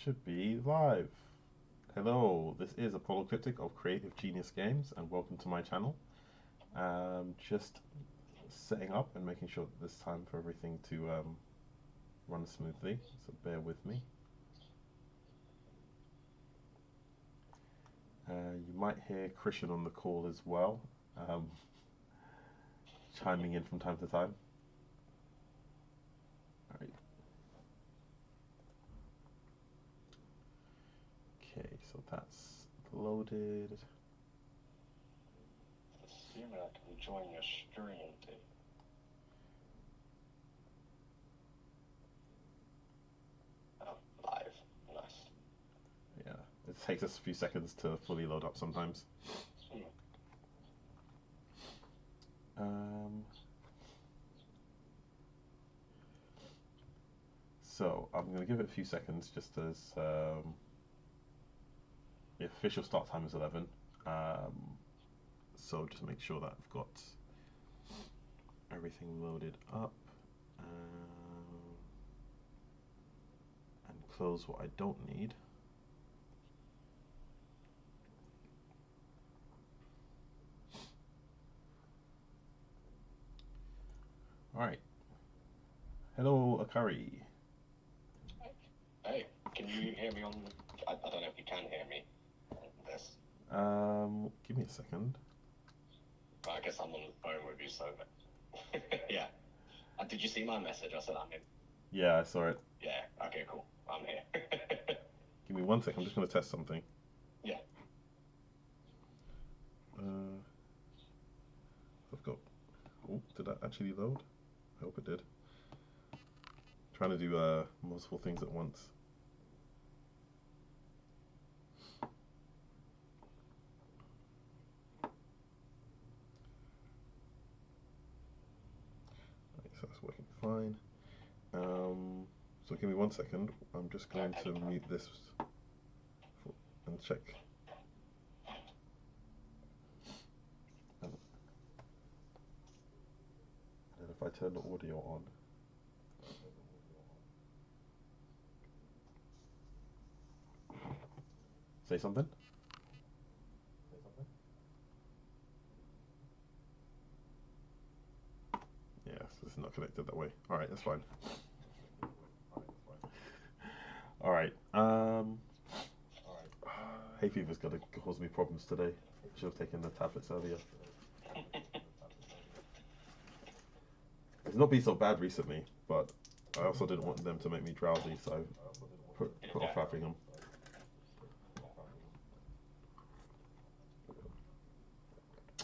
should be live. Hello, this is Apollo Cryptic of Creative Genius Games, and welcome to my channel. Just setting up and making sure that there's time for everything to run smoothly, so bear with me. You might hear Christian on the call as well, chiming in from time to time. All right. Okay, so that's loaded. Assuming I can join your stream too. Oh, live. Nice. Yeah, it takes us a few seconds to fully load up sometimes. So I'm going to give it a few seconds just as the official start time is 11. So just make sure that I've got everything loaded up and close what I don't need. All right. Hello, Akari. Hey, can you hear me on? I don't know if you can hear me on this. Give me a second. But I guess I'm on the phone with you, so yeah. Did you see my message? I said I'm in. Yeah, I saw it. Yeah. Okay. Cool. I'm here. Give me 1 second. I'm just going to test something. Yeah. I've got. Oh, did that actually load? I hope it did. Trying to do multiple things at once. Right, so that's working fine. So give me 1 second. I'm just going to mute this and check. And then if I turn the audio on. Say something? Yes, it's not connected that way. All right, that's fine. All right. Hay fever's gonna cause me problems today. I should have taken the tablets earlier. It's not been so bad recently, but I also didn't want them to make me drowsy, so I put off having them.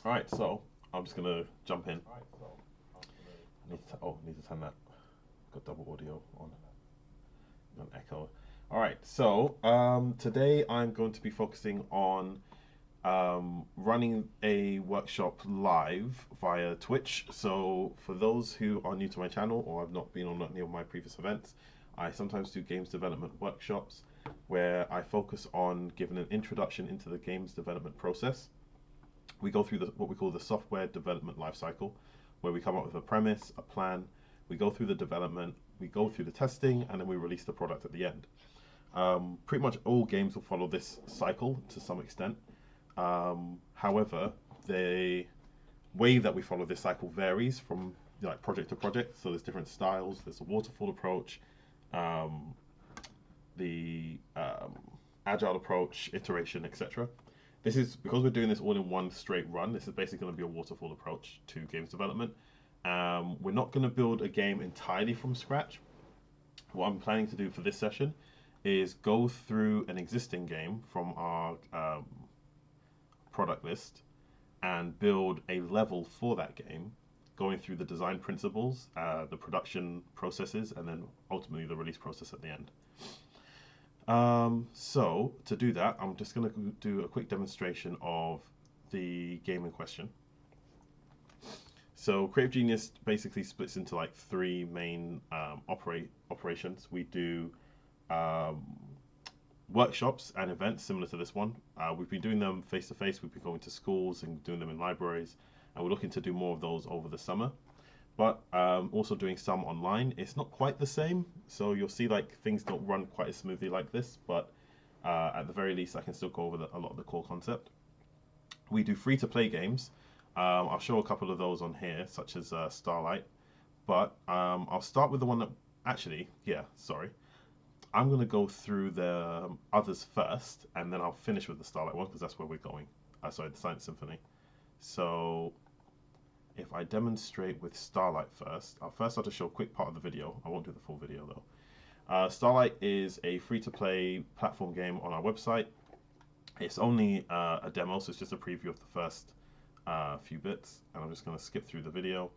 All right, so I'm just gonna jump in. Need to turn that. Got double audio on. An echo. All right, so today I'm going to be focusing on running a workshop live via Twitch. So for those who are new to my channel or have not been on any of my previous events, I sometimes do games development workshops where I focus on giving an introduction into the games development process. We go through what we call the software development lifecycle, where we come up with a premise, a plan, we go through the development, we go through the testing, and then we release the product at the end. Pretty much all games will follow this cycle to some extent. However, the way that we follow this cycle varies from like project to project. So there's different styles. There's a waterfall approach, the agile approach, iteration, etc. This is because we're doing this all in one straight run. This is basically going to be a waterfall approach to games development. We're not going to build a game entirely from scratch. What I'm planning to do for this session is go through an existing game from our product list and build a level for that game, going through the design principles, the production processes, and then ultimately the release process at the end. So to do that, I'm just going to do a quick demonstration of the game in question. So Creative Genius basically splits into like three main operations. We do workshops and events similar to this one. We've been doing them face to face. We've been going to schools and doing them in libraries, and we're looking to do more of those over the summer. but also doing some online. It's not quite the same, so you'll see like things don't run quite as smoothly like this, but at the very least I can still go over a lot of the core concept. We do free to play games. I'll show a couple of those on here, such as Starlight, but I'll start with the one that actually, yeah, sorry. I'm going to go through the others first, and then I'll finish with the Starlight one because that's where we're going. Sorry, the Science Symphony. So if I demonstrate with Starlight first, I'll first have to show a quick part of the video. I won't do the full video though. Starlight is a free-to-play platform game on our website. It's only a demo, so it's just a preview of the first few bits, and I'm just going to skip through the video.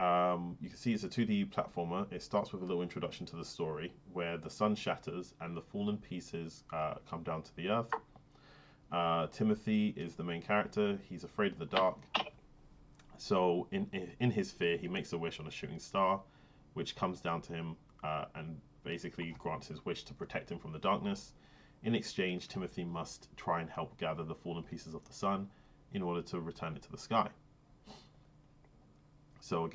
You can see it's a 2D platformer. It starts with a little introduction to the story, where the sun shatters and the fallen pieces come down to the earth. Timothy is the main character. He's afraid of the dark. So in his fear, he makes a wish on a shooting star, which comes down to him and basically grants his wish to protect him from the darkness. In exchange, Timothy must try and help gather the fallen pieces of the sun in order to return it to the sky. So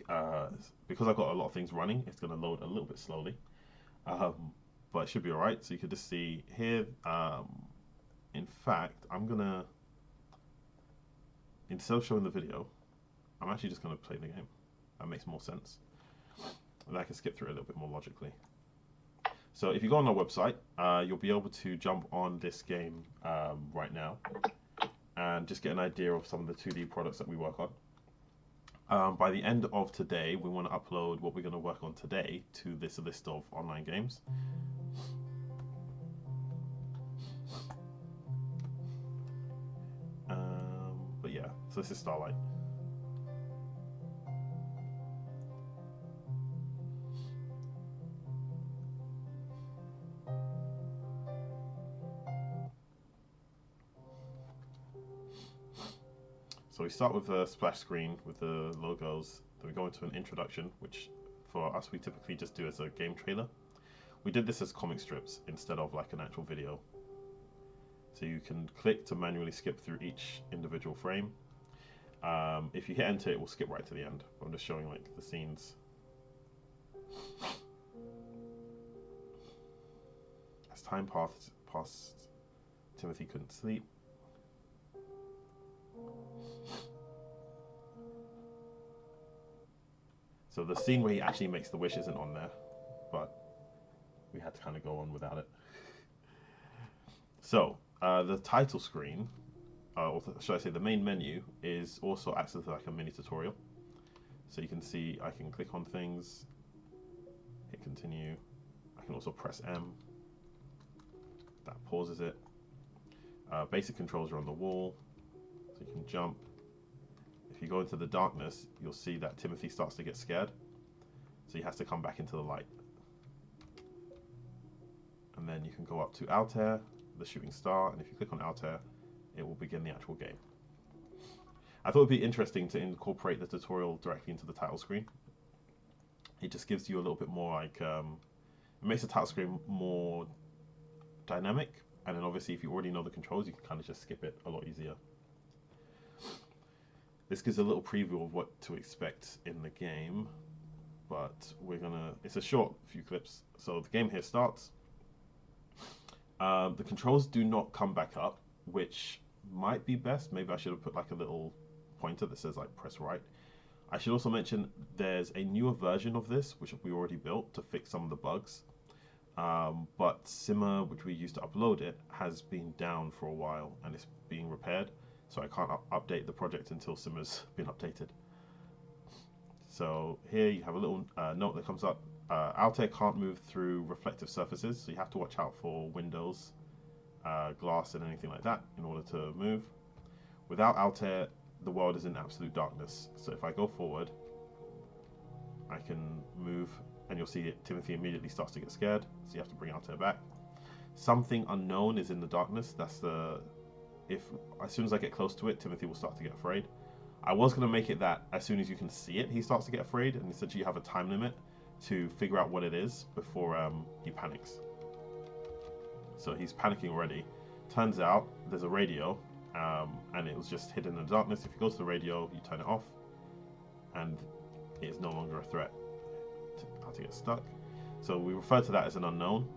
because I've got a lot of things running, it's going to load a little bit slowly, but it should be alright. So you can just see here, in fact, I'm going to, instead of showing the video, I'm actually just going to play the game. That makes more sense. And I can skip through it a little bit more logically. So if you go on our website, you'll be able to jump on this game right now and just get an idea of some of the 2D products that we work on. By the end of today, we want to upload what we're going to work on today to this list of online games. But yeah, so this is Starlight. So we start with a splash screen with the logos, then we go into an introduction, which for us we typically just do as a game trailer. We did this as comic strips instead of like an actual video. So you can click to manually skip through each individual frame. If you hit enter, it will skip right to the end. I'm just showing like the scenes. As time passed, Timothy couldn't sleep. So the scene where he actually makes the wish isn't on there, but we had to kind of go on without it. So the title screen, or should I say the main menu, is also acts as like a mini tutorial. So you can see I can click on things, hit continue. I can also press M. That pauses it. Basic controls are on the wall, so you can jump. If you go into the darkness, you'll see that Timothy starts to get scared. So he has to come back into the light. And then you can go up to Altair, the shooting star, and if you click on Altair, it will begin the actual game. I thought it'd be interesting to incorporate the tutorial directly into the title screen. It just gives you a little bit more like, it makes the title screen more dynamic, and then obviously if you already know the controls, you can kind of just skip it a lot easier. This gives a little preview of what to expect in the game, but it's a short few clips. So the game here starts. The controls do not come back up, which might be best. Maybe I should have put like a little pointer that says like press right. I should also mention there's a newer version of this, which we already built to fix some of the bugs. But Simmer, which we used to upload it, has been down for a while and it's being repaired. So I can't update the project until Simmer's been updated. So here you have a little note that comes up. Altair can't move through reflective surfaces, so you have to watch out for windows, glass and anything like that in order to move. Without Altair, the world is in absolute darkness. So if I go forward, I can move and you'll see it, Timothy immediately starts to get scared, so you have to bring Altair back. Something unknown is in the darkness. That's as soon as I get close to it, Timothy will start to get afraid. I was going to make it that as soon as you can see it, he starts to get afraid, and essentially you have a time limit to figure out what it is before he panics. So he's panicking already. Turns out there's a radio, and it was just hidden in the darkness. If you go to the radio, you turn it off, and it is no longer a threat to get stuck. So we refer to that as an unknown.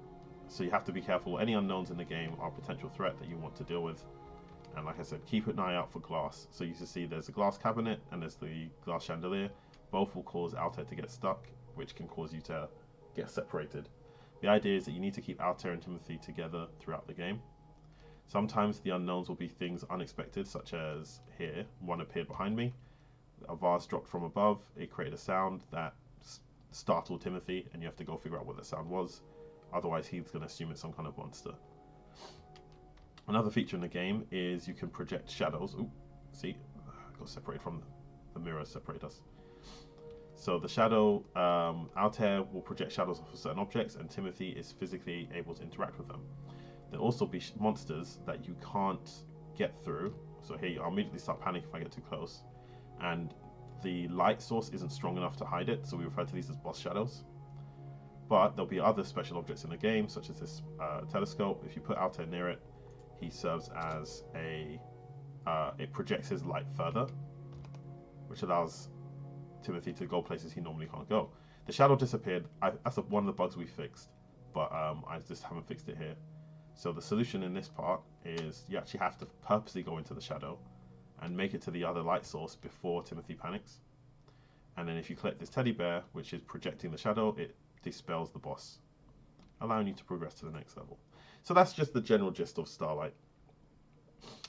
So you have to be careful. Any unknowns in the game are a potential threat that you want to deal with. And like I said, keep an eye out for glass. So you can see there's a glass cabinet and there's the glass chandelier. Both will cause Altair to get stuck, which can cause you to get separated. The idea is that you need to keep Altair and Timothy together throughout the game. Sometimes the unknowns will be things unexpected, such as here, one appeared behind me, a vase dropped from above, it created a sound that startled Timothy, and you have to go figure out what the sound was. Otherwise, he's going to assume it's some kind of monster. Another feature in the game is you can project shadows. Ooh, see, I got separated from the mirror, separated us. So the shadow, Altair will project shadows off of certain objects, and Timothy is physically able to interact with them. There'll also be monsters that you can't get through. So here, I'll immediately start panicking if I get too close. And the light source isn't strong enough to hide it, so we refer to these as boss shadows. But there'll be other special objects in the game, such as this telescope. If you put Altair near it, he serves as it projects his light further, which allows Timothy to go places he normally can't go. The shadow disappeared. That's one of the bugs we fixed, but I just haven't fixed it here. So the solution in this part is you actually have to purposely go into the shadow and make it to the other light source before Timothy panics. And then if you collect this teddy bear, which is projecting the shadow, it dispels the boss, allowing you to progress to the next level. So that's just the general gist of Starlight.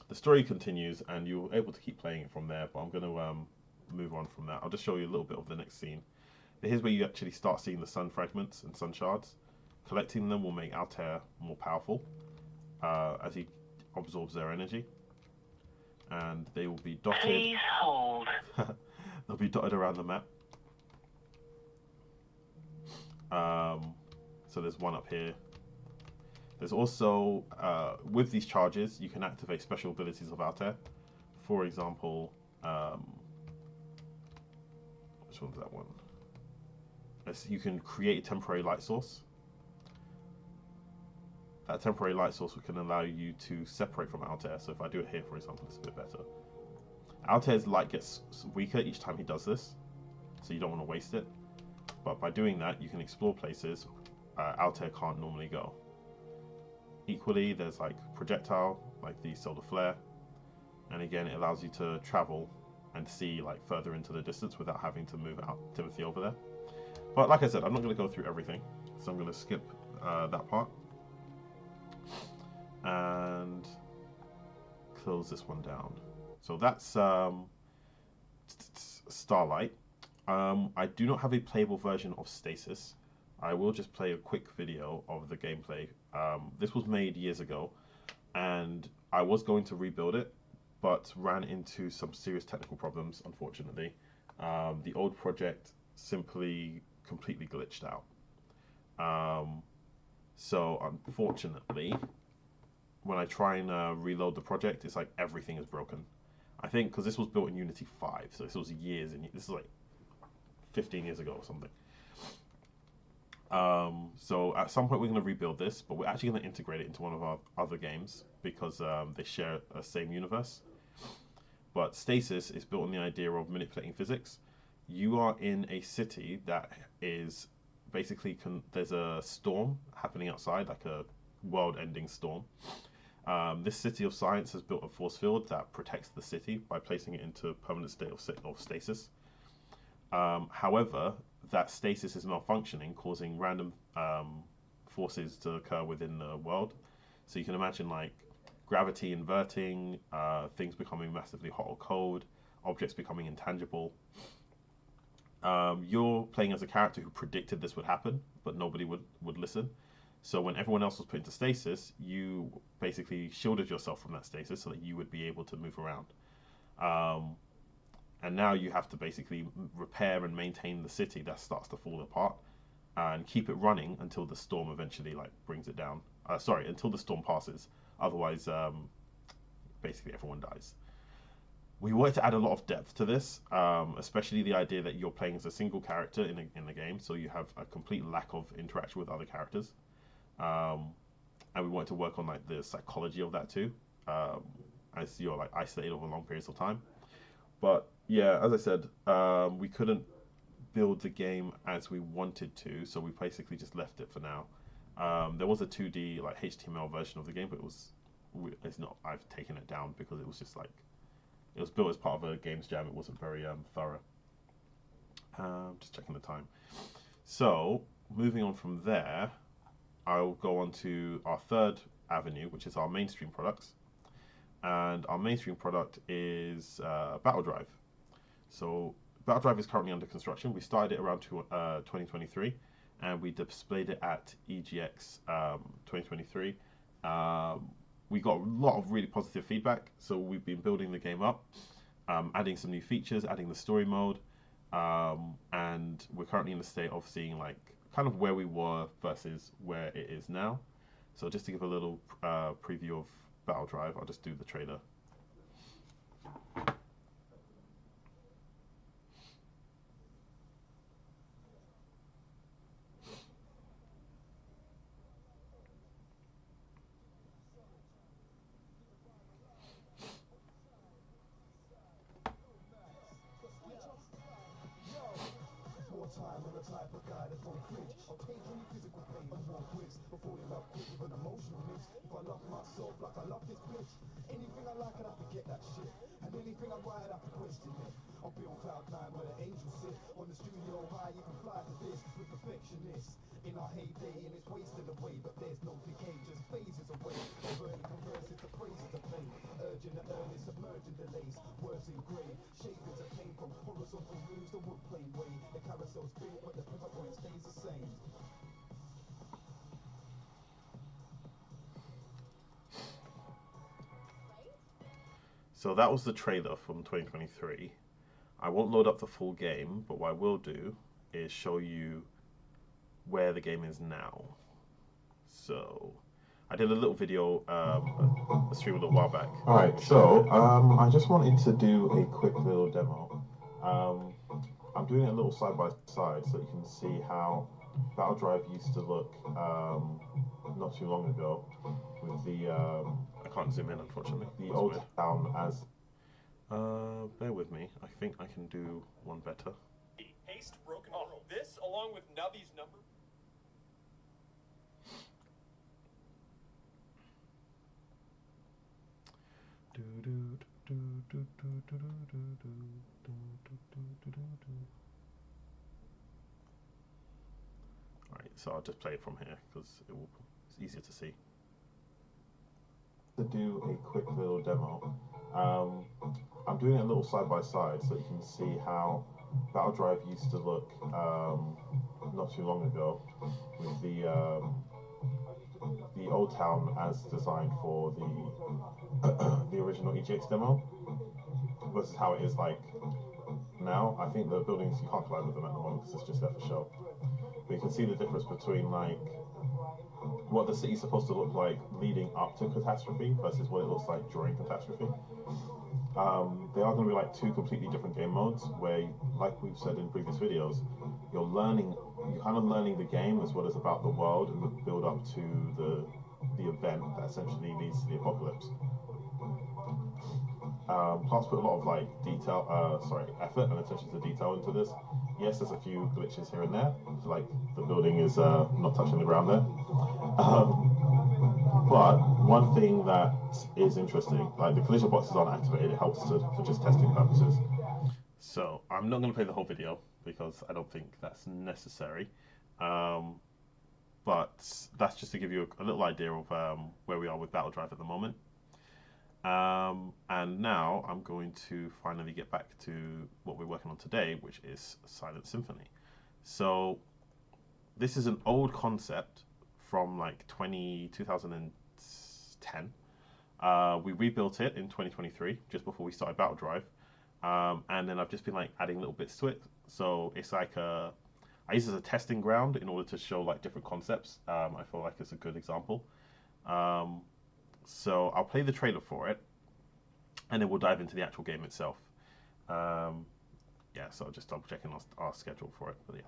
The story continues, and you're able to keep playing it from there, but I'm going to move on from that. I'll just show you a little bit of the next scene. Here's where you actually start seeing the sun fragments and sun shards. Collecting them will make Altair more powerful as he absorbs their energy. And they will be dotted. Please hold. They'll be dotted around the map. So there's one up here. There's also, with these charges, you can activate special abilities of Altair. For example, which one's that one? You can create a temporary light source. That temporary light source can allow you to separate from Altair. So if I do it here, for example, it's a bit better. Altair's light gets weaker each time he does this, so you don't want to waste it. But by doing that, you can explore places Altair can't normally go. Equally, there's like projectile, like the solar flare, and again, it allows you to travel and see like further into the distance without having to move out Timothy over there. But like I said, I'm not going to go through everything, so I'm going to skip that part and close this one down. So that's Starlight. I do not have a playable version of Stasis. I will just play a quick video of the gameplay. This was made years ago, and I was going to rebuild it, but ran into some serious technical problems, unfortunately. The old project simply completely glitched out. So unfortunately, when I try and reload the project, it's like everything is broken. I think because this was built in Unity 5, so this was years, and this is like 15 years ago or something. So at some point we're going to rebuild this, but we're actually going to integrate it into one of our other games because they share a same universe. But Stasis is built on the idea of manipulating physics. You are in a city that is basically there's a storm happening outside, like a world-ending storm. This city of science has built a force field that protects the city by placing it into a permanent state of stasis. However, that stasis is malfunctioning, causing random forces to occur within the world. So you can imagine like gravity inverting, things becoming massively hot or cold, objects becoming intangible. You're playing as a character who predicted this would happen, but nobody would listen. So when everyone else was put into stasis, you basically shielded yourself from that stasis so that you would be able to move around. And now you have to basically repair and maintain the city that starts to fall apart and keep it running until the storm eventually like brings it down. Until the storm passes. Otherwise, basically everyone dies. We wanted to add a lot of depth to this, especially the idea that you're playing as a single character in the game, so you have a complete lack of interaction with other characters. And we wanted to work on like the psychology of that too, as you're like isolated over long periods of time. But yeah, as I said, we couldn't build the game as we wanted to, so we basically just left it for now. There was a 2D like HTML version of the game, but it's not. I've taken it down because it was just like it was built as part of a games jam. It wasn't very thorough. Just checking the time. So moving on from there, I'll go on to our third avenue, which is our mainstream products. And our mainstream product is Battle Drive. So Battle Drive is currently under construction. We started it around 2023, and we displayed it at EGX 2023. We got a lot of really positive feedback, so we've been building the game up, adding some new features, adding the story mode, and we're currently in the state of seeing like kind of where we were versus where it is now. So just to give a little preview of Battle Drive, I'll just do the trailer. Time and the type of guy that won't cringe. I'll take any physical pain and won't risk before they love quick with an emotional mix. If I love myself like I love this bitch, anything I like I'd have to get that shit, and anything I write I'd have to question it. I'll be on cloud 9 where the angels sit on the studio high. You can fly to this with perfectionists in our heyday, and it's wasted away, but there's no decay, just phases away. Converting converses to praises to play, urging the earnest, submerging delays, words engraved, shavings of pain from horizontal moves the wood plane way. The carousel spin, but the pivot point stays the same. So that was the trailer from 2023. I won't load up the full game, but what I will do is show you where the game is now. So I did a little video, a stream a little while back. Alright, so I just wanted to do a quick little demo. I'm doing it a little side by side so you can see how Battle Drive used to look not too long ago with the I can't zoom in unfortunately. The old town as bear with me. I think I can do one better. Haste broken world. This along with Nubby's number. Alright, so I'll just play it from here because it's easier to see. To do a quick little demo. I'm doing it a little side by side so you can see how Battle Drive used to look not too long ago with the old town as designed for the original EGX demo versus how it is like now. I think the buildings, you can't collide with them at the moment because it's just there for show. But you can see the difference between like what the city's supposed to look like leading up to catastrophe versus what it looks like during catastrophe. They are going to be like two completely different game modes where, like we've said in previous videos, you're kind of learning the game as well as about the world and the build up to the event that essentially leads to the apocalypse. Plus put a lot of like effort and attention to detail into this. Yes, there's a few glitches here and there, like the building is not touching the ground there. But one thing that is interesting, like the collision boxes aren't activated, it helps for just testing purposes. So I'm not going to play the whole video because I don't think that's necessary. But that's just to give you a little idea of where we are with Battle Drive at the moment. And now I'm going to finally get back to what we're working on today, which is Silent Symphony. So this is an old concept from like 2010. We rebuilt it in 2023, just before we started Battle Drive. And then I've just been like adding little bits to it. So it's like I use it as a testing ground in order to show like different concepts. I feel like it's a good example. So I'll play the trailer for it, and then we'll dive into the actual game itself. Yeah, so just double checking our schedule for it. But yeah.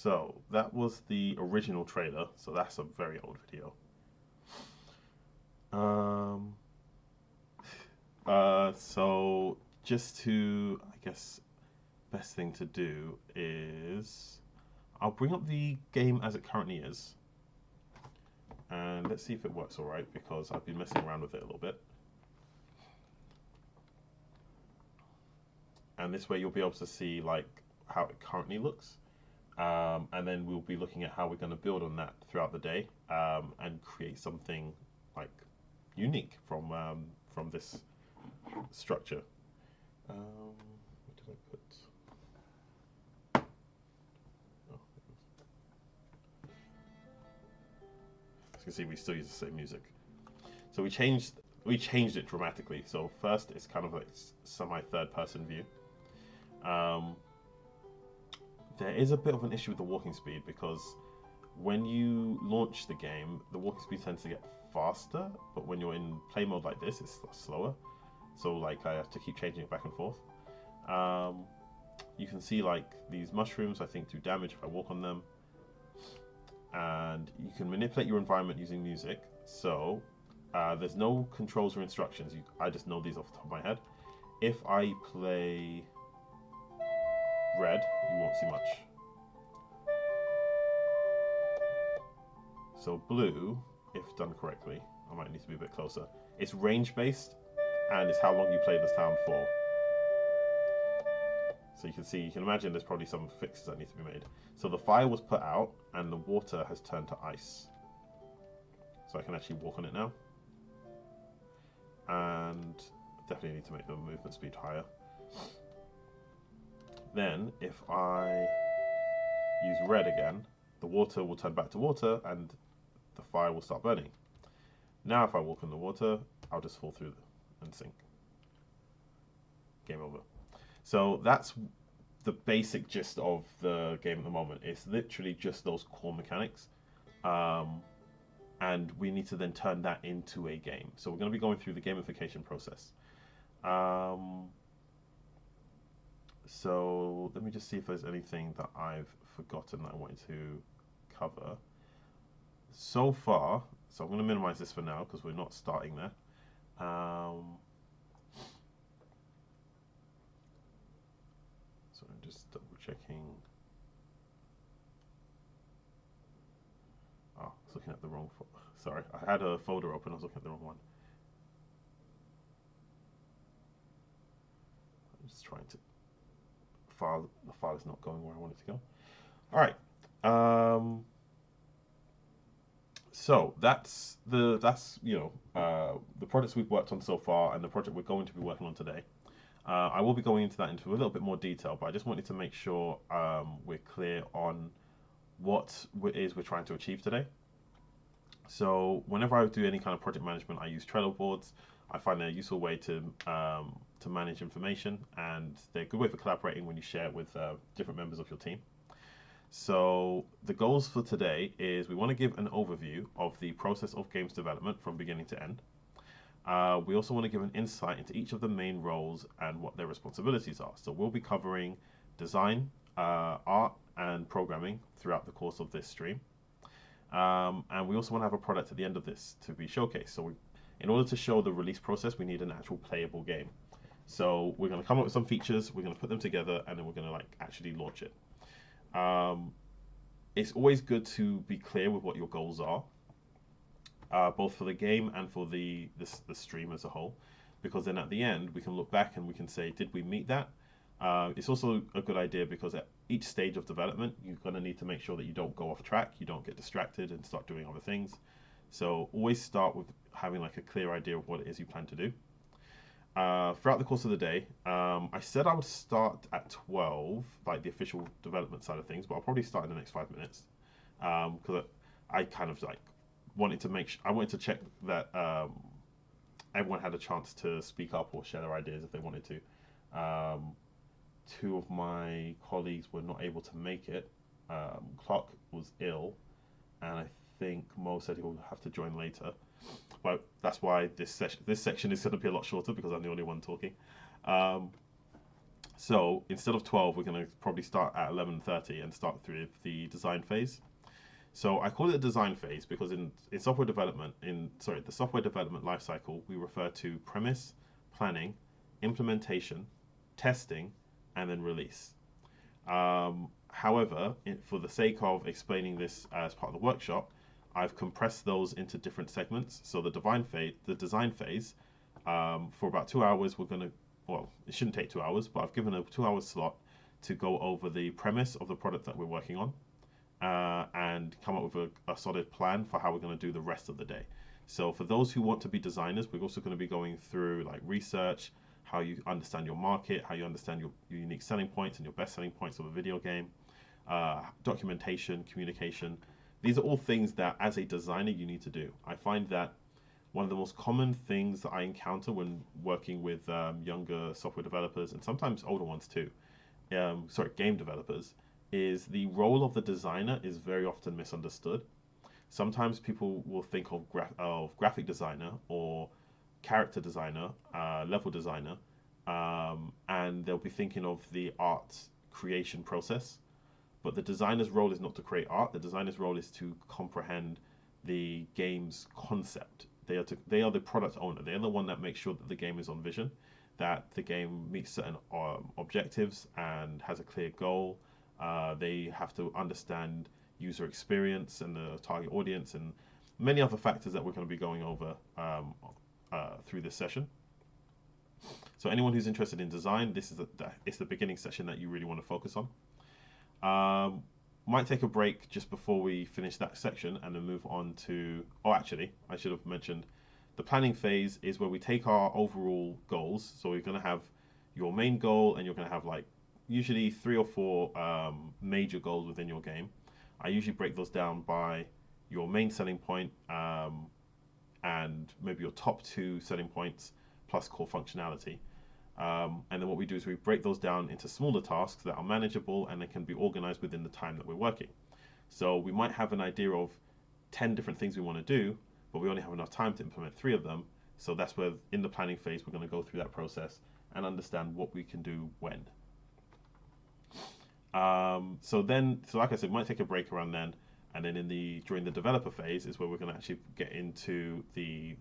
so that was the original trailer. So that's a very old video. So just to, I guess, best thing to do is I'll bring up the game as it currently is, and let's see if it works all right, because I've been messing around with it a little bit. And this way you'll be able to see like how it currently looks, and then we'll be looking at how we're going to build on that throughout the day, and create something like unique from this structure. What did I put? Oh, as you can see, we still use the same music. So we changed it dramatically. So first, it's kind of like semi third person view. There is a bit of an issue with the walking speed, because when you launch the game, the walking speed tends to get faster, but when you're in play mode like this, it's slower. So like I have to keep changing it back and forth. You can see like these mushrooms, I think, do damage if I walk on them. And you can manipulate your environment using music. So there's no controls or instructions. I just know these off the top of my head. If I play red, you won't see much. So blue, if done correctly, I might need to be a bit closer. It's range based, and it's how long you play the sound for. So you can imagine there's probably some fixes that need to be made. So the fire was put out, and the water has turned to ice. So I can actually walk on it now. And definitely need to make the movement speed higher. Then, if I use red again, the water will turn back to water, and the fire will start burning. Now if I walk in the water, I'll just fall through and sink. Game over. So that's the basic gist of the game at the moment. It's literally just those core mechanics. And we need to then turn that into a game. So we're going to be going through the gamification process. So let me just see if there's anything that I've forgotten that I wanted to cover. So far, so I'm going to minimize this for now because we're not starting there. So I'm just double checking. Oh, I was looking at the wrong sorry, I had a folder open, I was looking at the wrong one. I'm just trying to the file is not going where I want it to go. All right. So that's the projects we've worked on so far, and the project we're going to be working on today. I will be going into that into a little bit more detail, but I just wanted to make sure we're clear on what it is we're trying to achieve today. So whenever I do any kind of project management, I use Trello boards. I find they're a useful way to manage information, and they're a good way for collaborating when you share it with different members of your team. So the goals for today is we want to give an overview of the process of games development from beginning to end. We also want to give an insight into each of the main roles and what their responsibilities are. So we'll be covering design, art, and programming throughout the course of this stream. And we also want to have a product at the end of this to be showcased. So in order to show the release process, we need an actual playable game. So we're going to come up with some features, we're going to put them together, and then we're going to actually launch it. It's always good to be clear with what your goals are, both for the game and for the stream as a whole, because then at the end we can look back and we can say, did we meet that? It's also a good idea because at each stage of development, you're going to need to make sure that you don't go off track, you don't get distracted and start doing other things. So always start with having like a clear idea of what it is you plan to do. Throughout the course of the day, I said I would start at 12, like the official development side of things, but I'll probably start in the next 5 minutes, because I kind of like wanted to check that everyone had a chance to speak up or share their ideas if they wanted to. Two of my colleagues were not able to make it. Clark was ill, and I think Mo said he'll have to join later. But that's why this section is going to be a lot shorter, because I'm the only one talking. So instead of 12, we're going to probably start at 11:30 and start through the design phase. So I call it a design phase because in software development, the software development lifecycle, we refer to premise, planning, implementation, testing, and then release. However, for the sake of explaining this as part of the workshop, I've compressed those into different segments. So the design phase, for about 2 hours, well, it shouldn't take 2 hours, but I've given a 2 hour slot to go over the premise of the product that we're working on, and come up with a solid plan for how we're going to do the rest of the day. So for those who want to be designers, we're also going to be going through like research, how you understand your market, how you understand your unique selling points and your best selling points of a video game, documentation, communication. These are all things that as a designer you need to do. I find that one of the most common things that I encounter when working with younger software developers and sometimes older ones too, game developers, is the role of the designer is very often misunderstood. Sometimes people will think of graphic designer or character designer, level designer, and they'll be thinking of the art creation process. But the designer's role is not to create art. The designer's role is to comprehend the game's concept. They are the product owner. They're the one that makes sure that the game is on vision, that the game meets certain objectives and has a clear goal. They have to understand user experience and the target audience and many other factors that we're going to be going over through this session. So anyone who's interested in design, it's the beginning session that you really want to focus on. Might take a break just before we finish that section and then move on to, oh, actually, I should have mentioned the planning phase is where we take our overall goals. So we're going to have your main goal and you're going to have like usually 3 or 4 major goals within your game. I usually break those down by your main selling point, and maybe your top 2 selling points plus core functionality. And then what we do is we break those down into smaller tasks that are manageable and they can be organized within the time that we're working. So we might have an idea of 10 different things we want to do, but we only have enough time to implement 3 of them. So that's where in the planning phase, we're going to go through that process and understand what we can do when. So like I said, we might take a break around then. And then during the developer phase is where we're going to actually get into the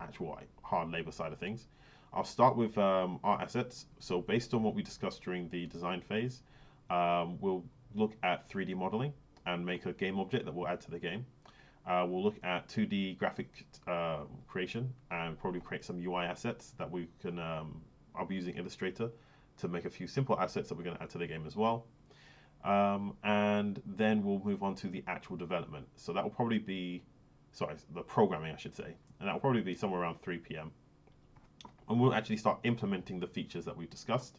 actual hard labor side of things. I'll start with art assets. So based on what we discussed during the design phase, we'll look at 3D modeling and make a game object that we'll add to the game. We'll look at 2D graphic creation and probably create some UI assets that we can, I'll be using Illustrator to make a few simple assets that we're going to add to the game as well. And then we'll move on to the actual development. So that will probably be, the programming I should say, and that will probably be somewhere around 3 p.m. And we'll actually start implementing the features that we've discussed.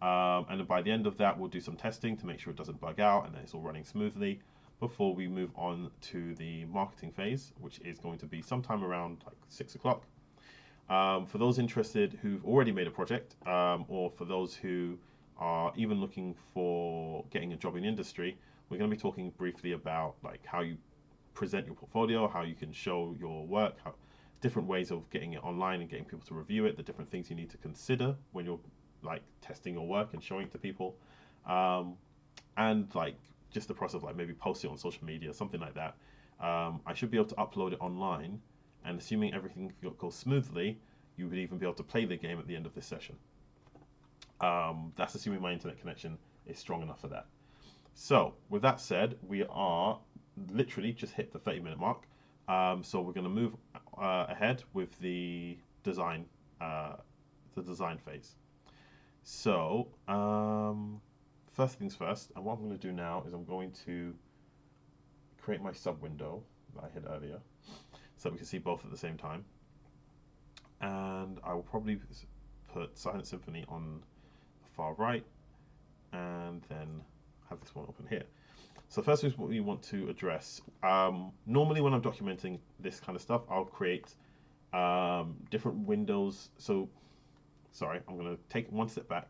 And by the end of that, we'll do some testing to make sure it doesn't bug out and that it's all running smoothly before we move on to the marketing phase, which is going to be sometime around like 6 o'clock. For those interested who've already made a project, or for those who are even looking for getting a job in industry, we're going to be talking briefly about like how you present your portfolio, how you can show your work, different ways of getting it online and getting people to review it, the different things you need to consider when you're like testing your work and showing it to people, and like just the process of like maybe posting on social media, something like that. I should be able to upload it online, and assuming everything goes smoothly, you would even be able to play the game at the end of this session. That's assuming my internet connection is strong enough for that. So with that said, we are literally just hit the 30-minute mark. So we're going to move ahead with the design phase. So first things first, and what I'm going to do now is I'm going to create my sub window that I hid earlier, so we can see both at the same time. And I will probably put Silent Symphony on the far right, and then have this one open here. So first is what we want to address. Normally when I'm documenting this kind of stuff, I'll create different windows. So, sorry, I'm going to take one step back.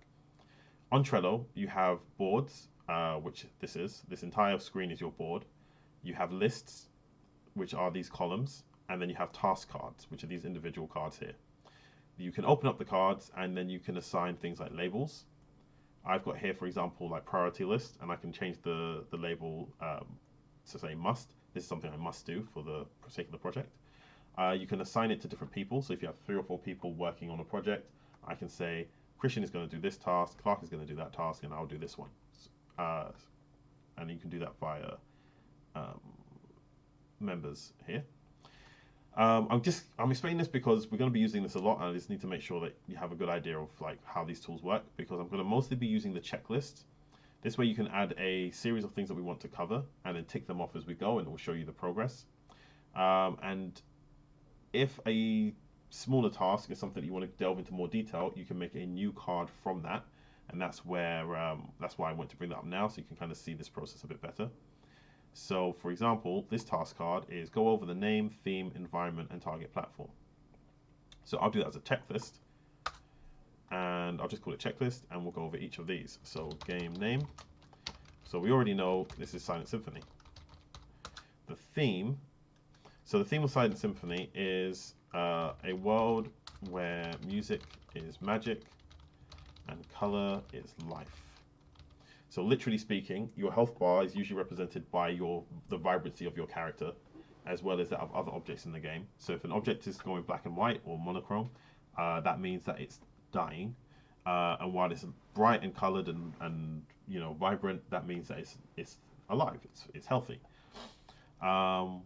On Trello, you have boards, which this entire screen is your board. You have lists, which are these columns, and then you have task cards, which are these individual cards here. You can open up the cards, and then you can assign things like labels. I've got here, for example, like priority list, and I can change the label to say must. This is something I must do for the sake of the project. You can assign it to different people. So if you have 3 or 4 people working on a project, I can say Christian is going to do this task, Clark is going to do that task, and I'll do this one. And you can do that via members here. I'm explaining this because we're going to be using this a lot, and I just need to make sure that you have a good idea of like how these tools work, because I'm going to mostly be using the checklist. This way you can add a series of things that we want to cover and then tick them off as we go, and it will show you the progress. And if a smaller task is something that you want to delve into more detail, you can make a new card from that, and that's why I want to bring that up now, so you can kind of see this process a bit better. So, for example, this task card is go over the name, theme, environment, and target platform. So I'll do that as a checklist, and I'll just call it checklist, and we'll go over each of these. So game name. So we already know this is Silent Symphony. The theme. So the theme of Silent Symphony is a world where music is magic and color is life. So literally speaking, your health bar is usually represented by the vibrancy of your character, as well as that of other objects in the game. So if an object is going black and white or monochrome, that means that it's dying. And while it's bright and colored and vibrant, that means that it's alive. It's healthy. You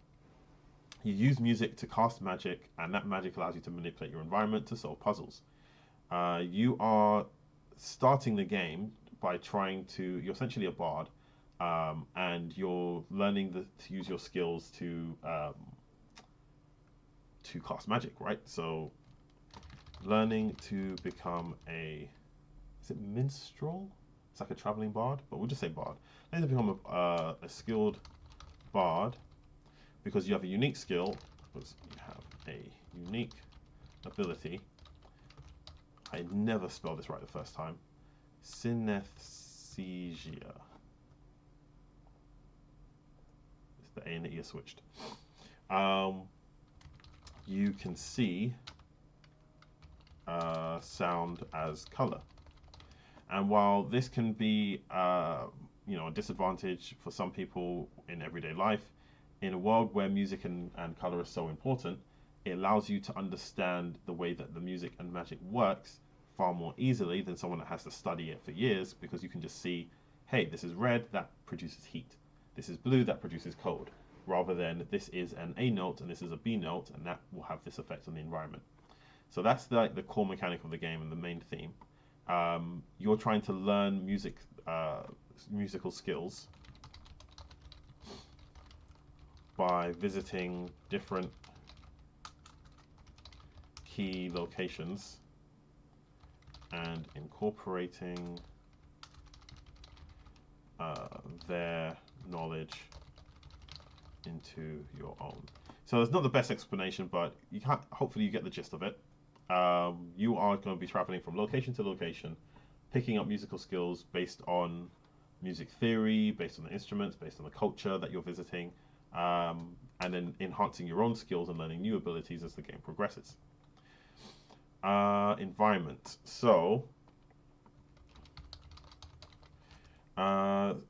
use music to cast magic, and that magic allows you to manipulate your environment to solve puzzles. You are starting the game by you're essentially a bard, and you're learning to use your skills to cast magic, right? So learning to become is it minstrel? It's like a traveling bard, but we'll just say bard. Learning to become a skilled bard, because you have a unique skill, because you have a unique ability. I never spelled this right the first time. Synesthesia. The A and the E are switched. You can see sound as color, and while this can be a disadvantage for some people in everyday life, in a world where music and color are so important, it allows you to understand the way that the music and magic works far more easily than someone that has to study it for years, because you can just see, hey, this is red, that produces heat. This is blue, that produces cold. Rather than this is an A note and this is a B note, and that will have this effect on the environment. So that's the core mechanic of the game and the main theme. You're trying to learn musical skills by visiting different key locations and incorporating their knowledge into your own. So it's not the best explanation, but hopefully you get the gist of it. You are going to be traveling from location to location, picking up musical skills based on music theory, based on the instruments, based on the culture that you're visiting, and then enhancing your own skills and learning new abilities as the game progresses. Environment. So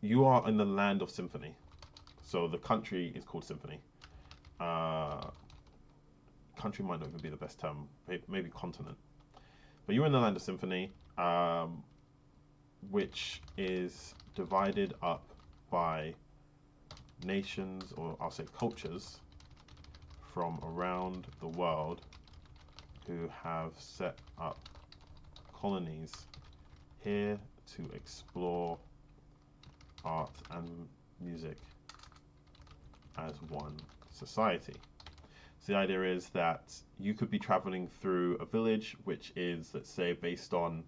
you are in the land of Symphony. So the country is called Symphony. Country might not even be the best term, maybe continent. But you're in the land of Symphony, which is divided up by nations, or I'll say cultures, from around the world who have set up colonies here to explore art and music as one society. So the idea is that you could be traveling through a village which is, let's say, based on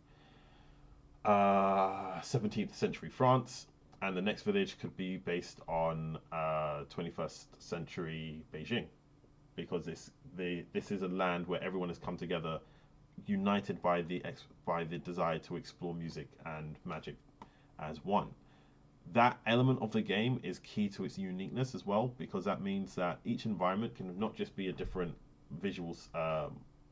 17th century France, and the next village could be based on 21st century Beijing, because this is a land where everyone has come together, united by the desire to explore music and magic as one. That element of the game is key to its uniqueness as well, because that means that each environment can not just be a different visual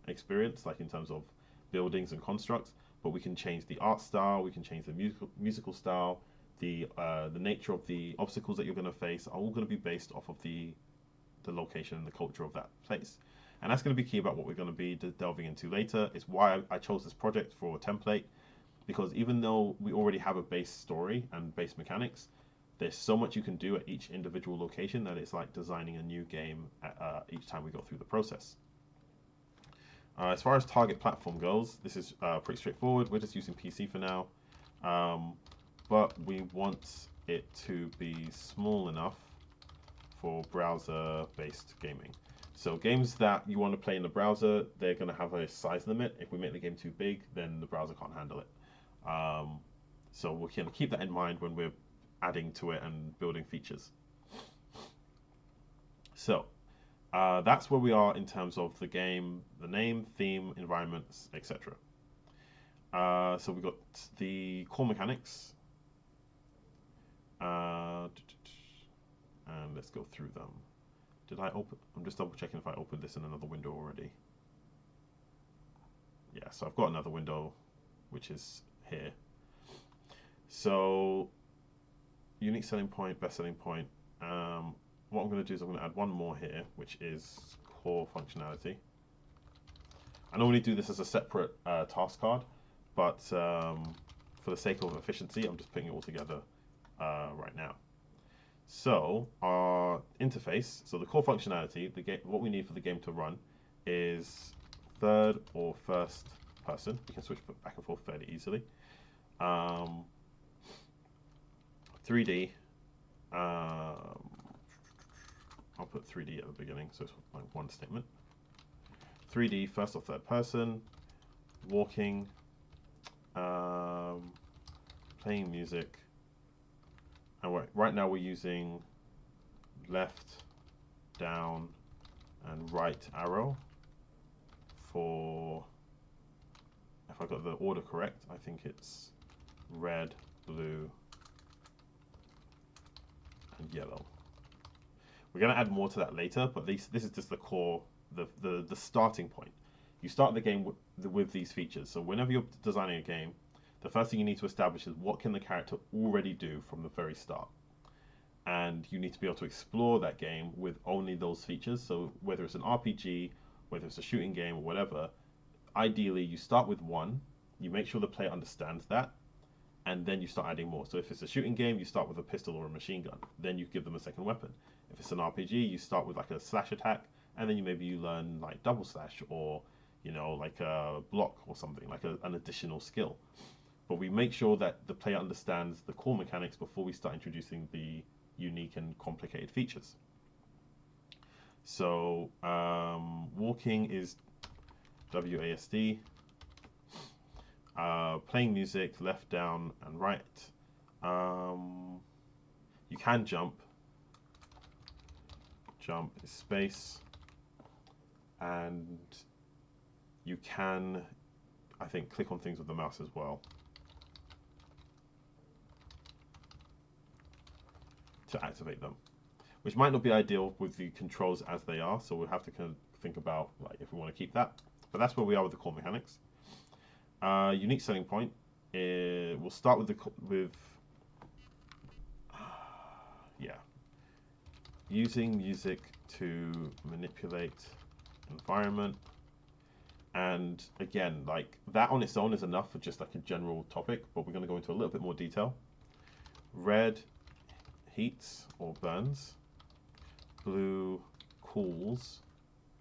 experience, like in terms of buildings and constructs, but we can change the art style, we can change the musical style, the nature of the obstacles that you're going to face are all going to be based off of the location and the culture of that place. And that's going to be key about what we're going to be delving into later. It's why I chose this project for a template, because even though we already have a base story and base mechanics, there's so much you can do at each individual location that it's like designing a new game each time we go through the process. As far as target platform goes, this is pretty straightforward. We're just using PC for now, but we want it to be small enough for browser-based gaming. So games that you want to play in the browser, they're going to have a size limit. If we make the game too big, then the browser can't handle it. So we can keep that in mind when we're adding to it and building features. So that's where we are in terms of the game, the name, theme, environments, etc. So we've got the core mechanics. And let's go through them. Did I open? I'm just double checking if I opened this in another window already. Yeah, so I've got another window, which is here. So, unique selling point, best selling point. What I'm going to do is I'm going to add one more here, which is core functionality. I normally do this as a separate task card, but for the sake of efficiency, I'm just putting it all together right now. So our interface, so the core functionality, what we need for the game to run is third or first person. We can switch back and forth fairly easily. 3D. I'll put 3D at the beginning, so it's like one statement. 3D, first or third person. Walking. Playing music. And right now we're using left, down, and right arrow for, if I got the order correct, I think it's red, blue, and yellow. We're going to add more to that later, but this is just the core, the starting point. You start the game with these features. So whenever you're designing a game, the first thing you need to establish is what can the character already do from the very start. And you need to be able to explore that game with only those features. So whether it's an RPG, whether it's a shooting game or whatever, ideally you start with one, you make sure the player understands that, and then you start adding more. So if it's a shooting game, you start with a pistol or a machine gun. Then you give them a second weapon. If it's an RPG, you start with like a slash attack, and then you learn like double slash or, you know, like a block or something, like an additional skill. But we make sure that the player understands the core mechanics before we start introducing the unique and complicated features. So walking is WASD. Playing music, left, down, and right. You can jump. Jump is space. And you can, I think, click on things with the mouse as well to activate them, which might not be ideal with the controls as they are, so we'll have to kind of think about like if we want to keep that. But that's where we are with the core mechanics. Unique selling point. We'll start with using music to manipulate environment. And again, like that on its own is enough for just like a general topic, but we're going to go into a little bit more detail. Red heats or burns. Blue cools,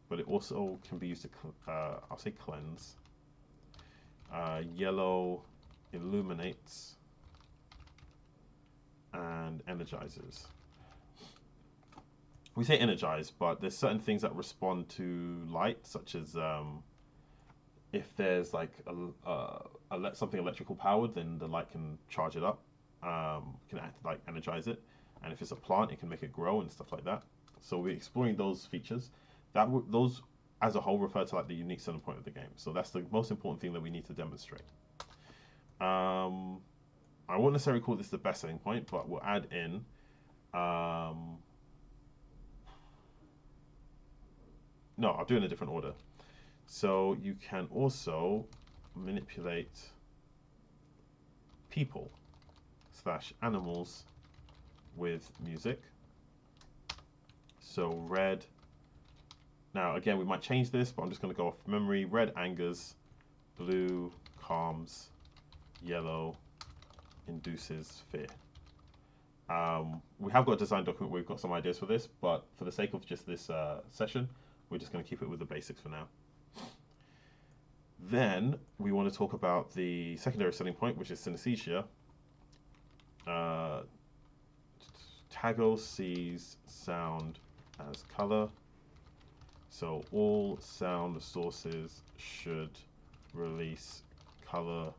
but it also can be used to, I'll say cleanse. Yellow illuminates and energizes. We say energize, but there's certain things that respond to light, such as if there's like something electrical powered, then the light can charge it up, can like energize it, and if it's a plant, it can make it grow and stuff like that. So we're exploring those features. Those as a whole refer to like the unique selling point of the game. So that's the most important thing that we need to demonstrate. I won't necessarily call this the best selling point, but we'll add in no, I'll do it in a different order. So you can also manipulate people / animals with music. So red. Now again, we might change this, but I'm just going to go off memory. Red angers, blue calms, yellow induces fear. We have got a design document where we've got some ideas for this, but for the sake of just this session, we're just going to keep it with the basics for now. Then we want to talk about the secondary selling point, which is synesthesia. Tago sees sound as color, so all sound sources should release color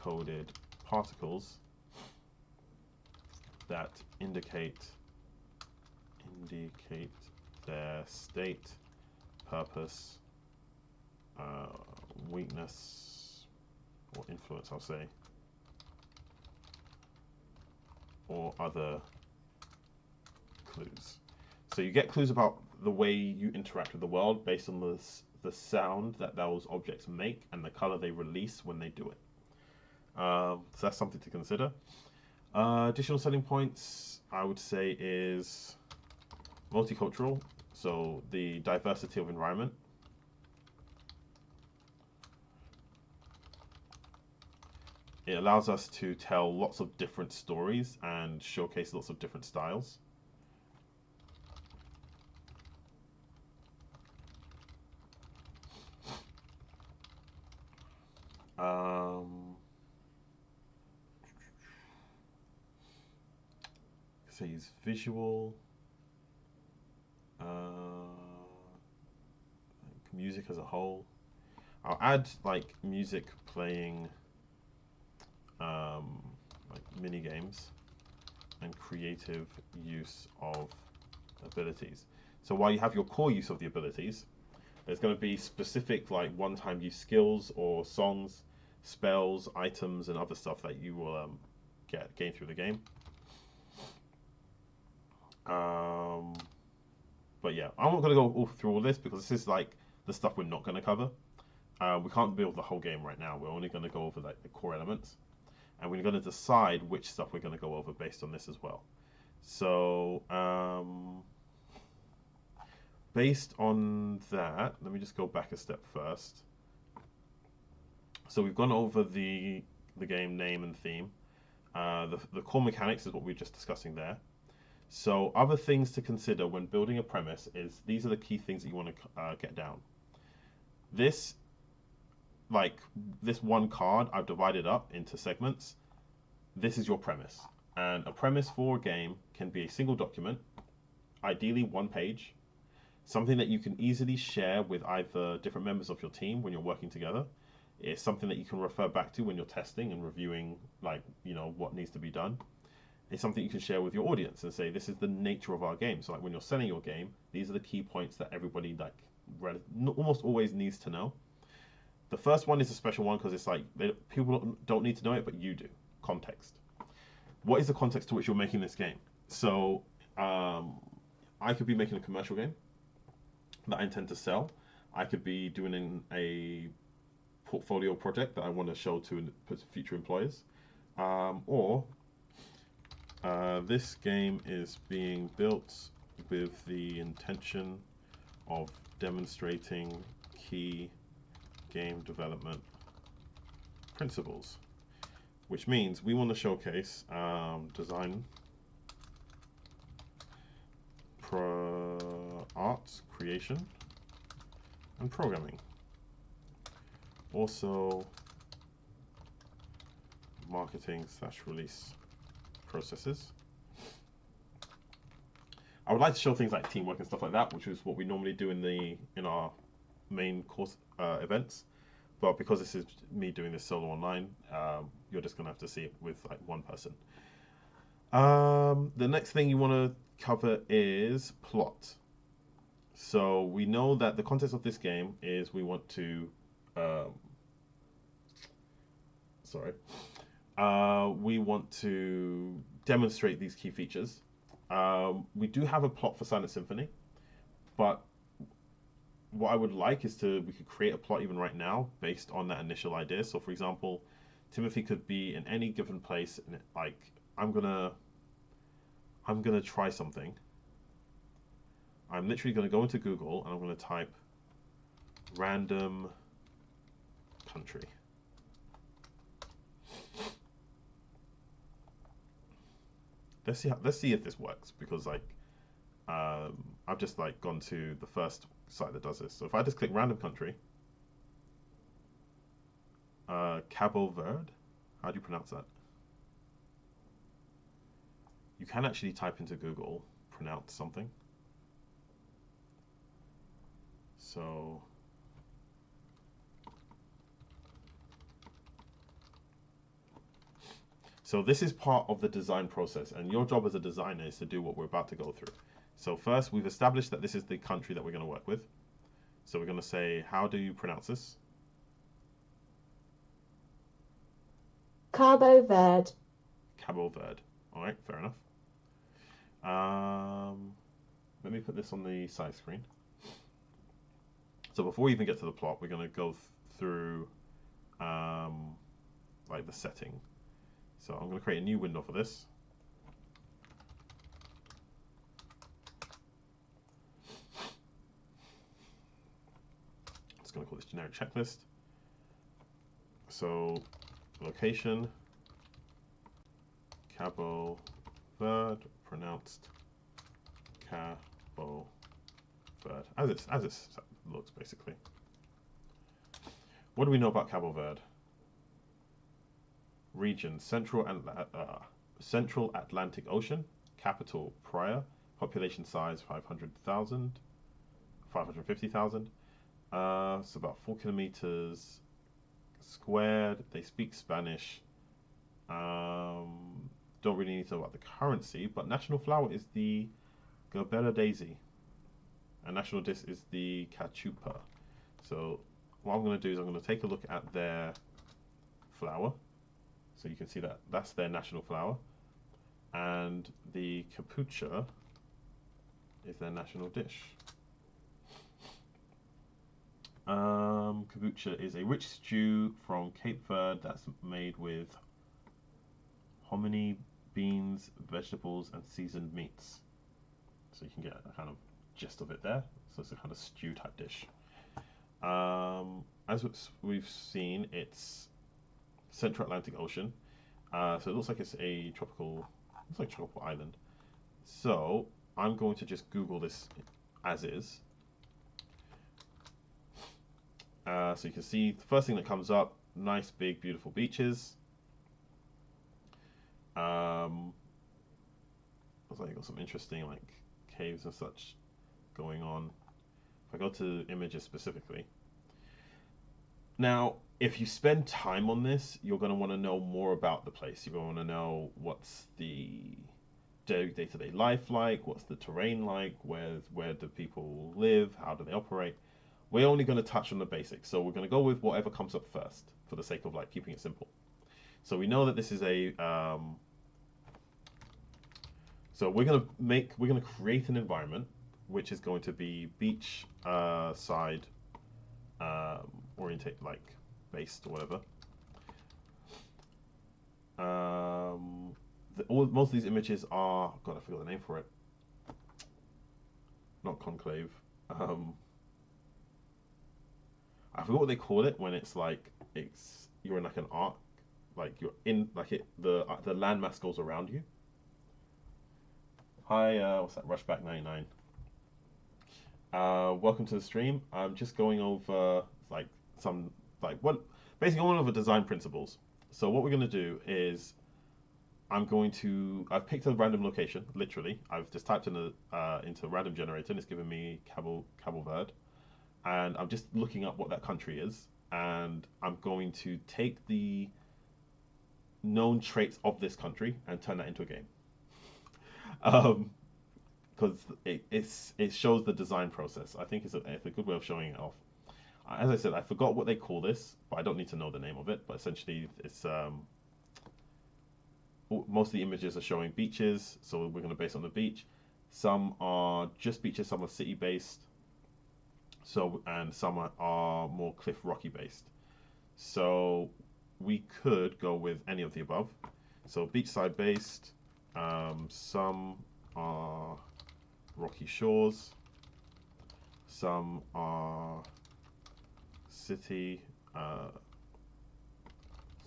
coded particles that indicate their state, purpose, weakness, or influence, I'll say, or other clues. So you get clues about the way you interact with the world based on the sound that those objects make and the color they release when they do it. So that's something to consider. Additional selling points, I would say, is multicultural, so the diversity of environment. It allows us to tell lots of different stories and showcase lots of different styles. Say it's visual. Music as a whole. I'll add like music playing like mini games and creative use of abilities. So while you have your core use of the abilities, there's going to be specific like one-time use skills or songs, spells, items, and other stuff that you will gain through the game. But yeah, I'm not going to go through all this because this is like the stuff we're not going to cover. We can't build the whole game right now. We're only going to go over like the core elements, and we're going to decide which stuff we're going to go over based on this as well. So based on that, let me just go back a step first. So we've gone over the game name and theme. The core mechanics is what we we're just discussing there. So other things to consider when building a premise is these are the key things that you want to get down. This one card I've divided up into segments. This is your premise. And a premise for a game can be a single document, ideally one page, something that you can easily share with either different members of your team when you're working together. It's something that you can refer back to when you're testing and reviewing what needs to be done. It's something you can share with your audience and say, this is the nature of our game. So like when you're selling your game, these are the key points that everybody almost always needs to know. The first one is a special one because it's like people don't need to know it, but you do. Context. What is the context to which you're making this game? So I could be making a commercial game that I intend to sell. I could be doing a portfolio project that I want to show to future employers. Or this game is being built with the intention of demonstrating key game development principles, which means we want to showcase design, arts, creation, and programming. Also, marketing / release processes. I would like to show things like teamwork and stuff like that, which is what we normally do in our main course events. But because this is me doing this solo online, you're just gonna have to see it with like one person. The next thing you want to cover is plot. So we know that the context of this game is we want to we want to demonstrate these key features. We do have a plot for Silent Symphony, but what I would like is we could create a plot even right now based on that initial idea. So for example, Timothy could be in any given place. And like I'm gonna try something. I'm literally gonna go into Google and I'm gonna type random country. Let's see if this works, because like I've just like gone to the first site that does this. So if I just click random country, Cabo Verde, how do you pronounce that? You can actually type into Google pronounce something. So this is part of the design process, and your job as a designer is to do what we're about to go through. So first, we've established that this is the country that we're going to work with. So we're going to say, how do you pronounce this? Cabo Verde. Cabo Verde. All right, fair enough. Let me put this on the side screen. So before we even get to the plot, we're going to go through like the setting. So I'm going to create a new window for this. I'm just going to call this generic checklist. So location, Cabo Verde, pronounced Cabo Verde, as it looks basically. What do we know about Cabo Verde? Region, Central Atlantic Ocean. Capital, Praia. Population size, 550,000. It's about 4 kilometers squared. They speak Spanish. Don't really need to know about the currency, but national flower is the Gerbera daisy. And national dish is the cachupa. So what I'm going to do is I'm going to take a look at their flower. So you can see that that's their national flower, and the capucha is their national dish. Capucha is a rich stew from Cape Verde that's made with hominy, beans, vegetables, and seasoned meats. So you can get a kind of gist of it there. So it's a kind of stew type dish. As we've seen, it's Central Atlantic Ocean. So it looks like it's a tropical island. So I'm going to just Google this as is. So you can see the first thing that comes up, nice big beautiful beaches. Looks like you've got some interesting like caves and such going on. If I go to images specifically. Now, if you spend time on this, you're going to want to know more about the place. You're going to want to know what's the day-to-day life like, what's the terrain like, where do people live, how do they operate. We're only going to touch on the basics, so we're going to go with whatever comes up first for the sake of like keeping it simple. So we know that this is a so we're going to create an environment which is going to be beach side orientate, like based or whatever. Most of these images are, God, I forgot the name for it. Not concave. I forgot what they call it when it's like you're in like an arc, like you're in like the landmass goes around you. Hi, what's that? Rushback99. Welcome to the stream. I'm just going over like basically going over design principles. So what we're going to do is I've picked a random location, literally. I've just typed in into a random generator and it's given me Cabo Verde. And I'm just looking up what that country is, and I'm going to take the known traits of this country and turn that into a game. Because it shows the design process. I think it's a good way of showing it off. As I said, I forgot what they call this, but I don't need to know the name of it. But essentially, it's most of the images are showing beaches, so we're going to base on the beach. Some are just beaches, some are city based. And some are more cliff rocky based. So we could go with any of the above. So beachside based, some are rocky shores, some are city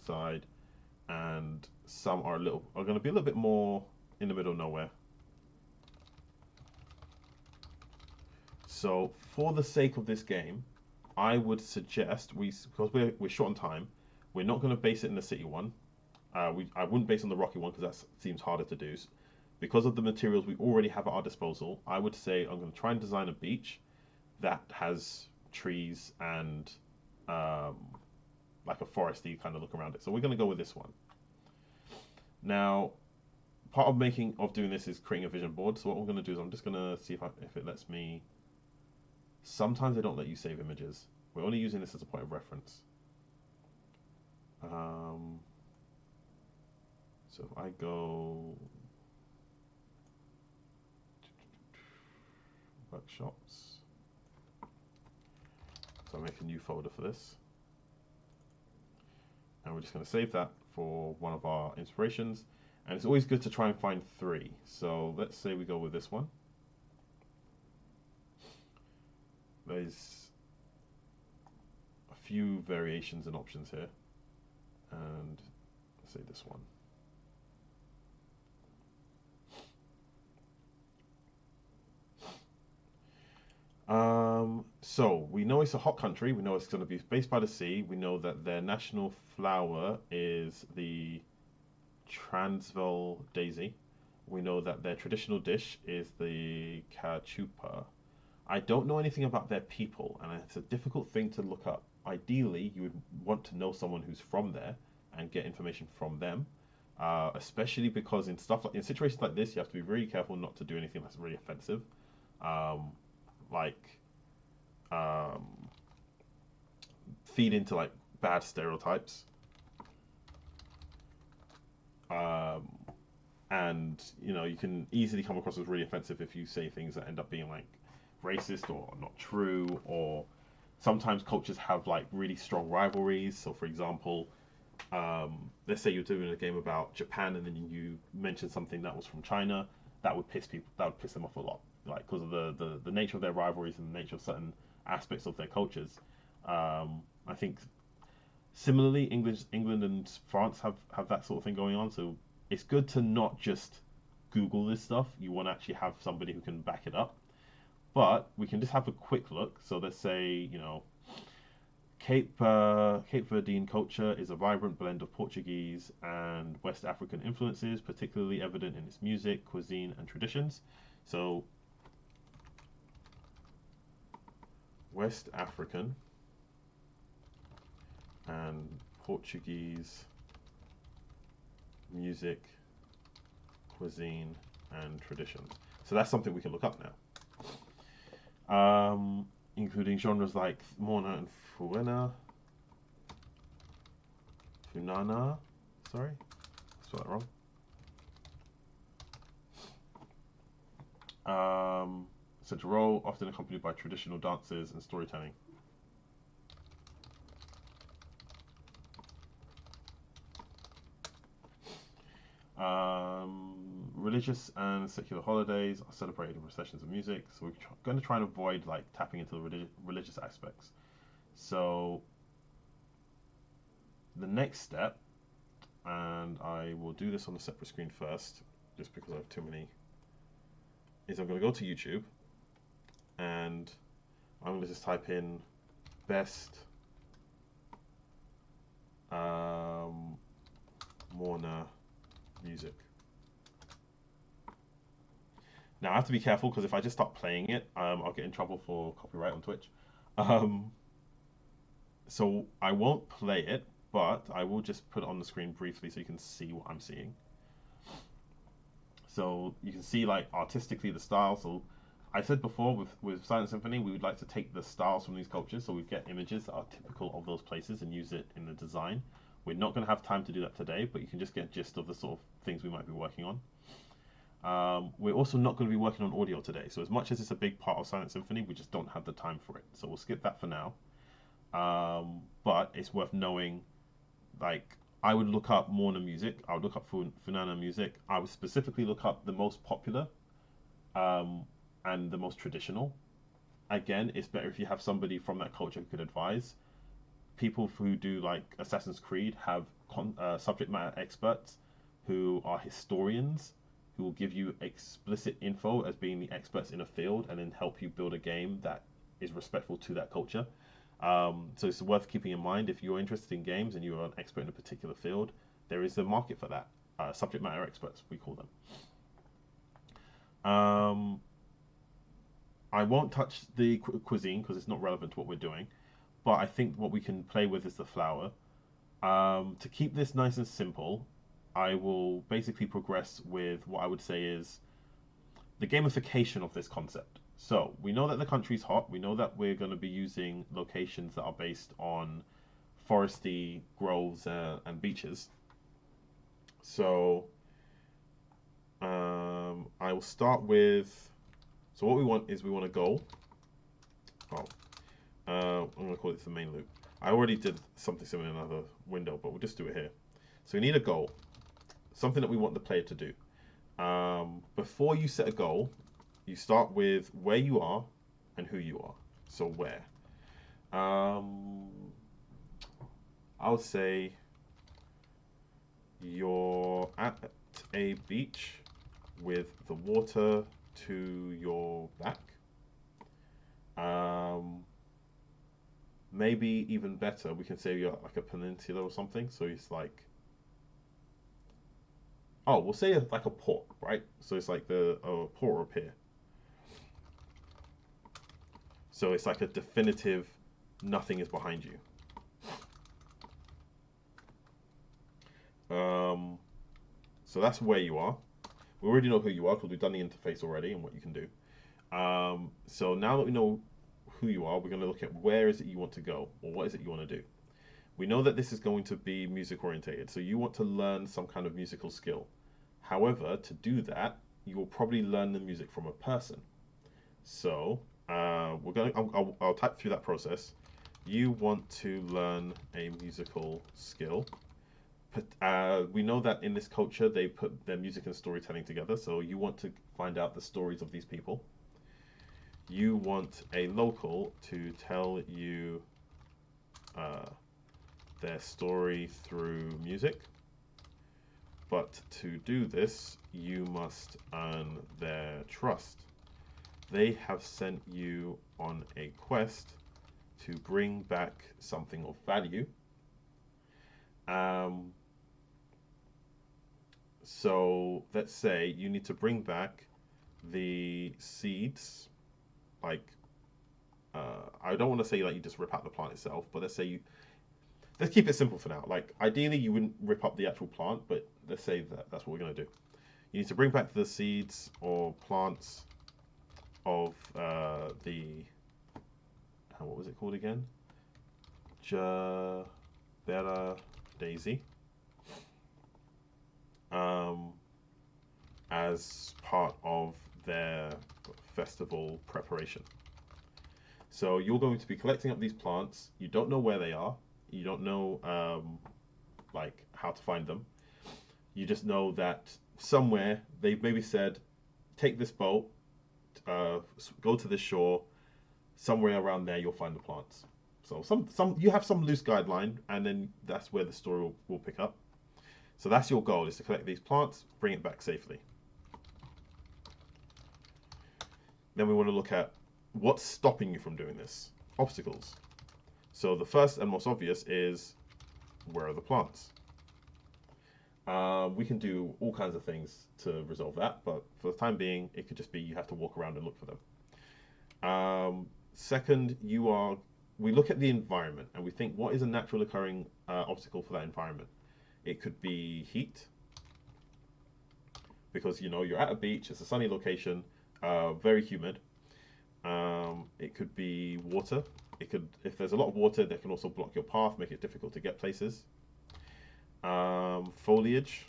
side, and some are going to be a little bit more in the middle of nowhere. So for the sake of this game, I would suggest because we're short on time, we're not going to base it in the city one. I wouldn't base on the rocky one because that seems harder to do. Because of the materials we already have at our disposal, I would say I'm going to try and design a beach that has trees and like a foresty kind of look around it. So we're going to go with this one. Now, part of doing this is creating a vision board. So what we're going to do is I'm just going to see if it lets me. Sometimes they don't let you save images. We're only using this as a point of reference. So if I go workshops, so I make a new folder for this, and we're just going to save that for one of our inspirations. And it's always good to try and find 3. So let's say we go with this one. There's a few variations and options here, and let's say this one. So we know it's a hot country. We know it's going to be based by the sea. We know that their national flower is the Transvaal daisy. We know that their traditional dish is the cachupa. I don't know anything about their people, and it's a difficult thing to look up. Ideally, you would want to know someone who's from there and get information from them, especially because in situations like this, you have to be very careful not to do anything that's really offensive, feed into like bad stereotypes, and you can easily come across as really offensive if you say things that end up being like racist or not true. Or sometimes cultures have like really strong rivalries. So for example, let's say you're doing a game about Japan and then you mention something that was from China, that would piss them off a lot, like because of the nature of their rivalries and the nature of certain aspects of their cultures. I think similarly, England and France have that sort of thing going on. So it's good to not just Google this stuff. You want to actually have somebody who can back it up. But we can just have a quick look. So let's say, Cape Verdean culture is a vibrant blend of Portuguese and West African influences, particularly evident in its music, cuisine, and traditions. So West African and Portuguese music, cuisine, and traditions. So that's something we can look up now. Including genres like Mona and Funana. Sorry, I spelled that wrong. Central role, often accompanied by traditional dances and storytelling. Religious and secular holidays are celebrated with sessions of music, so we're going to try and avoid like tapping into the religious aspects. So the next step, and I will do this on a separate screen first, just because I have too many, is I'm going to go to YouTube, and I'm going to just type in best Morna music. Now I have to be careful because if I just start playing it, I'll get in trouble for copyright on Twitch. So I won't play it, but I will just put it on the screen briefly so you can see what I'm seeing. So you can see like artistically the style. So I said before with Silent Symphony, we would like to take the styles from these cultures, so we get images that are typical of those places and use it in the design. We're not going to have time to do that today, but you can just get a gist of the sort of things we might be working on. We're also not going to be working on audio today, so as much as it's a big part of Silent Symphony, we just don't have the time for it. So we'll skip that for now. But it's worth knowing like I would look up Morna music. I would look up Funana music. I would specifically look up the most popular um, and the most traditional. Again, it's better if you have somebody from that culture who could advise. People who do like Assassin's Creed have subject matter experts who are historians who will give you explicit info as being the experts in a field and then help you build a game that is respectful to that culture. So it's worth keeping in mind if you're interested in games and you're an expert in a particular field, there is a market for that. Subject matter experts, we call them. I won't touch the cuisine because it's not relevant to what we're doing, but I think what we can play with is the flour. To keep this nice and simple, I will basically progress with what I would say is the gamification of this concept. So we know that the country's hot. We know that we're going to be using locations that are based on foresty groves and beaches. So I will start with. So what we want is we want to go. Oh, I'm going to call it the main loop. I already did something similar in another window, but we'll just do it here. So we need a goal, something that we want the player to do. Before you set a goal, you start with where you are and who you are. So where? I would say you're at a beach with the water to your back. Maybe even better, we can say you're at like a peninsula or something. So it's like, oh, we'll say like a port, right? So it's like the port or a pier. So it's like a definitive, nothing is behind you. So that's where you are. We already know who you are because we've done the interface already and what you can do. So now that we know who you are, we're going to look at where is it you want to go, or what is it you want to do. We know that this is going to be music orientated, so you want to learn some kind of musical skill. However, to do that, you will probably learn the music from a person. So we're going. I'll type through that process. You want to learn a musical skill. We know that in this culture they put their music and storytelling together. So you want to find out the stories of these people. You want a local to tell you their story through music. But to do this, you must earn their trust. They have sent you on a quest to bring back something of value. So let's say you need to bring back the seeds. Like, I don't want to say like you just rip out the plant itself, but let's keep it simple for now. Like, ideally you wouldn't rip up the actual plant, but let's say that's what we're going to do. You need to bring back the seeds or plants of what was it called again? Jabera Daisy. As part of their festival preparation. So you're going to be collecting up these plants. You don't know where they are. You don't know like how to find them. You just know that somewhere they've maybe said, take this boat, go to the shore. Somewhere around there you'll find the plants. So some you have some loose guideline, and then that's where the story will pick up. So that's your goal, is to collect these plants, bring it back safely. Then we want to look at what's stopping you from doing this. Obstacles. So the first and most obvious is, where are the plants? We can do all kinds of things to resolve that, but for the time being, it could just be you have to walk around and look for them. Second, we look at the environment and we think, what is a natural occurring obstacle for that environment? It could be heat, because you're at a beach, it's a sunny location, very humid. It could be water. If there's a lot of water, that can also block your path, make it difficult to get places. Foliage.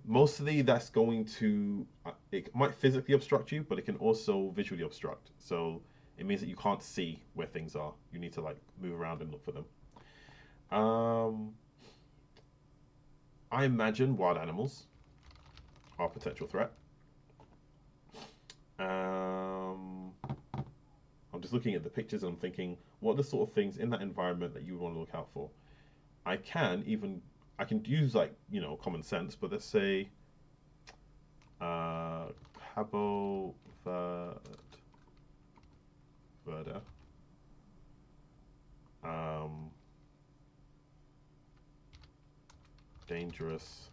Mostly that's going to, it might physically obstruct you, but it can also visually obstruct. So it means that you can't see where things are. You need to like move around and look for them. I imagine wild animals are a potential threat. I'm just looking at the pictures and I'm thinking, what are the sort of things in that environment that you want to look out for? I can use like, common sense, but let's say Cabo Verde. Dangerous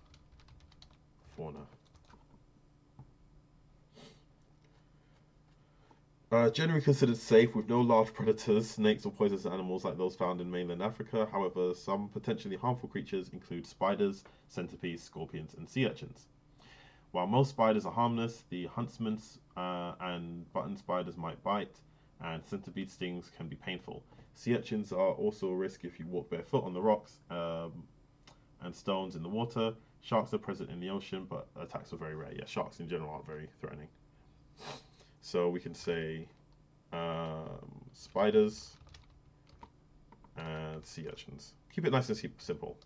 fauna. Generally considered safe with no large predators, snakes, or poisonous animals like those found in mainland Africa. However, some potentially harmful creatures include spiders, centipedes, scorpions, and sea urchins. While most spiders are harmless, the huntsman's and button spiders might bite, and centipede stings can be painful. Sea urchins are also a risk if you walk barefoot on the rocks and stones in the water. Sharks are present in the ocean, but attacks are very rare. Yeah, sharks in general aren't very threatening. So we can say spiders and sea urchins. Keep it nice and simple.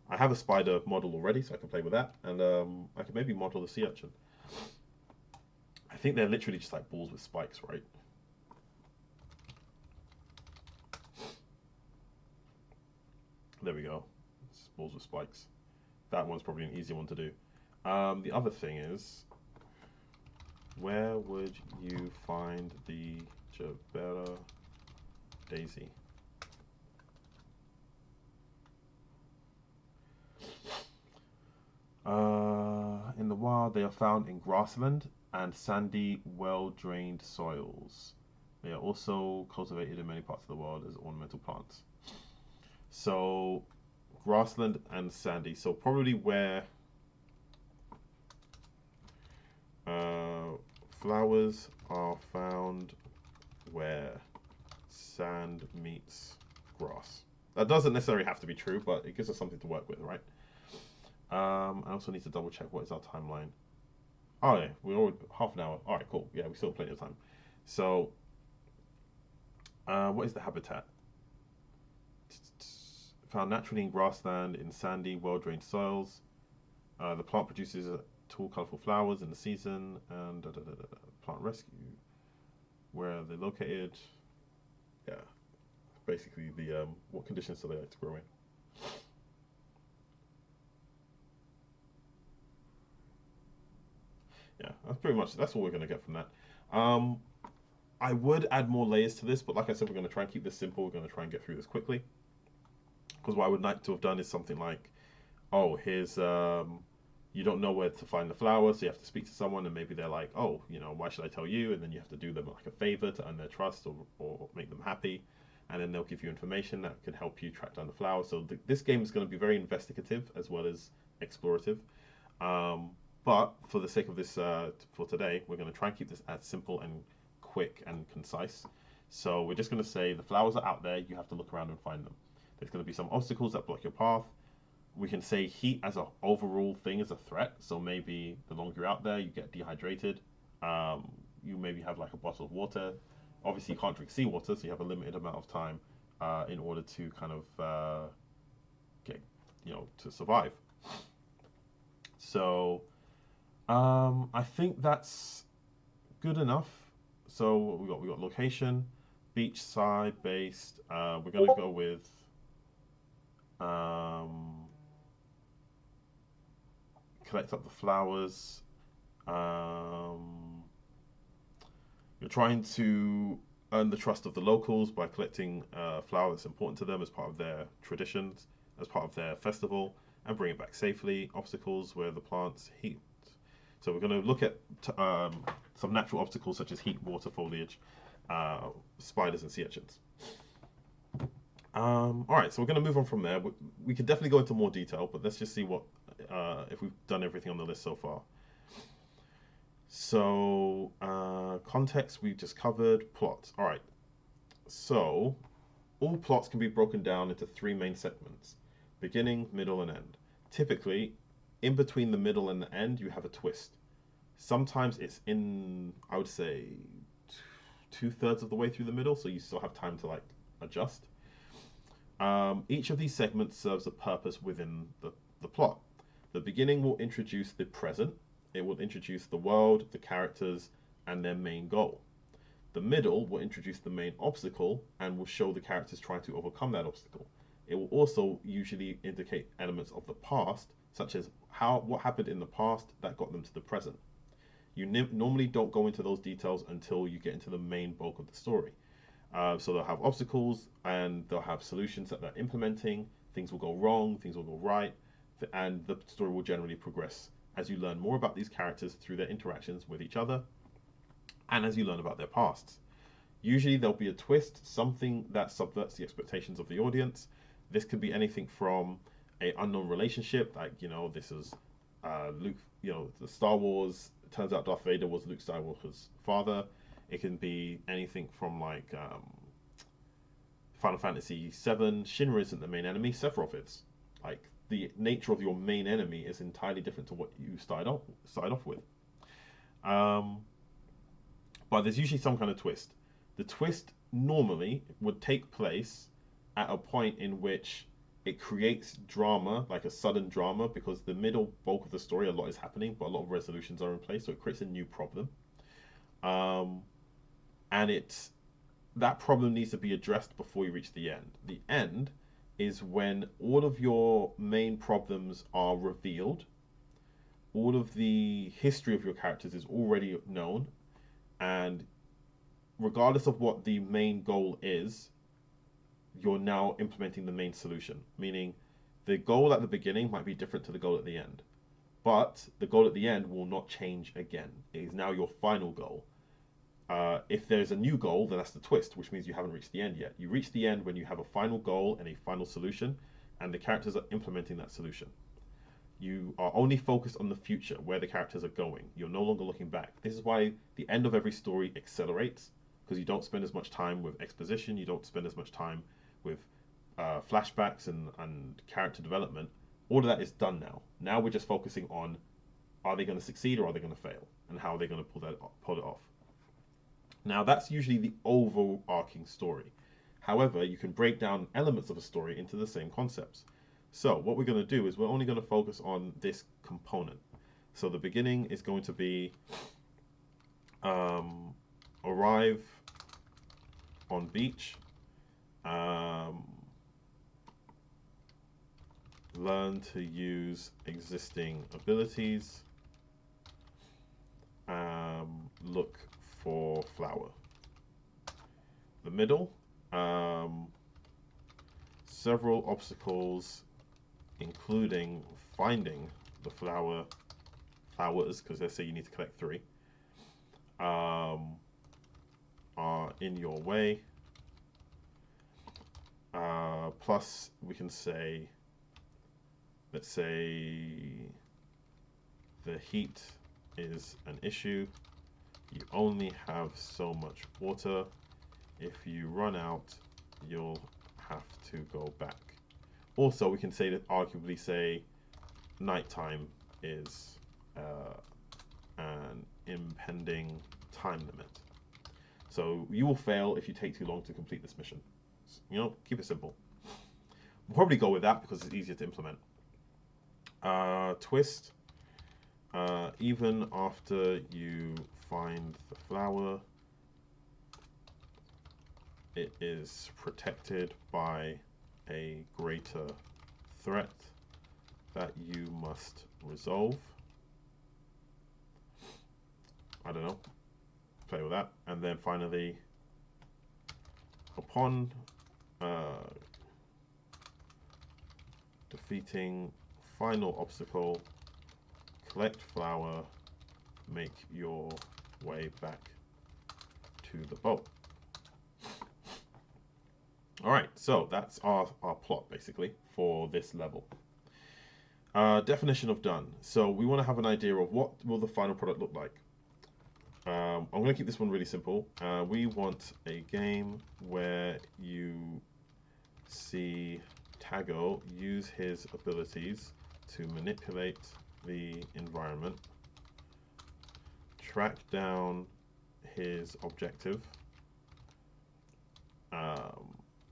I have a spider model already, so I can play with that, and I can maybe model the sea urchin. I think they're literally just like balls with spikes, right? There we go. It's balls with spikes. That one's probably an easy one to do. The other thing is, where would you find the Jabera daisy? In the wild, they are found in grassland and sandy, well-drained soils. They are also cultivated in many parts of the world as ornamental plants. So, grassland and sandy. So probably where flowers are found where sand meets grass. That doesn't necessarily have to be true, but it gives us something to work with, right? I also need to double check what is our timeline. Oh yeah, we're already half an hour. All right, cool. Yeah, we still have plenty of time. So, what is the habitat? Found naturally in grassland, in sandy, well-drained soils. The plant produces tall, colorful flowers in the season, and plant rescue. Where are they located? Yeah, basically the what conditions do they like to grow in? Yeah, that's all we're gonna get from that. I would add more layers to this, but like I said, we're gonna try and keep this simple. We're gonna try and get through this quickly. Because what I would like to have done is something like, oh, here's you don't know where to find the flower, so you have to speak to someone, and maybe they're like, oh, why should I tell you? And then you have to do them like a favor to earn their trust or make them happy, and then they'll give you information that can help you track down the flower. So this game is going to be very investigative as well as explorative. But for the sake of this, for today, we're going to try and keep this as simple and quick and concise. So we're just going to say the flowers are out there. You have to look around and find them. There's going to be some obstacles that block your path. We can say heat as an overall thing is a threat. So maybe the longer you're out there, you get dehydrated. You maybe have like a bottle of water. Obviously, you can't drink seawater, so you have a limited amount of time in order to kind of get, to survive. So I think that's good enough. So we got location, beachside based. We're gonna go with collect up the flowers. You're trying to earn the trust of the locals by collecting flour that's important to them as part of their traditions, as part of their festival, and bring it back safely. Obstacles where the plants heat. So we're going to look at some natural obstacles such as heat, water, foliage, spiders, and sea urchins. All right, so we're going to move on from there. We can definitely go into more detail, but let's just see what if we've done everything on the list so far. So context we've just covered. Plot. All right. So all plots can be broken down into three main segments: beginning, middle, and end. Typically, in between the middle and the end, you have a twist. Sometimes it's in, I would say, 2/3 of the way through the middle, so you still have time to like adjust. Each of these segments serves a purpose within the plot. The beginning will introduce the present. It will introduce the world, the characters, and their main goal. The middle will introduce the main obstacle and will show the characters trying to overcome that obstacle. It will also usually indicate elements of the past, such as what happened in the past that got them to the present. You normally don't go into those details until you get into the main bulk of the story. So they'll have obstacles and they'll have solutions that they're implementing. Things will go wrong, things will go right, and the story will generally progress as you learn more about these characters through their interactions with each other and as you learn about their pasts. Usually there'll be a twist, something that subverts the expectations of the audience. This could be anything from an unknown relationship, like, this is Luke, the Star Wars, it turns out Darth Vader was Luke Skywalker's father. It can be anything from like Final Fantasy VII. Shinra isn't the main enemy, Sephiroth is. Like, the nature of your main enemy is entirely different to what you started off with. But there's usually some kind of twist. The twist normally would take place at a point in which it creates drama, like a sudden drama, because the middle bulk of the story, a lot is happening, but a lot of resolutions are in place, so it creates a new problem. And that problem needs to be addressed before you reach the end. The end is when all of your main problems are revealed, all of the history of your characters is already known, and regardless of what the main goal is, you're now implementing the main solution. Meaning, the goal at the beginning might be different to the goal at the end, but the goal at the end will not change again. It is now your final goal. If there's a new goal, then that's the twist, which means you haven't reached the end yet. You reach the end when you have a final goal and a final solution, and the characters are implementing that solution. You are only focused on the future, where the characters are going. You're no longer looking back. This is why the end of every story accelerates, because you don't spend as much time with exposition, you don't spend as much time with flashbacks and character development. All of that is done now. Now we're just focusing on, are they going to succeed or are they going to fail, and how are they going to pull it off. Now that's usually the overarching story. However, you can break down elements of a story into the same concepts. So what we're going to do is we're only going to focus on this component. So the beginning is going to be arrive on beach, learn to use existing abilities, look for flower. The middle, several obstacles, including finding the flowers, because they say you need to collect 3, are in your way. Plus, we can say, let's say the heat is an issue. You only have so much water. If you run out, you'll have to go back. Also, we can say that, arguably say, nighttime is an impending time limit. So you will fail if you take too long to complete this mission. Keep it simple. We'll probably go with that because it's easier to implement. Twist. Even after you find the flower, it is protected by a greater threat that you must resolve. I don't know. Play with that. And then finally, upon defeating final obstacle, collect flower, make your way back to the boat. Alright, so that's our plot basically for this level. Definition of done. So we want to have an idea of what will the final product look like. I'm going to keep this one really simple. We want a game where you see Tago use his abilities to manipulate the environment, track down his objective,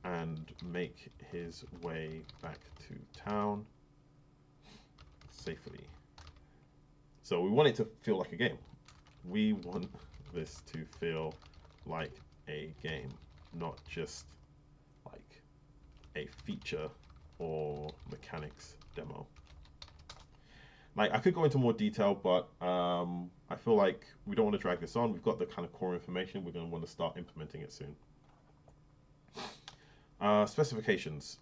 and make his way back to town, safely. So we want it to feel like a game. We want this to feel like a game, not just like a feature or mechanics demo. Like, I could go into more detail, but I feel like we don't want to drag this on. We've got the kind of core information. We're going to want to start implementing it soon. Specifications.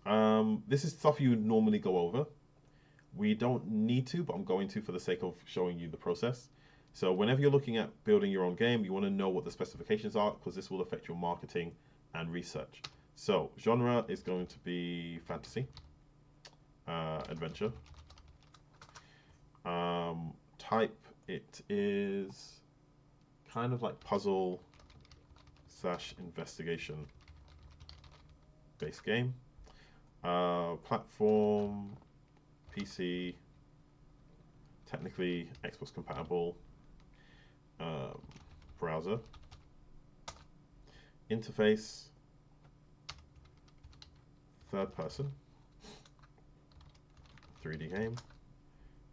This is stuff you would normally go over. We don't need to, but I'm going to for the sake of showing you the process. So whenever you're looking at building your own game, you want to know what the specifications are, because this will affect your marketing and research. So genre is going to be fantasy, adventure. Type, it is kind of like puzzle / investigation based game. Platform, PC, technically Xbox compatible. Browser. Interface, third person, 3D game.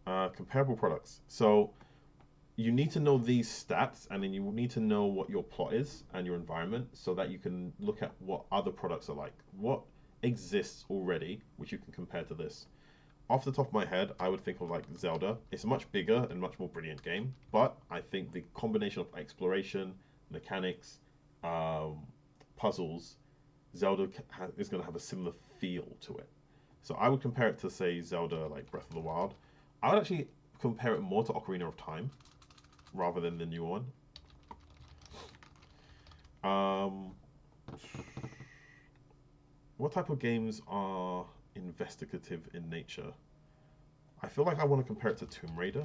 Comparable products. So you need to know these stats, and then you need to know what your plot is and your environment, so that you can look at what other products are like. What exists already, which you can compare to this. Off the top of my head, I would think of like Zelda. It's a much bigger and much more brilliant game, but I think the combination of exploration, mechanics, puzzles, Zelda is going to have a similar feel to it. So I would compare it to, say, Zelda like Breath of the Wild. I would actually compare it more to Ocarina of Time rather than the new one. What type of games are investigative in nature? I feel like I want to compare it to Tomb Raider.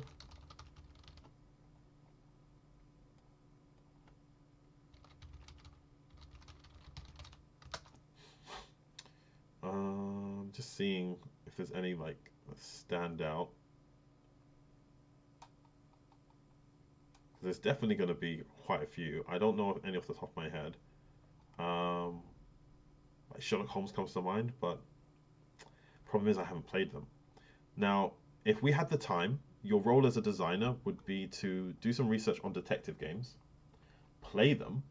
Just seeing if there's any like standout. There's definitely going to be quite a few. I don't know any off the top of my head. Like Sherlock Holmes comes to mind, but problem is I haven't played them. Now, if we had the time, your role as a designer would be to do some research on detective games, play them,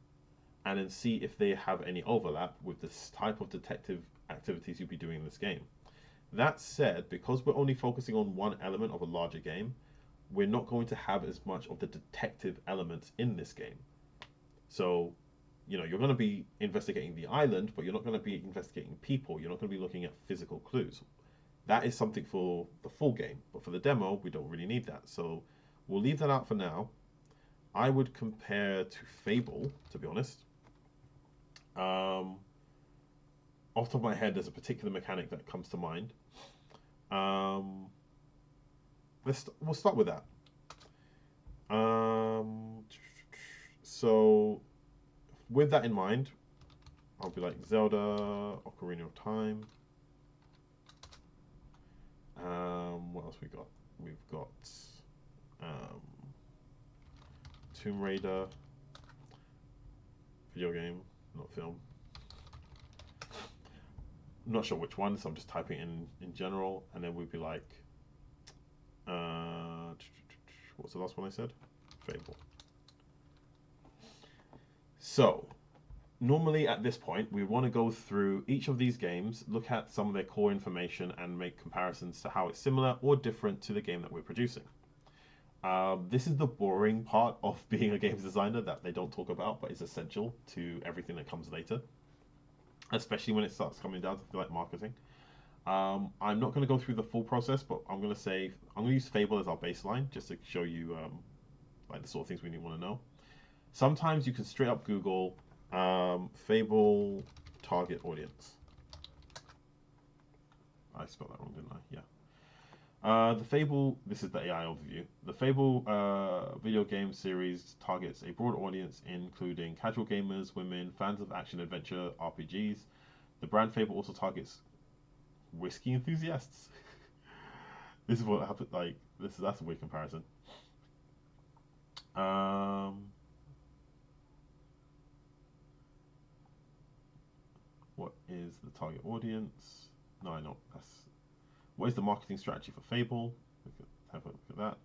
and then see if they have any overlap with this type of detective activities you'll be doing in this game. That said, because we're only focusing on one element of a larger game, we're not going to have as much of the detective elements in this game. So, you know, you're going to be investigating the island, but you're not going to be investigating people. You're not going to be looking at physical clues. That is something for the full game, but for the demo, we don't really need that. So we'll leave that out for now. I would compare to Fable, to be honest. Off the top of my head, there's a particular mechanic that comes to mind. We'll start with that. So with that in mind, I'll be like Zelda, Ocarina of Time. What else we got? We've got Tomb Raider, video game, not film. I'm not sure which one, so I'm just typing in general, and then we'd be like, what's the last one I said? Fable. So, normally at this point, we want to go through each of these games, look at some of their core information, and make comparisons to how it's similar or different to the game that we're producing. This is the boring part of being a games designer that they don't talk about, but is essential to everything that comes later, especially when it starts coming down to like marketing. I'm not going to go through the full process, but I'm going to use Fable as our baseline just to show you like the sort of things we want to know. Sometimes you can straight up Google Fable target audience. I spelled that wrong, didn't I? Yeah. The Fable, this is the AI overview. The Fable video game series targets a broad audience, including casual gamers, women, fans of action adventure RPGs. The brand Fable also targets whiskey enthusiasts. This is what happened. Like that's a weird comparison. What is the target audience? No, I know. What is the marketing strategy for Fable? have a look at that.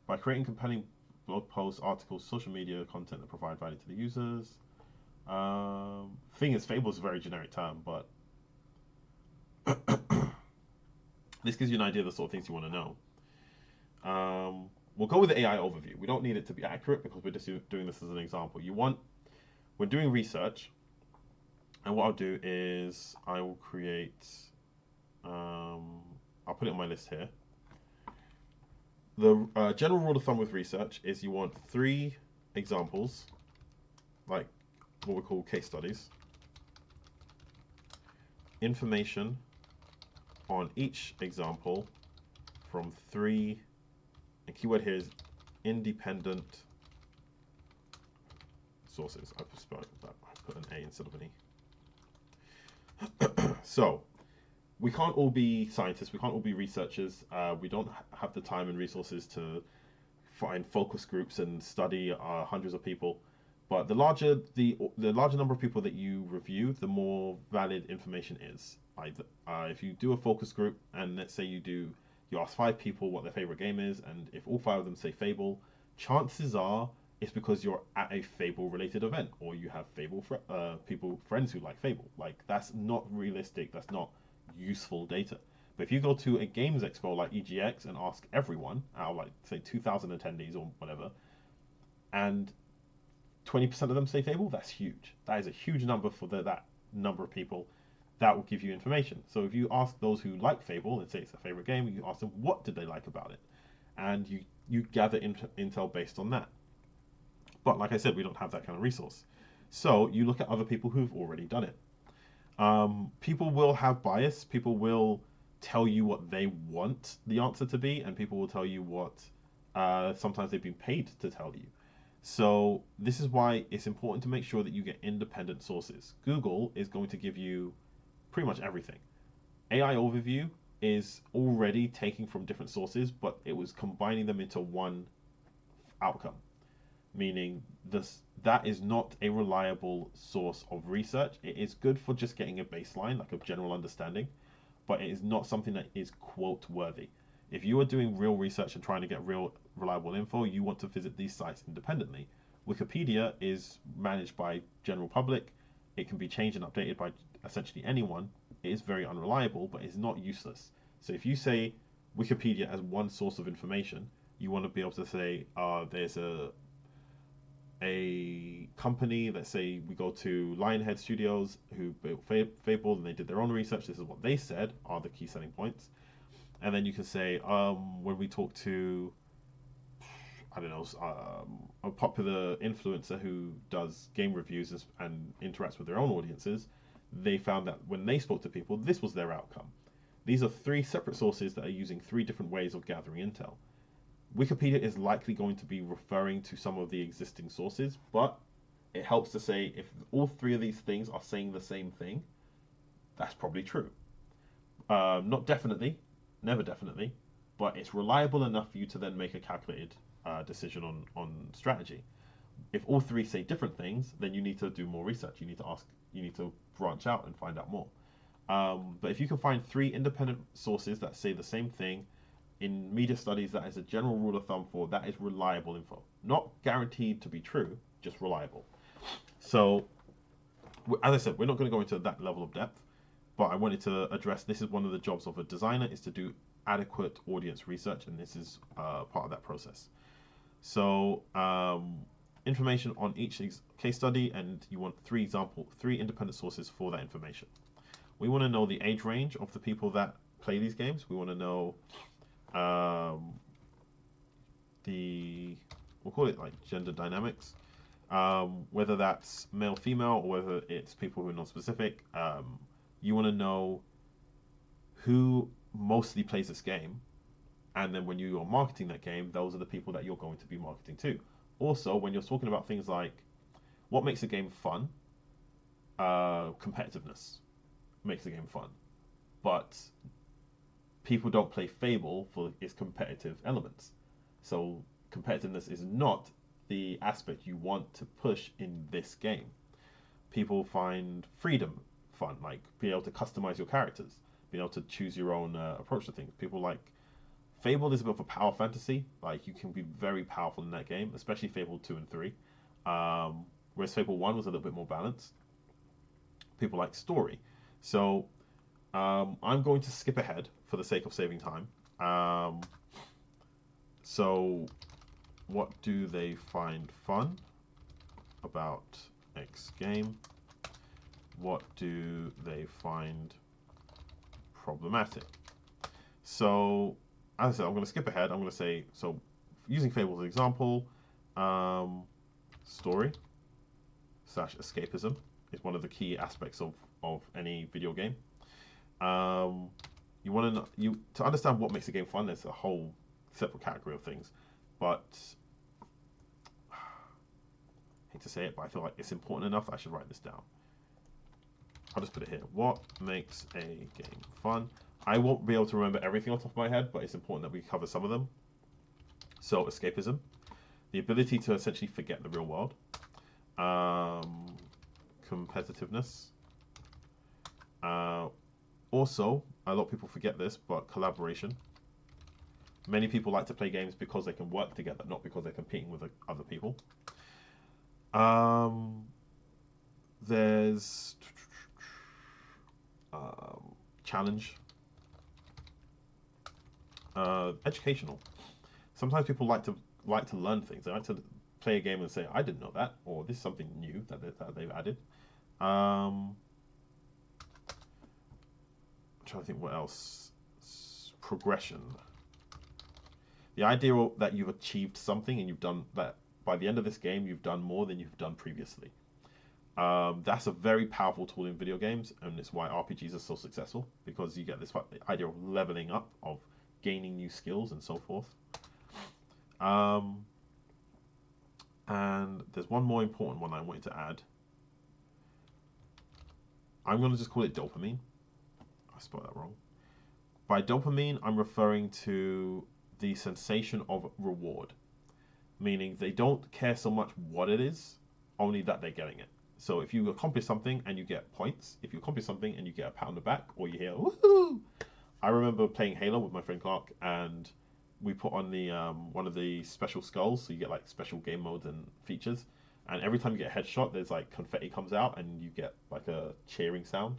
By creating compelling blog posts, articles, social media content that provide value to the users. Thing is, Fable is a very generic term, but this gives you an idea of the sort of things you want to know. We'll go with the AI overview. We don't need it to be accurate because we're just doing this as an example. We're doing research, and what I'll do is I will create, I'll put it on my list here. The general rule of thumb with research is you want 3 examples, like what we call case studies, information on each example from 3, and keyword here is independent sources. I put an A instead of an E. So we can't all be scientists, we can't all be researchers, we don't have the time and resources to find focus groups and study hundreds of people. But the larger number of people that you review, the more valid information is. If you do a focus group, and let's say you ask 5 people what their favorite game is, and if all 5 of them say Fable, chances are it's because you're at a Fable related event, or you have Fable friends who like Fable. Like, that's not realistic, that's not useful data. But if you go to a games expo like EGX and ask everyone out of, like, say 2,000 attendees or whatever, and 20% of them say Fable, that's huge. That is a huge number for that number of people. That will give you information. So if you ask those who like Fable and say it's their favorite game, you ask them what did they like about it, and you gather intel based on that. But like I said, we don't have that kind of resource. So you look at other people who've already done it. People will have bias. People will tell you what they want the answer to be, and people will tell you what sometimes they've been paid to tell you. So this is why it's important to make sure that you get independent sources. Google is going to give you pretty much everything. AI Overview is already taking from different sources, but it was combining them into one outcome, meaning that is not a reliable source of research. It is good for just getting a baseline, like a general understanding, but it is not something that is quote worthy. If you are doing real research and trying to get real reliable info, you want to visit these sites independently. Wikipedia is managed by general public. It can be changed and updated by essentially anyone. It is very unreliable, but it's not useless. So if you say Wikipedia as one source of information, you want to be able to say, there's a company, let's say we go to Lionhead Studios, who built Fable, and they did their own research. This is what they said are the key selling points. And then you can say, when we talk to, I don't know, a popular influencer who does game reviews and interacts with their own audiences, they found that when they spoke to people, this was their outcome. These are 3 separate sources that are using 3 different ways of gathering intel. Wikipedia is likely going to be referring to some of the existing sources, but it helps to say if all 3 of these things are saying the same thing, that's probably true. Not definitely, never definitely, but it's reliable enough for you to then make a calculated decision on strategy. If all 3 say different things, then you need to do more research. You need to branch out and find out more. But if you can find 3 independent sources that say the same thing in media studies, that is a general rule of thumb for that is reliable info. Not guaranteed to be true, just reliable. So, as I said, we're not going to go into that level of depth, but I wanted to address this is one of the jobs of a designer, is to do adequate audience research, and this is part of that process. So information on each case study, and you want 3 independent sources for that information. We want to know the age range of the people that play these games. We want to know we'll call it like gender dynamics, whether that's male, female, or whether it's people who are non-specific. You want to know who mostly plays this game, and then when you are marketing that game, those are the people that you're going to be marketing to. Also, when you're talking about things like what makes a game fun, competitiveness makes a game fun, but people don't play Fable for its competitive elements. So competitiveness is not the aspect you want to push in this game. People find freedom fun, like being able to customize your characters, being able to choose your own approach to things. People like Fable is a bit of a power fantasy. Like you can be very powerful in that game, especially Fable 2 and 3. Whereas Fable 1 was a little bit more balanced. People like story. So I'm going to skip ahead for the sake of saving time. So what do they find fun about X game? What do they find problematic? So, as I said, I'm going to skip ahead. I'm going to say, so using Fable as an example, story / escapism is one of the key aspects of any video game. You want to understand what makes a game fun. There's a whole separate category of things, but I hate to say it, but I feel like it's important enough that I should write this down. I'll just put it here. What makes a game fun? I won't be able to remember everything off the top of my head, but it's important that we cover some of them. So, escapism, the ability to essentially forget the real world. Competitiveness. Also, a lot of people forget this, but collaboration. Many people like to play games because they can work together, not because they're competing with other people. There's challenge. Educational. Sometimes people like to learn things. They like to play a game and say, "I didn't know that," or "This is something new that they've added." I'm trying to think what else. Progression. The idea that you've achieved something and you've done that by the end of this game, you've done more than you've done previously. That's a very powerful tool in video games, and it's why RPGs are so successful, because you get this idea of leveling up, of gaining new skills and so forth. And there's one more important one I wanted to add. I'm going to just call it dopamine. I spelled that wrong. By dopamine, I'm referring to the sensation of reward, meaning they don't care so much what it is, only that they're getting it. So if you accomplish something and you get points, if you accomplish something and you get a pat on the back, or you hear woohoo. I remember playing Halo with my friend Clark, and we put on the one of the special skulls, so you get like special game modes and features. And every time you get a headshot, there's like confetti comes out, and you get like a cheering sound,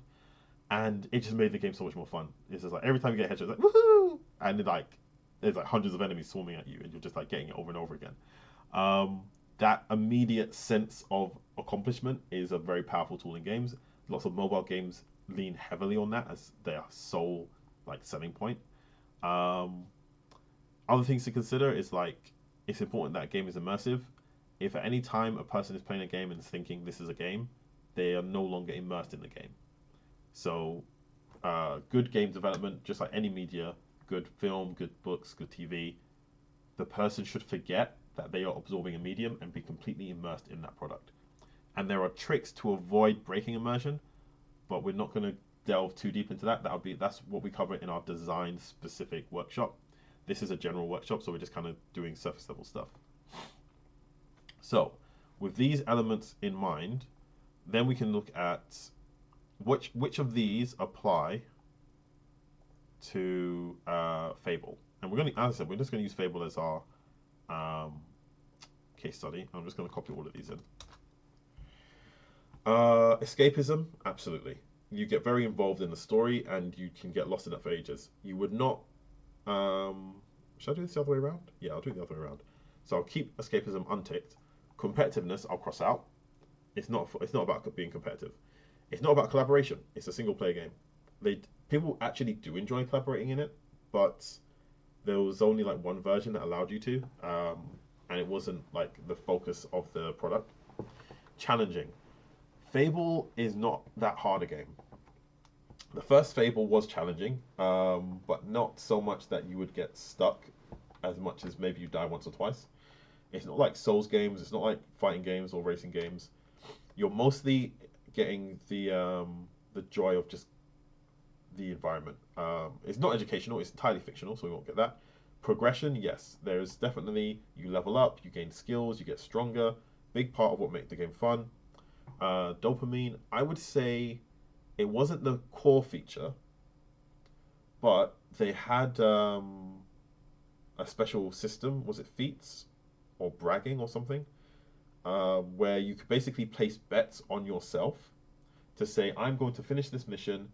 and it just made the game so much more fun. It's just like every time you get a headshot, it's like woohoo, and then like there's like hundreds of enemies swarming at you, and you're just like getting it over and over again. That immediate sense of accomplishment is a very powerful tool in games. Lots of mobile games lean heavily on that as their sole like selling point. Other things to consider is like it's important that a game is immersive. If at any time a person is playing a game and is thinking this is a game, they are no longer immersed in the game. So good game development, just like any media, good film, good books, good TV, the person should forget that they are absorbing a medium and be completely immersed in that product. And there are tricks to avoid breaking immersion, but we're not going to delve too deep into that. That's what we cover in our design specific workshop. This is a general workshop, so we're just kind of doing surface level stuff. So with these elements in mind, then we can look at which of these apply to Fable. And we're going to, as I said, we're just going to use Fable as our case study. I'm just going to copy all of these in. Escapism, absolutely. You get very involved in the story and you can get lost in it for ages. You would not. Should I do this the other way around? Yeah, I'll do it the other way around. So I'll keep escapism unticked. Competitiveness, I'll cross out. It's not about being competitive. It's not about collaboration. It's a single player game. People actually do enjoy collaborating in it, but there was only like one version that allowed you to, and it wasn't like the focus of the product. Challenging. Fable is not that hard a game. The first Fable was challenging, but not so much that you would get stuck as much as maybe you die once or twice. It's not like Souls games, it's not like fighting games or racing games. You're mostly getting the joy of just the environment. It's not educational, it's entirely fictional, so we won't get that. Progression, yes, there's definitely, you level up, you gain skills, you get stronger. Big part of what makes the game fun. Dopamine, I would say it wasn't the core feature, but they had a special system. Was it feats or bragging or something? Where you could basically place bets on yourself to say, I'm going to finish this mission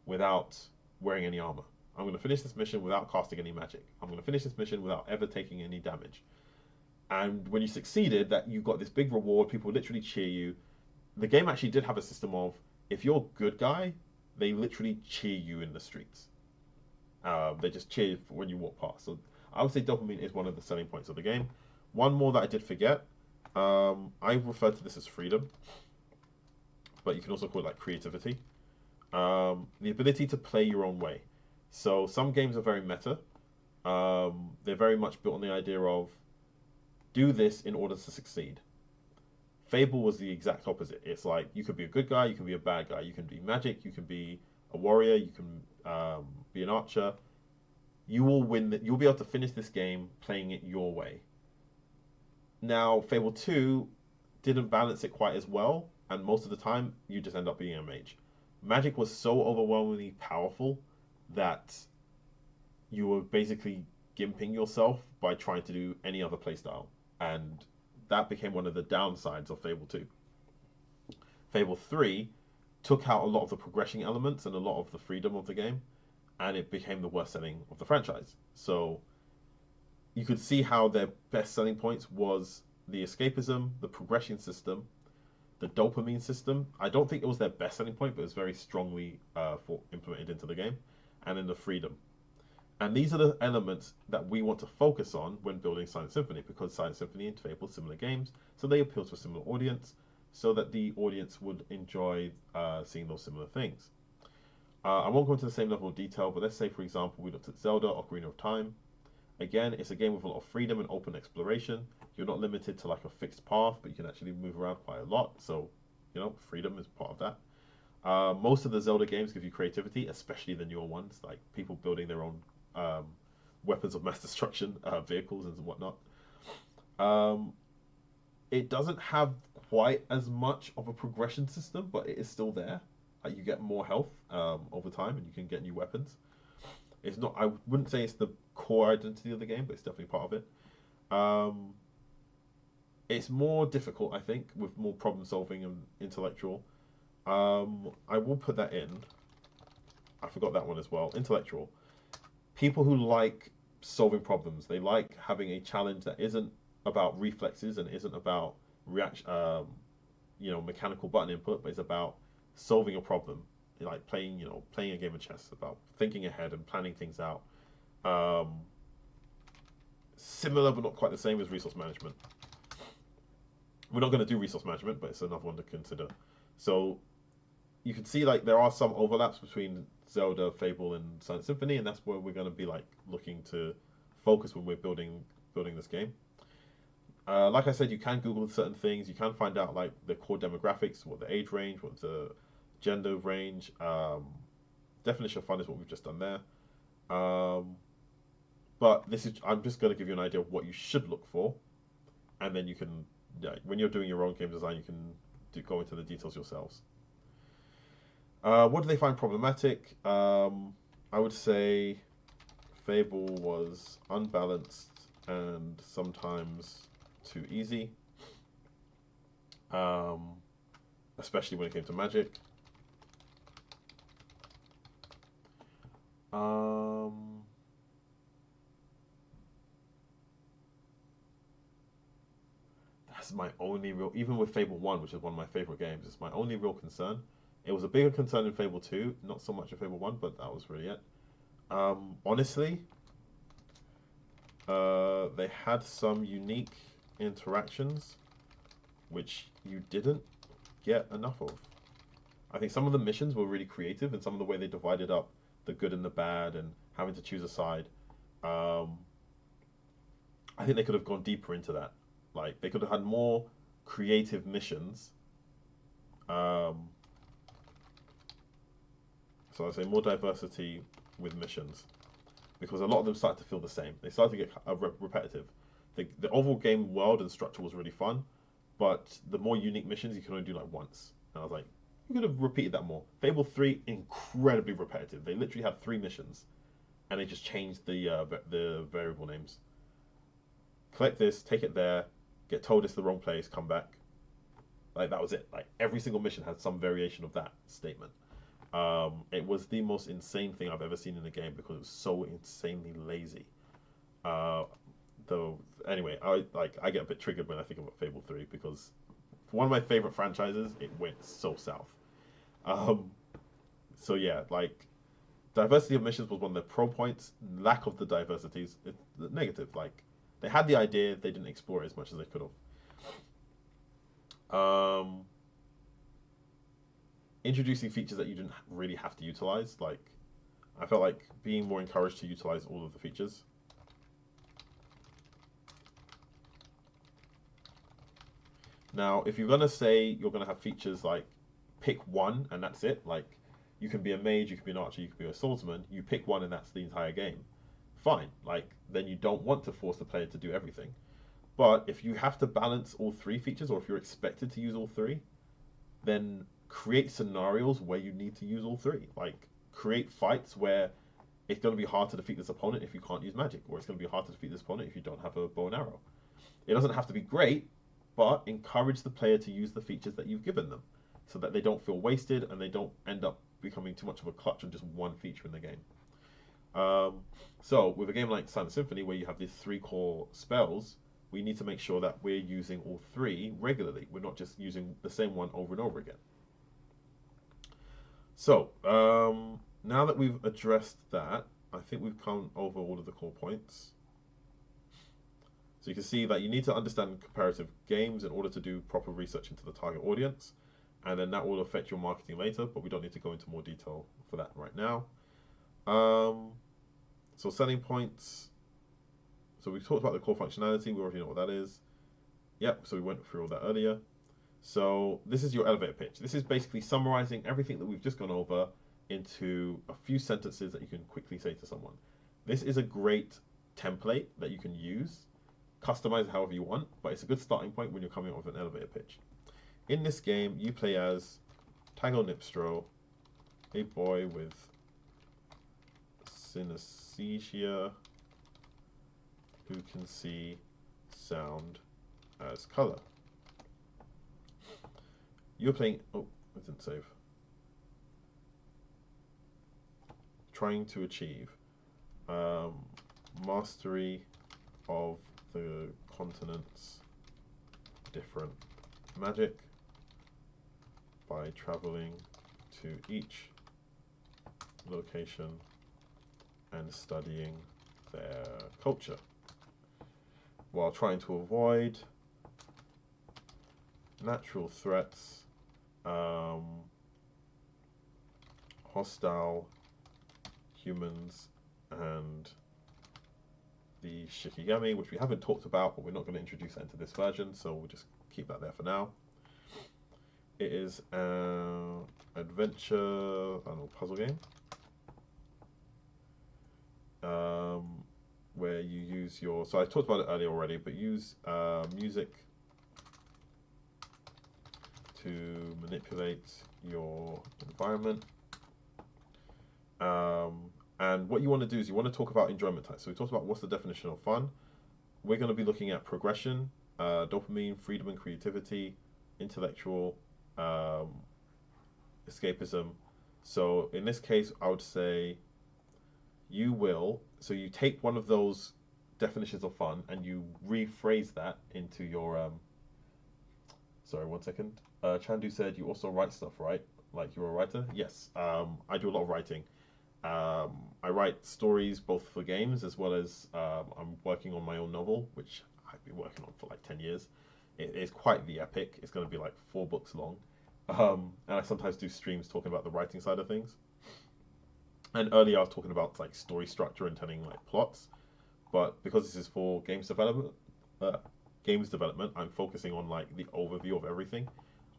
without wearing any armor. I'm going to finish this mission without casting any magic. I'm going to finish this mission without ever taking any damage. And when you succeeded, that you got this big reward. People literally cheer you. The game actually did have a system of, if you're a good guy, they literally cheer you in the streets. They just cheer when you walk past. So I would say dopamine is one of the selling points of the game. One more that I did forget. I refer to this as freedom, but you can also call it like creativity. The ability to play your own way. So some games are very meta. They're very much built on the idea of do this in order to succeed. Fable was the exact opposite. It's like you could be a good guy, you can be a bad guy, you can be magic, you can be a warrior, you can be an archer. You will win. You'll be able to finish this game playing it your way. Now, Fable 2 didn't balance it quite as well, and most of the time you just end up being a mage. Magic was so overwhelmingly powerful that you were basically gimping yourself by trying to do any other playstyle, and that became one of the downsides of Fable 2. Fable 3 took out a lot of the progression elements and a lot of the freedom of the game, and it became the worst selling of the franchise. So you could see how their best selling points was the escapism, the progression system, the dopamine system. I don't think it was their best selling point, but it was very strongly implemented into the game, and then the freedom. And these are the elements that we want to focus on when building Silent Symphony, because Silent Symphony and Fable are similar games, so they appeal to a similar audience, so that the audience would enjoy seeing those similar things. I won't go into the same level of detail, but let's say, for example, we looked at Zelda Ocarina of Time. Again, it's a game with a lot of freedom and open exploration. You're not limited to like a fixed path, but you can actually move around quite a lot. So, freedom is part of that. Most of the Zelda games give you creativity, especially the newer ones, like people building their own weapons of mass destruction, vehicles and whatnot. It doesn't have quite as much of a progression system, but it is still there. You get more health over time, and you can get new weapons. It's not. I wouldn't say it's the core identity of the game, but it's definitely part of it. It's more difficult, I think, with more problem solving and intellectual. I will put that in. I forgot that one as well. Intellectual. People who like solving problems, they like having a challenge that isn't about reflexes and isn't about reaction, mechanical button input, but it's about solving a problem. They like playing a game of chess, about thinking ahead and planning things out. Similar but not quite the same as resource management. We're not going to do resource management, but it's another one to consider. So you can see like there are some overlaps between Zelda, Fable, and Silent Symphony, and that's where we're going to be like looking to focus when we're building this game. Like I said, you can Google certain things. You can find out like the core demographics, what the age range, what the gender range. Definition of fun is what we've just done there. But I'm just going to give you an idea of what you should look for, and then you can, when you're doing your own game design, you can go into the details yourselves. What do they find problematic? I would say Fable was unbalanced and sometimes too easy, especially when it came to magic. That's my only real, even with Fable 1, which is one of my favorite games, it's my only real concern. It was a bigger concern in Fable 2, not so much in Fable 1, but that was really it. Honestly, they had some unique interactions which you didn't get enough of. I think some of the missions were really creative, and some of the way they divided up the good and the bad and having to choose a side. I think they could have gone deeper into that. Like, they could have had more creative missions. So I'd say more diversity with missions, because a lot of them started to feel the same. They started to get repetitive. The overall game world and structure was really fun, but the more unique missions you can only do like once. And I was like, you could have repeated that more. Fable 3, incredibly repetitive. They literally had 3 missions, and they just changed the variable names. collect this, take it there, get told it's the wrong place, come back. Like that was it. Like every single mission had some variation of that statement. It was the most insane thing I've ever seen in the game because it was so insanely lazy. Though anyway, I get a bit triggered when I think about Fable 3 because for one of my favorite franchises, it went so south. Um, so yeah, like diversity of missions was one of the pro points. Lack of the diversities, it's negative. Like they had the idea, they didn't explore it as much as they could have. Introducing features that you didn't really have to utilize. Like I felt like being more encouraged to utilize all of the features. Now, if you're gonna say you're gonna have features like pick one and that's it, like you can be a mage, you can be an archer, you can be a swordsman, you pick one and that's the entire game. Fine, like then you don't want to force the player to do everything. But if you have to balance all three features, or if you're expected to use all three, then create scenarios where you need to use all three. Like create fights where it's going to be hard to defeat this opponent if you can't use magic, or it's going to be hard to defeat this opponent if you don't have a bow and arrow. It doesn't have to be great, but encourage the player to use the features that you've given them so that they don't feel wasted and they don't end up becoming too much of a clutch on just one feature in the game. So with a game like Silent Symphony where you have these three core spells, we need to make sure that we're using all three regularly. We're not just using the same one over and over again. So now that we've addressed that, I think we've come over all of the core points. So you can see that you need to understand comparative games in order to do proper research into the target audience, and then that will affect your marketing later, but we don't need to go into more detail for that right now. So selling points. So we talked about the core functionality, we already know what that is. Yep, so we went through all that earlier. So this is your elevator pitch. This is basically summarizing everything that we've just gone over into a few sentences that you can quickly say to someone. This is a great template that you can use, customize however you want, but it's a good starting point when you're coming up with an elevator pitch. In this game, you play as Tango Nipstro, a boy with synesthesia who can see sound as color. You're playing. Oh, I didn't save. Trying to achieve mastery of the continent's different magic by traveling to each location and studying their culture while trying to avoid natural threats, hostile humans, and the Shikigami, which we haven't talked about, but we're not going to introduce that into this version, so we'll just keep that there for now. It is an adventure, I don't know, puzzle game, where you use your, so I talked about it earlier already, but use music to manipulate your environment. And what you want to do is you want to talk about enjoyment types. So we talked about what's the definition of fun. We're going to be looking at progression, dopamine, freedom and creativity, intellectual, escapism. So in this case, I would say you will, so you take one of those definitions of fun and you rephrase that into your, sorry, one second. Chandu said you also write stuff, right? Like you're a writer? Yes, I do a lot of writing. I write stories both for games as well as I'm working on my own novel, which I've been working on for like 10 years. It is quite the epic. It's going to be like 4 books long. And I sometimes do streams talking about the writing side of things. And earlier I was talking about like story structure and telling like plots. But because this is for games development, I'm focusing on like the overview of everything,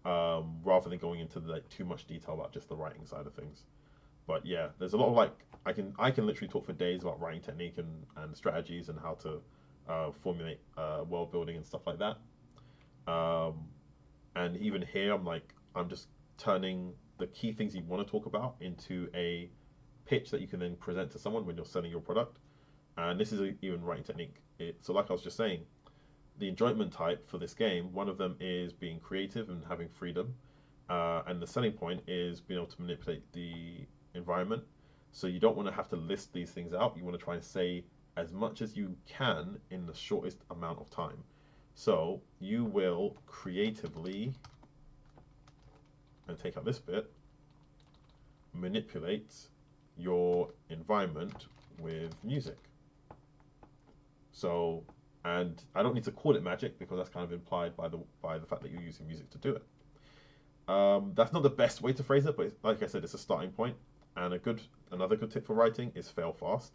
rather than going into like too much detail about just the writing side of things. But yeah, there's a lot of like I can literally talk for days about writing technique and strategies and how to formulate world building and stuff like that. And even here, I'm just turning the key things you want to talk about into a pitch that you can then present to someone when you're selling your product. And this is even writing technique. So like I was just saying, the enjoyment type for this game, one of them is being creative and having freedom, and the selling point is being able to manipulate the environment. So you don't want to have to list these things out. You want to try and say as much as you can in the shortest amount of time. So you will creatively, and take out this bit, manipulate your environment with music. So, and I don't need to call it magic because that's kind of implied by the fact that you're using music to do it. That's not the best way to phrase it, but like I said, it's a starting point. And another good tip for writing is fail fast.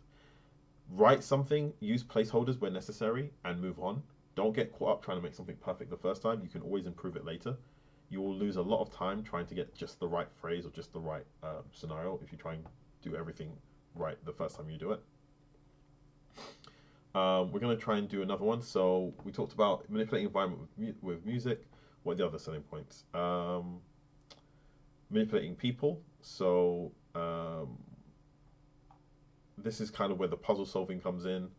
Write something, use placeholders where necessary, and move on. Don't get caught up trying to make something perfect the first time. You can always improve it later. You will lose a lot of time trying to get just the right phrase or just the right scenario if you try and do everything right the first time you do it. We're going to try and do another one. So we talked about manipulating environment with music. What are the other selling points? Manipulating people. So this is kind of where the puzzle solving comes in.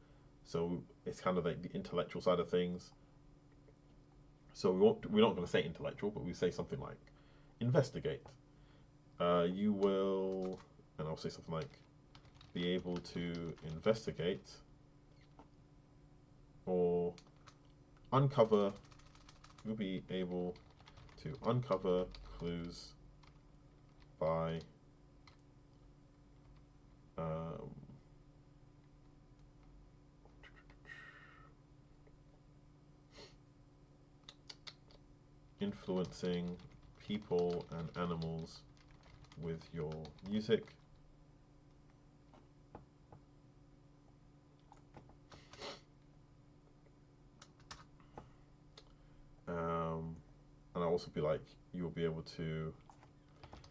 So it's kind of like the intellectual side of things. So we're not going to say intellectual, but we say something like investigate. You will, and I'll say something like be able to investigate or uncover. You'll be able to uncover clues by influencing people and animals with your music. And I'll also be like, you will be able to.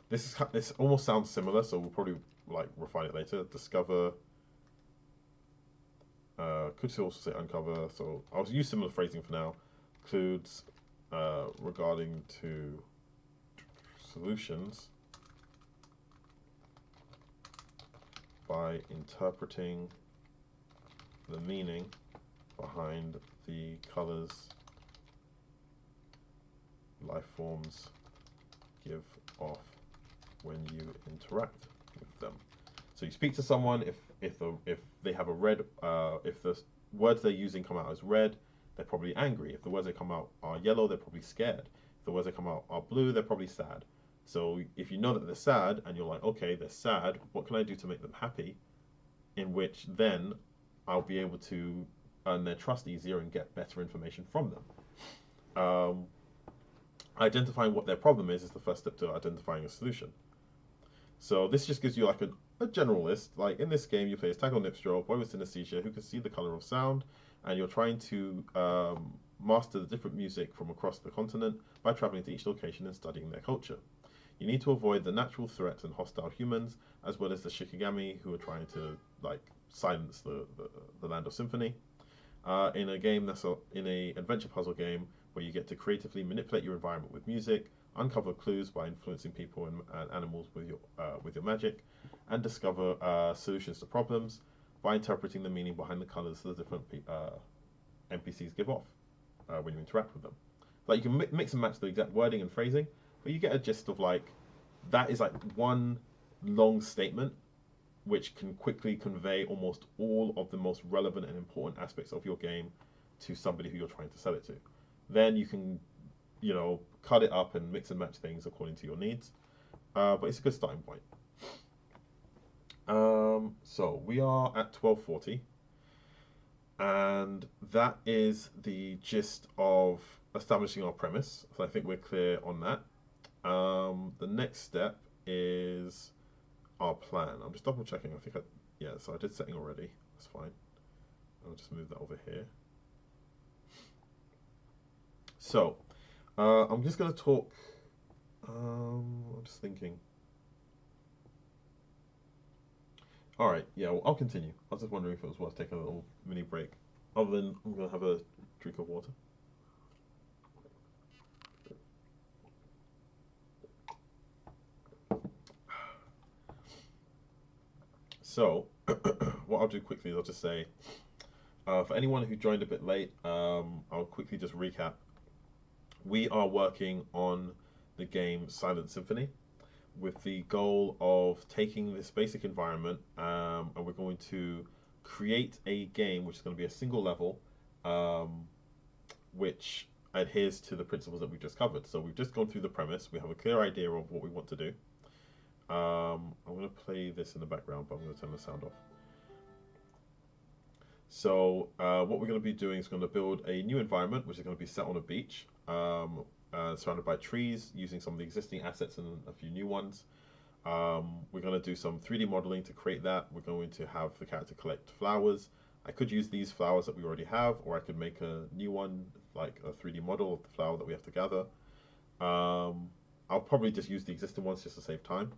This almost sounds similar, so we'll probably like refine it later. Discover. Could also say uncover. So I'll use similar phrasing for now. Includes regarding to solutions by interpreting the meaning behind the colors life forms give off when you interact with them. So you speak to someone, if they have a red, if the words they're using come out as red, they're probably angry. If the words that come out are yellow, they're probably scared. If the words that come out are blue, they're probably sad. So if you know that they're sad and you're like, okay, they're sad, what can I do to make them happy? In which then I'll be able to earn their trust easier and get better information from them. Identifying what their problem is the first step to identifying a solution. So this just gives you like a general list. Like in this game, you play as Tackle Nipstro, a boy with synesthesia who can see the color of sound, and you're trying to master the different music from across the continent by traveling to each location and studying their culture. You need to avoid the natural threats and hostile humans, as well as the Shikigami who are trying to like silence the Land of Symphony. In a game in a adventure puzzle game where you get to creatively manipulate your environment with music, uncover clues by influencing people and animals with your magic, and discover solutions to problems by interpreting the meaning behind the colors the different NPCs give off when you interact with them. Like you can mix and match the exact wording and phrasing, but you get a gist of like that is like one long statement which can quickly convey almost all of the most relevant and important aspects of your game to somebody who you're trying to sell it to. Then you can, cut it up and mix and match things according to your needs. But it's a good starting point. So we are at 12:40, and that is the gist of establishing our premise. So I think we're clear on that. The next step is our plan. I'm just double checking. So I did setting already. That's fine. I'll just move that over here. So, I'm just going to talk. I'm just thinking. All right, yeah, well, I'll continue. I was just wondering if it was worth taking a little mini break. Other than I'm going to have a drink of water. So, what I'll do quickly is I'll just say, For anyone who joined a bit late, I'll quickly just recap. We are working on the game Silent Symphony with the goal of taking this basic environment, and we're going to create a game which is going to be a single level, which adheres to the principles that we've just covered. So we've just gone through the premise. We have a clear idea of what we want to do. I'm going to play this in the background, but I'm going to turn the sound off. So what we're going to be doing is going to build a new environment, which is going to be set on a beach, surrounded by trees, using some of the existing assets and a few new ones. We're going to do some 3D modeling to create that. We're going to have the character collect flowers. I could use these flowers that we already have, or I could make a new one, like a 3D model of the flower that we have to gather. I'll probably just use the existing ones just to save time.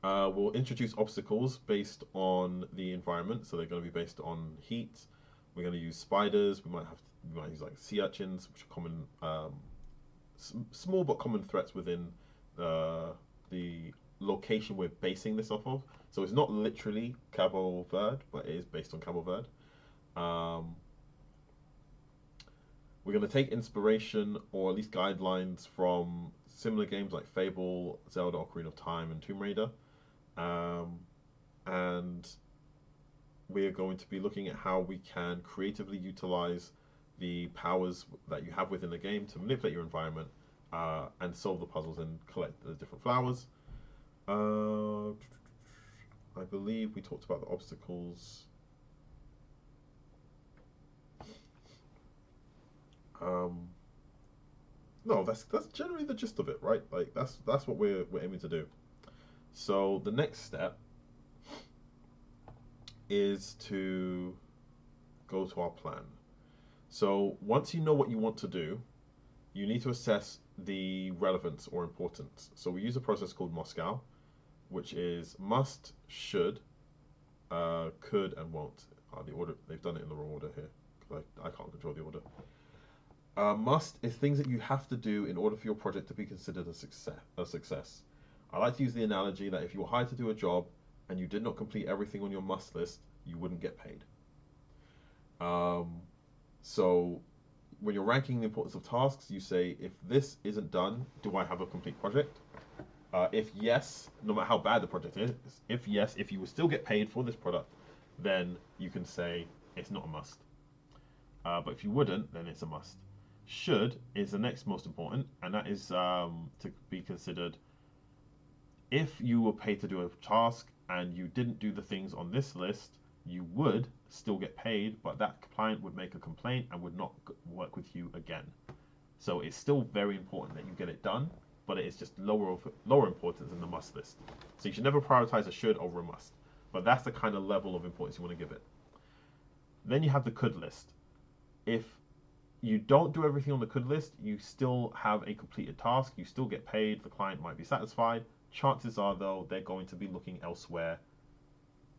We'll introduce obstacles based on the environment, so they're going to be based on heat. We're going to use spiders. We might use like sea urchins, which are common, small but common threats within the location we're basing this off of. So it's not literally Cabo Verde, but it is based on Cabo Verde. We're going to take inspiration, or at least guidelines, from similar games like Fable, Zelda, Ocarina of Time, and Tomb Raider. And we're going to be looking at how we can creatively utilize the powers that you have within the game to manipulate your environment, and solve the puzzles and collect the different flowers. I believe we talked about the obstacles. No, that's generally the gist of it, right? Like that's what we're aiming to do. So the next step is to go to our plan. So once you know what you want to do, you need to assess the relevance or importance. So we use a process called Moscow, which is must, should, could, and won't. The order, they've done it in the wrong order here, because I can't control the order. Must is things that you have to do in order for your project to be considered a success. I like to use the analogy that if you were hired to do a job and you did not complete everything on your must list, you wouldn't get paid. So when you're ranking the importance of tasks, you say, if this isn't done, do I have a complete project? If yes, no matter how bad the project is, if yes, if you will still get paid for this product, then you can say it's not a must. But if you wouldn't, then it's a must. Should is the next most important, and that is to be considered if you were paid to do a task and you didn't do the things on this list, you would still get paid, but that client would make a complaint and would not work with you again. So it's still very important that you get it done, but it is just lower importance than the must list. So you should never prioritize a should over a must, but that's the kind of level of importance you want to give it. Then you have the could list. If you don't do everything on the could list, you still have a completed task, you still get paid, the client might be satisfied. Chances are, though, they're going to be looking elsewhere,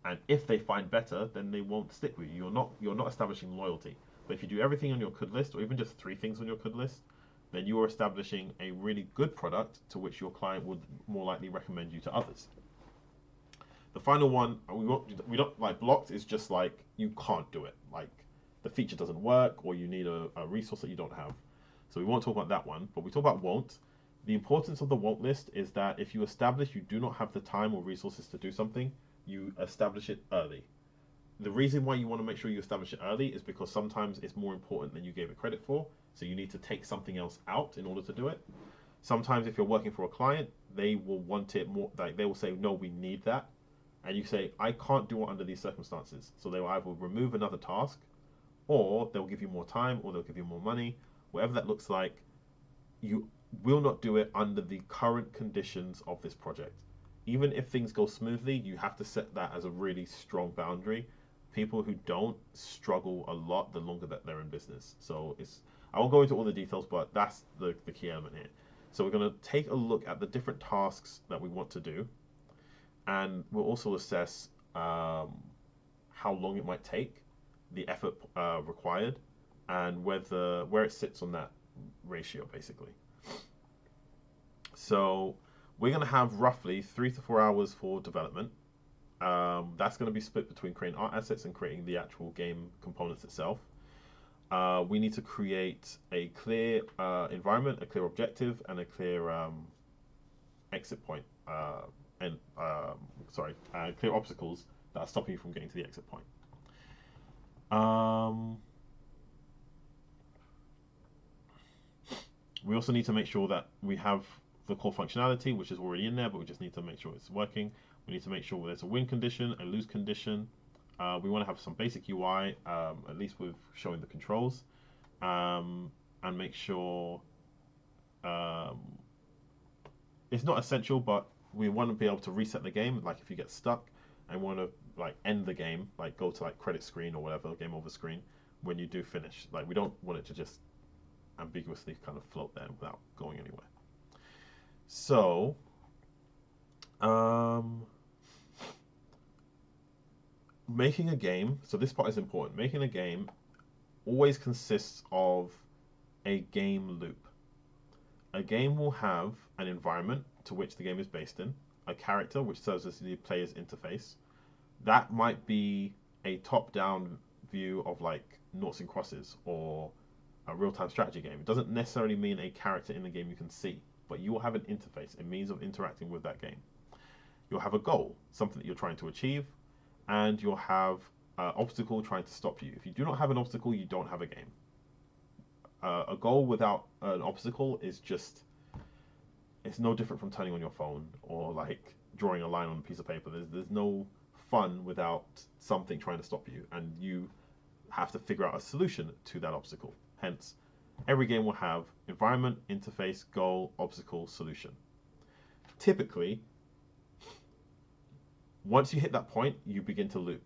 and if they find better, then they won't stick with you. You're not establishing loyalty. But if you do everything on your could list, or even just 3 things on your could list, then you are establishing a really good product to which your client would more likely recommend you to others. The final one, we don't like blocked, is just like you can't do it. Like the feature doesn't work, or you need a resource that you don't have. So we won't talk about that one, but we talk about won't. The importance of the won't list is that if you establish you do not have the time or resources to do something, you establish it early. The reason why you want to make sure you establish it early is because sometimes it's more important than you gave it credit for, so you need to take something else out in order to do it. Sometimes if you're working for a client, they will want it more, like they will say, no, we need that. And you say, I can't do it under these circumstances. So they will either remove another task, or they'll give you more time, or they'll give you more money. Whatever that looks like, you will not do it under the current conditions of this project. Even if things go smoothly, you have to set that as a really strong boundary. People who don't struggle a lot the longer that they're in business. So I won't go into all the details, but that's the key element here. So we're going to take a look at the different tasks that we want to do, and we'll also assess how long it might take, the effort required, and where it sits on that ratio, basically. So we're going to have roughly 3 to 4 hours for development, That's going to be split between creating art assets and creating the actual game components itself. We need to create a clear environment, a clear objective, and a clear exit point. Clear obstacles that are stopping you from getting to the exit point. We also need to make sure that we have the core functionality, which is already in there, but we just need to make sure it's working. We need to make sure there's a win condition, a lose condition. We want to have some basic UI, at least with showing the controls, and make sure it's not essential, but we want to be able to reset the game. Like if you get stuck and want to like end the game, like go to like credit screen or whatever, game over screen, when you do finish. Like we don't want it to just ambiguously kind of float there without going anywhere. So, making a game, so this part is important. Making a game always consists of a game loop. A game will have an environment to which the game is based in, a character which serves as the player's interface. That might be a top-down view of like noughts and crosses or a real-time strategy game. It doesn't necessarily mean a character in the game you can see, but you will have an interface, a means of interacting with that game. You'll have a goal, something that you're trying to achieve, and you'll have an obstacle trying to stop you. If you do not have an obstacle, you don't have a game. A goal without an obstacle is just, it's no different from turning on your phone or like drawing a line on a piece of paper. There's no fun without something trying to stop you, and you have to figure out a solution to that obstacle. Hence, every game will have environment, interface, goal, obstacle, solution. Typically, once you hit that point, you begin to loop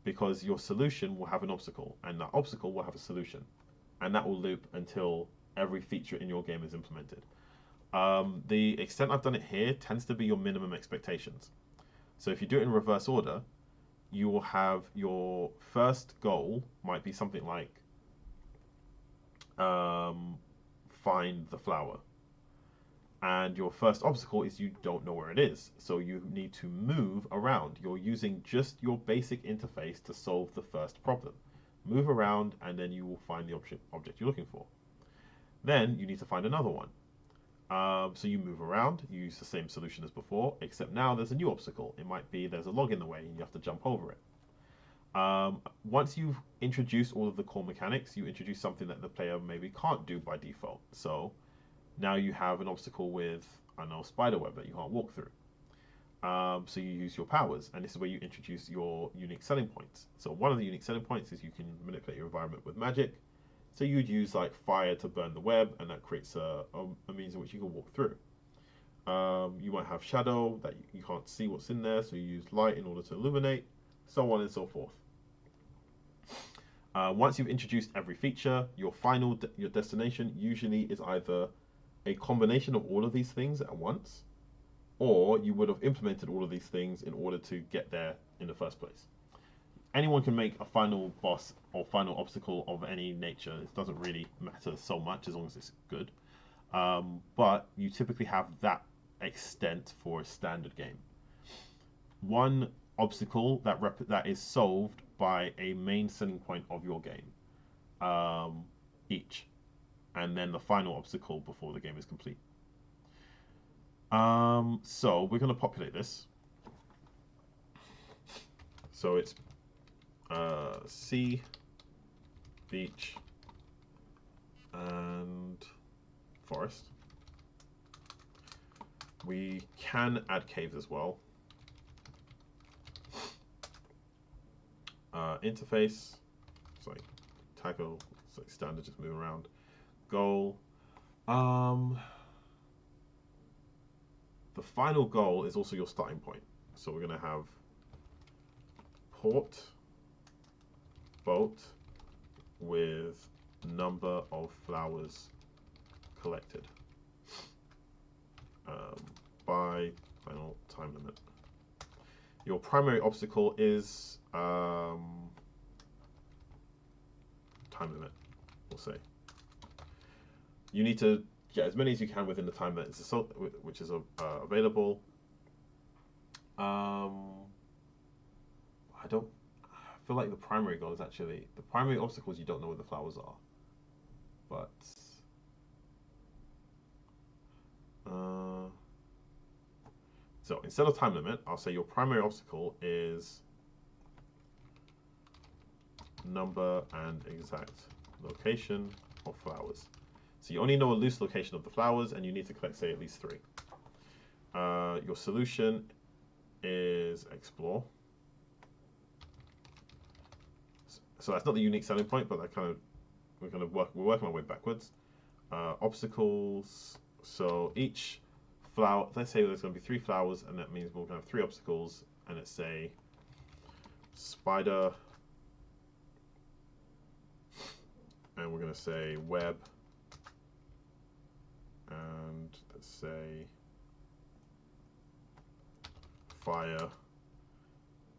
because your solution will have an obstacle and that obstacle will have a solution, and that will loop until every feature in your game is implemented. The extent I've done it here tends to be your minimum expectations. So if you do it in reverse order, you will have your first goal might be something like find the flower, and your first obstacle is you don't know where it is, so you need to move around. You're using just your basic interface to solve the first problem. Move around and then you will find the object you're looking for. Then you need to find another one. So you move around, you use the same solution as before, except now there's a new obstacle. It might be there's a log in the way and you have to jump over it. Once you've introduced all of the core mechanics, you introduce something that the player maybe can't do by default. So now you have an obstacle with, I don't know, spider web that you can't walk through. So you use your powers, and this is where you introduce your unique selling points. So one of the unique selling points is you can manipulate your environment with magic. So you'd use like fire to burn the web, and that creates a means in which you can walk through. You might have shadow that you can't see what's in there, so you use light in order to illuminate, so on and so forth. Once you've introduced every feature, your destination usually is either a combination of all of these things at once, or you would have implemented all of these things in order to get there in the first place. Anyone can make a final boss or final obstacle of any nature. It doesn't really matter so much as long as it's good. But you typically have that extent for a standard game. One obstacle that is solved by a main selling point of your game each, and then the final obstacle before the game is complete. So we're going to populate this. So it's sea, beach, and forest. We can add caves as well. Interface, it's like tackle, it's like standard, just move around. Goal. The final goal is also your starting point. So we're going to have port, boat with number of flowers collected by final time limit. Your primary obstacle is time limit, we'll say. You need to get as many as you can within the time that which is available. I feel like the primary goal is actually the primary obstacles. You don't know where the flowers are, but uh, so instead of time limit, I'll say your primary obstacle is number and exact location of flowers. So you only know a loose location of the flowers, and you need to collect, say, at least 3. Your solution is explore. So that's not the unique selling point, but we're working our way backwards. Obstacles. So each flower, let's say there's going to be 3 flowers, and that means we're going to have 3 obstacles, and let's say spider, and we're going to say web, and let's say fire,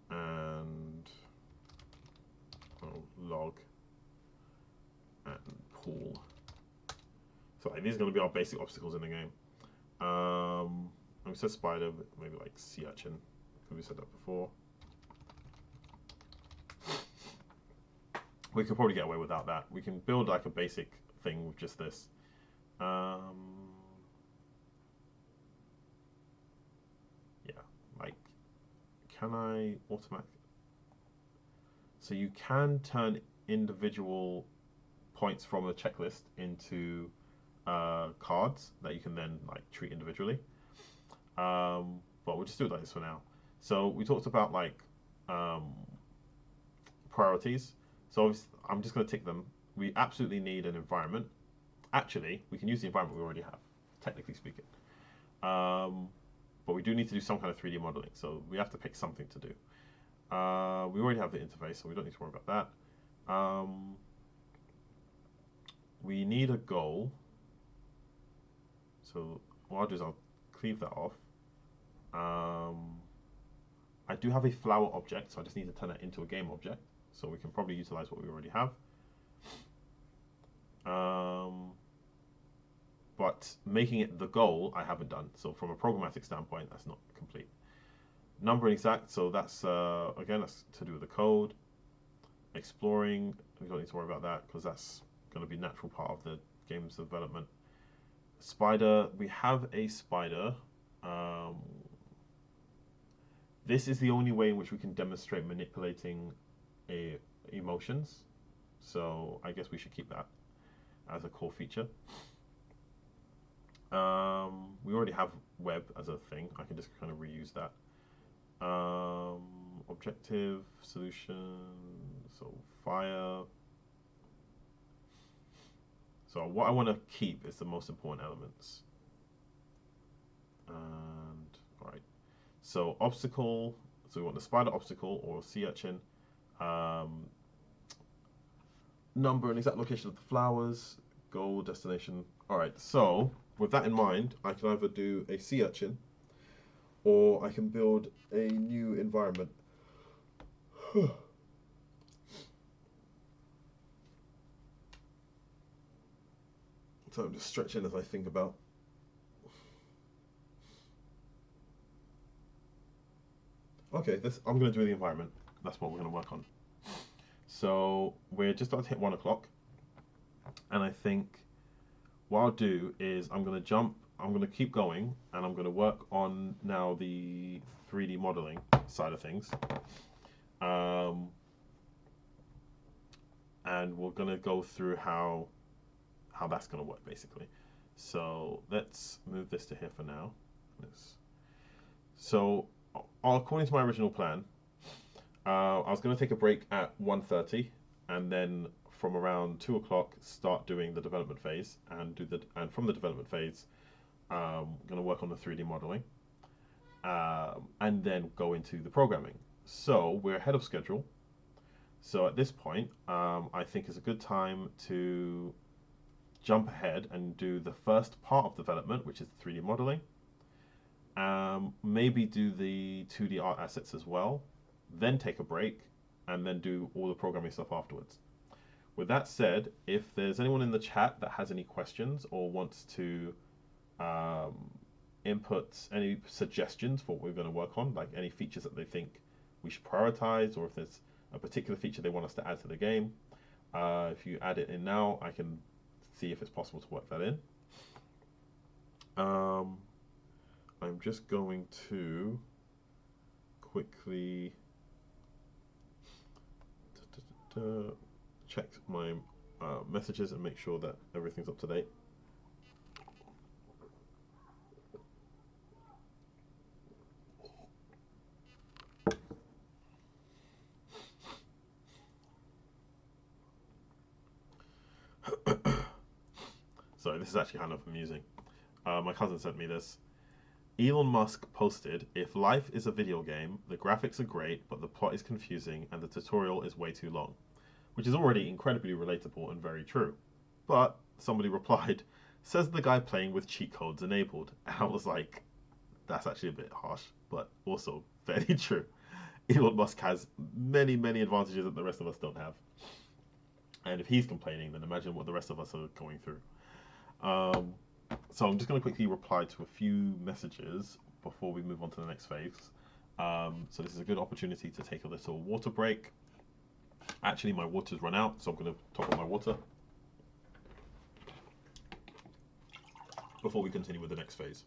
and log, and pool. So like, these are going to be our basic obstacles in the game. And we said spider, but maybe like sea urchin, because we said that before. We could probably get away without that. We can build like a basic thing with just this. Yeah, like, can I automatic? So you can turn individual points from a checklist into cards that you can then like treat individually. But we'll just do it like this for now. So we talked about like priorities. So I'm just going to tick them. We absolutely need an environment. Actually, we can use the environment we already have, technically speaking. But we do need to do some kind of 3D modeling. So we have to pick something to do. We already have the interface, so we don't need to worry about that. We need a goal. So what I'll do is I'll cleave that off. I do have a flower object, so I just need to turn that into a game object. So we can probably utilize what we already have. But making it the goal, I haven't done. So from a programmatic standpoint, that's not complete. Number and exact, so that's, again, that's to do with the code. Exploring, we don't need to worry about that because that's going to be a natural part of the game's development. Spider, we have a spider. This is the only way in which we can demonstrate manipulating emotions. So I guess we should keep that as a core feature. We already have web as a thing. I can just kind of reuse that. Objective, solution, so fire. So what I want to keep is the most important elements. And all right, so obstacle. So we want the spider obstacle or sea urchin. Number and exact location of the flowers. Goal, destination. All right. So with that in mind, I can either do a sea urchin, or I can build a new environment. So I'm just stretching as I think about. Okay, I'm going to do the environment. That's what we're going to work on. So we're just about to hit 1 o'clock, and I think what I'll do is I'm going to keep going, and I'm going to work on now the 3D modeling side of things. And we're going to go through how that's going to work, basically. So let's move this to here for now. So according to my original plan, I was going to take a break at 1:30, and then from around 2 o'clock start doing the development phase, and from the development phase, I'm going to work on the 3D modeling, and then go into the programming. So we're ahead of schedule. So at this point, I think it's a good time to jump ahead and do the first part of development, which is 3D modeling. Maybe do the 2D art assets as well, then take a break, and then do all the programming stuff afterwards. With that said, if there's anyone in the chat that has any questions or wants to input any suggestions for what we're going to work on, like any features that they think we should prioritize, or if there's a particular feature they want us to add to the game. If you add it in now, I can see if it's possible to work that in. I'm just going to quickly check my messages and make sure that everything's up to date. So this is actually kind of amusing. My cousin sent me this. Elon Musk posted, "If life is a video game, the graphics are great, but the plot is confusing and the tutorial is way too long," which is already incredibly relatable and very true. But somebody replied, "Says the guy playing with cheat codes enabled." And I was like, that's actually a bit harsh, but also fairly true. Elon Musk has many, many advantages that the rest of us don't have. And if he's complaining, then imagine what the rest of us are going through. So I'm just going to quickly reply to a few messages before we move on to the next phase. So this is a good opportunity to take a little water break. Actually, my water's run out, so I'm going to top up my water before we continue with the next phase.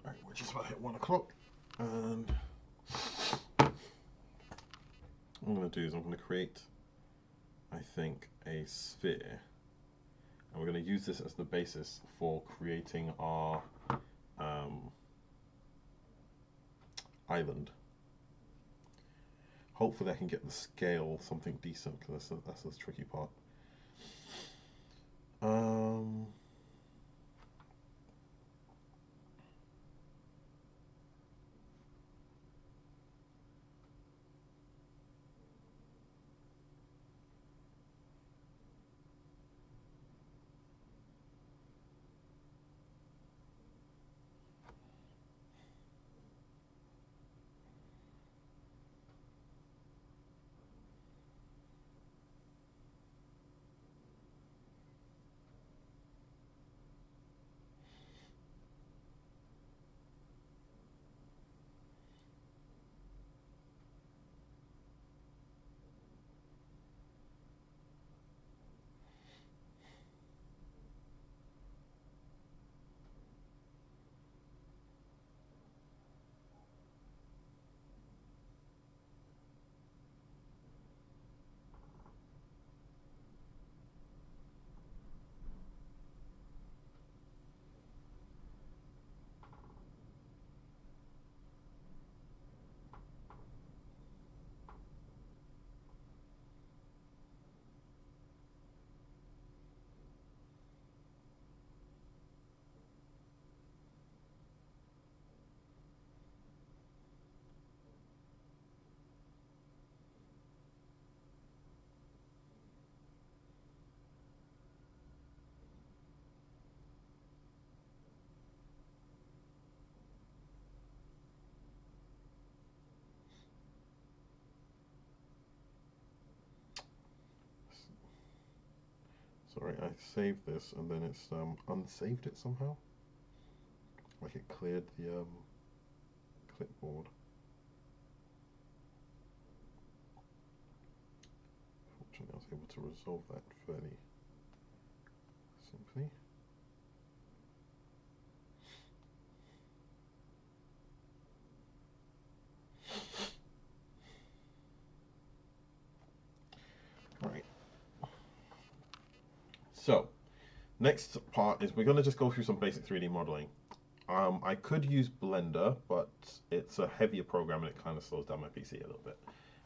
Alright, we're just about to hit 1 o'clock, and what I'm going to do is I'm going to create, I think, a sphere, and we're going to use this as the basis for creating our island. Hopefully I can get the scale something decent, because that's the tricky part. Sorry, I saved this and then it's unsaved it somehow. Like it cleared the clipboard. Fortunately, I was able to resolve that fairly simply. Right. So, next part is we're going to just go through some basic 3D modeling. I could use Blender, but it's a heavier program and it kind of slows down my PC a little bit.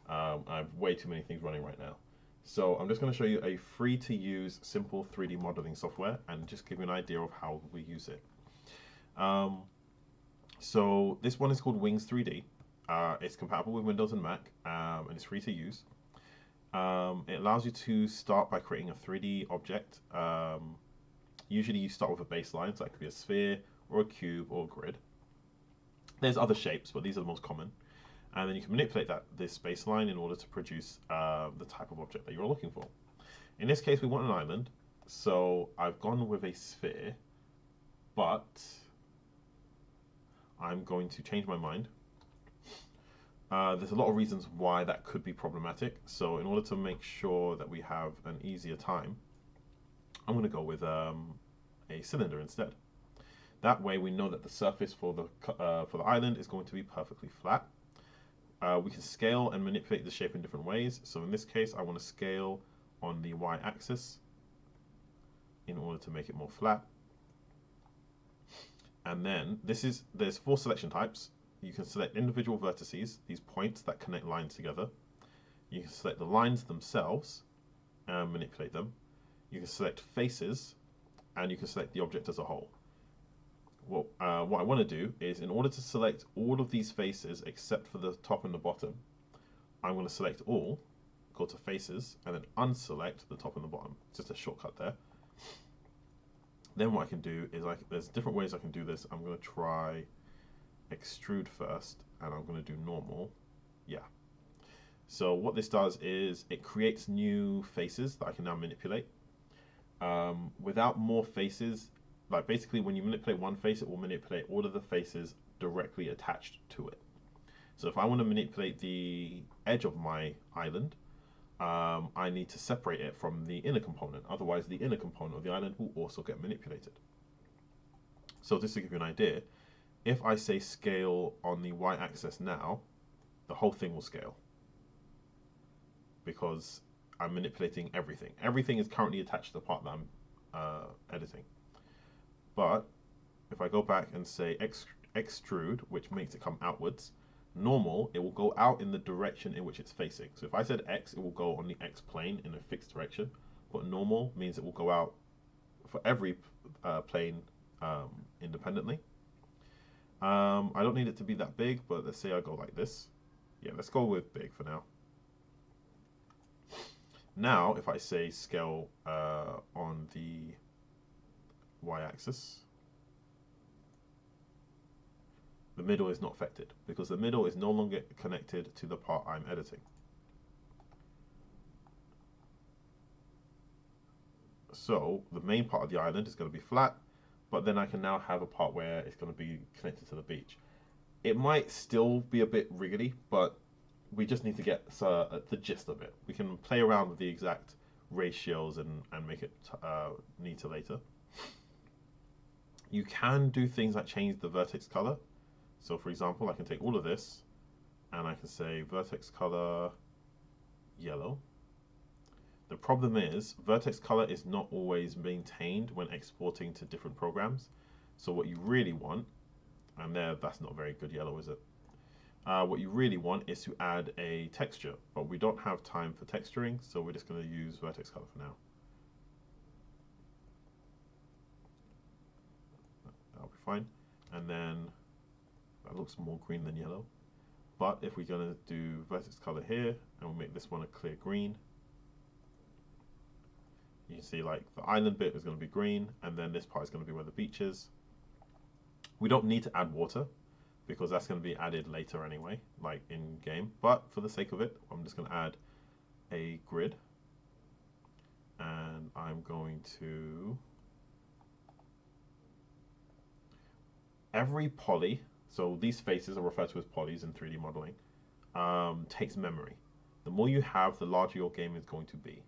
I have way too many things running right now. So I'm just going to show you a free to use simple 3D modeling software and just give you an idea of how we use it. So this one is called Wings 3D. It's compatible with Windows and Mac, and it's free to use. It allows you to start by creating a 3D object. Usually you start with a baseline, so that could be a sphere or a cube or a grid. There's other shapes, but these are the most common. And then you can manipulate this baseline in order to produce the type of object that you're looking for. In this case, we want an island, so I've gone with a sphere, but I'm going to change my mind. There's a lot of reasons why that could be problematic, so in order to make sure that we have an easier time, I'm going to go with a cylinder instead. That way we know that the surface for the island is going to be perfectly flat. We can scale and manipulate the shape in different ways. So in this case, I want to scale on the y-axis in order to make it more flat. And then there's 4 selection types. You can select individual vertices, these points that connect lines together. You can select the lines themselves and manipulate them. You can select faces, and you can select the object as a whole. What I want to do is, in order to select all of these faces except for the top and the bottom, I'm going to select all, go to faces, and then unselect the top and the bottom. Just a shortcut there. Then what I can do is, there's different ways I can do this. I'm going to try extrude first, and I'm going to do normal. Yeah. So what this does is it creates new faces that I can now manipulate. Without more faces, like basically when you manipulate one face, it will manipulate all of the faces directly attached to it. So if I want to manipulate the edge of my island, I need to separate it from the inner component. Otherwise, the inner component of the island will also get manipulated. So just to give you an idea, if I say scale on the y-axis now, the whole thing will scale because I'm manipulating everything. Everything is currently attached to the part that I'm editing. But if I go back and say extrude, which makes it come outwards, normal, it will go out in the direction in which it's facing. So if I said X, it will go on the X plane in a fixed direction, but normal means it will go out for every plane independently. I don't need it to be that big, but let's say I go like this. Yeah, let's go with big for now. Now, if I say scale on the y-axis, the middle is not affected because the middle is no longer connected to the part I'm editing. So the main part of the island is going to be flat, but then I can now have a part where it's going to be connected to the beach. It might still be a bit wriggly, but we just need to get the gist of it. We can play around with the exact ratios and make it neater later. You can do things like change the vertex color. So for example, I can take all of this and I can say vertex color yellow. The problem is vertex color is not always maintained when exporting to different programs. So what you really want, and that's not very good yellow, is it? What you really want is to add a texture, but we don't have time for texturing, so we're just going to use vertex color for now. That'll be fine. And then that looks more green than yellow. But if we're going to do vertex color here, and we'll make this one a clear green, you can see like the island bit is going to be green, and then this part is going to be where the beach is. We don't need to add water, because that's going to be added later anyway, like in game. But for the sake of it, I'm just going to add a grid. and I'm going to every poly. So these faces are referred to as polys in 3D modeling. Takes memory. The more you have, the larger your game is going to be.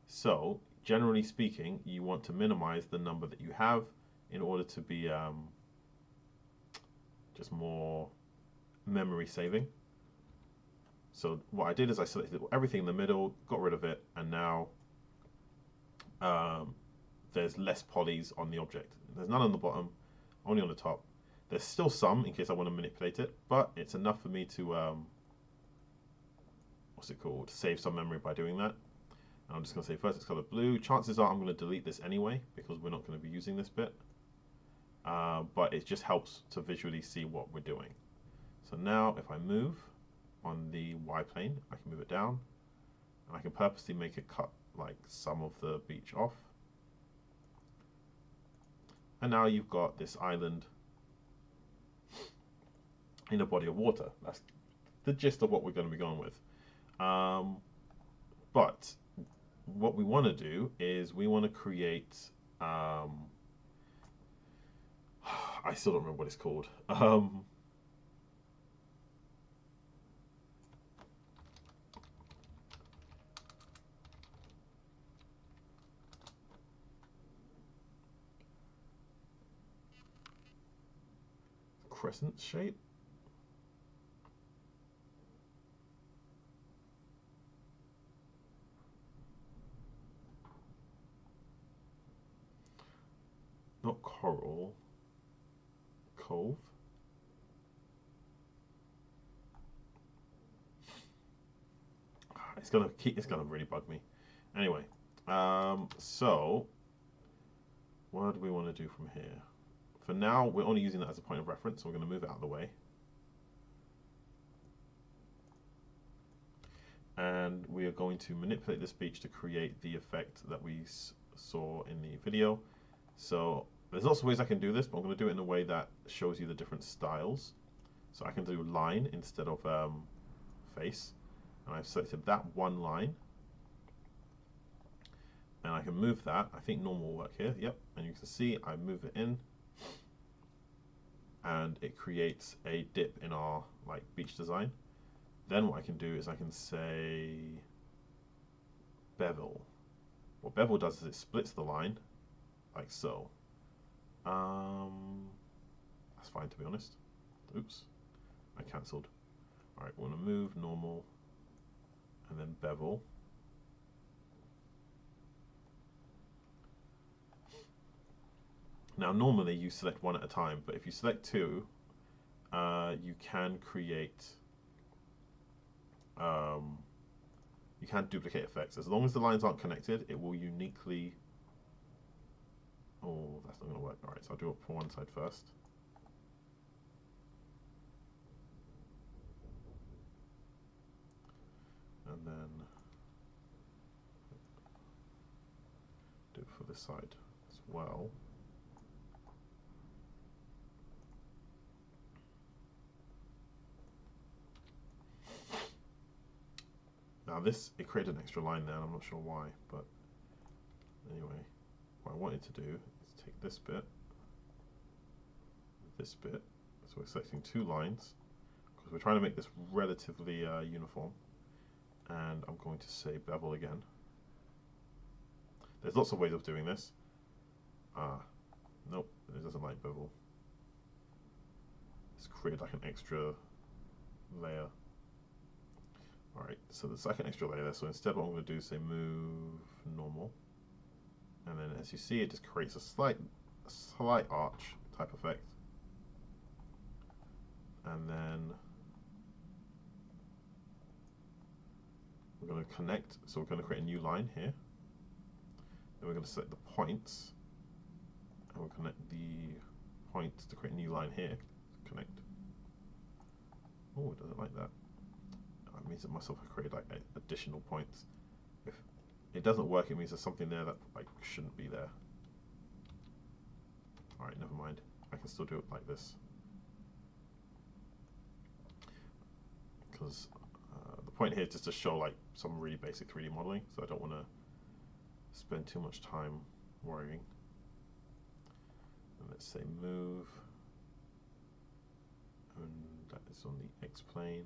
So generally speaking, you want to minimize the number that you have in order to be just more memory saving. So what I did is I selected everything in the middle, got rid of it, and now there's less polys on the object. There's none on the bottom, only on the top. There's still some in case I want to manipulate it, but it's enough for me to what's it called? Save some memory by doing that. And I'm just going to say first it's color blue. Chances are I'm going to delete this anyway because we're not going to be using this bit. But it just helps to visually see what we're doing. So now if I move on the Y plane, I can move it down, and I can purposely make it cut like some of the beach off. And now you've got this island in a body of water. That's the gist of what we're going to be going with. But what we want to do is we want to create I still don't remember what it's called. Crescent shape. Not coral. Cove. It's gonna really bug me. Anyway, so what do we want to do from here? For now, we're only using that as a point of reference, so we're going to move it out of the way. And we are going to manipulate this beach to create the effect that we saw in the video. So there's lots of ways I can do this, but I'm going to do it in a way that shows you the different styles. So I can do line instead of face. And I've selected that one line. And I can move that. I think normal will work here. Yep. And you can see I move it in. And it creates a dip in our like beach design. Then what I can do is I can say bevel. What bevel does is it splits the line like so. That's fine to be honest. Oops, I cancelled. Alright, we're going to move normal and then bevel. Now normally you select one at a time, but if you select two, you can create you can duplicate effects. As long as the lines aren't connected, it will uniquely... Oh, that's not going to work. Alright, so I'll do it for one side first. And then do it for this side as well. Now this, it created an extra line there, and I'm not sure why, but anyway, what I wanted to do is take this bit, so we're selecting two lines, because we're trying to make this relatively uniform, and I'm going to say bevel again. There's lots of ways of doing this. Nope, it doesn't like bevel. It's created like an extra layer. Alright, so the second extra layer there, so instead what I'm going to do is say move normal, and then as you see it just creates a slight arch type effect, and then we're going to connect, so we're going to create a new line here, then we're going to select the points, and we'll connect the points to create a new line here, connect. Oh, it doesn't like that. It means that myself have created like additional points. If it doesn't work, it means there's something there that like shouldn't be there. Alright, never mind. I can still do it like this. Because the point here is just to show like some really basic 3D modeling, so I don't want to spend too much time worrying. And let's say move, and that is on the X plane.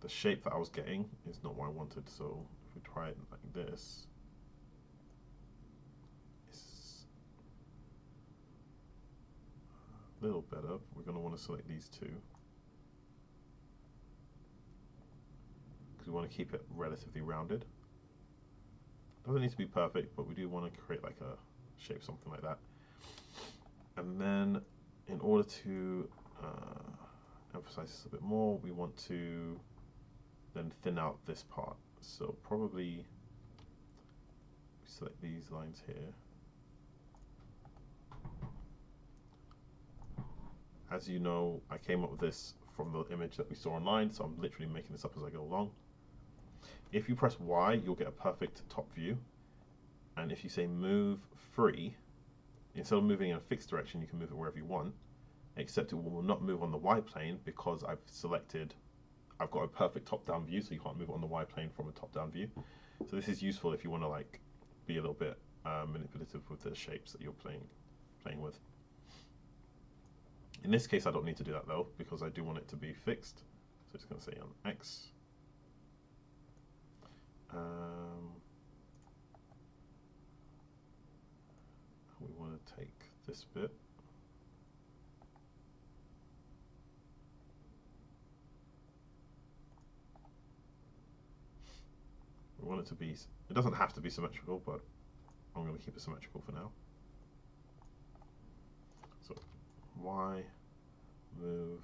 The shape that I was getting is not what I wanted, so if we try it like this, it's a little better. We're going to want to select these two because we want to keep it relatively rounded. Doesn't need to be perfect, but we do want to create like a shape, something like that. And then in order to emphasize this a bit more, we want to then thin out this part. So probably select these lines here. As you know, I came up with this from the image that we saw online, so I'm literally making this up as I go along. If you press Y, you'll get a perfect top view. And if you say move free, instead of moving in a fixed direction, you can move it wherever you want, except it will not move on the Y plane because I've got a perfect top-down view, so you can't move it on the Y plane from a top-down view. So this is useful if you want to like be a little bit manipulative with the shapes that you're playing with. In this case, I don't need to do that though, because I do want it to be fixed. So it's going to say on X. We want to take this bit. We want it to be, it doesn't have to be symmetrical, but I'm going to keep it symmetrical for now. So Y, move,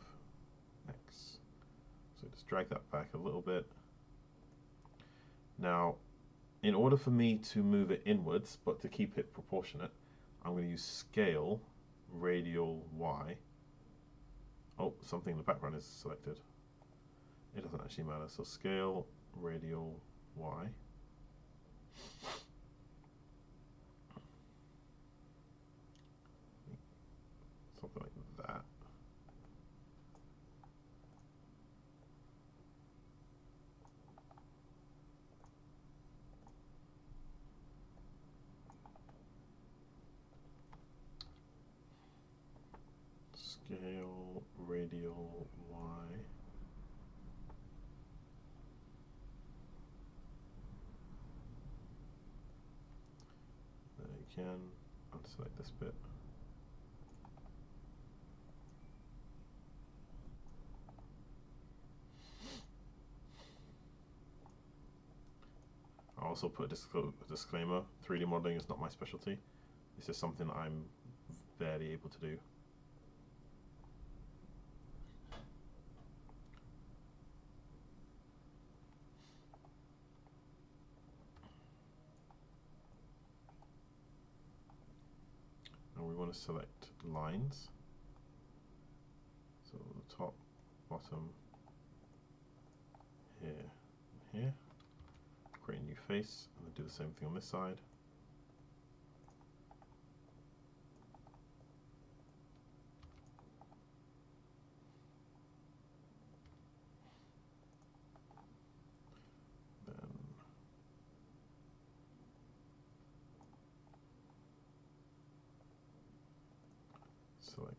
X. So just drag that back a little bit. Now, in order for me to move it inwards, but to keep it proportionate, I'm going to use scale, radial Y. Oh, something in the background is selected. It doesn't actually matter. So scale, radial Y. Something like that. Scale, radial Y. Then again, unselect this bit. I'll also put a disclaimer, 3D modeling is not my specialty. This is something I'm barely able to do. And we want to select lines. So the top, bottom, here, and here. Create a new face, and then do the same thing on this side. Then select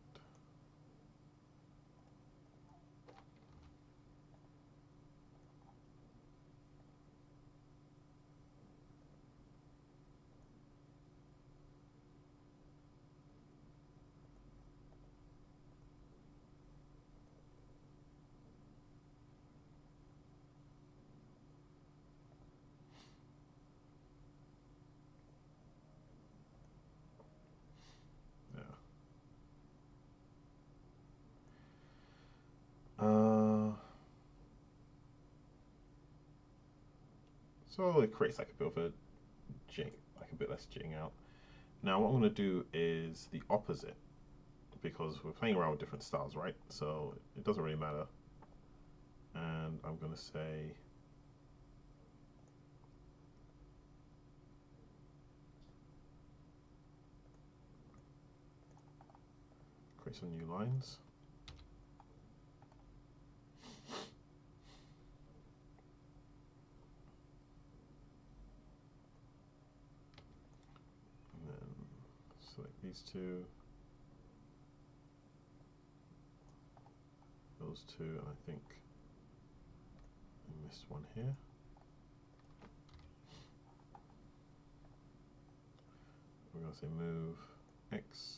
so it creates like a bit of a jing, like a bit less jing out. Now what I'm going to do is the opposite, because we're playing around with different styles, right? So it doesn't really matter. And I'm going to say create some new lines. select these two, those two, and I think I missed one here. We're going to say move X.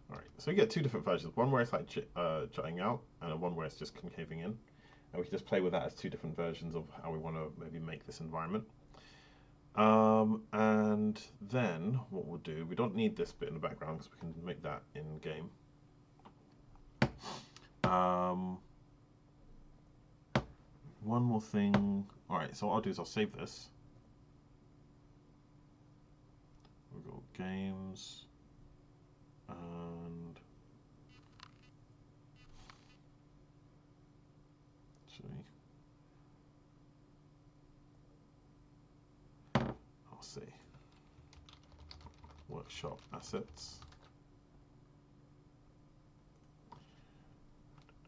Alright, so we get two different versions. One where it's like jutting out, and one where it's just concaving in. And we can just play with that as two different versions of how we want to maybe make this environment. And then what we'll do, we don't need this bit in the background because we can make that in game. One more thing. Alright, so what I'll do is I'll save this. We'll go games. And I'll see workshop assets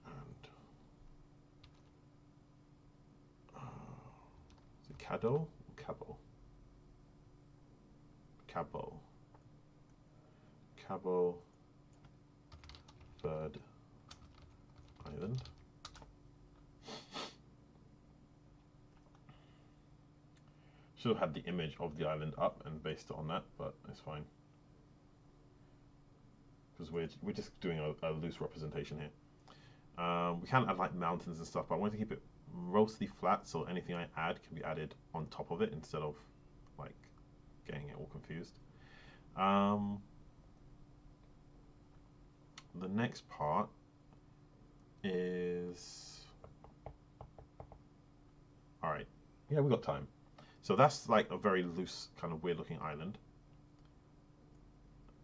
and is it Caddo or Cabo? Cabo third island. Should have had the image of the island up and based it on that, but it's fine because we're just doing a loose representation here. We can add like mountains and stuff, but I want to keep it mostly flat, so anything I add can be added on top of it instead of like getting it all confused. The next part is alright. Yeah, we got time. So that's like a very loose, kind of weird looking island.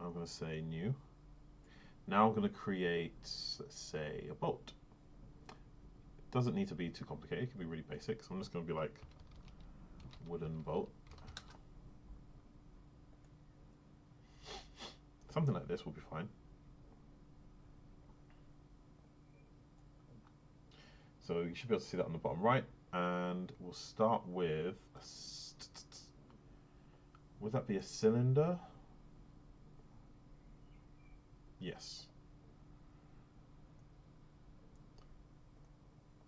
I'm going to say new. Now I'm going to create, let's say, a boat. It doesn't need to be too complicated, it can be really basic. So I'm just going to be like wooden boat. Something like this will be fine. So you should be able to see that on the bottom right. And we'll start with, would that be a cylinder? Yes.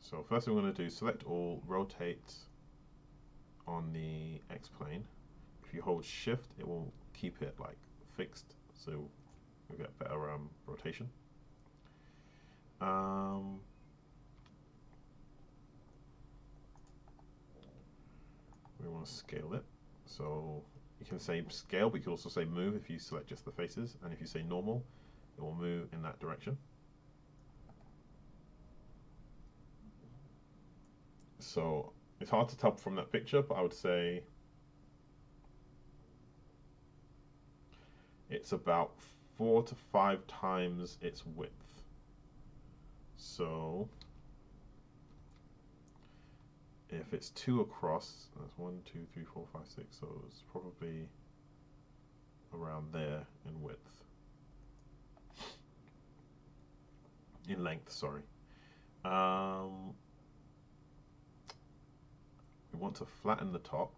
So first thing we're going to do, select all, rotate on the X plane. If you hold shift, it will keep it like fixed, so we'll get better rotation. We want to scale it, so you can say scale, but you can also say move if you select just the faces, and if you say normal, it will move in that direction. So it's hard to tell from that picture, but I would say it's about 4 to 5 times its width. So if it's 2 across, that's 1, 2, 3, 4, 5, 6, so it's probably around there in width. In length, sorry. We want to flatten the top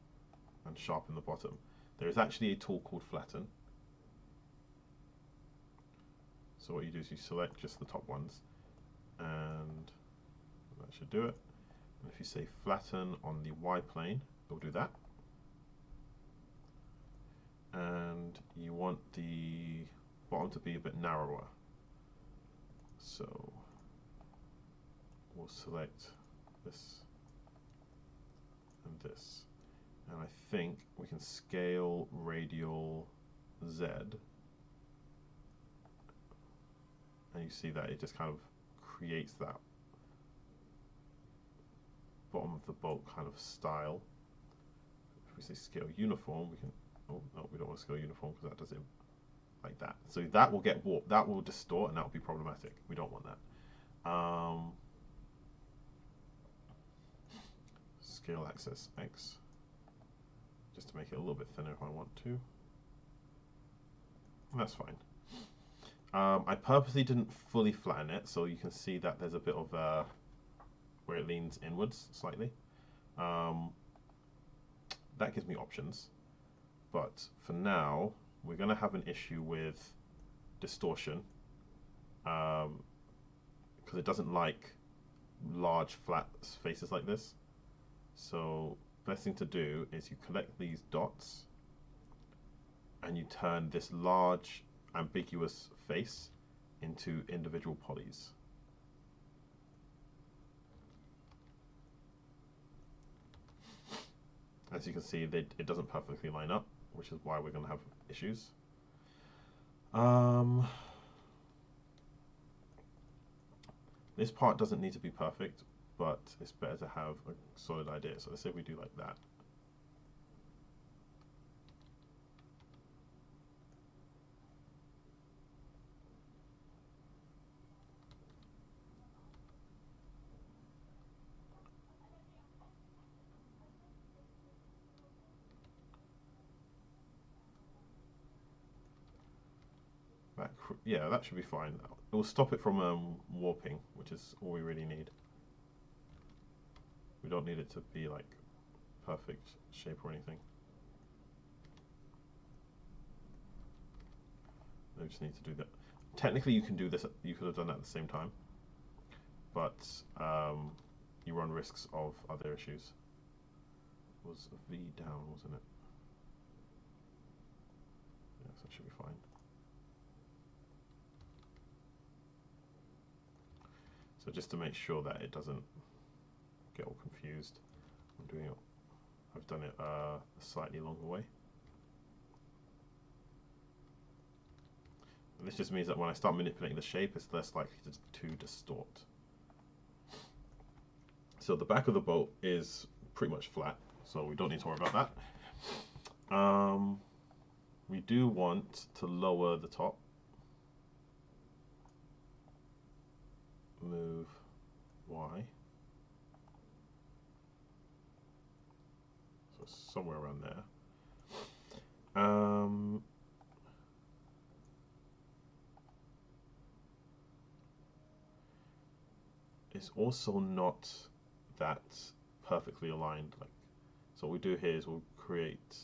and sharpen the bottom. There is actually a tool called flatten. So what you do is you select just the top ones, and that should do it. And if you say flatten on the Y plane, it'll do that. And you want the bottom to be a bit narrower. So we'll select this and this. And I think we can scale radial Z. And you see that it just kind of creates that bottom of the boat kind of style. If we say scale uniform, we can, oh no, we don't want to scale uniform because that does it like that. So that will get warped, that will distort, and that will be problematic. We don't want that. Scale axis X, just to make it a little bit thinner if I want to. And that's fine. I purposely didn't fully flatten it, so you can see that there's a bit of where it leans inwards slightly. That gives me options, but for now we're going to have an issue with distortion because it doesn't like large flat faces like this. So best thing to do is you collect these dots and you turn this large ambiguous face into individual polys. As you can see, it doesn't perfectly line up, which is why we're going to have issues. This part doesn't need to be perfect, but it's better to have a solid idea. So let's say we do like that. Yeah, that should be fine. It will stop it from warping, which is all we really need. We don't need it to be like perfect shape or anything. We just need to do that. Technically, you can do this. You could have done that at the same time, but you run risks of other issues. It was a V down, wasn't it? Yes, that should be fine. So just to make sure that it doesn't get all confused, I've done it a slightly longer way. And this just means that when I start manipulating the shape, it's less likely to distort. So the back of the boat is pretty much flat, so we don't need to worry about that. We do want to lower the top. Move Y. So somewhere around there. It's also not that perfectly aligned. So what we do here is we'll create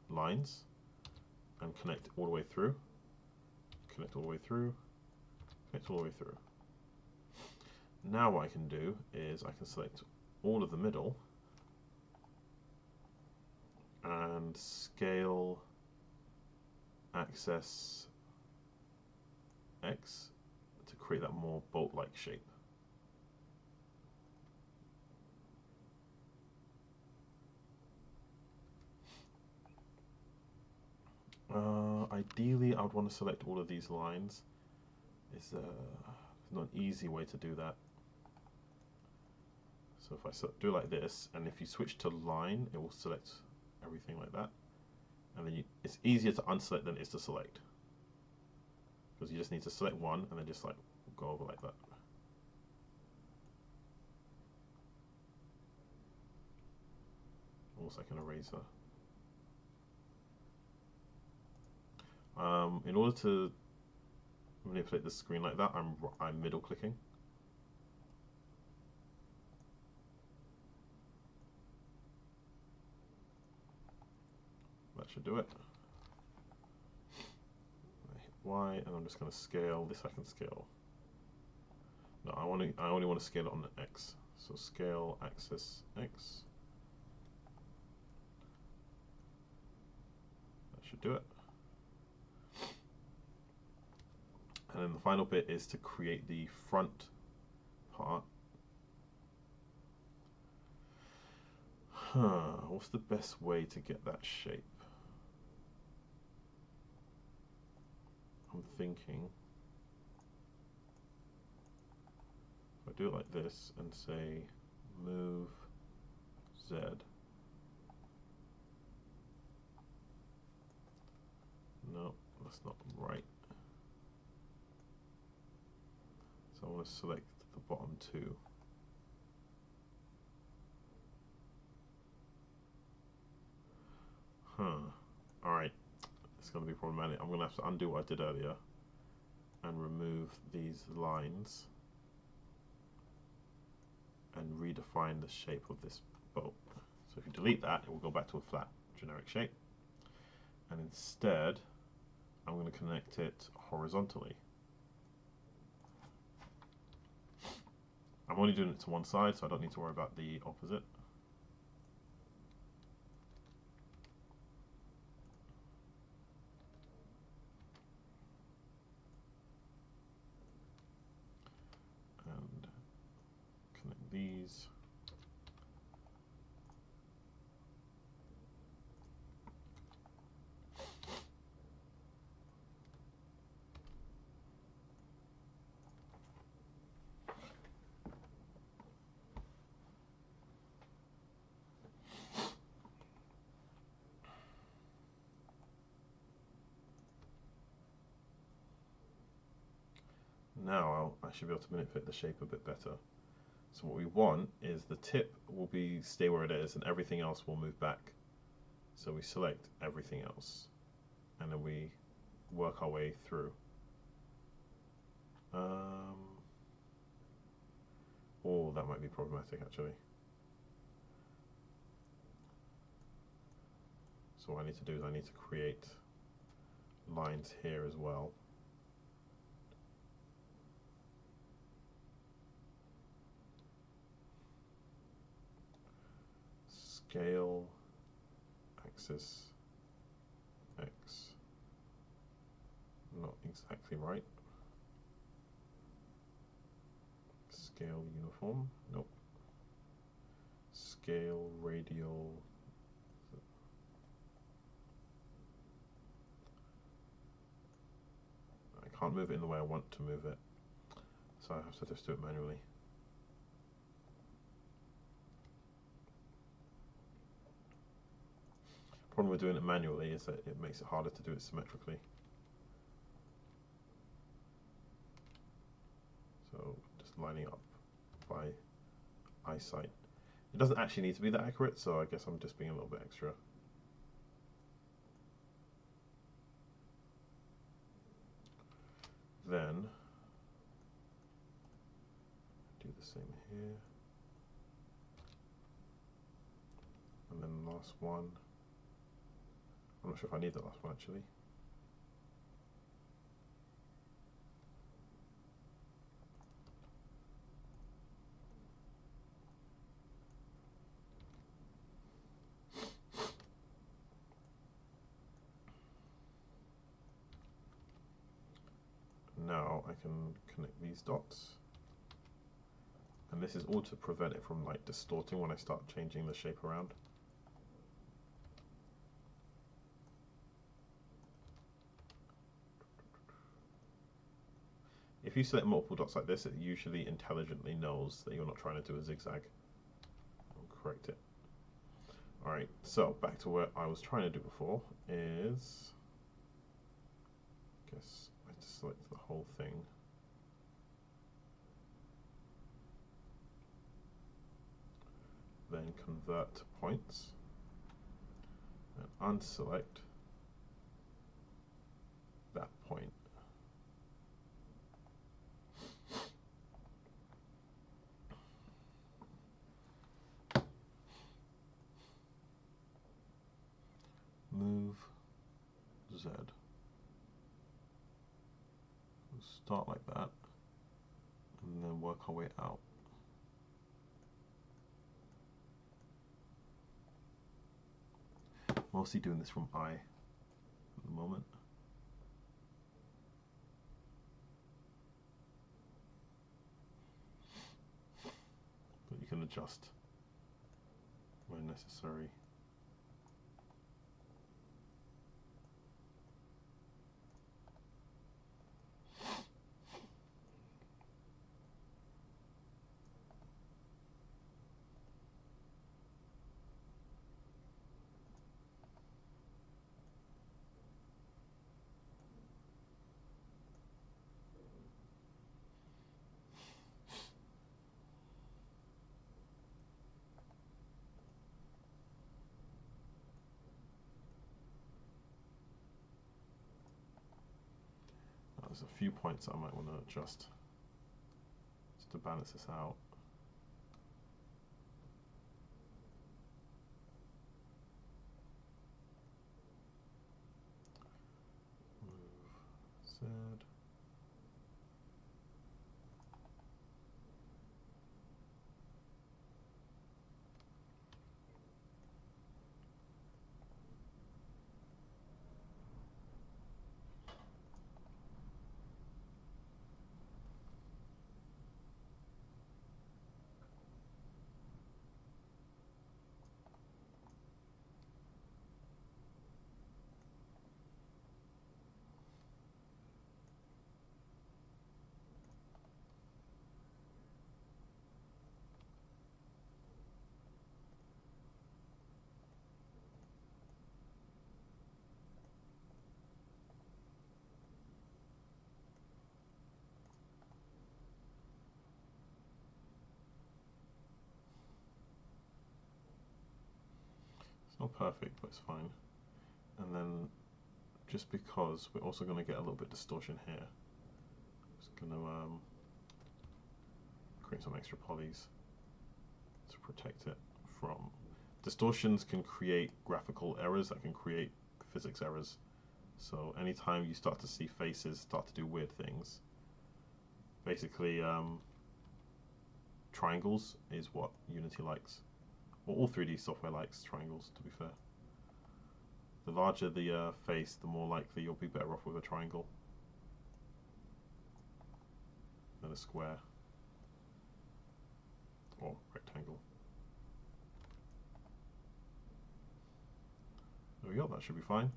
lines and connect all the way through, connect all the way through, connect all the way through. Now what I can do is I can select all of the middle and scale axis X to create that more boat-like shape. Ideally, I would want to select all of these lines. It's not an easy way to do that. So if I do it like this, and if you switch to line, it will select everything like that. And then it's easier to unselect than it is to select. Because you just need to select one and then just like go over like that. Almost like an eraser. In order to manipulate the screen like that, I'm middle clicking. That should do it. Y, and I'm just going to scale this. I can scale. No, I only want to scale it on the X. So scale axis X. That should do it. And then the final bit is to create the front part. What's the best way to get that shape? I'm thinking if I do it like this and say move Z. No, that's not right. So I want to select the bottom two. Alright, it's going to be problematic. I'm going to have to undo what I did earlier and remove these lines and redefine the shape of this boat. So if you delete that, it will go back to a flat generic shape. And instead, I'm going to connect it horizontally. I'm only doing it to one side, so I don't need to worry about the opposite. And connect these. Now I should be able to manipulate the shape a bit better. So what we want is the tip will stay where it is and everything else will move back. So we select everything else and then we work our way through. Oh, that might be problematic actually. So what I need to do is I need to create lines here as well. Scale axis X. Not exactly right. Scale uniform. Nope. Scale radial. I can't move it in the way I want to move it, so I have to just do it manually. The problem with doing it manually is that it makes it harder to do it symmetrically. So just lining up by eyesight. It doesn't actually need to be that accurate, so I guess I'm just being a little bit extra. Then do the same here. And then the last one. I'm not sure if I need the last one actually. Now I can connect these dots. And this is all to prevent it from like distorting when I start changing the shape around. If you select multiple dots like this, it usually intelligently knows that you're not trying to do a zigzag. I'll correct it. Alright, so back to what I was trying to do before is, I guess I just select the whole thing. Then convert to points and unselect that point. Move Z. start like that and then work our way out. Mostly doing this from I at the moment. But you can adjust where necessary. There's a few points I might want to adjust just to balance this out. Move Z. It's not perfect, but it's fine. And then just because we're also going to get a little bit of distortion here, just going to create some extra polys to protect it from distortions. Can create graphical errors that can create physics errors. So anytime you start to see faces start to do weird things, basically triangles is what Unity likes. Well, all 3D software likes triangles, to be fair. The larger the face, the more likely you'll be better off with a triangle than a square or rectangle. There we go, that should be fine.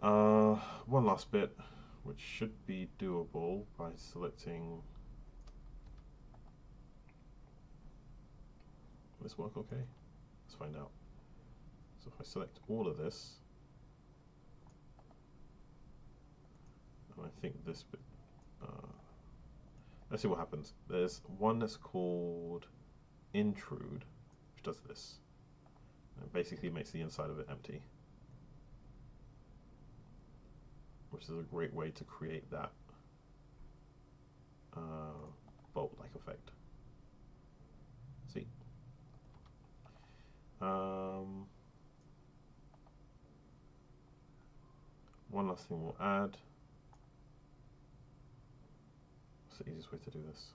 One last bit, which should be doable by selecting. Will this work okay? Let's find out. So if I select all of this, and I think this bit, let's see what happens. There's one that's called intrude, which does this. And it basically makes the inside of it empty, which is a great way to create that bolt-like effect. See? One last thing we'll add. What's the easiest way to do this?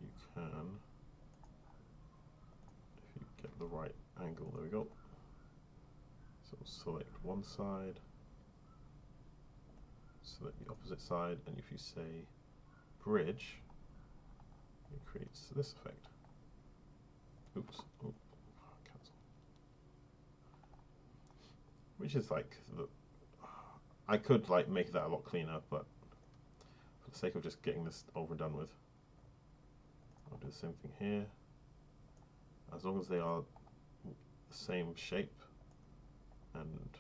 You can, if you get the right angle, there we go. So select one side, select the opposite side, and if you say bridge, it creates this effect. Oops, oh, cancel. Which is like, I could like make that a lot cleaner, but for the sake of just getting this over and done with, I'll do the same thing here. As long as they are the same shape and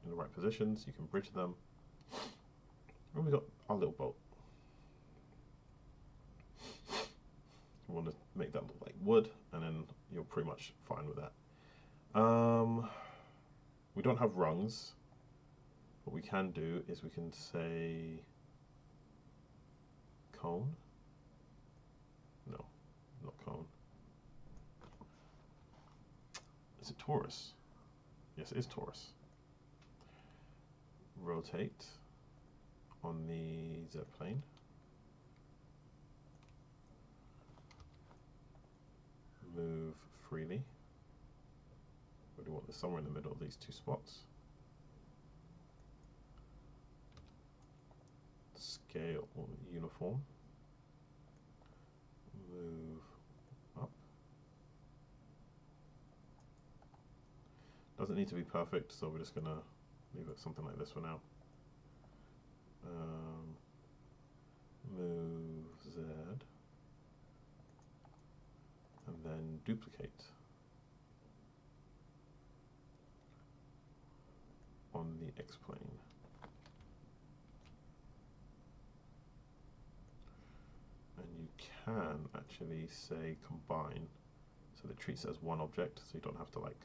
in the right positions, you can bridge them. And we've got our little boat. You want to make that look like wood, and then you're pretty much fine with that. We don't have rungs, what we can do is we can say cone. No, not cone. Is it torus? Yes, it is torus. Rotate on the Z plane. Move freely. We do want this somewhere in the middle of these two spots. Scale uniform. Move up. Doesn't need to be perfect, so we're just gonna leave it something like this for now. Move Z, and then duplicate on the X plane. And you can actually say combine, so it treats it as one object, so you don't have to like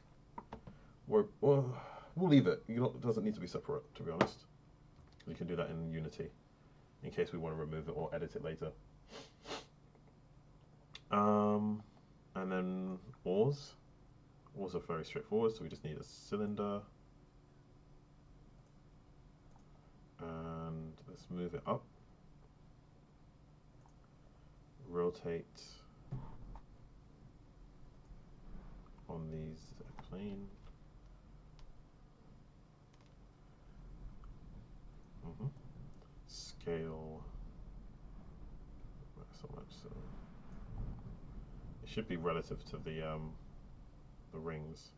work. Well, we'll leave it. It doesn't need to be separate, to be honest. You can do that in Unity, in case we want to remove it or edit it later. And then oars. Oars are very straightforward, so we just need a cylinder. And let's move it up. Rotate on these plane. Scale. Not so much. So it should be relative to the rings.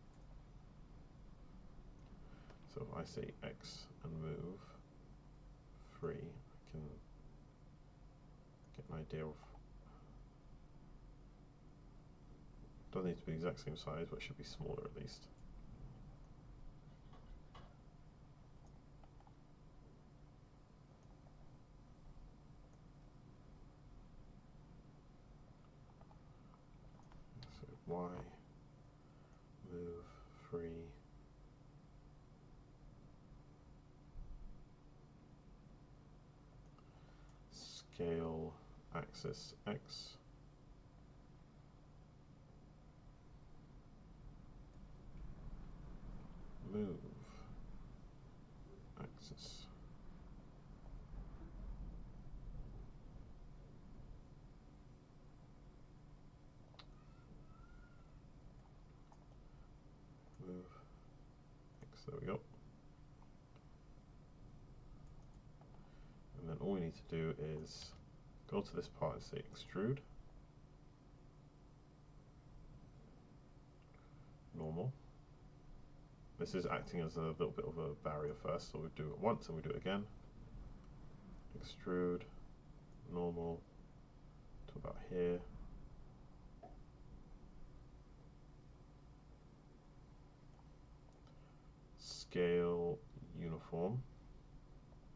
So if I say X and move free, I can get an idea of. Doesn't need to be the exact same size, but it should be smaller at least. So Y, move free. Scale axis X. Move axis. Move X, there we go. And then all we need to do is go to this part and say extrude. Normal. This is acting as a little bit of a barrier first, so we do it once and we do it again. Extrude, normal, to about here. Scale uniform,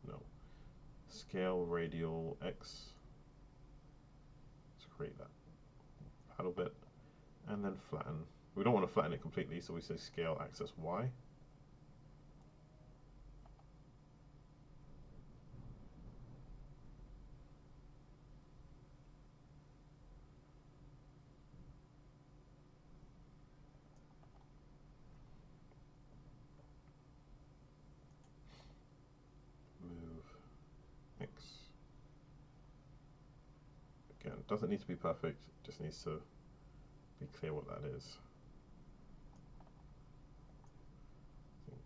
no. Scale radial X, let's create that paddle bit, and then flatten. We don't want to flatten it completely, so we say scale axis Y. Move X. Again, doesn't need to be perfect, just needs to be clear what that is. I think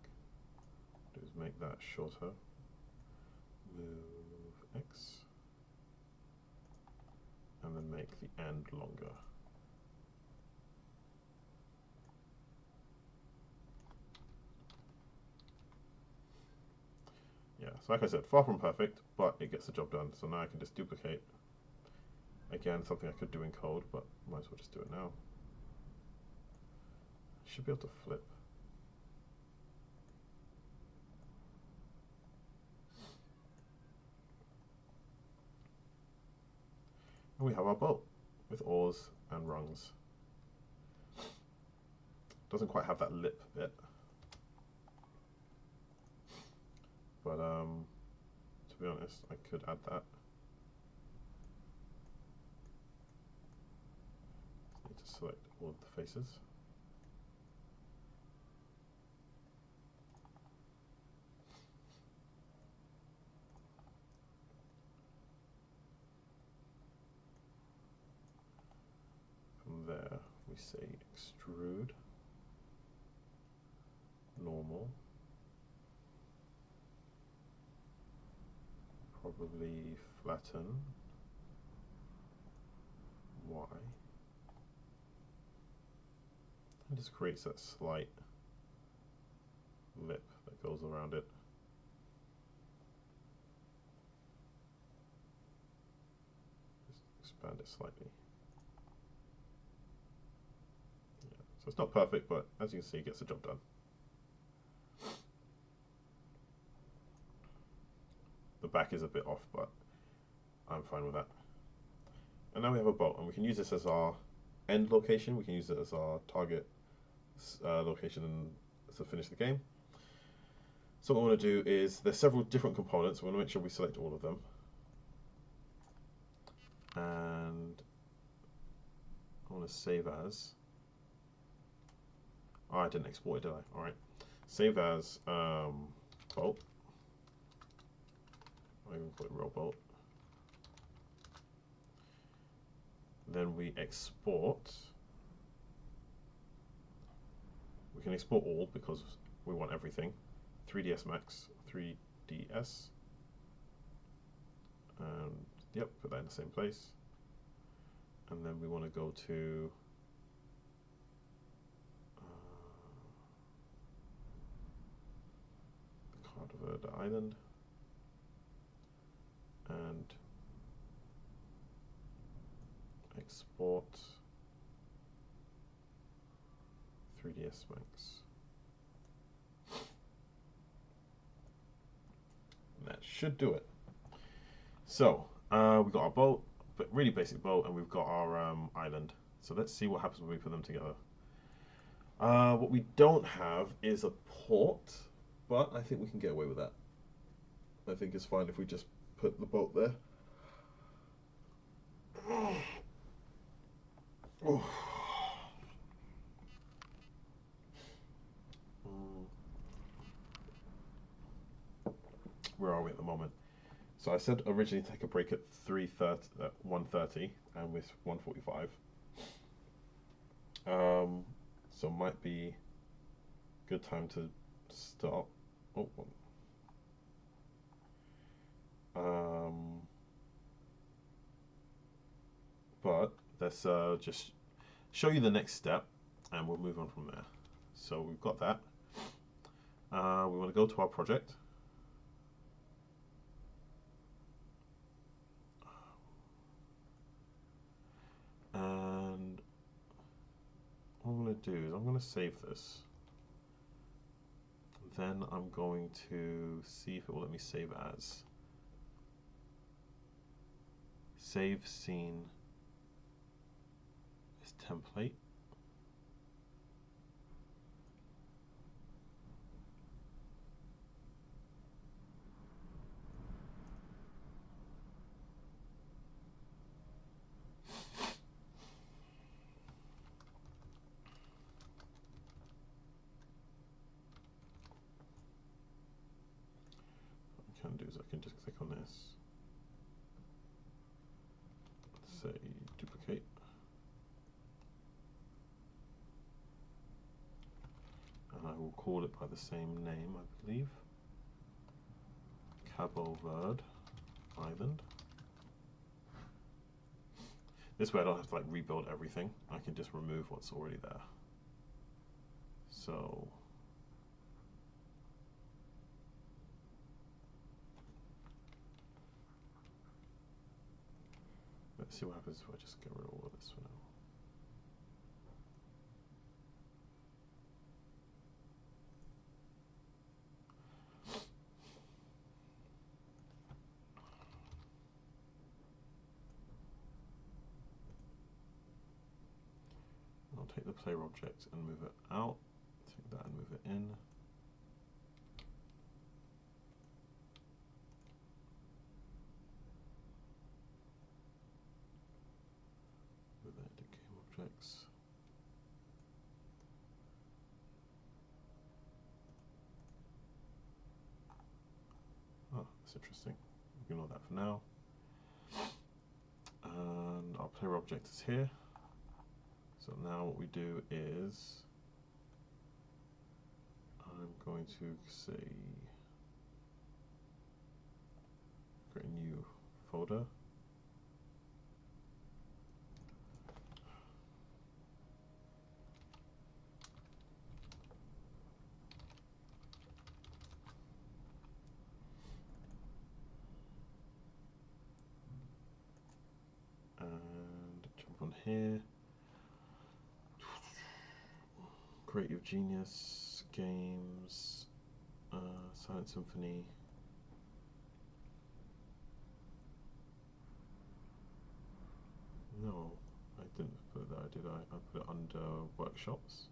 do is make that shorter. Move X, and then make the end longer. Yeah, so like I said, far from perfect, but it gets the job done. So now I can just duplicate. Again, something I could do in code, but might as well just do it now. Should be able to flip. And we have our boat with oars and rungs. Doesn't quite have that lip bit. but to be honest, I could add that. Need to select all of the faces. From there, we say extrude, normal, probably flatten, Y, and just creates that slight lip that goes around it. Just expand it slightly. Yeah. So it's not perfect, but as you can see, it gets the job done. The back is a bit off, but I'm fine with that. And now we have a boat, and we can use this as our end location. We can use it as our target location to finish the game. So what I want to do is, there's several different components. We want to make sure we select all of them. And I want to save as. Oh, I didn't export it, did I? Alright. Save as boat. I even put rowboat. Then we export. We can export all because we want everything. 3ds Max, 3ds. And yep, put that in the same place. And then we want to go to the Card Verde Island. And export 3ds Max. And that should do it. So we've got our boat, but really basic boat, and we've got our island. So let's see what happens when we put them together. What we don't have is a port, but I think we can get away with that. I think it's fine if we just put the boat there. Oh. Where are we at the moment? So I said originally take a break at 1:30, and we're 1:45. So might be good time to stop. Oh. But let's just show you the next step, and we'll move on from there. So we've got that. We want to go to our project. And what I'm going to do is I'm going to save this. Then I'm going to see if it will let me save as. Save scene as template. What I can do is I can just click on this. Say duplicate. And I will call it by the same name, I believe. Cabo Verde Island. This way I don't have to like rebuild everything. I can just remove what's already there. So let's see what happens if I just get rid of all of this for now. I'll take the player object and move it out. Take that and move it in. That's interesting. Ignore that for now. And our player object is here. So now what we do is I'm going to say create a new folder. And jump on here. Creative Genius, Games, Silent Symphony. No, I didn't put that, did I? I put it under Workshops.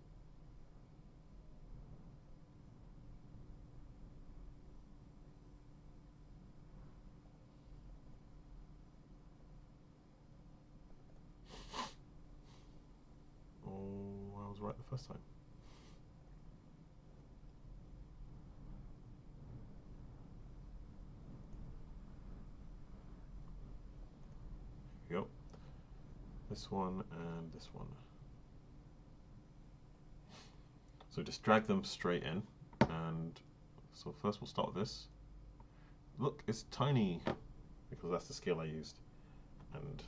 Oh, I was right the first time. Here we go. This one and this one. So just drag them straight in, and so first we'll start with this. Look, it's tiny because that's the scale I used, and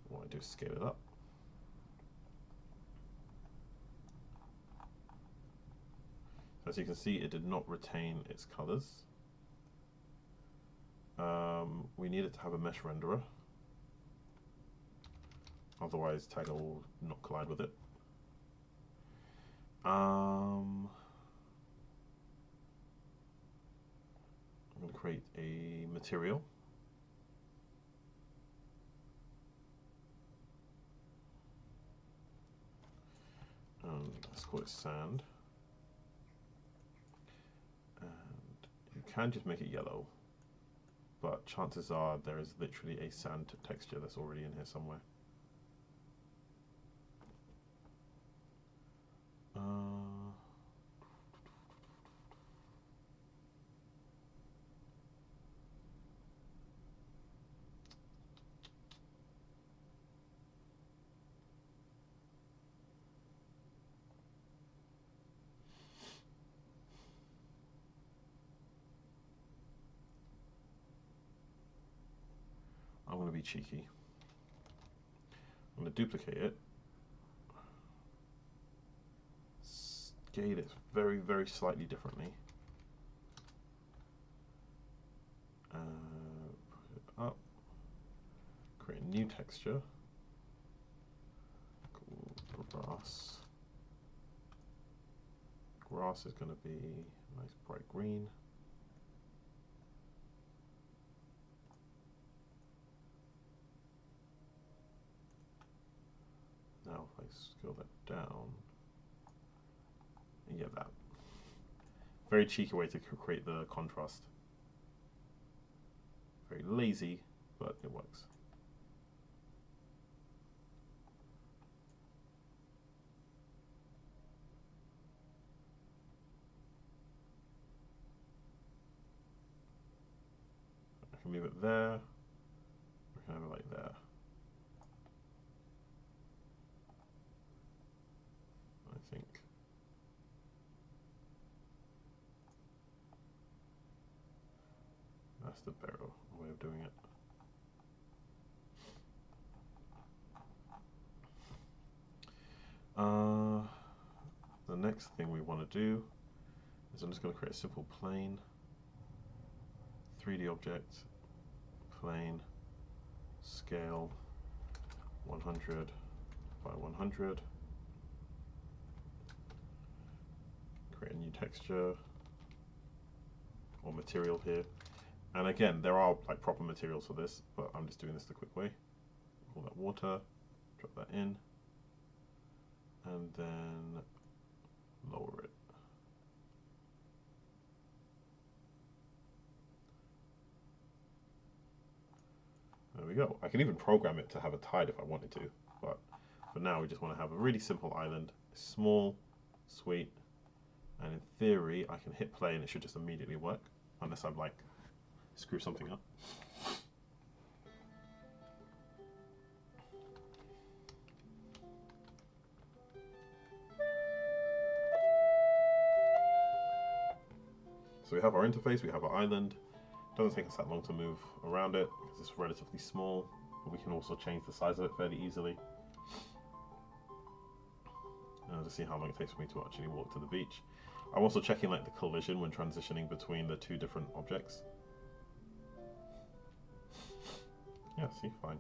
what I do is scale it up. As you can see, it did not retain its colors. We needed to have a mesh renderer, otherwise Tiger will not collide with it. I'm going to create a material. Let's call it sand. And you can just make it yellow, but chances are there is literally a sand texture that's already in here somewhere. I'm going to be cheeky. I'm going to duplicate it, scale it very, very slightly differently, put it up, create a new texture called grass. Grass is going to be a nice bright green. Now if I scale that down, you get that. Very cheeky way to create the contrast. Very lazy, but it works. I can leave it there. I can have it like there. I think. That's the better way of doing it. The next thing we want to do is I'm just going to create a simple plane, 3D object, plane, scale 100 by 100, create a new texture or material here. And again, there are like proper materials for this, but I'm just doing this the quick way. Call that water, drop that in, and then lower it. There we go. I can even program it to have a tide if I wanted to, but for now we just want to have a really simple island, small, sweet, And in theory, I can hit play and it should just immediately work, unless I'm like screw something up. So we have our interface, we have our island. Doesn't take us that long to move around it because it's relatively small, but we can also change the size of it fairly easily. To see how long it takes for me to actually walk to the beach. I'm also checking like the collision when transitioning between the two different objects. Yeah, see, fine.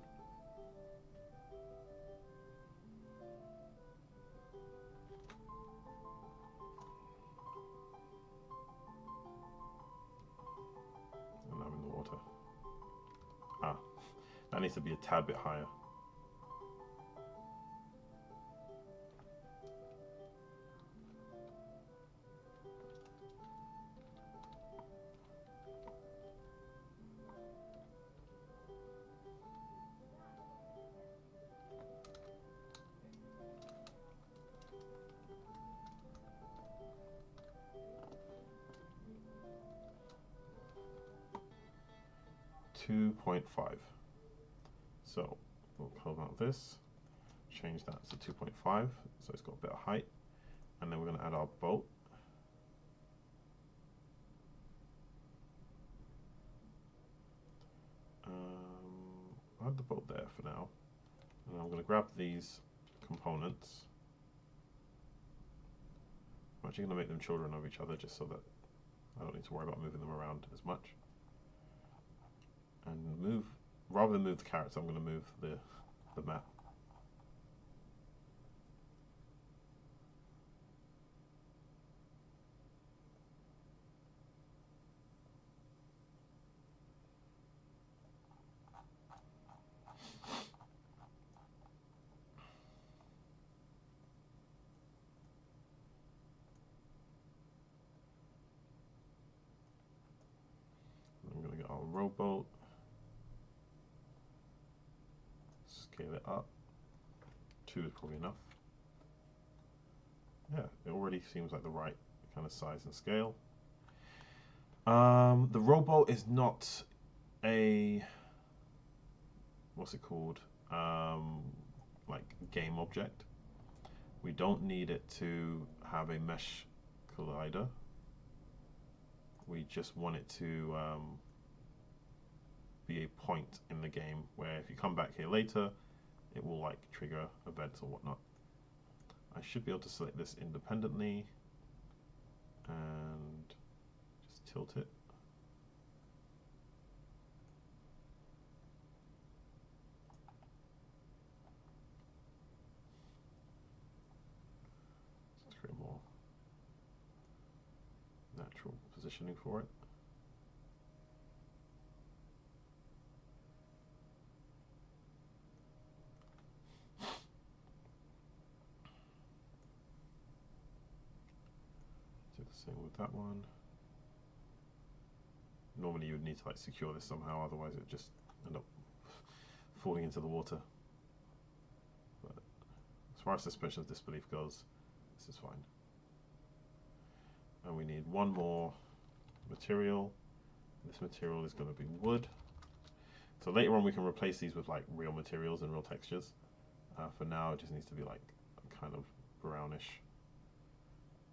And I'm in the water. Ah, that needs to be a tad bit higher. .5. So we'll pull out this, change that to 2.5, so it's got a bit of height, and then we're going to add our boat. I'll add the boat there for now, and I'm going to grab these components. I'm actually going to make them children of each other just so that I don't need to worry about moving them around as much. And move, rather than move the carrots, I'm going to move the map. I'm going to get our rowboat, scale it up. 2 is probably enough. Yeah, it already seems like the right kind of size and scale. The rowboat is not a, what's it called, like game object. We don't need it to have a mesh collider. We just want it to be a point in the game where if you come back here later, it will like trigger events or whatnot. I should be able to select this independently and just tilt it. Let's create more natural positioning for it. Do the same with that one. Normally you would need to like secure this somehow, otherwise it would just end up falling into the water. But as far as suspension of disbelief goes, this is fine. And we need one more material. This material is going to be wood. So later on we can replace these with like real materials and real textures. For now it just needs to be like kind of brownish.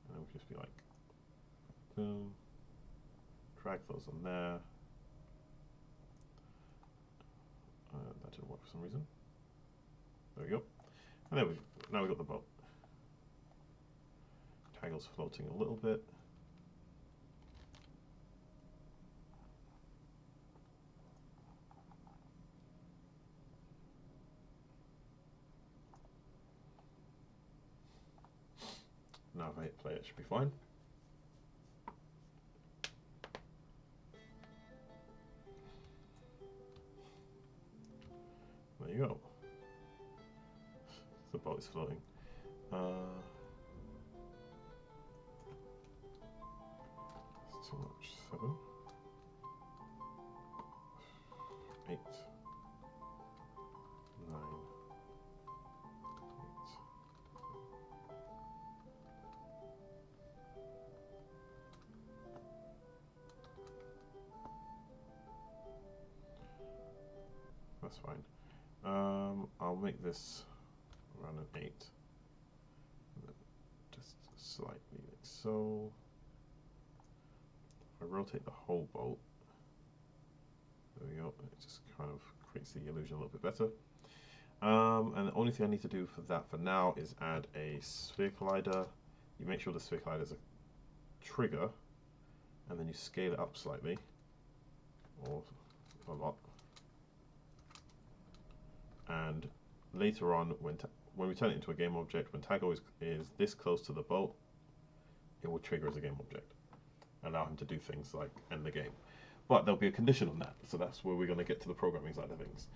And it will just be like, boom. Drag those on there. That didn't work for some reason. There we go. And there now we've got the boat. Taggle's floating a little bit. Now if I hit play, it should be fine. There you go. The boat is floating. It's too much. 7, 8, 9, 8. that's fine. I'll make this around an 8. Just slightly like so. If I rotate the whole bolt, there we go. It just kind of creates the illusion a little bit better. And the only thing I need to do for that for now is add a sphere collider. You make sure the sphere collider is a trigger, and then you scale it up slightly, or a lot. And later on, when we turn it into a game object, when Tago is this close to the bolt, it will trigger as a game object, allow him to do things like end the game. But there'll be a condition on that, so that's where we're going to get to the programming side of things.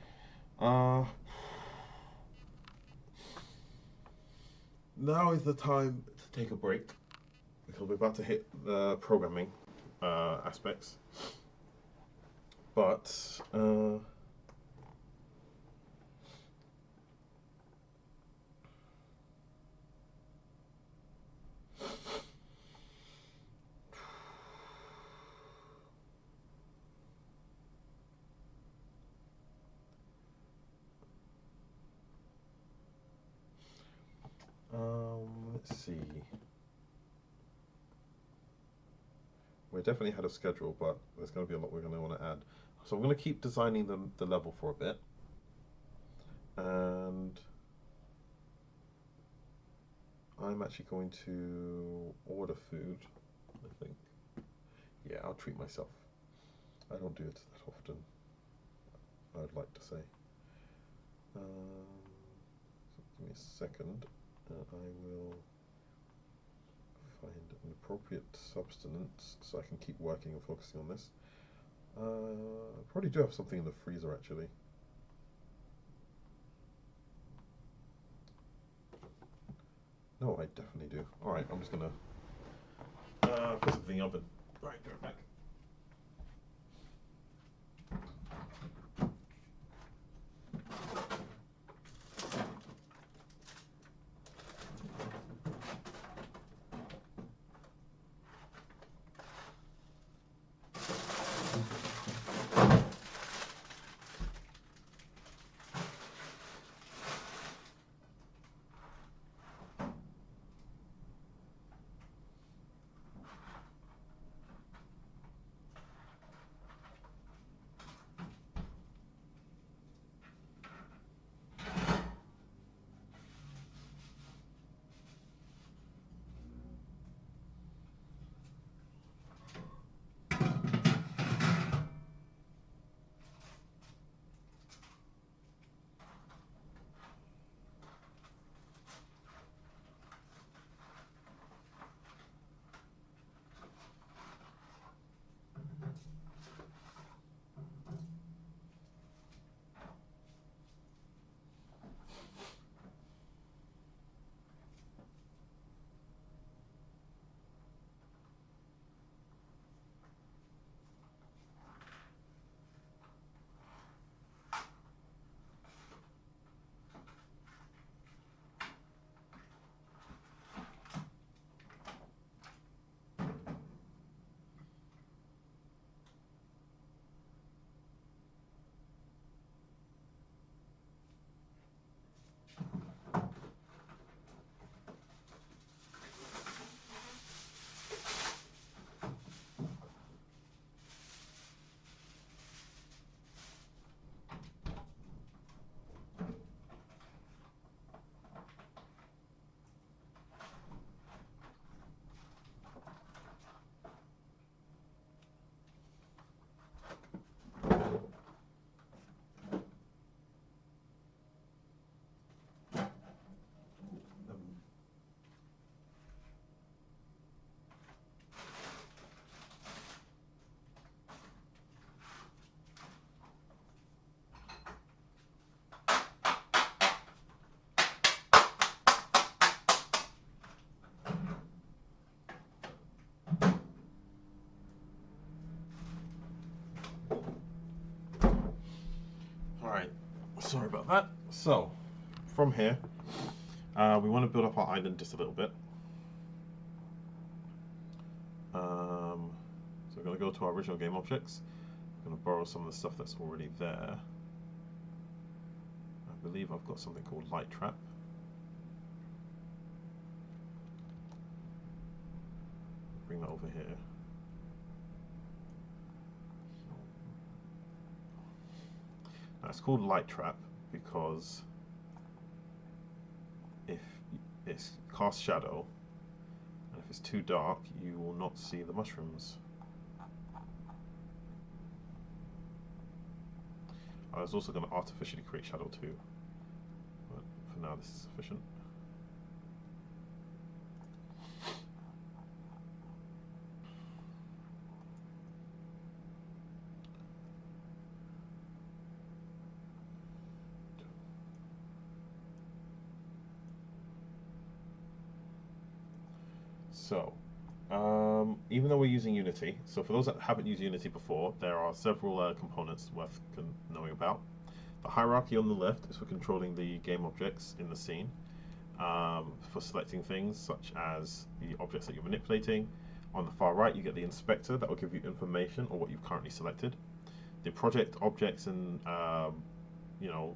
Now is the time to take a break, because we're about to hit the programming aspects. But let's see. We definitely had a schedule, but there's going to be a lot we're going to want to add. So I'm going to keep designing the level for a bit. And I'm actually going to order food, I think. Yeah, I'll treat myself. I don't do it that often, I'd like to say. So give me a second, and I will find an appropriate substance so I can keep working and focusing on this. I probably do have something in the freezer actually. No, I definitely do. Alright, I'm just gonna put something in the oven. Alright, be right back. Alright, sorry about that. So, from here, we want to build up our island just a little bit. So we're going to go to our original game objects. I'm going to borrow some of the stuff that's already there. believe I've got something called light trap. Bring that over here. Now it's called light trap because if it's cast shadow, and if it's too dark, you will not see the mushrooms. I was also going to artificially create shadow too, but for now this is sufficient. So, even though we're using Unity, so for those that haven't used Unity before, there are several components worth knowing about. The hierarchy on the left is for controlling the game objects in the scene, for selecting things such as the objects that you're manipulating. On the far right, you get the inspector that will give you information on what you've currently selected. The project objects and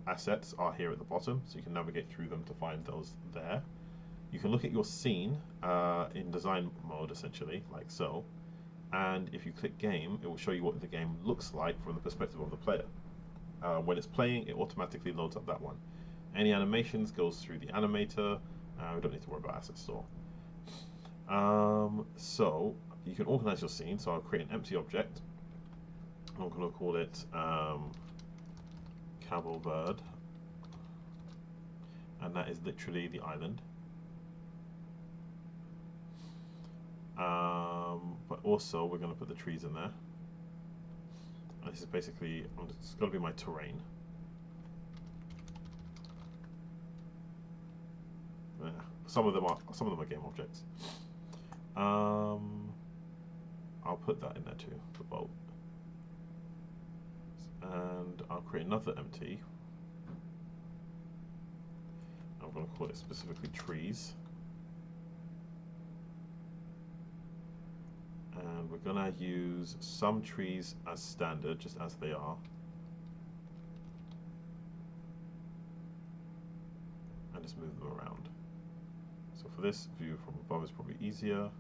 assets are here at the bottom, so you can navigate through them to find those there. You can look at your scene in design mode, essentially, like so. And if you click game, it will show you what the game looks like from the perspective of the player. When it's playing, it automatically loads up that one. Any animations goes through the animator. We don't need to worry about asset store. So you can organize your scene. So I'll create an empty object. I'm going to call it Cabo Verde. And that is literally the island. But also we're going to put the trees in there. And this is basically, it's going to be my terrain. Yeah, some of them are game objects. I'll put that in there too, the boat. And I'll create another empty. I'm going to call it specifically trees. And we're going to use some trees as standard, just as they are. And just move them around. So for this view from above is probably easier.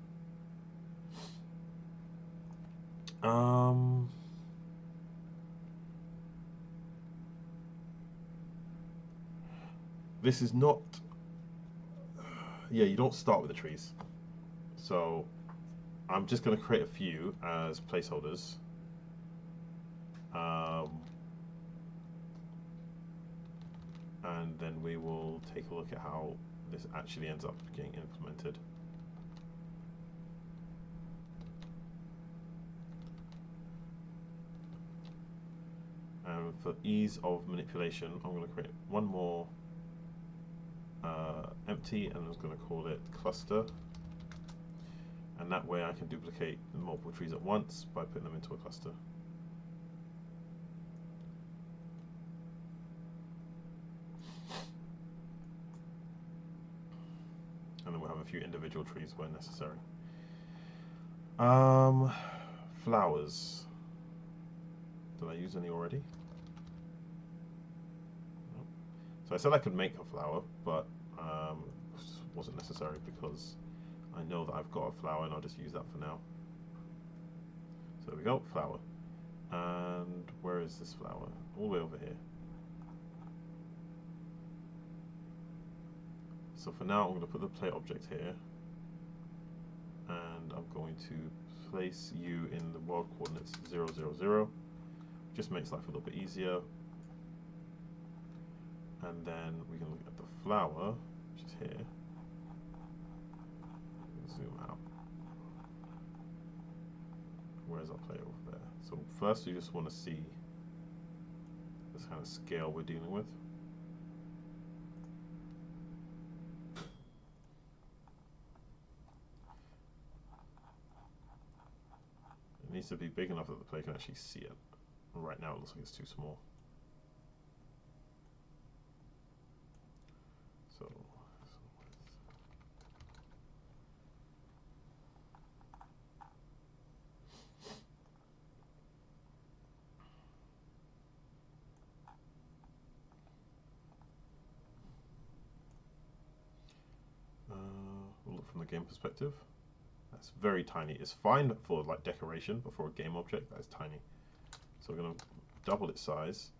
This is not... Yeah, you don't start with the trees. So I'm just going to create a few as placeholders. And then we will take a look at how this actually ends up getting implemented. And for ease of manipulation, I'm going to create one more empty, and I'm just going to call it cluster. And that way I can duplicate multiple trees at once by putting them into a cluster. And then we'll have a few individual trees where necessary. Flowers. Did I use any already? No. So I said I could make a flower, but it wasn't necessary because I know that I've got a flower and I'll just use that for now. So there we go, flower. And where is this flower? All the way over here. So for now I'm going to put the play object here. And I'm going to place you in the world coordinates 0, 0, 0. Just makes life a little bit easier. And then we can look at the flower, which is here. Zoom out. Where's our player over there? So first you just want to see this kind of scale we're dealing with. It needs to be big enough that the player can actually see it. Right now it looks like it's too small. So a game perspective. That's very tiny. It's fine for like decoration, but for a game object, that is tiny. So we're going to double its size,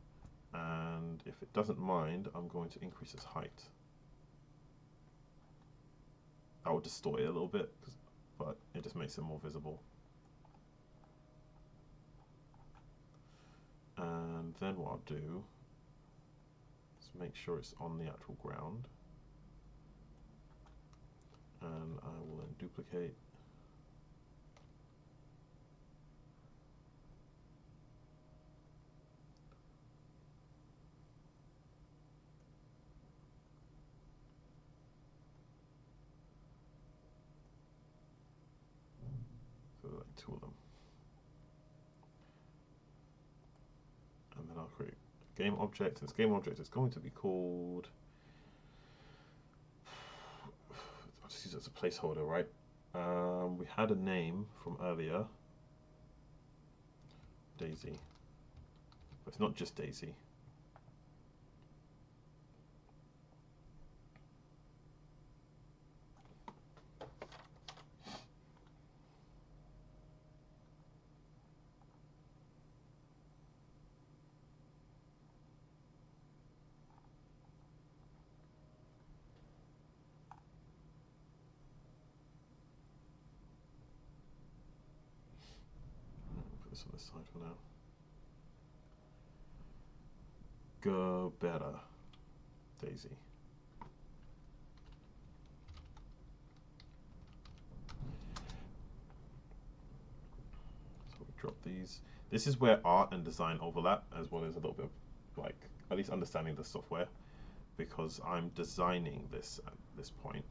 and if it doesn't mind, I'm going to increase its height. I will distort it a little bit, but it just makes it more visible. And then what I'll do is make sure it's on the actual ground, and I will then duplicate. So like 2 of them. And then I'll create a game object. And this game object is going to be called, I'll just use it as a placeholder, right? We had a name from earlier, Daisy, but it's not just Daisy. Put this on this side for now. Go better, Daisy. So we drop these. This is where art and design overlap, as well as a little bit of, like, at least understanding the software, because I'm designing this at this point.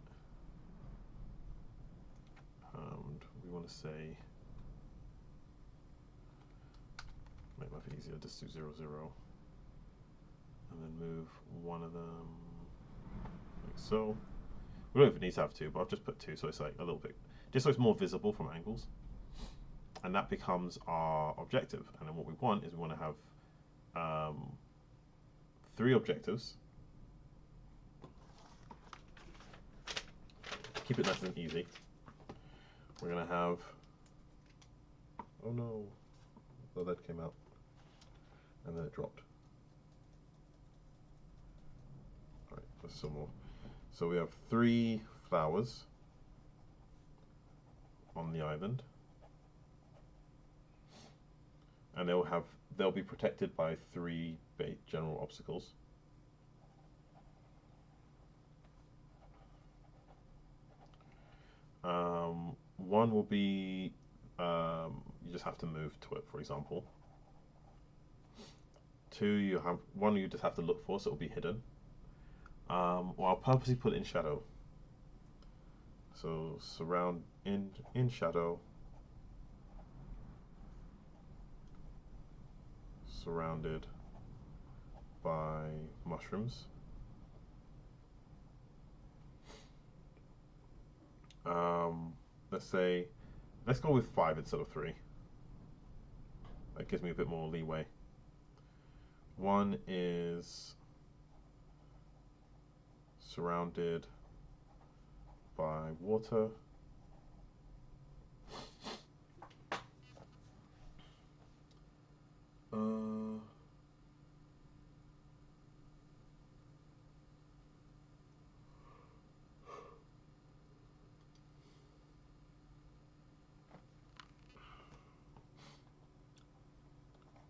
And we want to say, make life easier, just do 0, 0. And then move one of them like so. We don't even need to have 2, but I've just put 2, so it's like a little bit, just so it's more visible from angles. And that becomes our objective. And then what we want is we want to have 3 objectives. Keep it nice and easy. We're going to have, oh no, the lead came out and then it dropped. Alright, there's some more. So we have 3 flowers on the island, and they'll be protected by 3 general obstacles. One will be you just have to move to it, for example. 2, one you just have to look for, so it'll be hidden. Well, I'll purposely put it in shadow. So surround in shadow, surrounded by mushrooms. Let's go with 5 instead of 3. That gives me a bit more leeway. 1 is surrounded by water.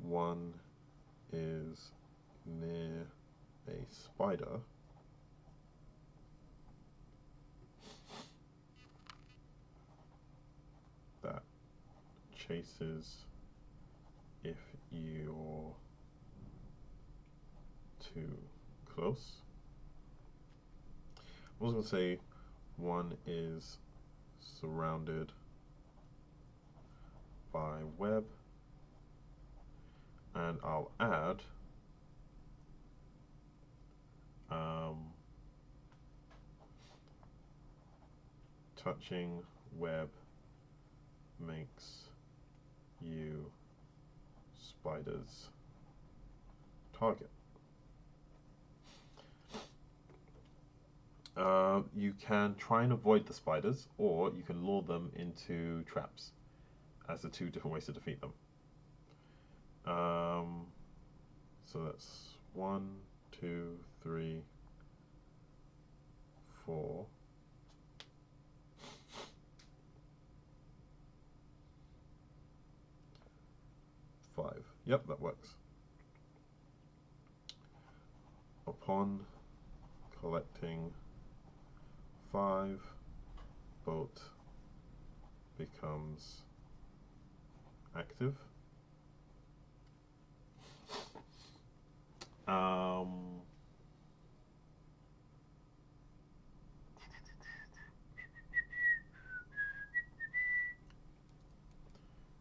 One is near a spider. That chases if you're too close. I was going to say 1 is surrounded by web, and I'll add touching web makes you spider's target. You can try and avoid the spiders, or you can lure them into traps as the two different ways to defeat them. So that's 1, 2, 3, 4. Five. Yep, that works. Upon collecting 5, boat becomes active.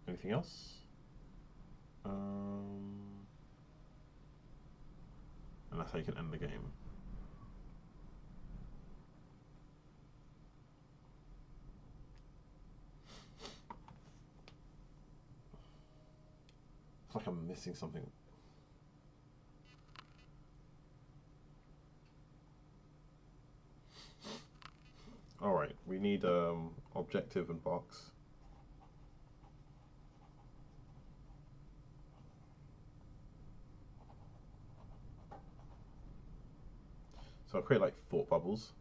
Anything else? And that's how you can end the game. It's like I'm missing something. Alright, we need objective and box. So I'll create like thought bubbles.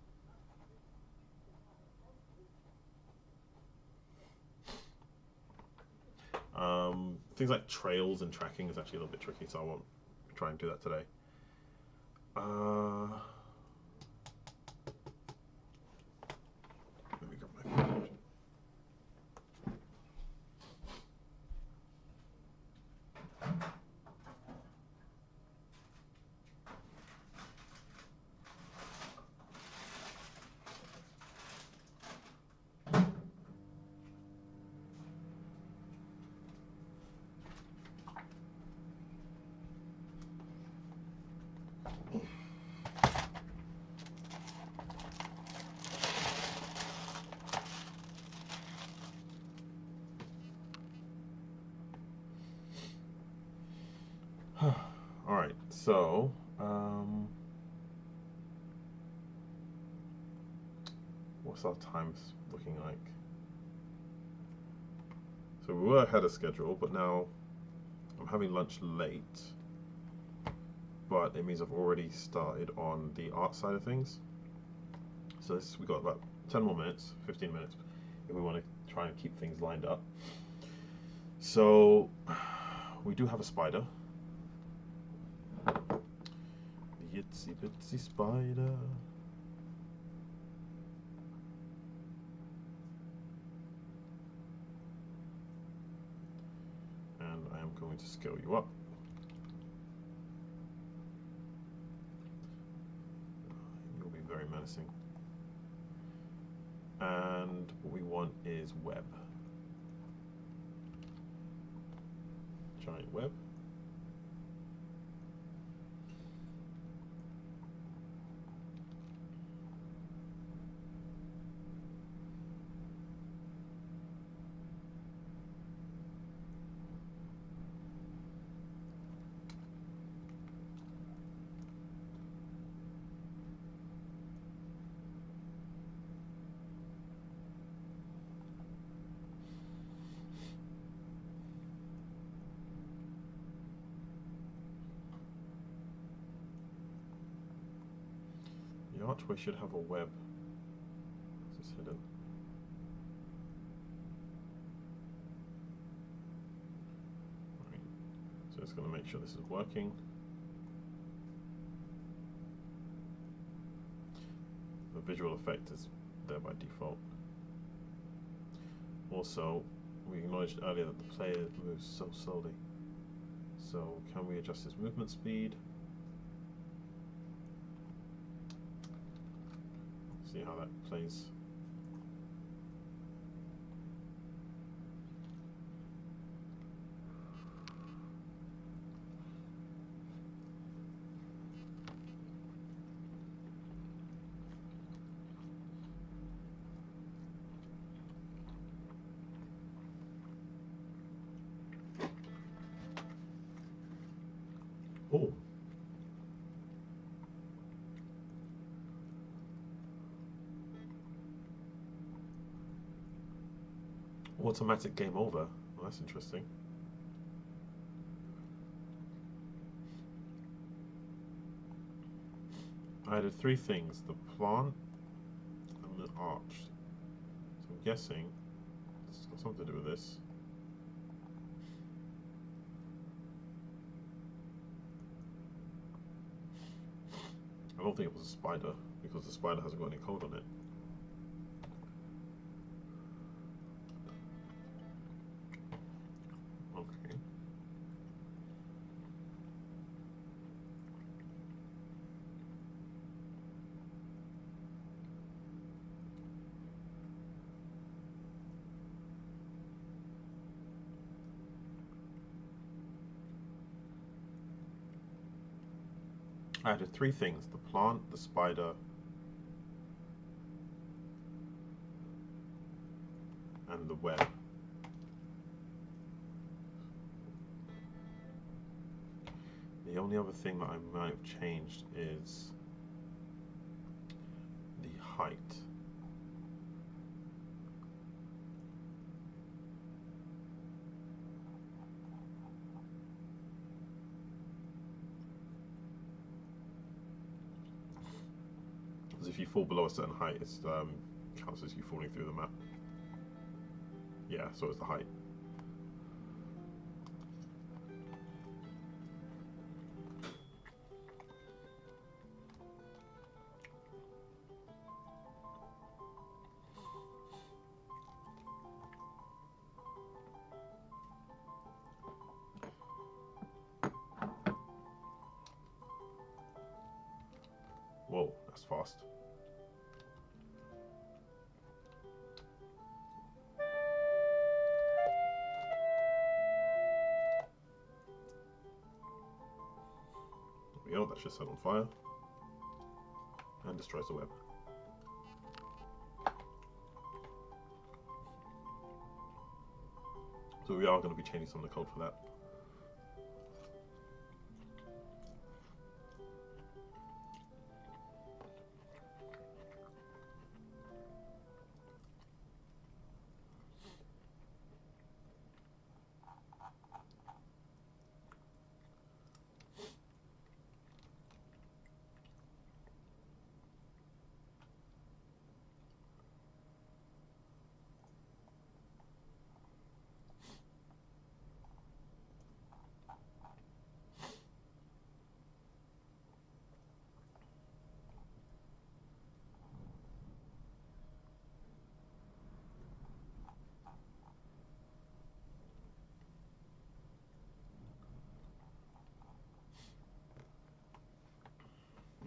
Things like trails and tracking is actually a little bit tricky, so I won't try and do that today. Let me grab my phone. Alright, so what's our times looking like? So we were ahead of schedule, but now I'm having lunch late. But it means I've already started on the art side of things. So we've got about 10 more minutes, 15 minutes, if we want to try and keep things lined up. So we do have a spider. The itsy bitsy spider. And I am going to scale you up. You'll be very menacing. And what we want is web. Giant web. The archway should have a web. This is hidden. Right. So it's going to make sure this is working. The visual effect is there by default. Also, we acknowledged earlier that the player moves so slowly. So can we adjust his movement speed? See how that plays. Oh. Automatic game over. Well, that's interesting. I added three things: the plant and the arch. So I'm guessing it's got something to do with this. I don't think it was a spider because the spider hasn't got any code on it. Okay. I added three things: the plant, the spider, and the web. The only other thing that I might have changed is the height. Because if you fall below a certain height, it counts as you falling through the map. Yeah, so it's the height. Whoa, that's fast. There we go, that's just set on fire. And destroys the web. So we are going to be changing some of the code for that.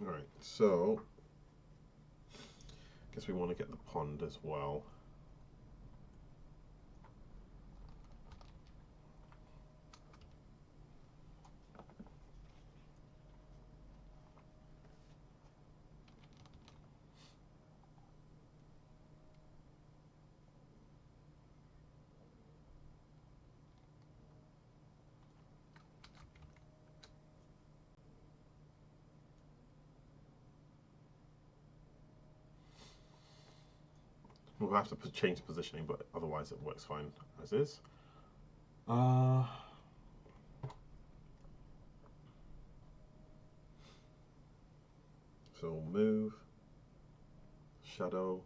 Alright, so I guess we want to get the pond as well. We'll have to change positioning, but otherwise it works fine as is. So move, shadow.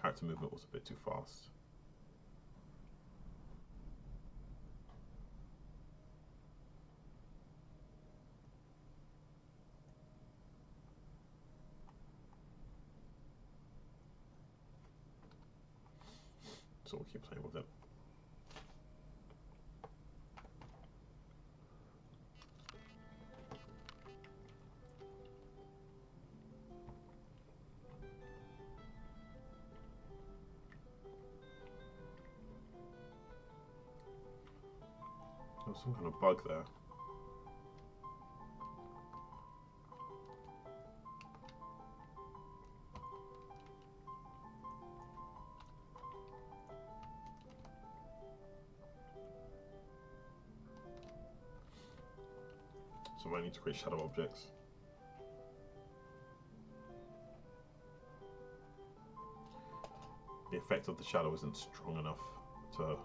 Character movement was a bit too fast. So we'll keep playing with it. There's some kind of bug there. So I need to create shadow objects. If effect of the shadow isn't strong enough to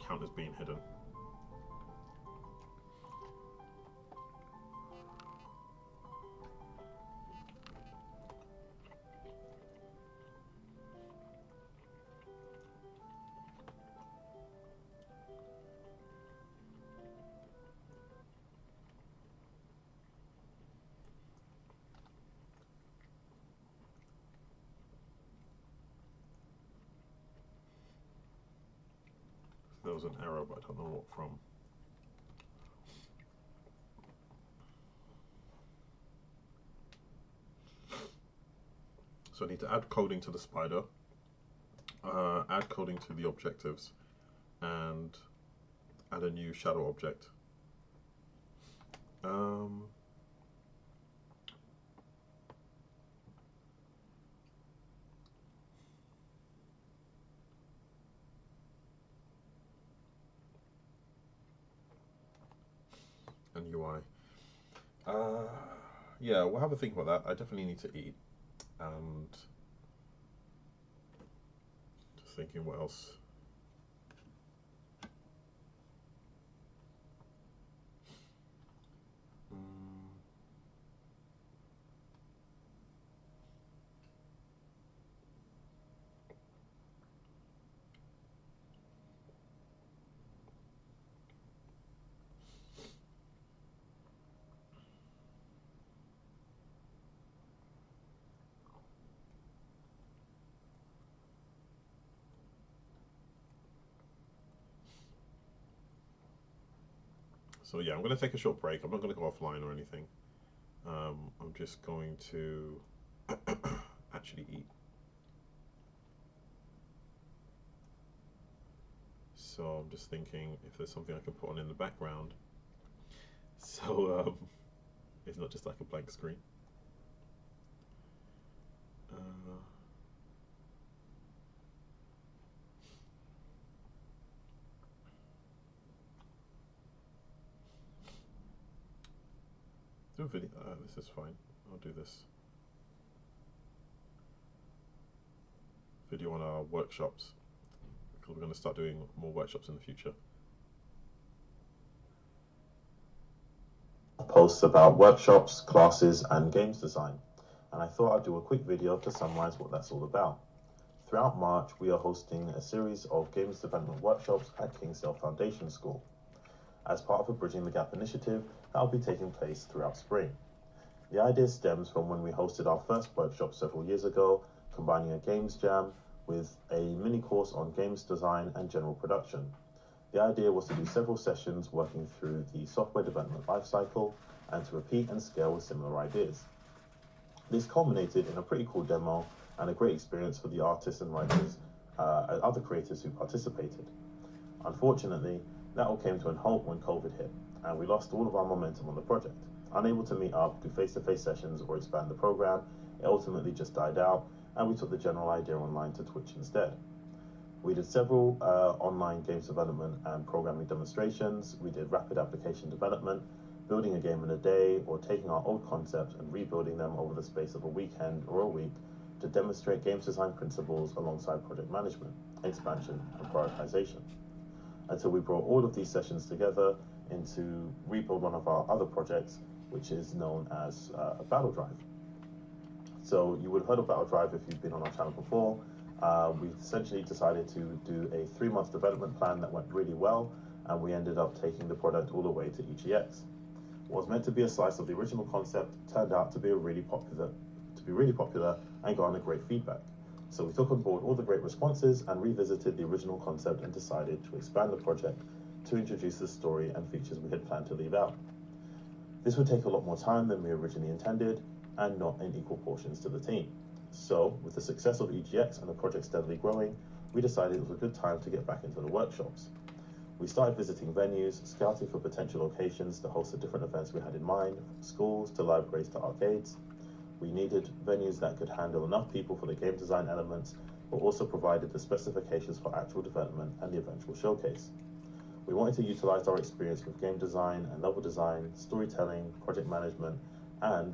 count as being hidden. There was an error, but I don't know what from. So I need to add coding to the spider, add coding to the objectives, and add a new shadow object. And UI. Yeah, we'll have a think about that. I definitely need to eat, and just thinking what else. So yeah, I'm going to take a short break. I'm not going to go offline or anything. I'm just going to actually eat. So I'm just thinking if there's something I can put on in the background. So it's not just like a blank screen. Do a video. This is fine. I'll do this. Video on our workshops, because we're going to start doing more workshops in the future. Posts about workshops, classes, and games design. And I thought I'd do a quick video to summarize what that's all about. Throughout March, we are hosting a series of games development workshops at Kingsdale Foundation School, as part of a Bridging the Gap initiative that will be taking place throughout spring. The idea stems from when we hosted our first workshop several years ago, combining a games jam with a mini course on games design and general production. The idea was to do several sessions working through the software development lifecycle and to repeat and scale with similar ideas. This culminated in a pretty cool demo and a great experience for the artists and writers and other creators who participated. Unfortunately, that all came to a halt when COVID hit, and we lost all of our momentum on the project. Unable to meet up, do face-to-face sessions, or expand the program, it ultimately just died out, and we took the general idea online to Twitch instead. We did several online games development and programming demonstrations. We did rapid application development, building a game in a day, or taking our old concepts and rebuilding them over the space of a weekend or a week to demonstrate games design principles alongside project management, expansion, and prioritization. Until we brought all of these sessions together into rebuild one of our other projects, which is known as Battle Drive. So you would have heard of Battle Drive if you've been on our channel before. We essentially decided to do a 3-month development plan that went really well, and we ended up taking the product all the way to EGX. What was meant to be a slice of the original concept turned out to be really popular and garnered great feedback. So we took on board all the great responses and revisited the original concept and decided to expand the project to introduce the story and features we had planned to leave out. This would take a lot more time than we originally intended and not in equal portions to the team. So, with the success of EGX and the project steadily growing, we decided it was a good time to get back into the workshops. We started visiting venues, scouting for potential locations to host the different events we had in mind, from schools to libraries to arcades. We needed venues that could handle enough people for the game design elements, but also provided the specifications for actual development and the eventual showcase. We wanted to utilize our experience with game design and level design, storytelling, project management, and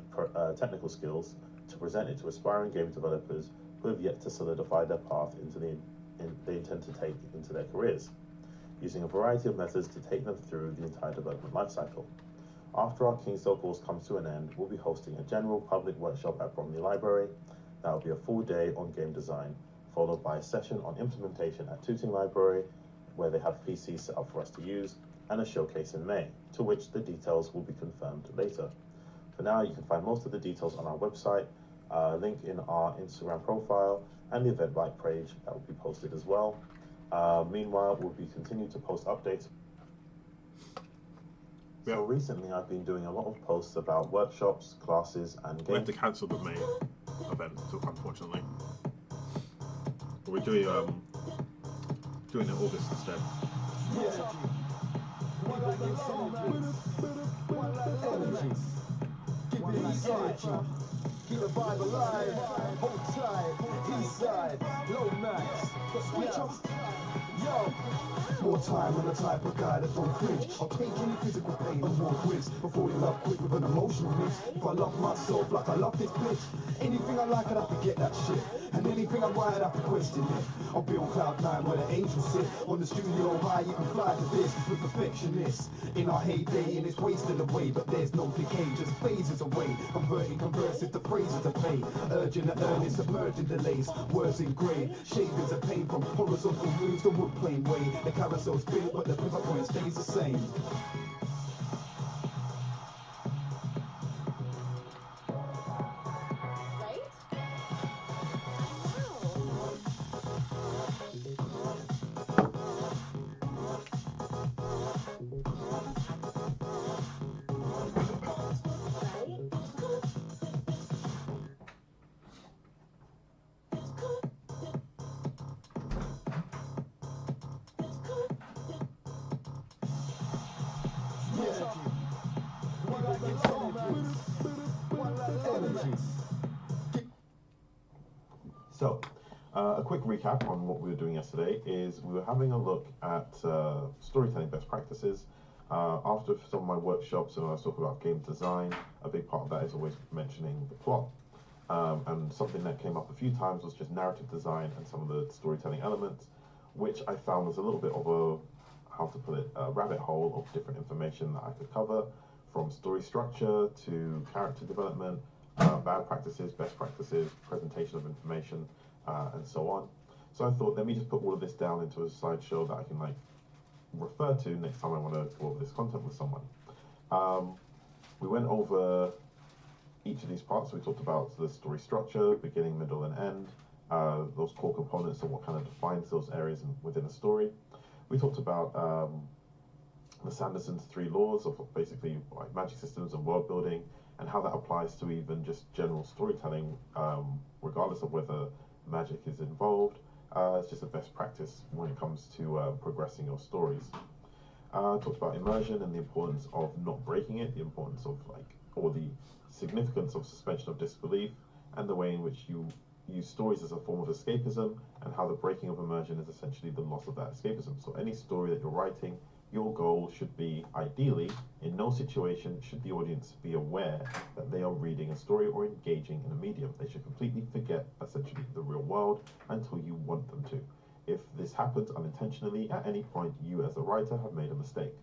technical skills to present it to aspiring game developers who have yet to solidify their path into they intend to take into their careers, using a variety of methods to take them through the entire development lifecycle. After our Kingsdale course comes to an end, we'll be hosting a general public workshop at Bromley Library. That will be a full day on game design, followed by a session on implementation at Tooting Library, where they have PCs set up for us to use, and a showcase in May, to which the details will be confirmed later. For now, you can find most of the details on our website, link in our Instagram profile, and the Eventbrite page that will be posted as well. Meanwhile, we'll be continuing to post updates. So recently, I've been doing a lot of posts about workshops, classes, and games. We have to cancel the May event, unfortunately. But we're doing it in August instead. Keep the vibe alive, hold tight, east side, low nights, switch off. Yo, more time on the type of guy that don't cringe. I'll take any physical pain and more quiz before you love quick with an emotional mix. If I love myself like I love this bitch, anything I like I'd have to get that shit, and anything I write I'd have to question it. I'll be on cloud 9 where the angels sit. On the studio high you can fly to this with perfectionists. In our heyday and it's wasted away, but there's no decay, just phases away. Converting conversive to phrases to pay. Urging the earnest, submerging delays. Words engraved, shavings of pain from horizontal moves the wood plane way. The carousel's built, but the pivot point stays the same. So, a quick recap on what we were doing yesterday is we were having a look at storytelling best practices. After some of my workshops and I was talking about game design, a big part of that is always mentioning the plot. And something that came up a few times was just narrative design and some of the storytelling elements, which I found was a little bit of a rabbit hole of different information that I could cover, from story structure to character development, bad practices, best practices, presentation of information, and so on. So I thought, let me just put all of this down into a slideshow that I can refer to next time I want to go over this content with someone. We went over each of these parts. So we talked about the story structure, beginning, middle, and end, those core components and what kind of defines those areas within a story. We talked about the Sanderson's 3 laws of basically magic systems and world building, and how that applies to even just general storytelling, regardless of whether magic is involved. It's just a best practice when it comes to progressing your stories. Talked about immersion and the importance of not breaking it, the importance of or the significance of suspension of disbelief, and the way in which you use stories as a form of escapism, and how the breaking of immersion is essentially the loss of that escapism. So any story that you're writing, your goal should be, ideally, in no situation should the audience be aware that they are reading a story or engaging in a medium. They should completely forget, essentially, the real world until you want them to. If this happens unintentionally, at any point, you as a writer have made a mistake.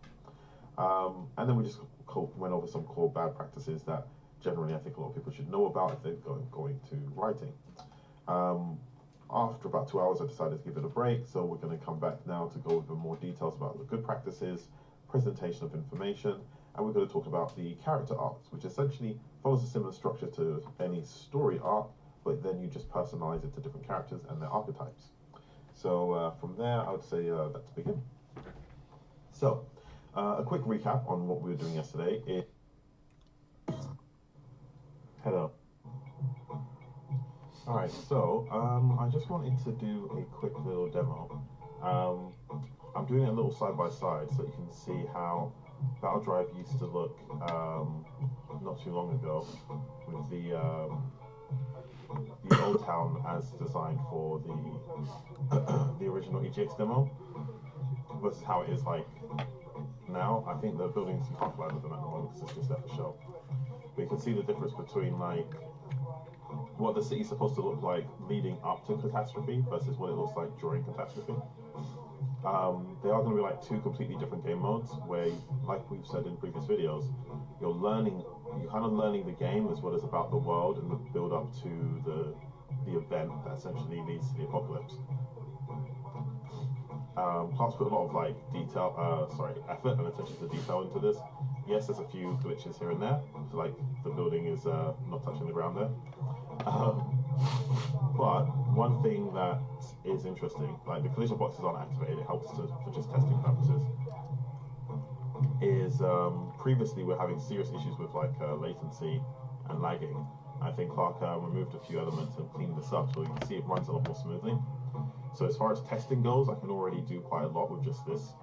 And then we just went over some core bad practices that generally I think a lot of people should know about if they're going to writing. After about 2 hours, I decided to give it a break, so we're going to come back now to go over more details about the good practices, presentation of information, and we're going to talk about the character arcs, which essentially follows a similar structure to any story arc, but then you just personalize it to different characters and their archetypes. So from there, I would say let's begin. So, a quick recap on what we were doing yesterday is... Hello. Alright, so I just wanted to do a quick little demo. I'm doing it a little side by side so you can see how Battle Drive used to look not too long ago with the old town as designed for the original EGX demo versus how it is now. I think the buildings, you can't fly with them at the moment because it's just there for show. But you can see the difference between what the city's supposed to look like leading up to catastrophe versus what it looks like during catastrophe. They are going to be like two completely different game modes where, like we've said in previous videos, you're kind of learning the game as well as about the world and the build up to the event that essentially leads to the apocalypse. Clark's put a lot of like effort and attention to detail into this. Yes, there's a few glitches here and there, so, like the building is not touching the ground there. But one thing that is interesting, like the collision boxes aren't activated, it helps for just testing purposes, is previously we're having serious issues with like latency and lagging. I think Clark removed a few elements and cleaned this up so you can see it runs a lot more smoothly. So as far as testing goes, I can already do quite a lot with just this.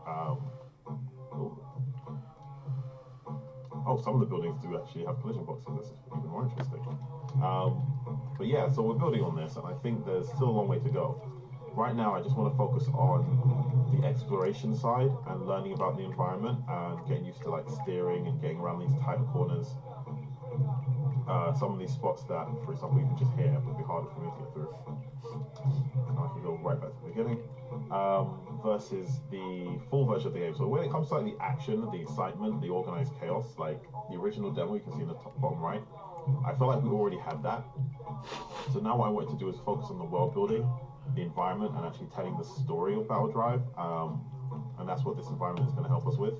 Some of the buildings do actually have collision boxes. This is even more interesting. But yeah, so we're building on this, and I think there's still a long way to go. Right now, I just want to focus on the exploration side and learning about the environment and getting used to like steering and getting around these tighter corners. Some of these spots that, for example, even just here would be harder for me to get through. I can go right back to the beginning. Versus the full version of the game. So when it comes to like the action, the excitement, the organized chaos, like the original demo you can see in the top bottom right, I feel like we already had that. So now what I wanted to do is focus on the world building, the environment, and actually telling the story of Battle Drive. And that's what this environment is going to help us with.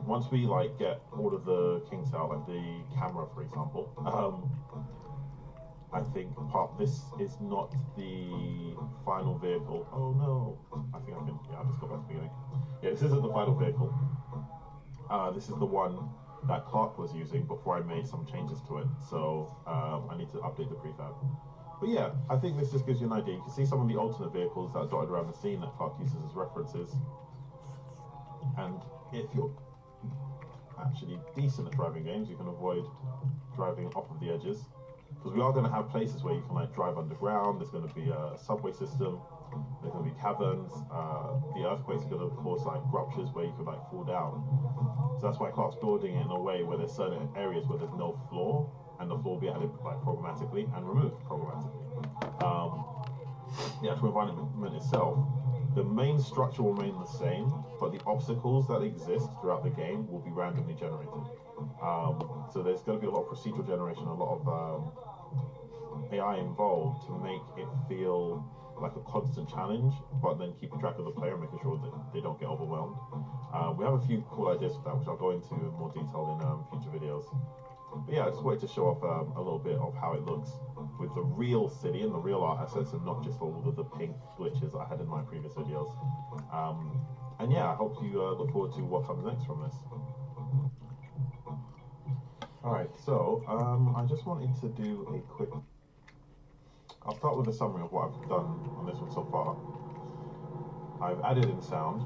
Once we like get all of the kinks out, like the camera, for example, I think this is not the final vehicle. Oh no, I think I can, I'll just go back to the beginning. Yeah, this isn't the final vehicle. This is the one that Clark was using before I made some changes to it. So I need to update the prefab. But yeah, I think this just gives you an idea. You can see some of the alternate vehicles that are dotted around the scene that Clark uses as references. And if you're actually decent at driving games, you can avoid driving off of the edges. Because we are going to have places where you can like drive underground. There's going to be a subway system. There's going to be caverns. The earthquakes are going to cause like ruptures where you could like fall down. So that's why Clark's building it in a way where there's certain areas where there's no floor, and the floor will be added like programmatically and removed programmatically. The actual environment itself, the main structure will remain the same, but the obstacles that exist throughout the game will be randomly generated. So there's going to be a lot of procedural generation, a lot of AI involved to make it feel like a constant challenge, but then keeping track of the player and making sure that they don't get overwhelmed. We have a few cool ideas for that, which I'll go into in more detail in future videos. But yeah, I just wanted to show off a little bit of how it looks with the real city and the real art assets, and not just all of the pink glitches I had in my previous videos. And yeah, I hope you look forward to what comes next from this. Alright, so I just wanted to do a quick... I'll start with a summary of what I've done on this one so far. I've added in sound.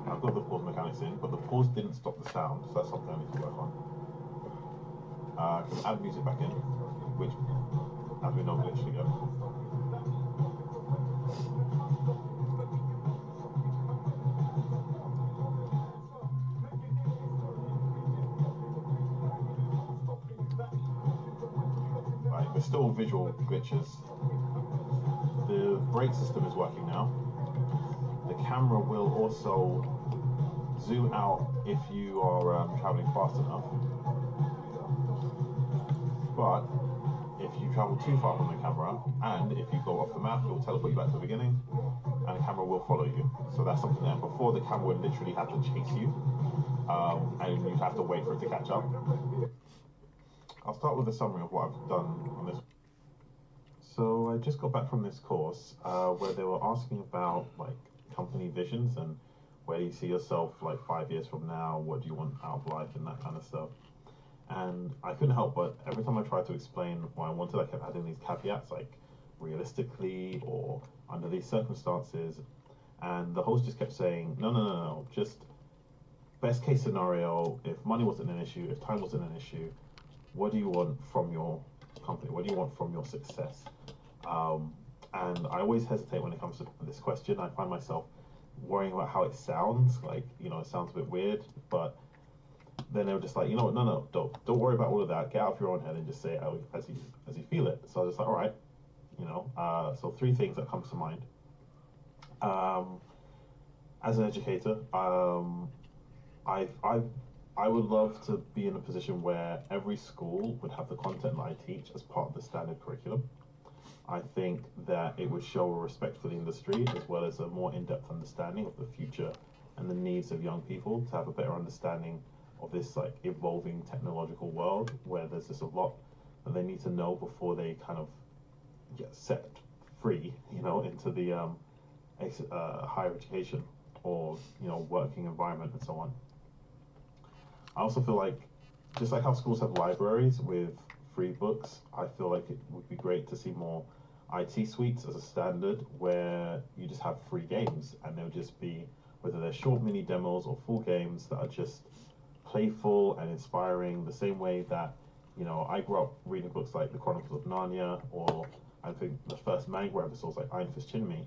I've got the pause mechanics in, but the pause didn't stop the sound, so that's something I need to work on. I can add music back in, which, as we know, glitched again. Right, there's still visual glitches. The brake system is working now. The camera will also zoom out if you are traveling fast enough. But if you travel too far from the camera, and if you go off the map, it will teleport you back to the beginning, and the camera will follow you. So that's something that before the camera would literally have to chase you, and you'd have to wait for it to catch up. I'll start with a summary of what I've done on this. So I just got back from this course where they were asking about like company visions and where do you see yourself like 5 years from now, what do you want out of life and that kind of stuff. And I couldn't help but every time I tried to explain what I wanted, I kept adding these caveats like realistically or under these circumstances, and the host just kept saying no, just best case scenario, if money wasn't an issue, if time wasn't an issue, what do you want from your company, what do you want from your success? And I always hesitate when it comes to this question. I find myself worrying about how it sounds, like, you know, it sounds a bit weird, but then they were just like, you know what, no, don't worry about all of that. Get out of your own head and just say it as you feel it. So I was just like, all right, you know. So three things that comes to mind. Um, as an educator, I I would love to be in a position where every school would have the content that I teach as part of the standard curriculum. I think that it would show a respect for the industry as well as a more in-depth understanding of the future and the needs of young people to have a better understanding of this like evolving technological world where there's just a lot that they need to know before they kind of get set free, you know, into the higher education or you know working environment and so on. I also feel like just like how schools have libraries with free books, I feel like it would be great to see more IT suites as a standard where you just have free games and they'll just be whether they're short mini demos or full games that are just playful and inspiring the same way that you know I grew up reading books like The Chronicles of Narnia or I think the first manga episodes like Iron Fist Chinmi.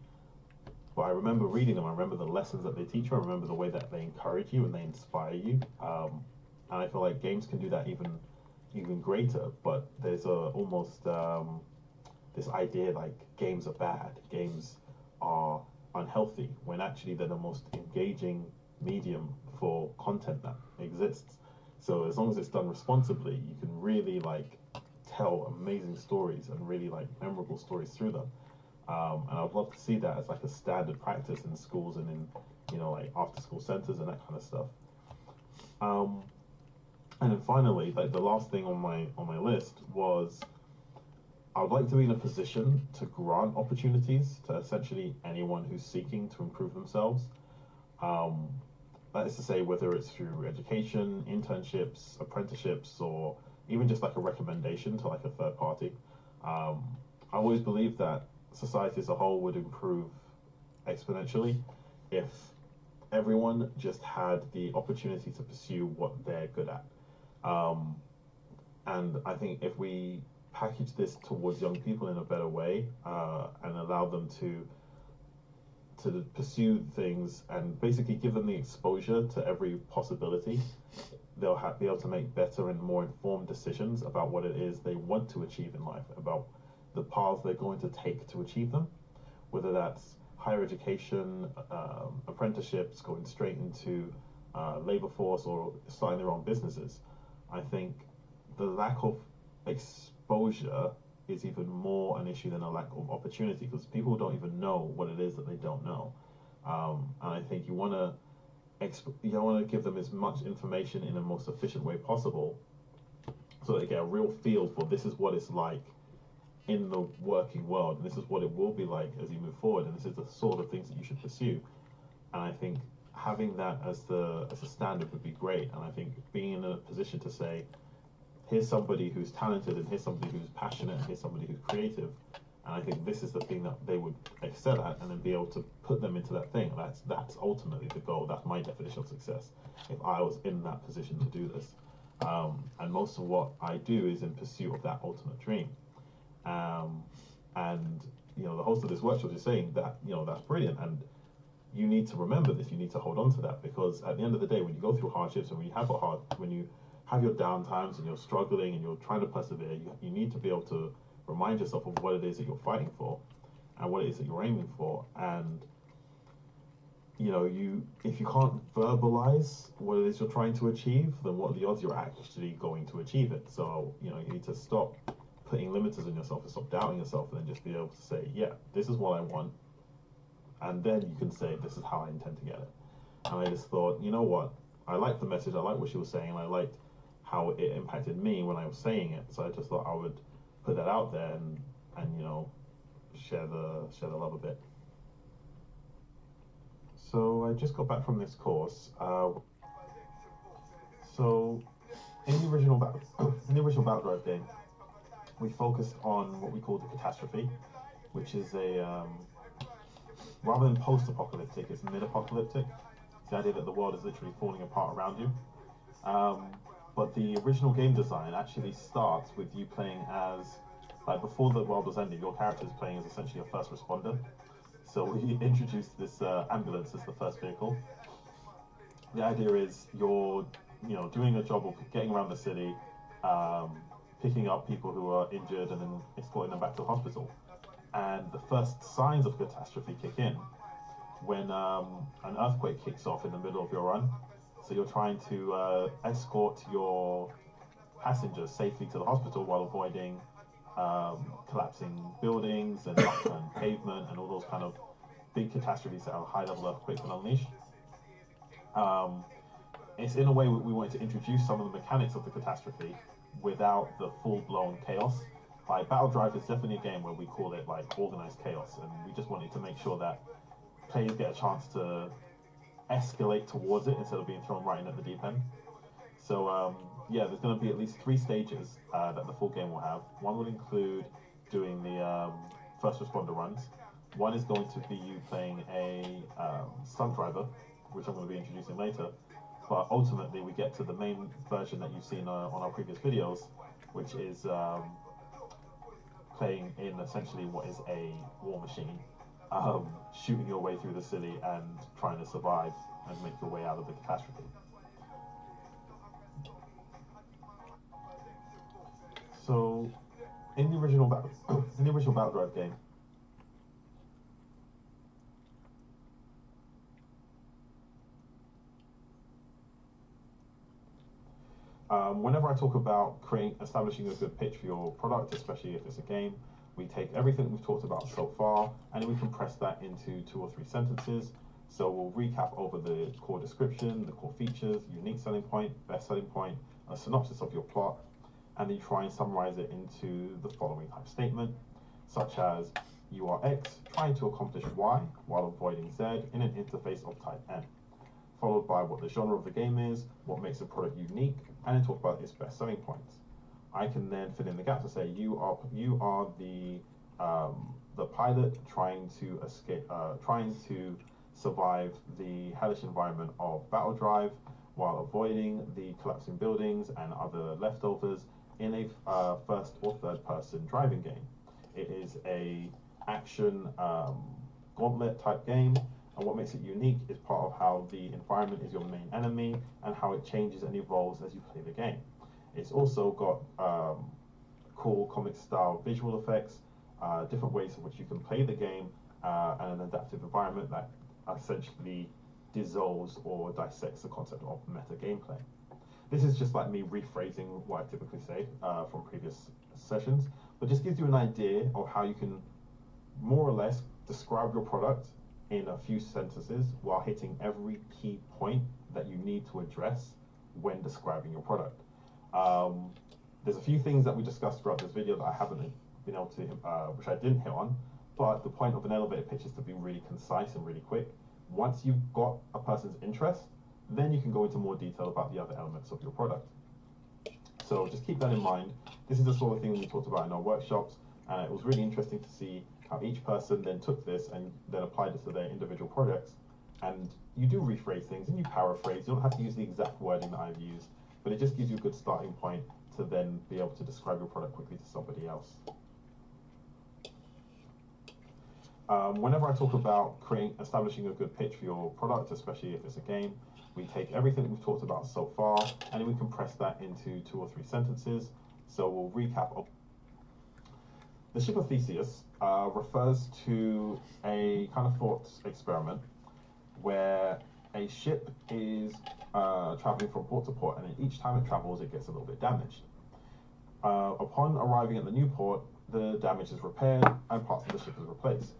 But I remember reading them. I remember the lessons that they teach you. I remember the way that they encourage you and they inspire you. And I feel like games can do that even greater. But there's a almost this idea like games are bad, games are unhealthy, when actually they're the most engaging medium for content that exists. So as long as it's done responsibly, you can really like tell amazing stories and really like memorable stories through them. And I'd love to see that as like a standard practice in schools and in you know like after school centers and that kind of stuff. Um, and then finally, like the last thing on my list was I would like to be in a position to grant opportunities to essentially anyone who's seeking to improve themselves. Um, that is to say, whether it's through education, internships, apprenticeships, or even just like a recommendation to like a third party. Um, I always believe that society as a whole would improve exponentially if everyone just had the opportunity to pursue what they're good at. Um, and I think if we package this towards young people in a better way and allow them to pursue things and basically give them the exposure to every possibility, they'll be able to make better and more informed decisions about what it is they want to achieve in life, about the paths they're going to take to achieve them, whether that's higher education, apprenticeships, going straight into labor force or starting their own businesses. I think the lack of exposure is even more an issue than a lack of opportunity because people don't even know what it is that they don't know. And I think you want to give them as much information in the most efficient way possible so they get a real feel for this is what it's like in the working world and this is what it will be like as you move forward and this is the sort of things that you should pursue. And I think having that as a standard would be great. And I think being in a position to say here's somebody who's talented and here's somebody who's passionate and here's somebody who's creative, and I think this is the thing that they would excel at and then be able to put them into that thing. That's ultimately the goal. That's my definition of success if I was in that position to do this. And most of what I do is in pursuit of that ultimate dream. And you know the host of this workshop is saying that you know that's brilliant and you need to remember this, you need to hold on to that because at the end of the day when you go through hardships and when you have your down times and you're struggling and you're trying to persevere, you need to be able to remind yourself of what it is that you're fighting for and what it is that you're aiming for. And you know, if you can't verbalize what it is you're trying to achieve, then what are the odds you're actually going to achieve it? So, you know, you need to stop putting limiters on yourself and stop doubting yourself and then just be able to say, yeah, this is what I want. And then you can say, this is how I intend to get it. And I just thought, you know what? I liked the message. I liked what she was saying. And I liked how it impacted me when I was saying it. So I just thought I would put that out there and you know, share the love a bit. So I just got back from this course. So in the original battle drive game, we focused on what we call the catastrophe, which is a rather than post-apocalyptic, it's mid-apocalyptic. It's the idea that the world is literally falling apart around you. But the original game design actually starts with you playing as, like before the world was ending, your character is playing as essentially a first responder. So we introduced this ambulance as the first vehicle. The idea is doing a job of getting around the city, picking up people who are injured and then escorting them back to the hospital. And the first signs of catastrophe kick in when an earthquake kicks off in the middle of your run. So you're trying to escort your passengers safely to the hospital while avoiding collapsing buildings and upturned pavement and all those kind of big catastrophes that a high-level earthquake can unleash. It's in a way we wanted to introduce some of the mechanics of the catastrophe without the full-blown chaos. Like Battle Drive is definitely a game where we call it like organized chaos, and we just wanted to make sure that players get a chance to escalate towards it instead of being thrown right in at the deep end. So yeah, there's going to be at least 3 stages that the full game will have. One will include doing the first responder runs. One is going to be you playing a stunt driver, which I'm going to be introducing later. But ultimately, we get to the main version that you've seen on our previous videos, which is playing in essentially what is a war machine, shooting your way through the city and trying to survive and make your way out of the catastrophe. So, in the original Battle Drive game, whenever I talk about establishing a good pitch for your product, especially if it's a game, we take everything we've talked about so far and then we compress that into 2 or 3 sentences. So we'll recap over the core description, the core features, unique selling point, best selling point, a synopsis of your plot, and then try and summarize it into the following type statement, such as you are X trying to accomplish Y while avoiding Z in an interface of type N, followed by what the genre of the game is, what makes a product unique, and then talk about its best selling points. I can then fill in the gaps and say you are the pilot trying to escape, trying to survive the hellish environment of Battle Drive while avoiding the collapsing buildings and other leftovers in a first or third person driving game. It is a action gauntlet type game, and what makes it unique is part of how the environment is your main enemy and how it changes and evolves as you play the game. It's also got cool comic style visual effects, different ways in which you can play the game, and an adaptive environment that essentially dissolves or dissects the concept of meta gameplay. This is just like me rephrasing what I typically say from previous sessions, but just gives you an idea of how you can more or less describe your product in a few sentences while hitting every key point that you need to address when describing your product. There's a few things that we discussed throughout this video that I haven't been able to, which I didn't hit on, but the point of an elevator pitch is to be really concise and really quick. Once you've got a person's interest, then you can go into more detail about the other elements of your product. So just keep that in mind. This is the sort of thing we talked about in our workshops, and it was really interesting to see how each person then took this and then applied it to their individual projects. And you do rephrase things and you paraphrase. You don't have to use the exact wording that I've used, but it just gives you a good starting point to then be able to describe your product quickly to somebody else. Whenever I talk about establishing a good pitch for your product, especially if it's a game, we take everything we've talked about so far and then we compress that into 2 or 3 sentences. So we'll recap. The ship of Theseus refers to a kind of thought experiment where a ship is traveling from port to port, and each time it travels it gets a little bit damaged. Upon arriving at the new port, the damage is repaired and parts of the ship is replaced.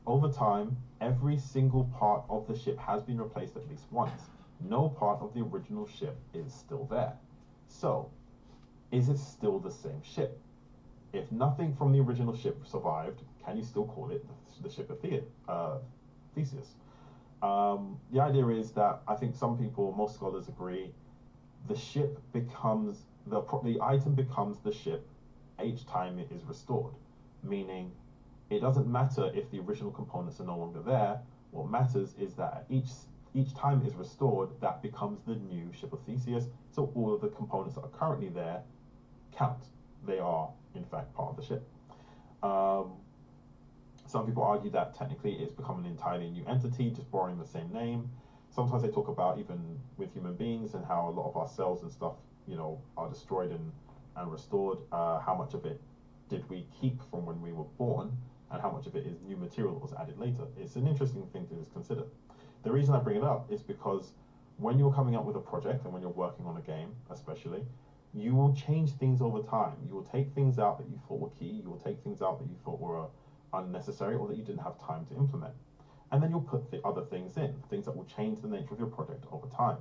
Over time, every single part of the ship has been replaced at least once. No part of the original ship is still there. So, is it still the same ship? If nothing from the original ship survived, can you still call it the ship of Theseus? The idea is that I think some people, most scholars agree, the ship becomes, the item becomes the ship each time it is restored. Meaning, it doesn't matter if the original components are no longer there. What matters is that each time it is restored, that becomes the new ship of Theseus. So all of the components that are currently there count. They are, in fact, part of the ship. Some people argue that technically it's become an entirely new entity, just borrowing the same name. sometimes they talk about even with human beings and how a lot of our cells and stuff, are destroyed and restored. How much of it did we keep from when we were born, and how much of it is new material that was added later? It's an interesting thing to just consider. The reason I bring it up is because when you're coming up with a project and when you're working on a game, especially, you will change things over time. You will take things out that you thought were key. You will take things out that you thought were unnecessary or that you didn't have time to implement. And then you'll put the other things in, things that will change the nature of your project over time.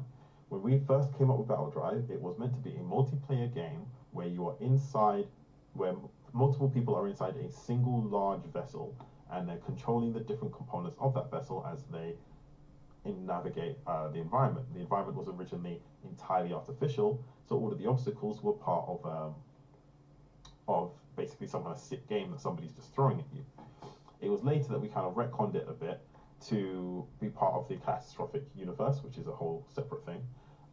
When we first came up with Battle Drive, it was meant to be a multiplayer game where you are inside, where multiple people are inside a single large vessel, and they're controlling the different components of that vessel as they navigate the environment. The environment was originally entirely artificial, so all of the obstacles were part of basically some kind of sick game that somebody's just throwing at you. It was later that we kind of retconned it a bit to be part of the catastrophic universe, which is a whole separate thing.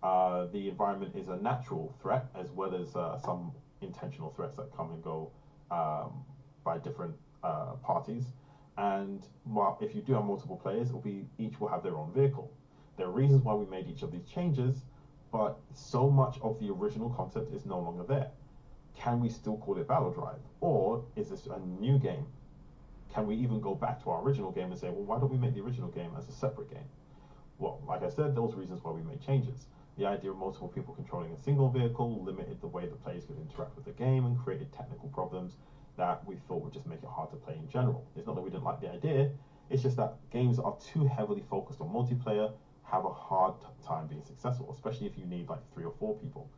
The environment is a natural threat as well as some intentional threats that come and go by different parties. And well, if you do have multiple players, each will have their own vehicle. There are reasons why we made each of these changes, but so much of the original concept is no longer there. Can we still call it Battle Drive, or is this a new game? Can we even go back to our original game and say, well, why don't we make the original game as a separate game? Well, like I said, those reasons why we made changes. The idea of multiple people controlling a single vehicle limited the way the players could interact with the game and created technical problems that we thought would just make it hard to play in general. It's not that we didn't like the idea, it's just that games that are too heavily focused on multiplayer have a hard time being successful, especially if you need like 3 or 4 people.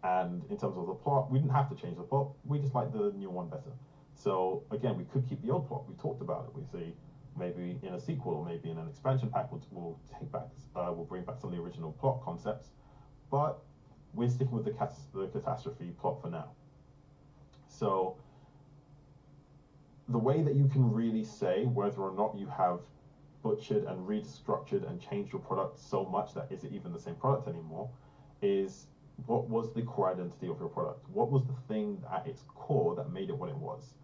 And in terms of the plot, we didn't have to change the plot, we just like the new one better. So again, we could keep the old plot, we talked about it, we see maybe in a sequel or maybe in an expansion pack we'll bring back some of the original plot concepts, but we're sticking with the catastrophe plot for now. So the way that you can really say whether or not you have butchered and restructured and changed your product so much that is it even the same product anymore is what was the core identity of your product? What was the thing at its core that made it what it was?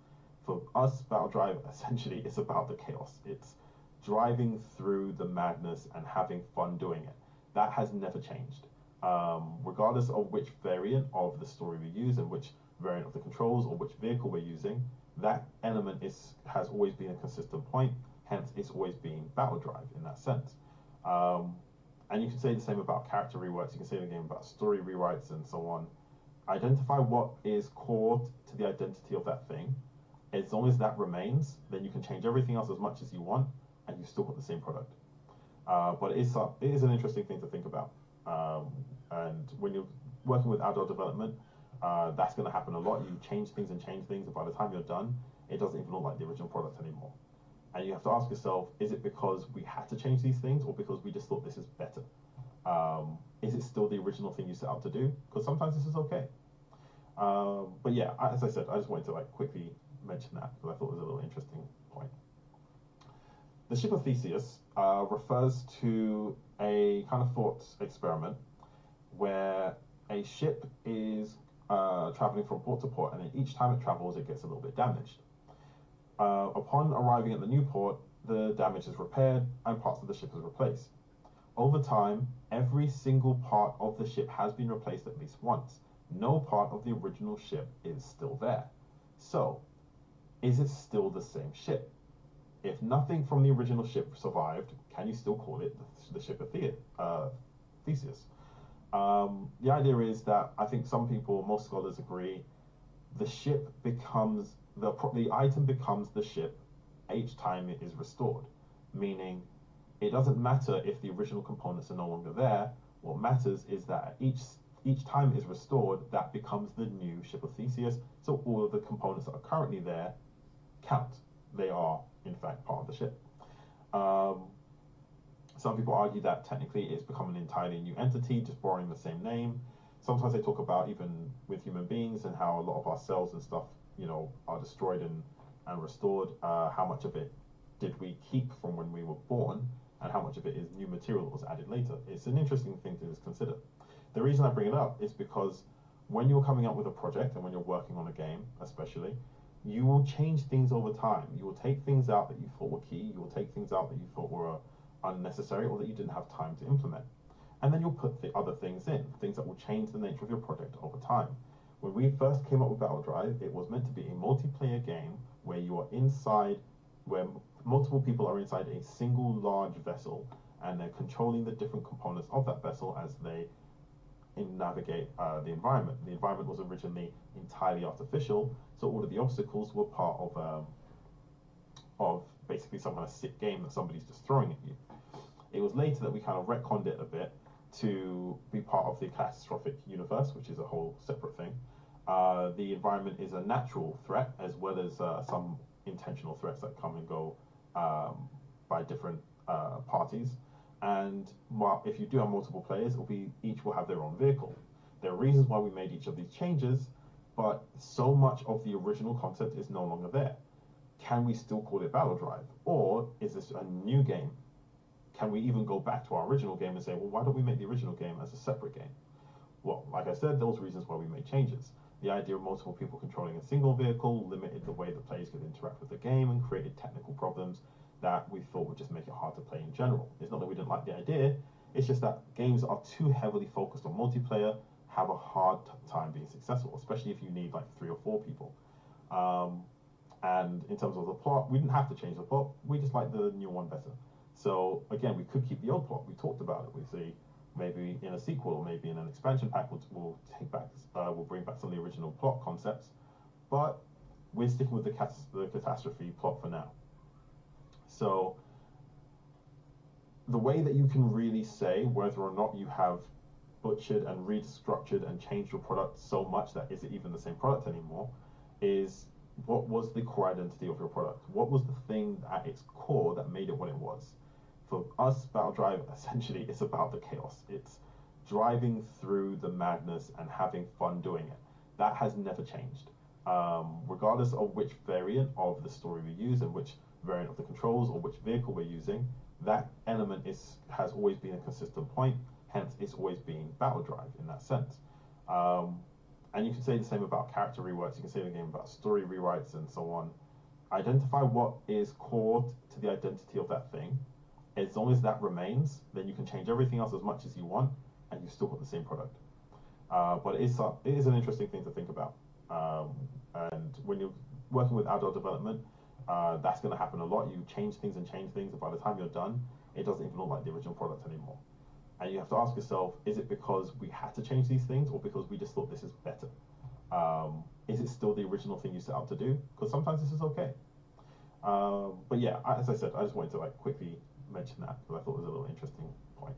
For us, Battle Drive essentially is about the chaos. It's driving through the madness and having fun doing it. That has never changed. Regardless of which variant of the story we use and which variant of the controls or which vehicle we're using, that element has always been a consistent point, hence it's always been Battle Drive in that sense. And you can say the same about character reworks, you can say the same about story rewrites and so on. Identify what is core to the identity of that thing. As long as that remains, then you can change everything else as much as you want and you still got the same product. But it is an interesting thing to think about. And when you're working with adult development, that's going to happen a lot. You change things, and by the time you're done, it doesn't even look like the original product anymore. And you have to ask yourself, is it because we had to change these things or because we just thought this is better? Is it still the original thing you set out to do? Because sometimes this is okay. But yeah, as I said, I just wanted to quickly mention that because I thought it was a little interesting point. The ship of Theseus refers to a kind of thought experiment where a ship is traveling from port to port, and then each time it travels, it gets a little bit damaged. Upon arriving at the new port, the damage is repaired and parts of the ship is replaced. Over time, every single part of the ship has been replaced at least once. No part of the original ship is still there. So, is it still the same ship? If nothing from the original ship survived, can you still call it the ship of Theseus? The idea is that I think some people, most scholars agree, the ship becomes, the item becomes the ship each time it is restored. Meaning, it doesn't matter if the original components are no longer there. What matters is that each time it is restored, that becomes the new ship of Theseus. So all of the components that are currently there count. They are, in fact, part of the ship. Some people argue that technically it's become an entirely new entity, just borrowing the same name. Sometimes they talk about even with human beings and how a lot of our cells and stuff, are destroyed and restored. How much of it did we keep from when we were born, and how much of it is new material that was added later? It's an interesting thing to just consider. The reason I bring it up is because when you're coming up with a project and when you're working on a game, especially, you will change things over time. You will take things out that you thought were key. You will take things out that you thought were unnecessary or that you didn't have time to implement. And then you'll put the other things in, things that will change the nature of your project over time. When we first came up with Battle Drive, it was meant to be a multiplayer game where you are inside, where multiple people are inside a single large vessel, and they're controlling the different components of that vessel as they navigate the environment. The environment was originally entirely artificial, so all of the obstacles were part of basically some kind of sick game that somebody's just throwing at you. It was later that we kind of retconned it a bit to be part of the catastrophic universe, which is a whole separate thing. The environment is a natural threat as well as some intentional threats that come and go by different parties. And if you do have multiple players, each will have their own vehicle. There are reasons why we made each of these changes, but so much of the original concept is no longer there. Can we still call it Battle Drive? Or is this a new game? Can we even go back to our original game and say, well, why don't we make the original game as a separate game? Well, like I said, those reasons why we made changes. The idea of multiple people controlling a single vehicle limited the way the players could interact with the game and created technical problems that we thought would just make it hard to play in general. It's not that we didn't like the idea, it's just that games that are too heavily focused on multiplayer have a hard time being successful, especially if you need like 3 or 4 people. And in terms of the plot, we didn't have to change the plot, we just liked the new one better. So again, we could keep the old plot, we talked about it, we see maybe in a sequel or maybe in an expansion pack we'll bring back some of the original plot concepts, but we're sticking with the catastrophe plot for now. So the way that you can really say whether or not you have butchered and restructured and changed your product so much that is it even the same product anymore is what was the core identity of your product? What was the thing at its core that made it what it was? For us, Battle Drive, essentially, it's about the chaos. It's driving through the madness and having fun doing it. That has never changed. Regardless of which variant of the story we use and which variant of the controls or which vehicle we're using, that element has always been a consistent point, hence it's always been Battle Drive in that sense. And you can say the same about character reworks, you can say the same about story rewrites and so on. Identify what is core to the identity of that thing. As long as that remains, then you can change everything else as much as you want, and you've still got the same product. But it is an interesting thing to think about. And when you're working with agile development, that's going to happen a lot. You change things, and by the time you're done, it doesn't even look like the original product anymore. And you have to ask yourself, is it because we had to change these things, or because we just thought this is better? Is it still the original thing you set out to do? Because sometimes this is okay. But yeah, as I said, I just wanted to quickly mention that because I thought it was a little interesting point.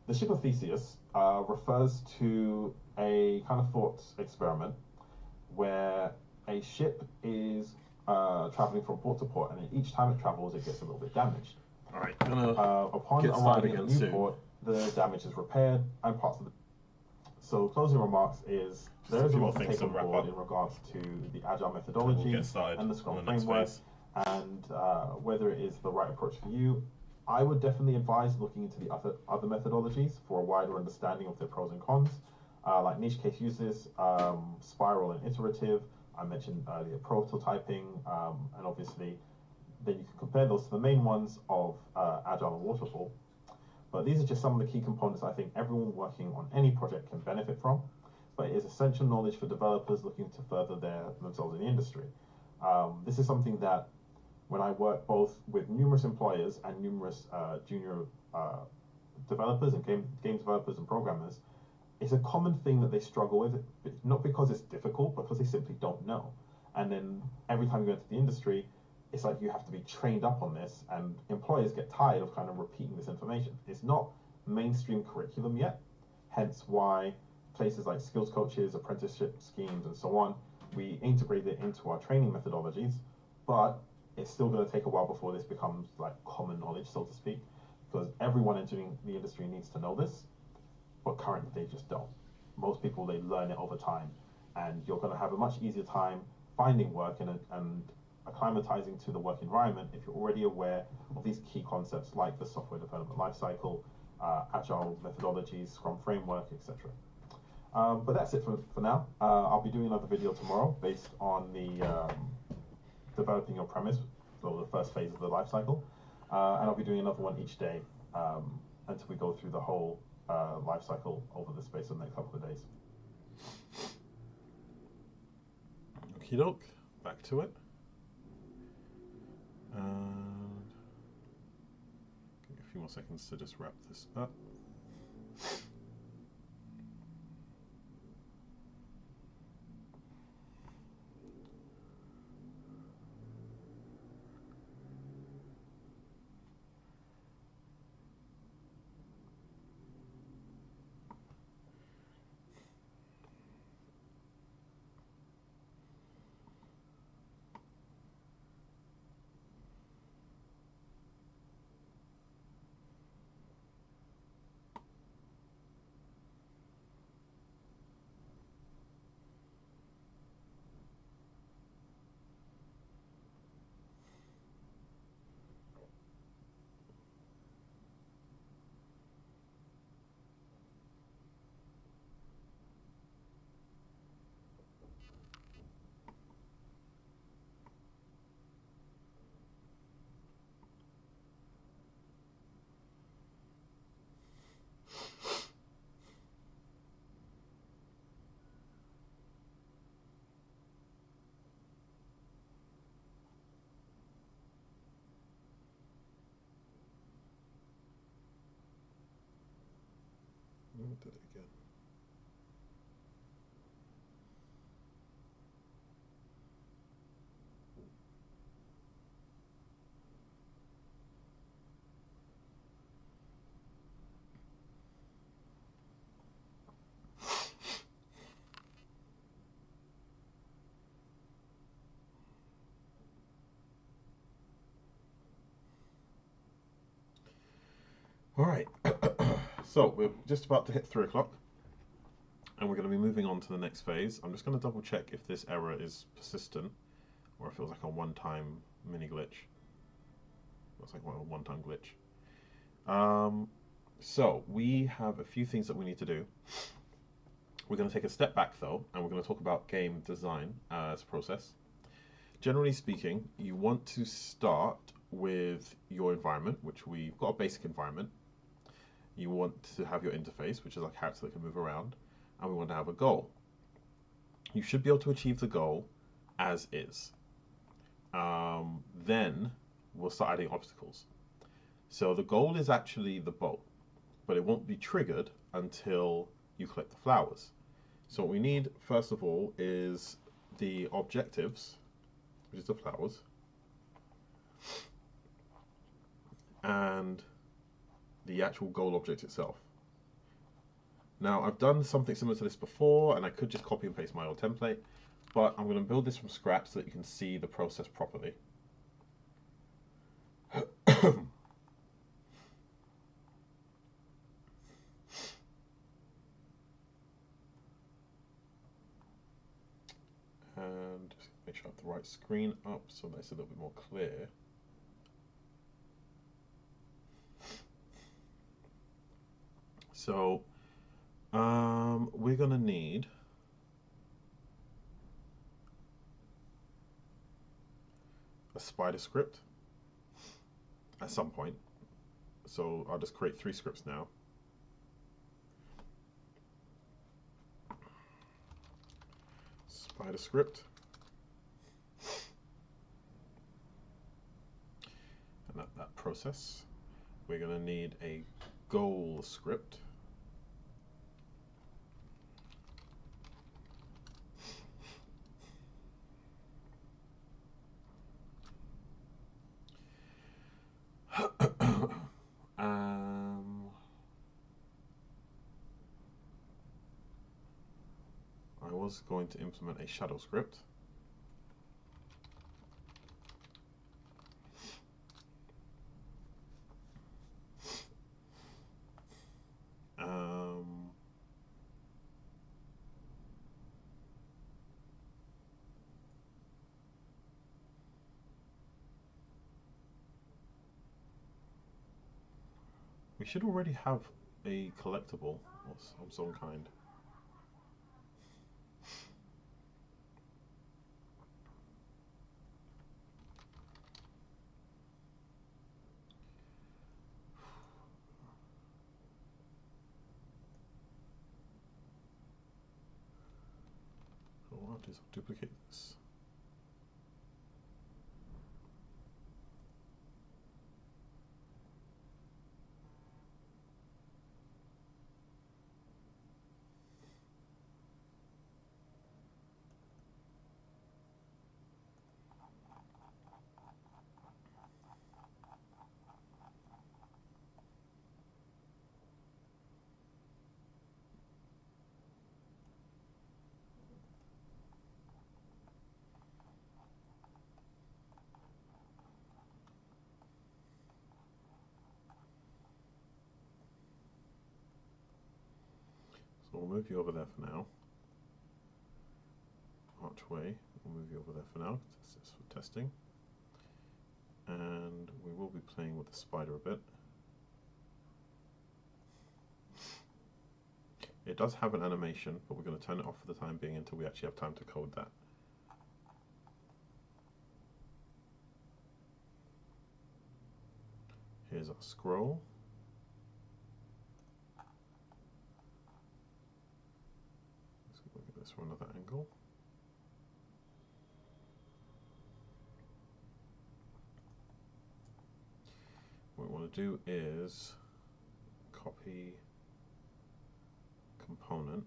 The ship of Theseus refers to a kind of thought experiment where a ship is traveling from port to port, and each time it travels, it gets a little bit damaged. All right, Upon get started arriving at a again new soon. port, the damage is repaired and parts of the. So closing remarks is there is a lot to take on board in regards to the agile methodology and the Scrum framework, and whether it is the right approach for you. I would definitely advise looking into the other methodologies for a wider understanding of their pros and cons. Like Niche Case uses, Spiral and Iterative. I mentioned earlier prototyping, and obviously then you can compare those to the main ones of Agile and Waterfall. But these are just some of the key components I think everyone working on any project can benefit from. But it is essential knowledge for developers looking to further themselves in the industry. This is something that when I work both with numerous employers and numerous junior developers and game developers and programmers, it's a common thing that they struggle with, not because it's difficult, but because they simply don't know. And then every time you go into the industry, it's like you have to be trained up on this, and employers get tired of kind of repeating this information. It's not mainstream curriculum yet, hence why places like skills coaches, apprenticeship schemes, and so on, we integrate it into our training methodologies, but it's still going to take a while before this becomes like common knowledge, so to speak, because everyone entering the industry needs to know this, but currently they just don't. Most people, they learn it over time, and you're going to have a much easier time finding work and acclimatizing to the work environment if you're already aware of these key concepts like the software development lifecycle, agile methodologies, Scrum framework, etc. But that's it for now. I'll be doing another video tomorrow based on the developing your premise, so the first phase of the lifecycle. and I'll be doing another one each day until we go through the whole life cycle over the space of the next couple of days. Okie doke, back to it. And give me a few more seconds to just wrap this up. Did it again. All right, so we're just about to hit 3 o'clock, and we're going to be moving on to the next phase. I'm just going to double check if this error is persistent, or if it was like a one-time mini glitch. Looks like a one-time glitch. So we have a few things that we need to do. We're going to take a step back though, and we're going to talk about game design as a process. Generally speaking, you want to start with your environment, which we've got a basic environment. You want to have your interface, which is a character that can move around, and we want to have a goal. You should be able to achieve the goal as is. Then we'll start adding obstacles. So the goal is actually the boat, but it won't be triggered until you collect the flowers. So what we need, first of all, is the objectives, which is the flowers, and the actual goal object itself. Now, I've done something similar to this before, and I could just copy and paste my old template, but I'm going to build this from scratch so that you can see the process properly. And just make sure I have the right screen up so that it's a little bit more clear. So we're going to need a spider script at some point. So I'll just create 3 scripts now. Spider script. And that process. We're going to need a goal script. I was going to implement a shadow script. We should already have a collectible of some kind. is I'll duplicate this. So we'll move you over there for now. Archway, we'll move you over there for now. This is for testing. And we will be playing with the spider a bit. It does have an animation, but we're going to turn it off for the time being until we actually have time to code that. Here's our scroll. Let's look at this from another angle. What we want to do is copy component.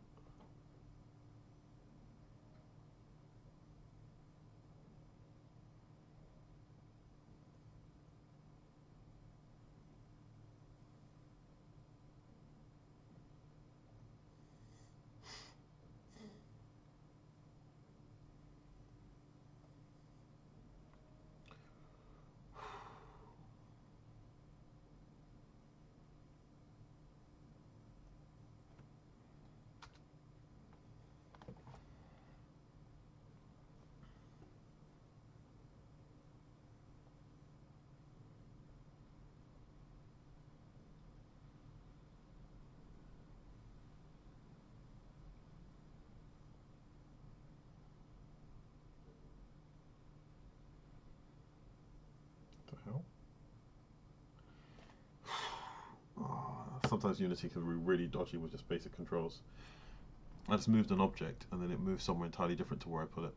Sometimes Unity can be really dodgy with just basic controls. I just moved an object and then it moved somewhere entirely different to where I put it.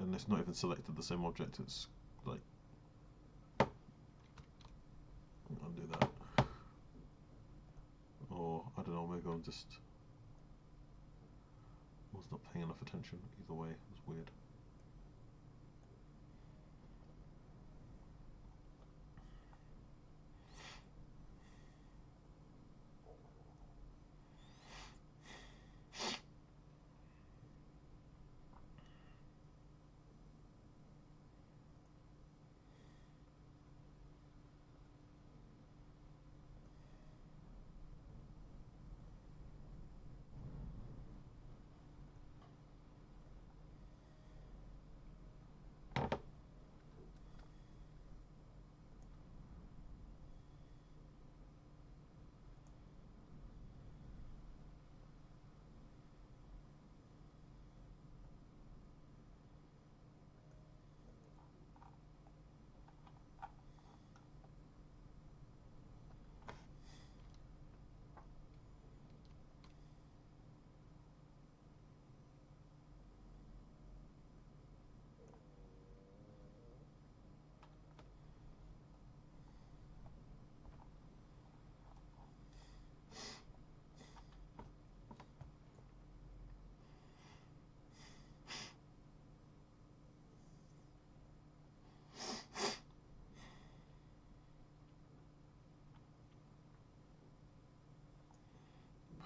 And it's not even selected the same object, it's like... undo that. Or, I don't know, maybe I'm just... I was not paying enough attention. Either way, it was weird.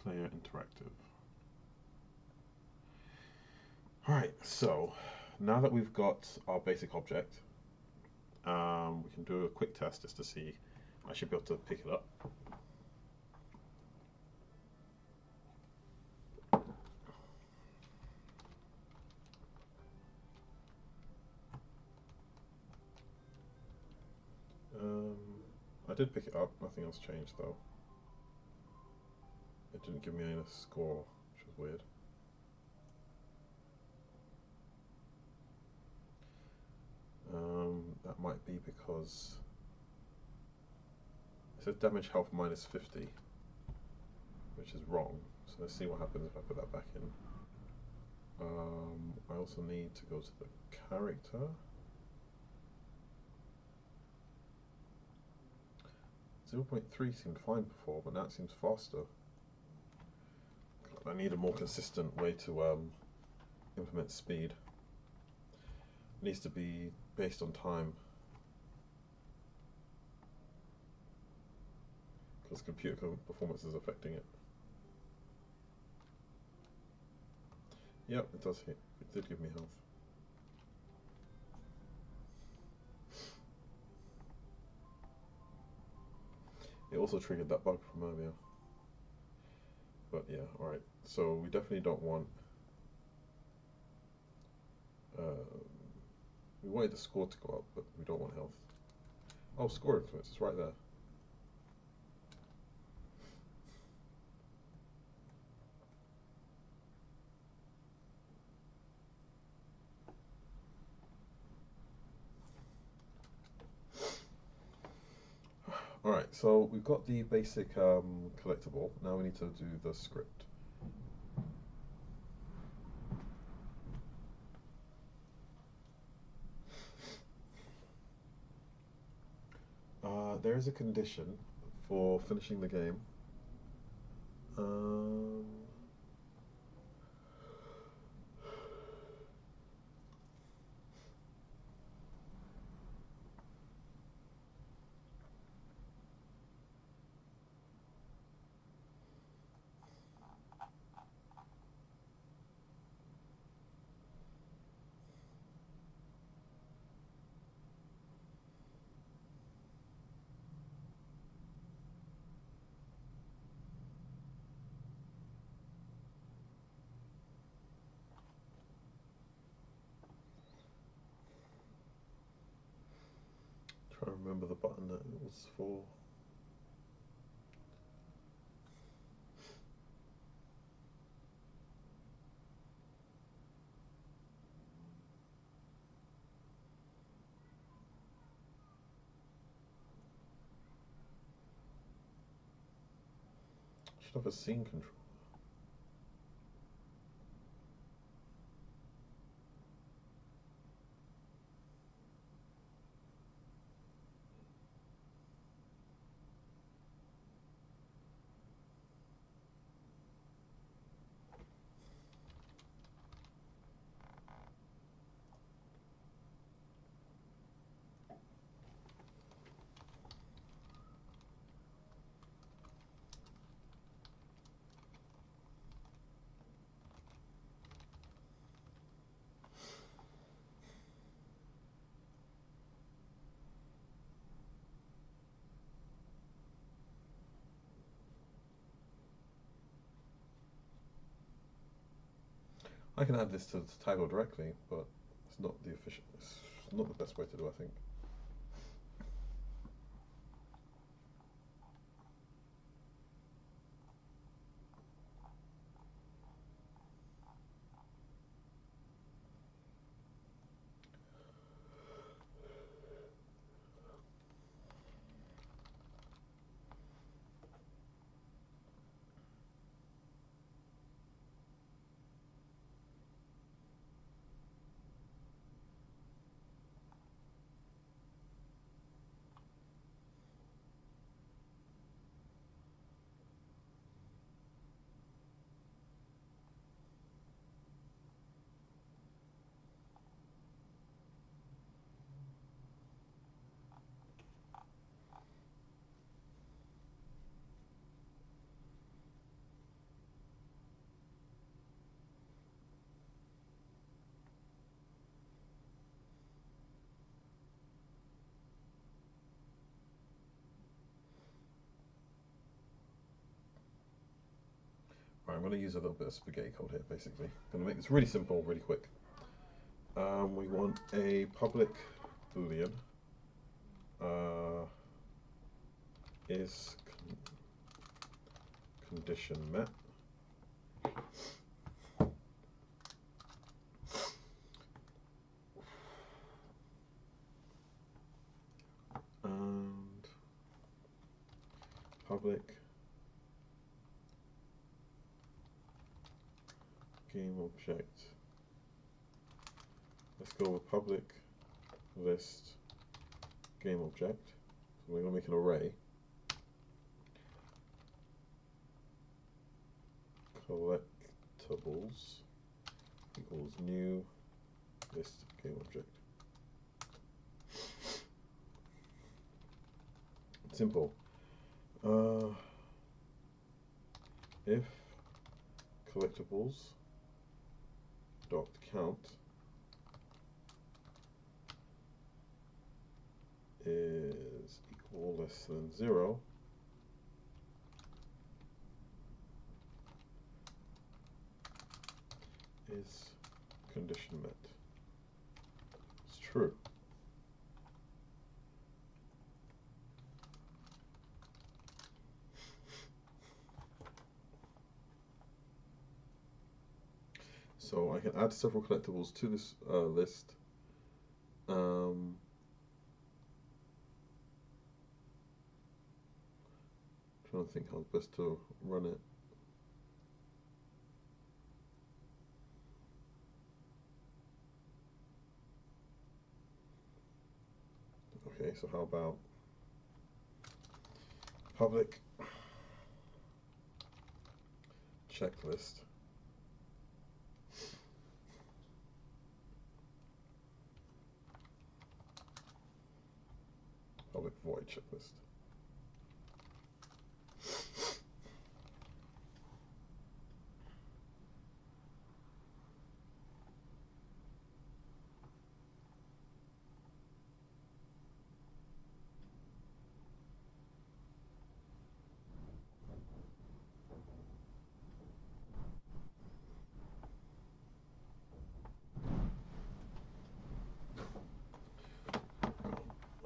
Player interactive. Alright, so now that we've got our basic object, we can do a quick test just to see. I should be able to pick it up. I did pick it up, nothing else changed though. It didn't give me any score, which was weird. That might be because it says damage health minus 50, which is wrong. So let's see what happens if I put that back in. I also need to go to the character. 0.3 seemed fine before, but now it seems faster. I need a more consistent way to implement speed. It needs to be based on time, because computer performance is affecting it. Yep, it does hit. It did give me health. It also triggered that bug from earlier. But yeah, alright. So we definitely don't want... we wanted the score to go up, but we don't want health. Oh, score influence, it's right there. Alright, so we've got the basic collectible. Now we need to do the script. There is a condition for finishing the game. Try to remember the button that it was for. Should have a scene control. I can add this to the title directly, but it's not the efficient. It's not the best way to do, I think. Right, I'm going to use a little bit of spaghetti code here, basically. I'm going to make this really simple, really quick. We want a public boolean is condition met. And public game object let's go with public list game object. So we're going to make an array. Collectibles equals new list game object. Simple. If collectibles dot count is equal less than 0, is condition met. It's true. So I can add several collectibles to this list. Trying to think how best to run it. Okay, so how about public checklist public void checklist.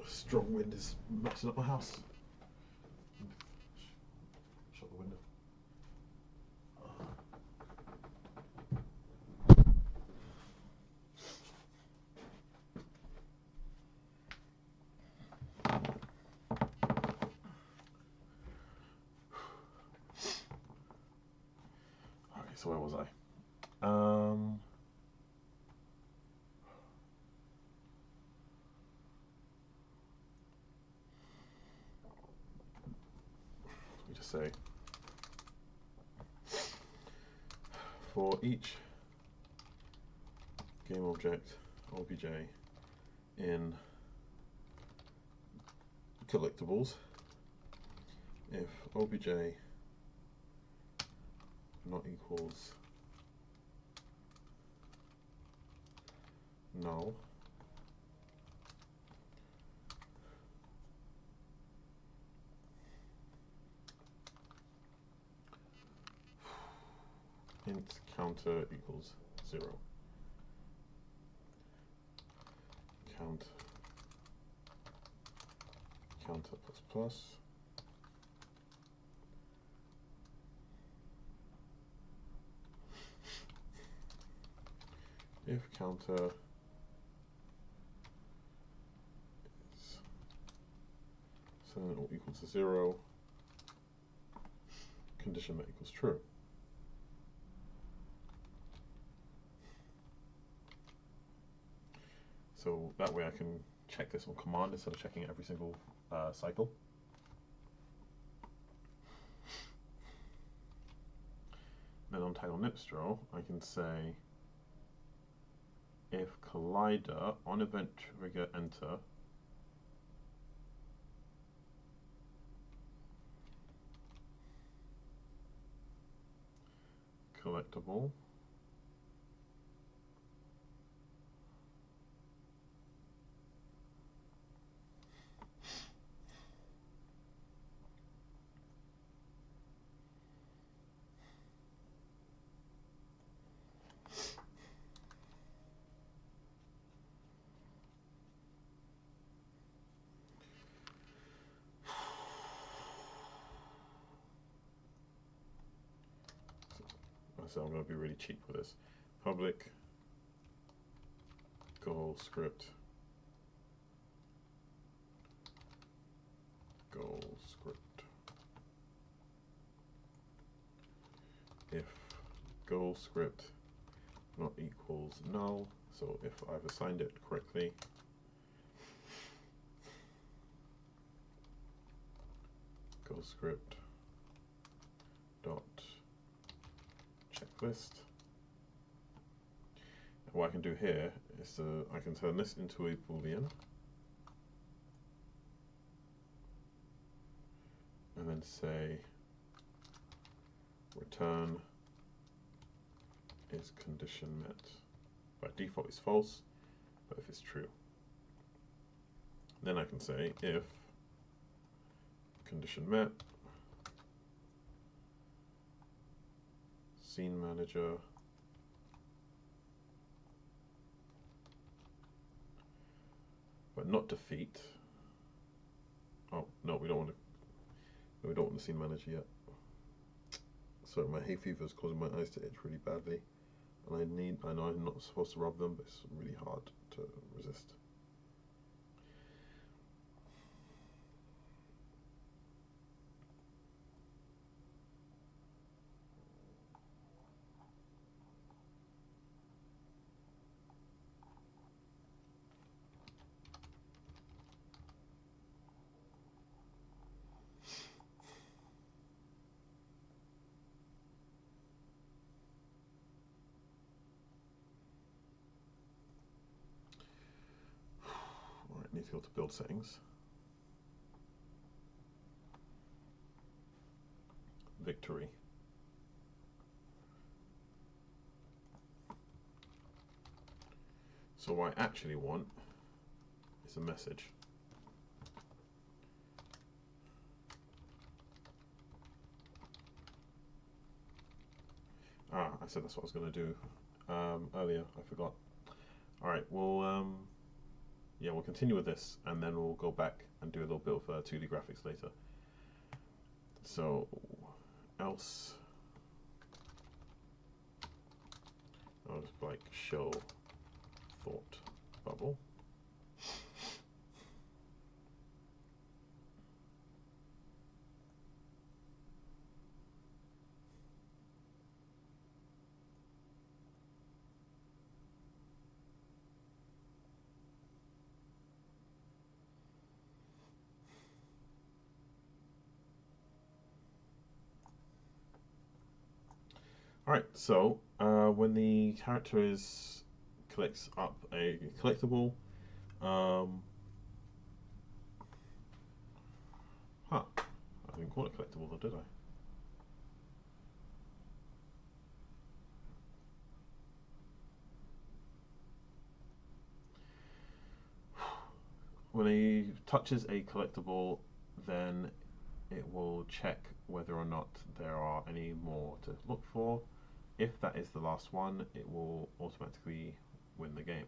Strong wind is messing up my house. Shut the window. Okay, so where was I? Let me just say, for each game object obj in collectibles, if obj not equals null, int counter equals 0. Counter plus plus. If counter is or equal to 0, condition met equals true. So that way I can check this on command instead of checking it every single cycle. Then on title nipstro, I can say if collider on event trigger enter collectible so I'm going to be really cheap with this. Public goal script if goal script not equals null, So if I've assigned it correctly, GhostScript dot checklist. And what I can do here is I can turn this into a boolean, and then say return is condition met. By default it's false, but if it's true, then I can say if condition met, scene manager but not defeat. Oh no, we don't want the scene manager yet. So my hay fever is causing my eyes to itch really badly, and I know I'm not supposed to rub them, but it's really hard to resist. Alright, need to go to build settings. Victory. So what I actually want is a message. Ah, I said that's what I was going to do earlier. I forgot. All right, yeah, we'll continue with this, and then we'll go back and do a little bit of 2D graphics later. So, else, I'll just like show thought bubble. Alright, so when the character collects up a collectible, I didn't call it collectible though, did I? When he touches a collectible, then it will check whether or not there are any more to look for. If that is the last one, it will automatically win the game.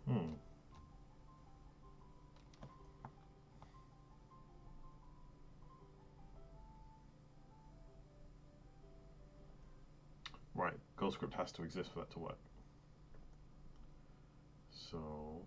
Hmm. Right, GhostScript has to exist for that to work. So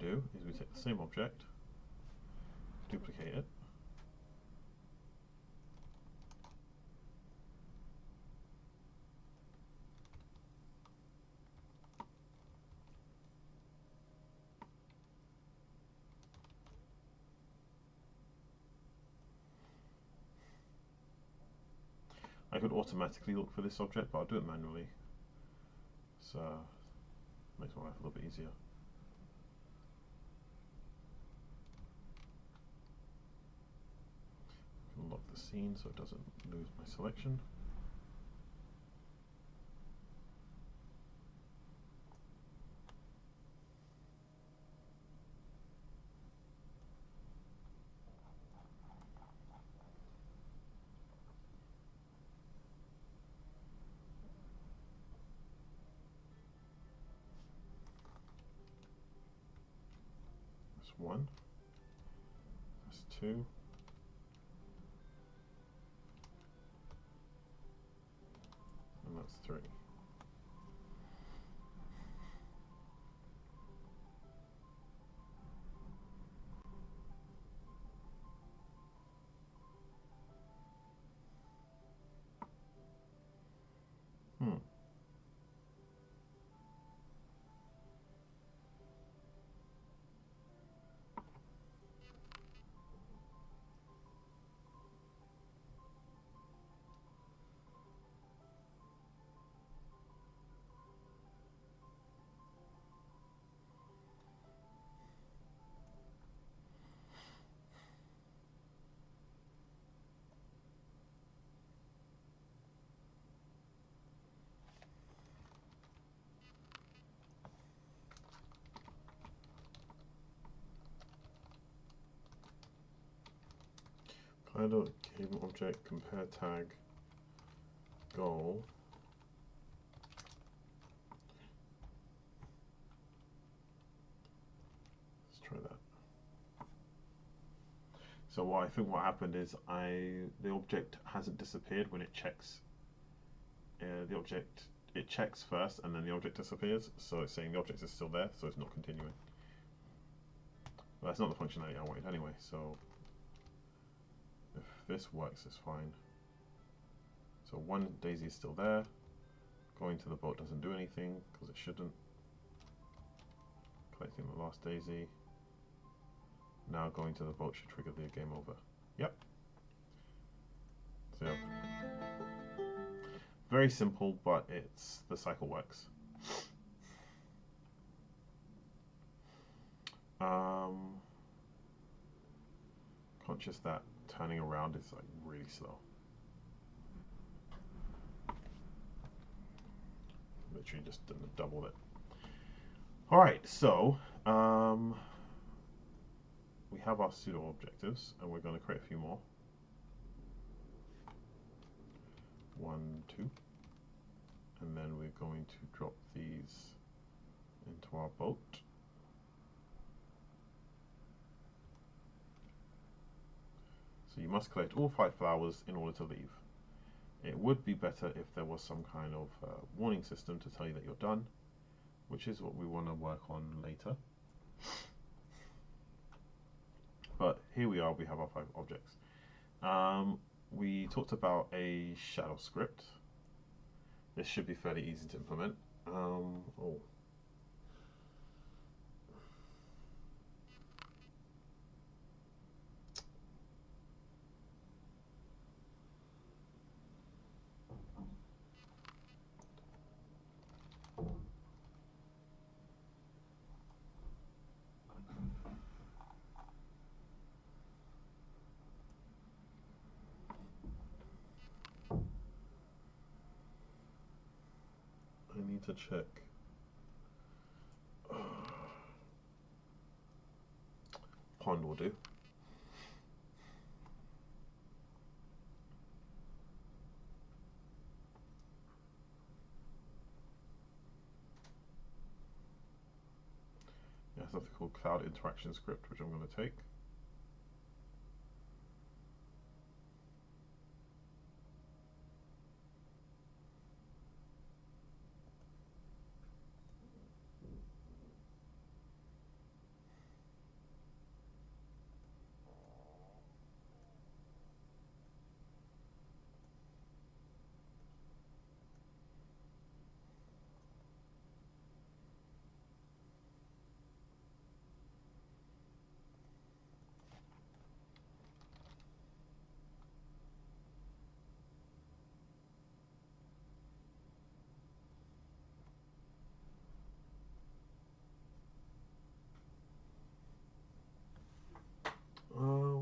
do is we take the same object, duplicate it, I could automatically look for this object, but I'll do it manually. So makes my life a little bit easier. Lock the scene so it doesn't lose my selection. That's 1. That's 2. And that's 3. Game object compare tag goal. Let's try that. So what I think what happened is the object hasn't disappeared when it checks. It checks first and then the object disappears. So it's saying the object is still there, so it's not continuing. But that's not the functionality I wanted anyway. So if this works, it's fine. So one daisy is still there. Going to the boat doesn't do anything because it shouldn't. Collecting the last daisy. Now going to the boat should trigger the game over. Yep. So very simple, but the cycle works. Conscious that turning around is like really slow. Literally just doubled it. All right, so we have our pseudo objectives, and we're going to create a few more. 1, 2, and then we're going to drop these into our boat. So you must collect all 5 flowers in order to leave. It would be better if there was some kind of warning system to tell you that you're done, which is what we want to work on later. But here we are, we have our 5 objects. We talked about a shadow script. This should be fairly easy to implement. I need to check. Pond will do. Yeah, something called Cloud Interaction Script, which I'm going to take.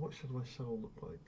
What should my shell look like?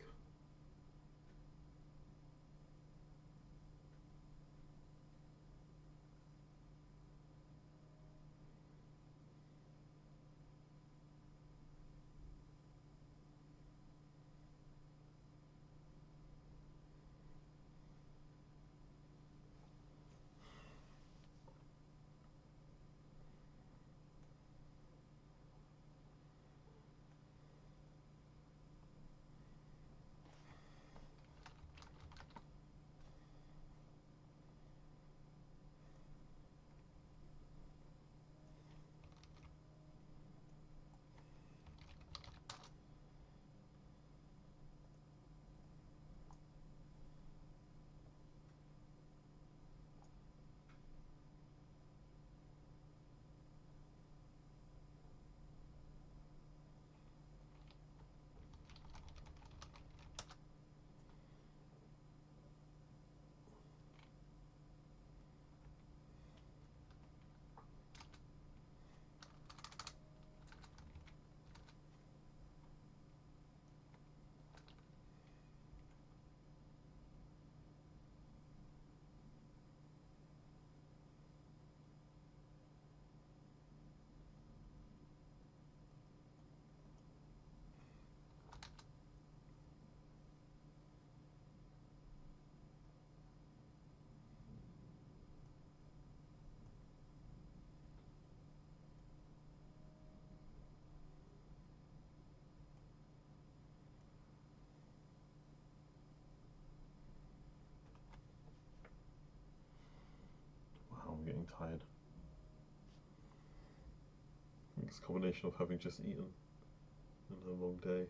Wow, I'm getting tired. It's a combination of having just eaten and a long day.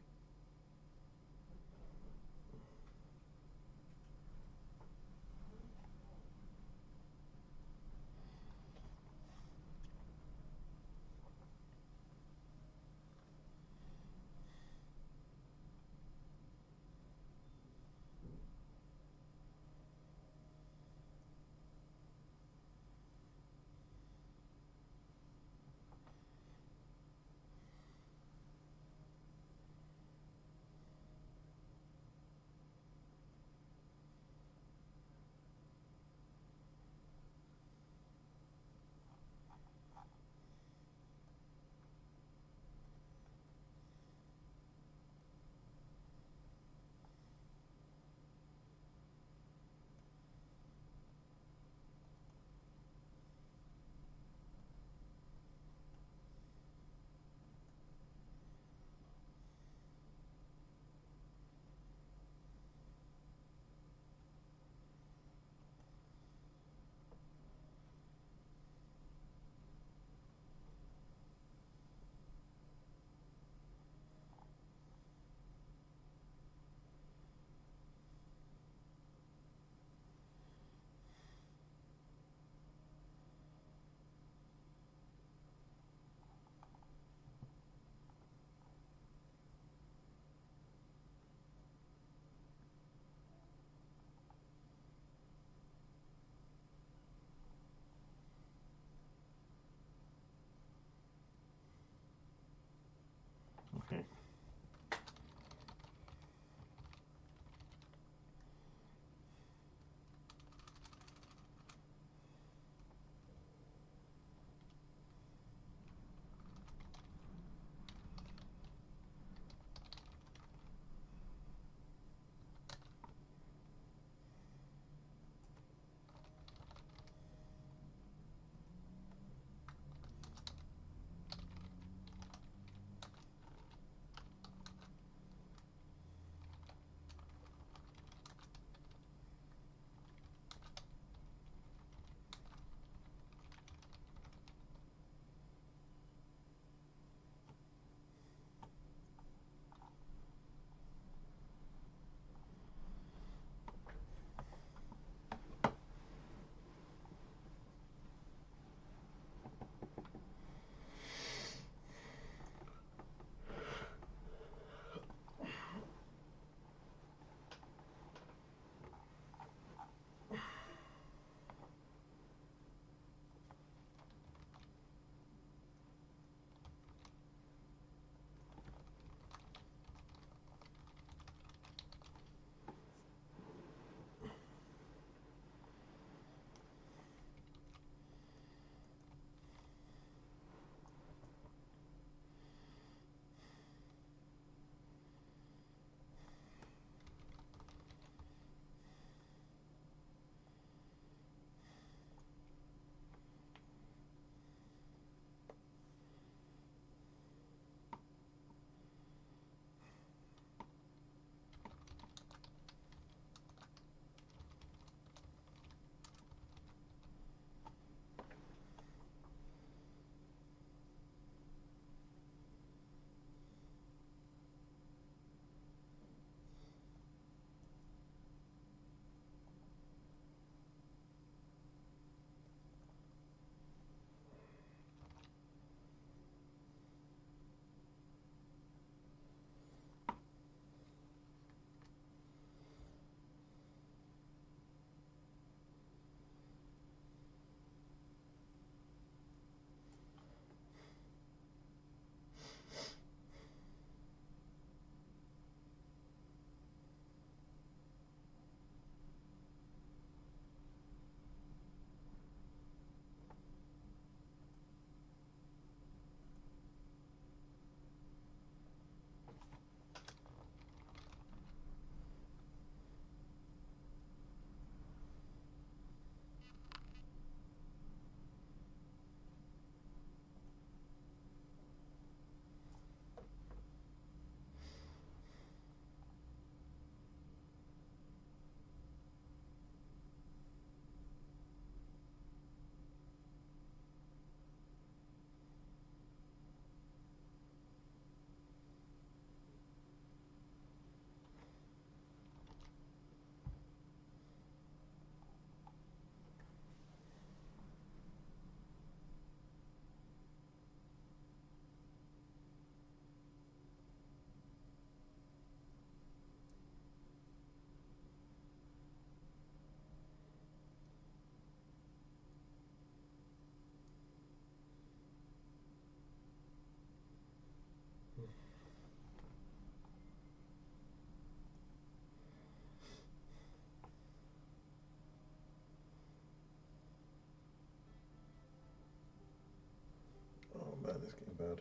bad.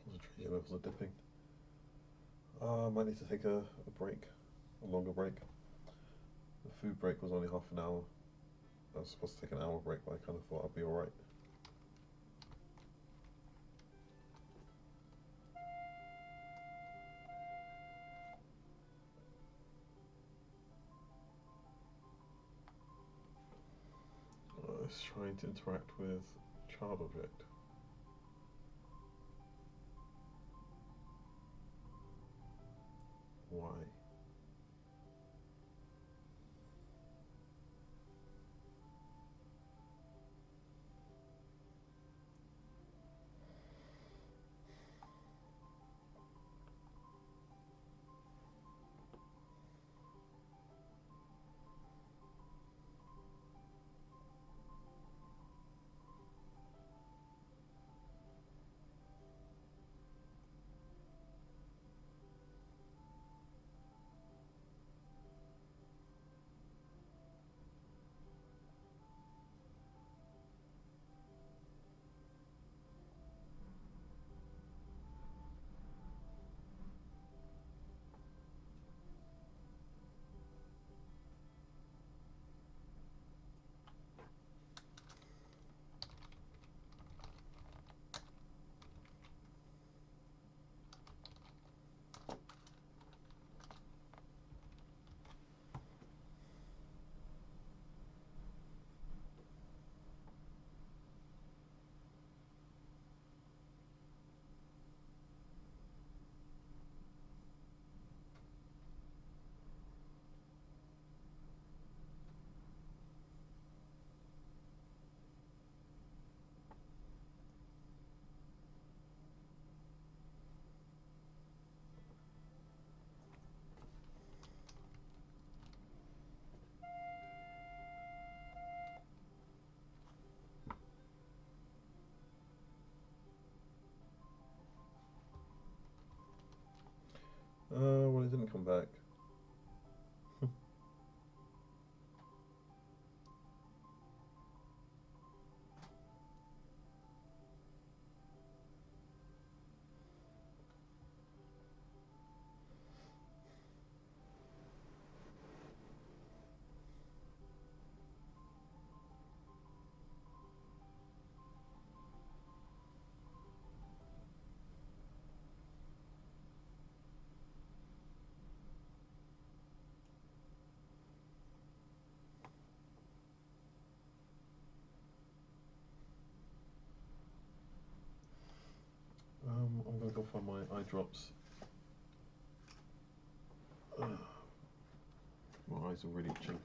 Concentration levels are dipping. I might need to take a break, a longer break. The food break was only half an hour. I was supposed to take an hour break, but I kind of thought I'd be alright. It's trying to interact with child object. Why? Well, it didn't come back. drops. My eyes are really itching.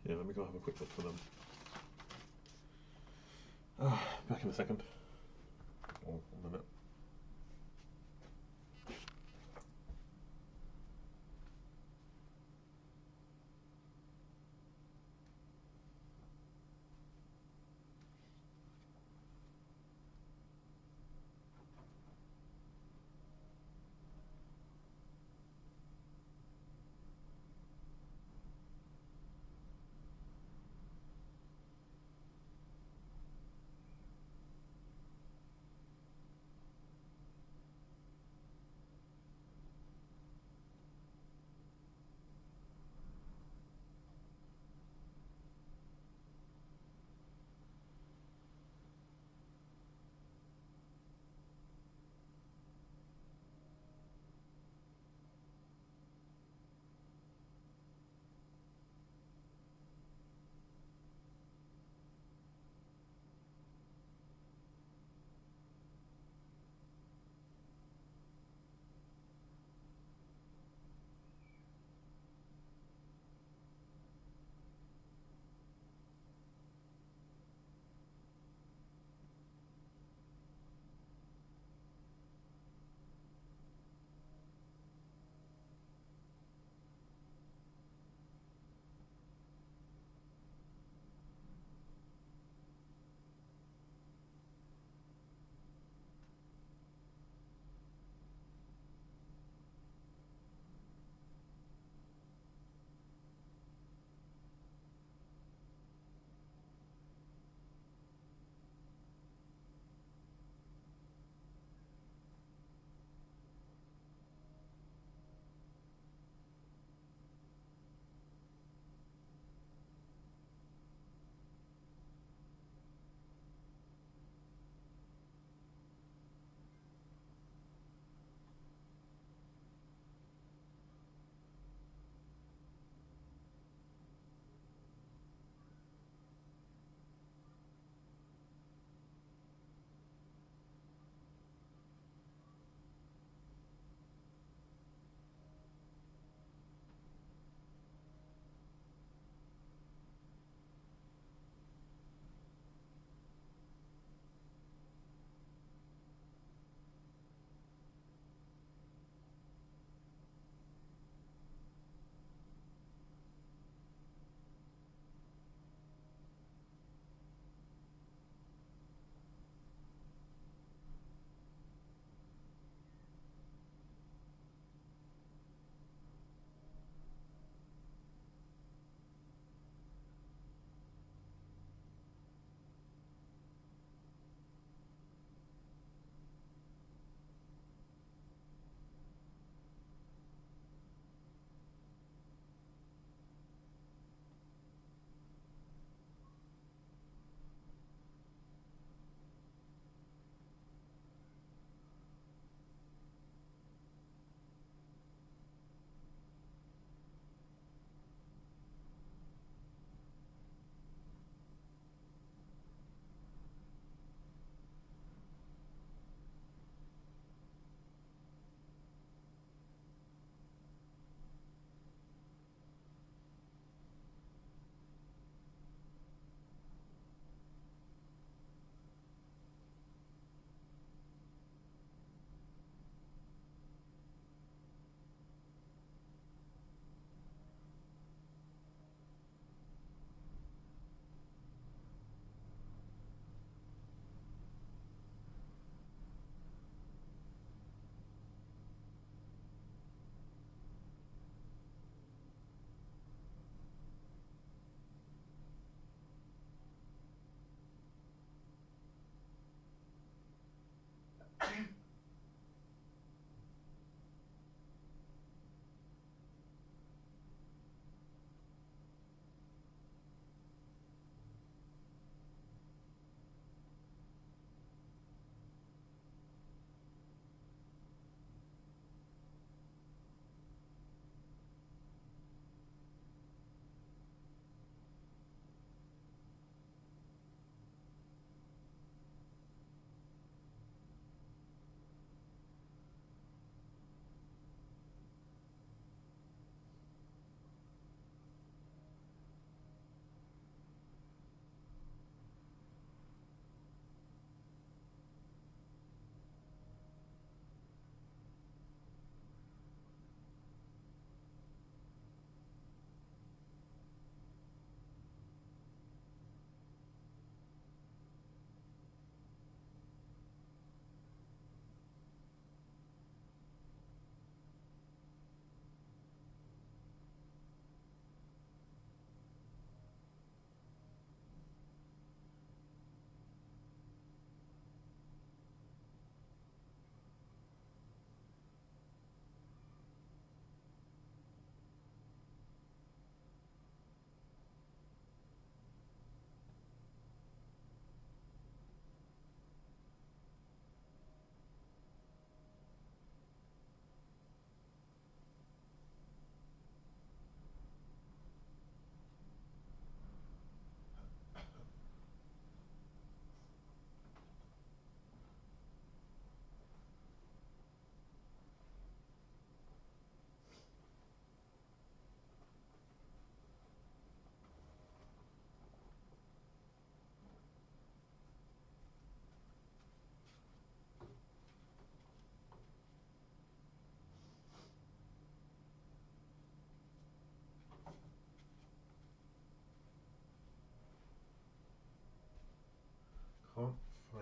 Yeah, let me go have a quick look for them. Back in a second. Or a minute.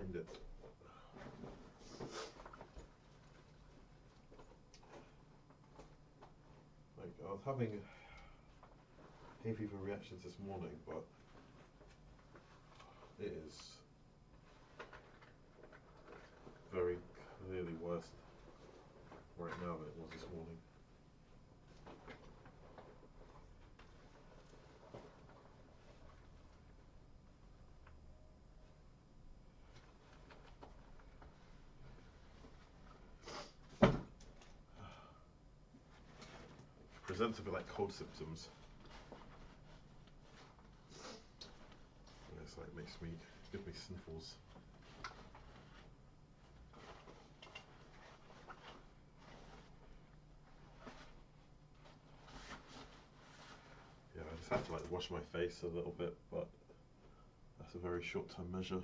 find it. Like, I was having hay fever reactions this morning, but it is very clearly worse right now than it was this morning. Presents a bit like cold symptoms. And it's like gives me sniffles. Yeah, I just have to like wash my face a little bit, but that's a very short-term measure.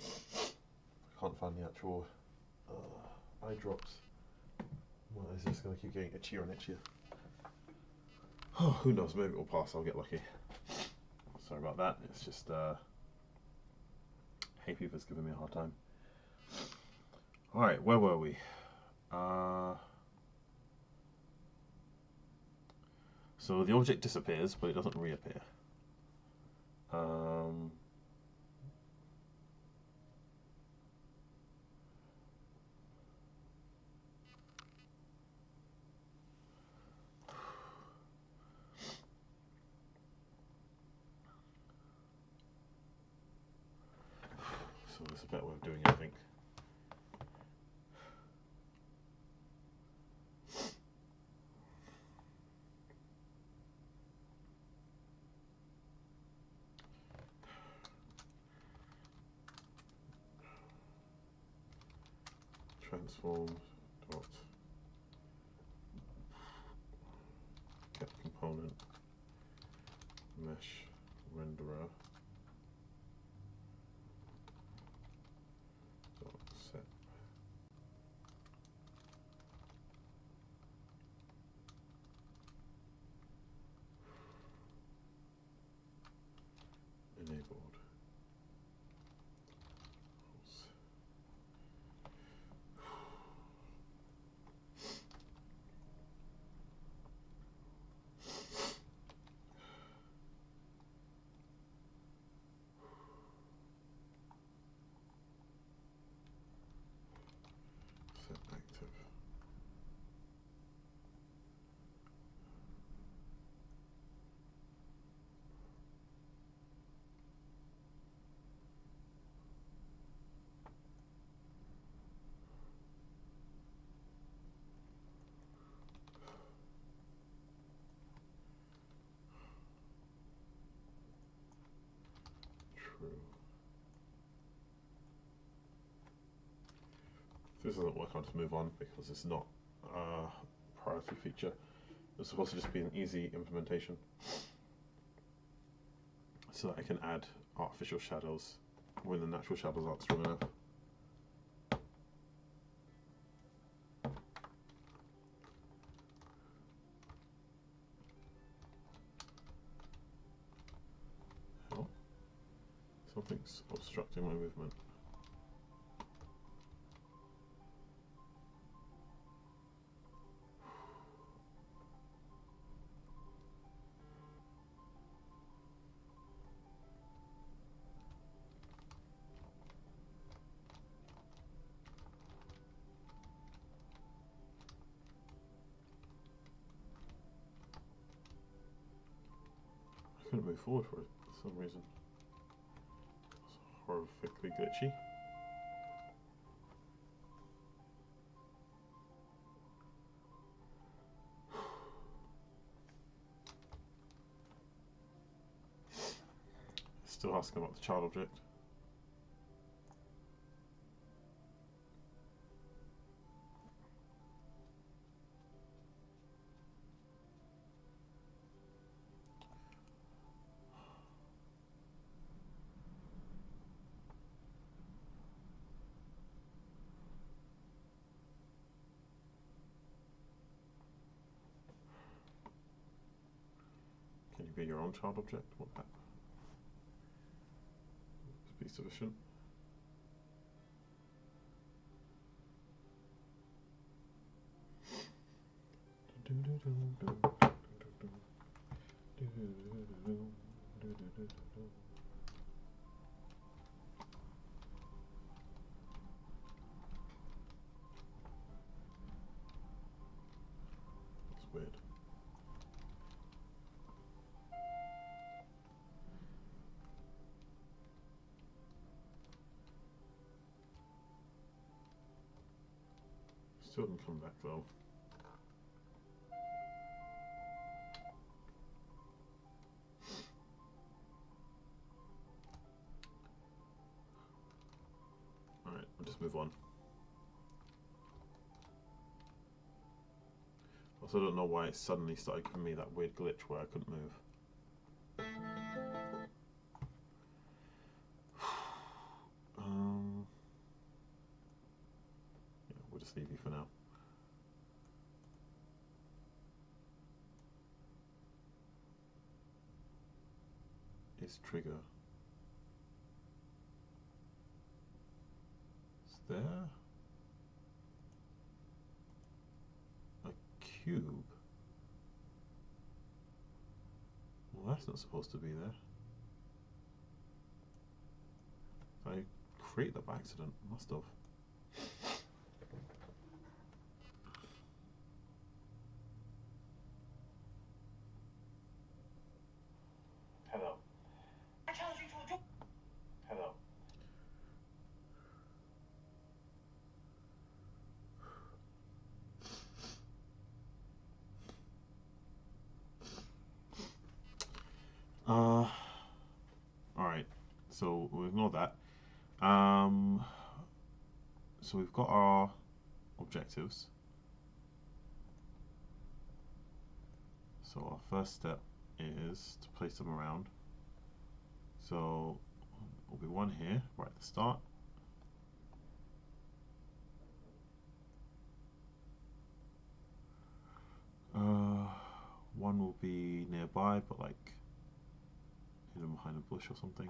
I can't find the actual eye drops. Well, is this going to keep getting itchier and itchier? Oh, who knows? Maybe it will pass. I'll get lucky. Sorry about that. It's just hay fever's giving me a hard time. All right, where were we? So the object disappears, but it doesn't reappear. So there's a better way of doing it, I think. Transform dot get component mesh renderer dot set enabled. Set active. True. If this doesn't work, I'll just move on because it's not a priority feature. It's supposed to just be an easy implementation so that I can add artificial shadows when the natural shadows aren't strong enough. Oh, something's obstructing my movement. I couldn't move forward for some reason. It's horrifically glitchy. It's still asking about the child object. Can you be your own child object? Would that be sufficient? That's weird. Still didn't come back though. Alright, we'll just move on. Also, don't know why it suddenly started giving me that weird glitch where I couldn't move. Yeah, we'll just leave you for now. Is trigger. Is there a cube? Well, that's not supposed to be there. I created that by accident. Must have. Hello. Hello. Alright, so we'll ignore that. So we've got our objectives. So our first step is to place them around. So there'll be one here, right at the start. One will be nearby, but like hidden behind a bush or something.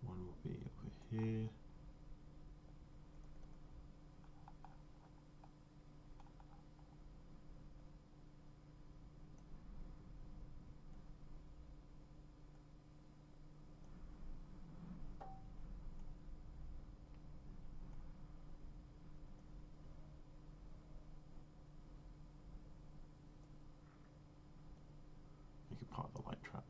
One will be over here. Make it part of the light trap.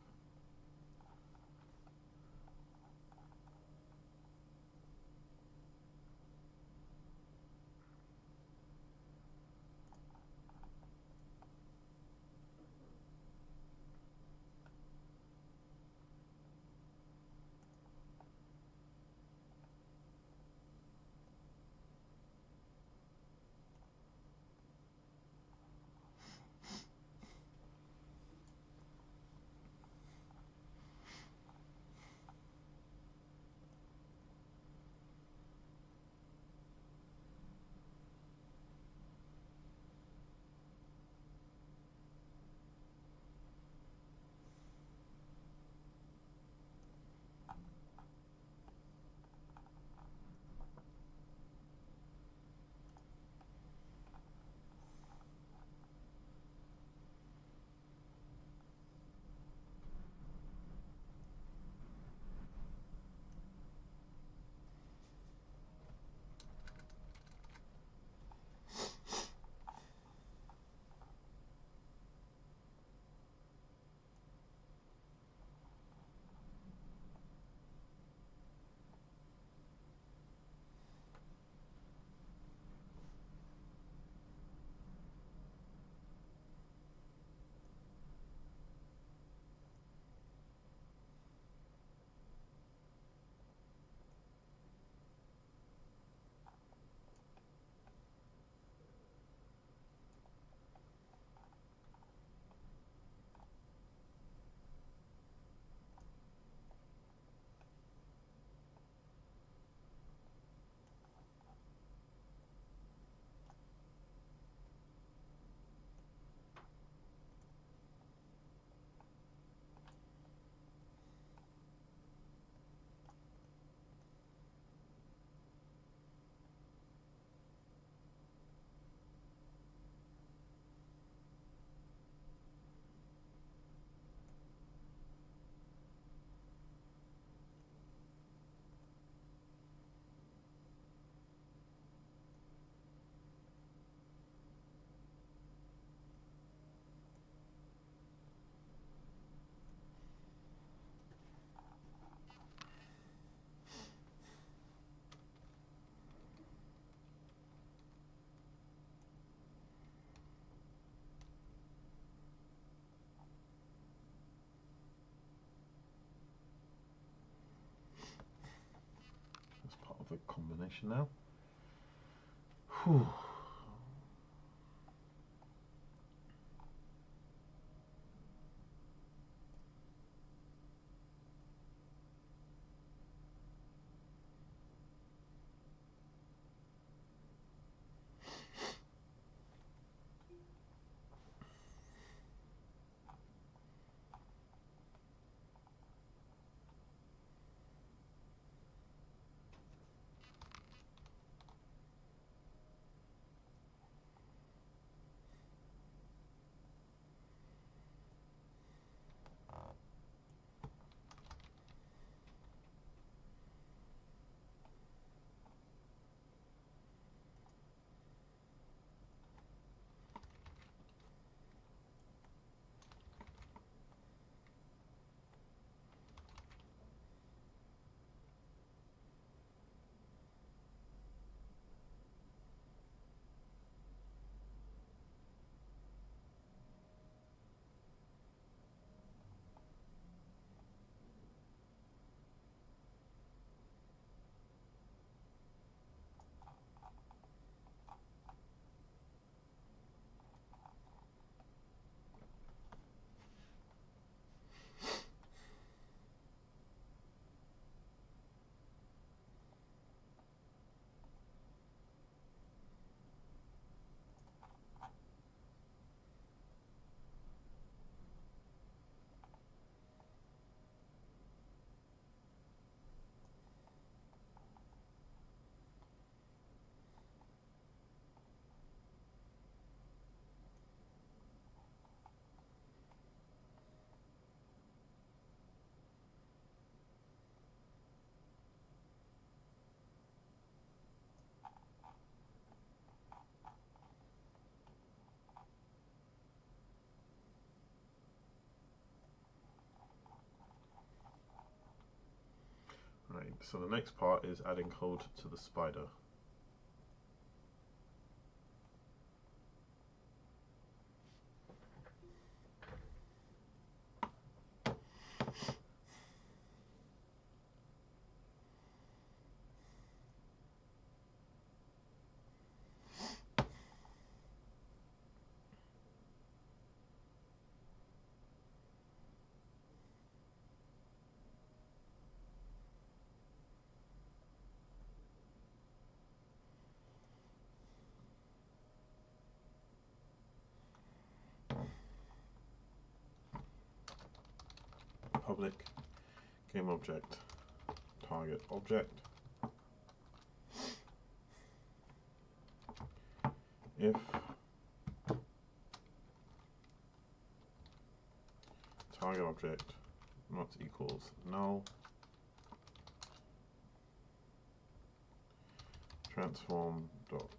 perfect combination now. Whew. Right, so the next part is adding code to the spider. Public game object, target object. If target object not equals null, transform dot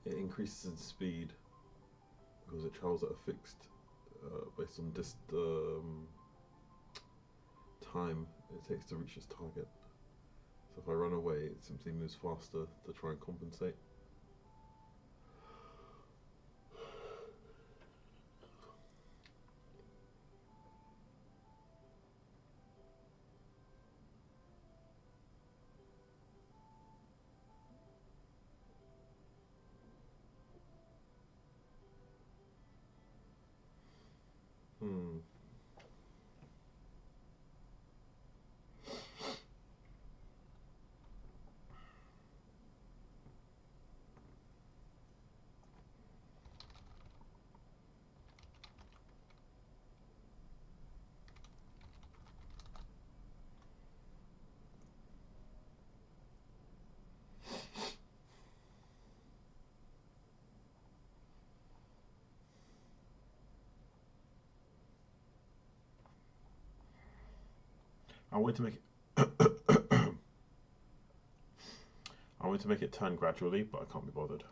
it increases in speed because it travels at a fixed based on time it takes to reach its target. So if I run away, it simply moves faster to try and compensate. Hmm. I want to make it. I want to make it turn gradually, but I can't be bothered.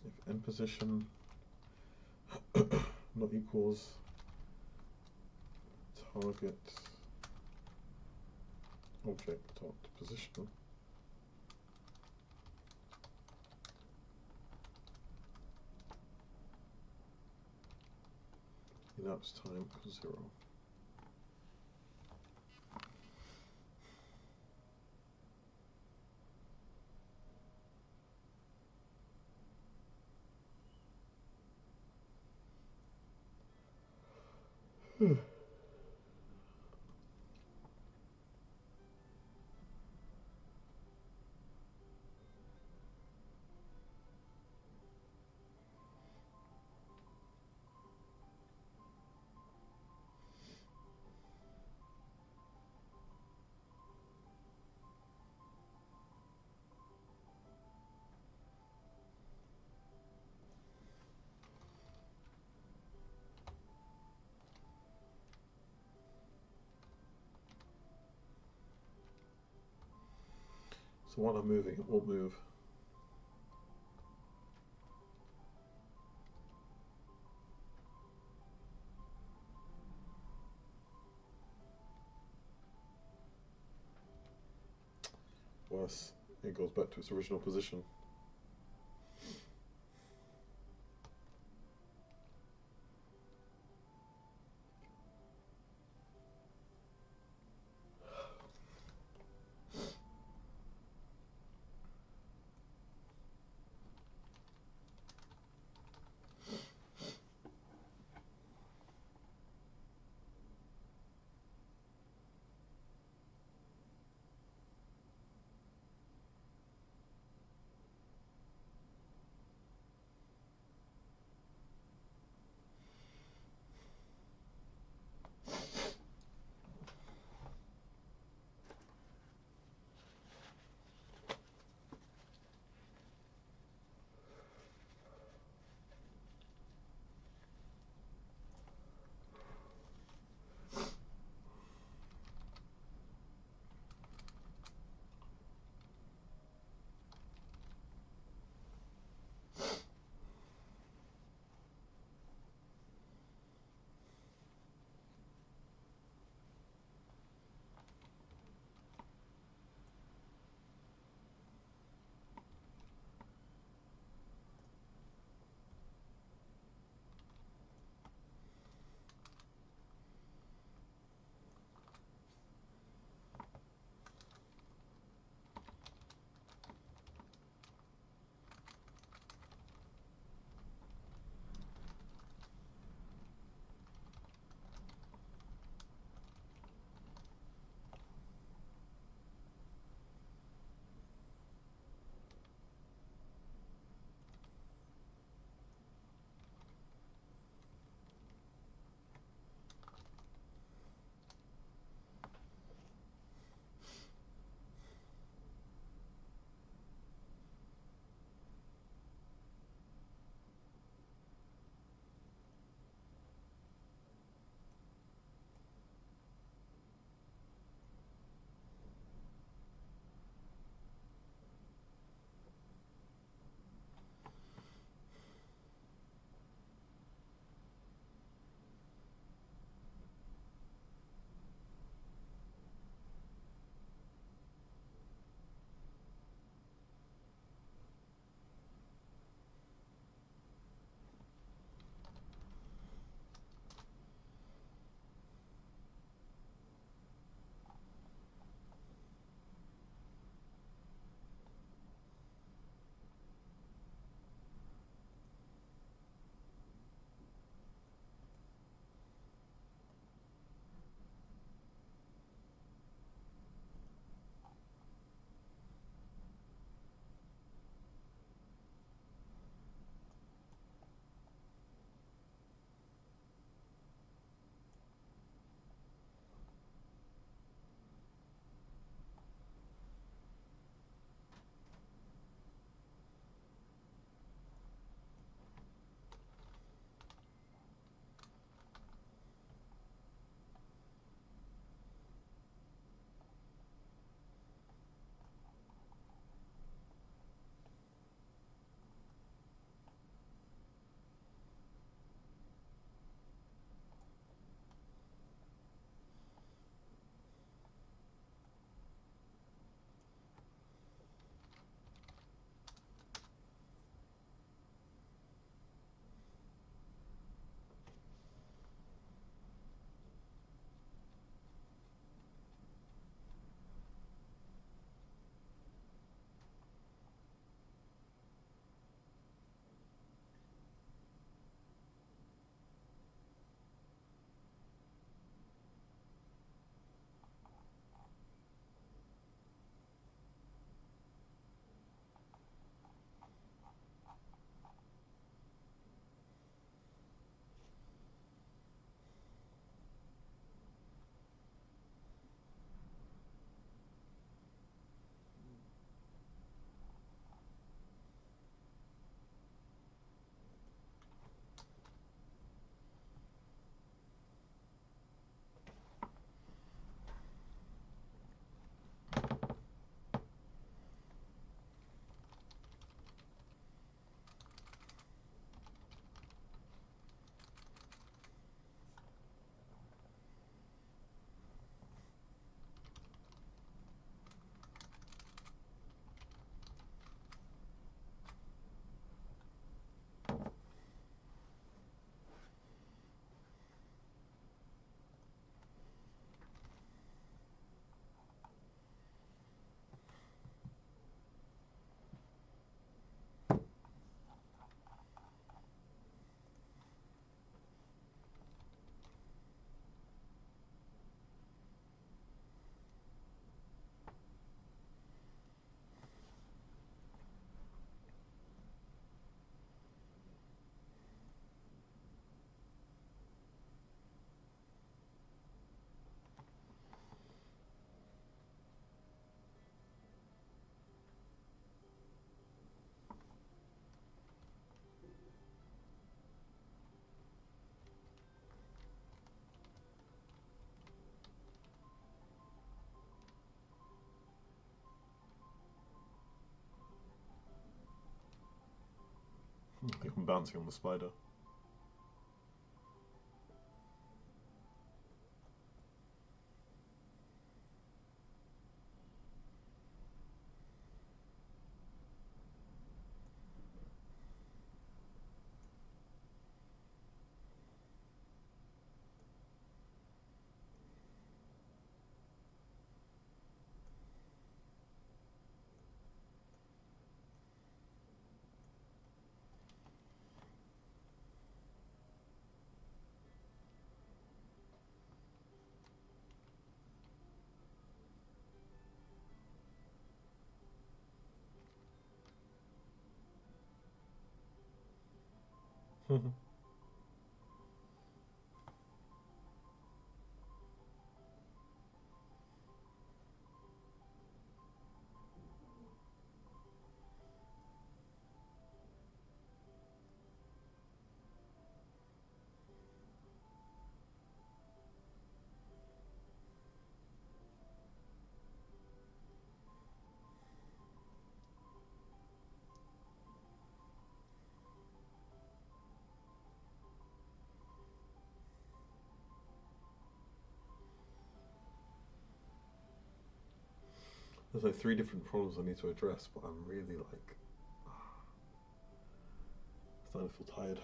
If end position not equals target object dot position, elapsed time equals 0. So while I'm moving, it will move. Worse, it goes back to its original position. I think I'm bouncing on the spider. There's like 3 different problems I need to address, but I'm really like starting to feel tired.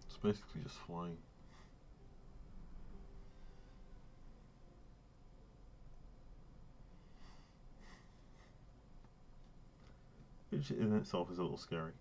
It's basically just flying. Which in itself is a little scary.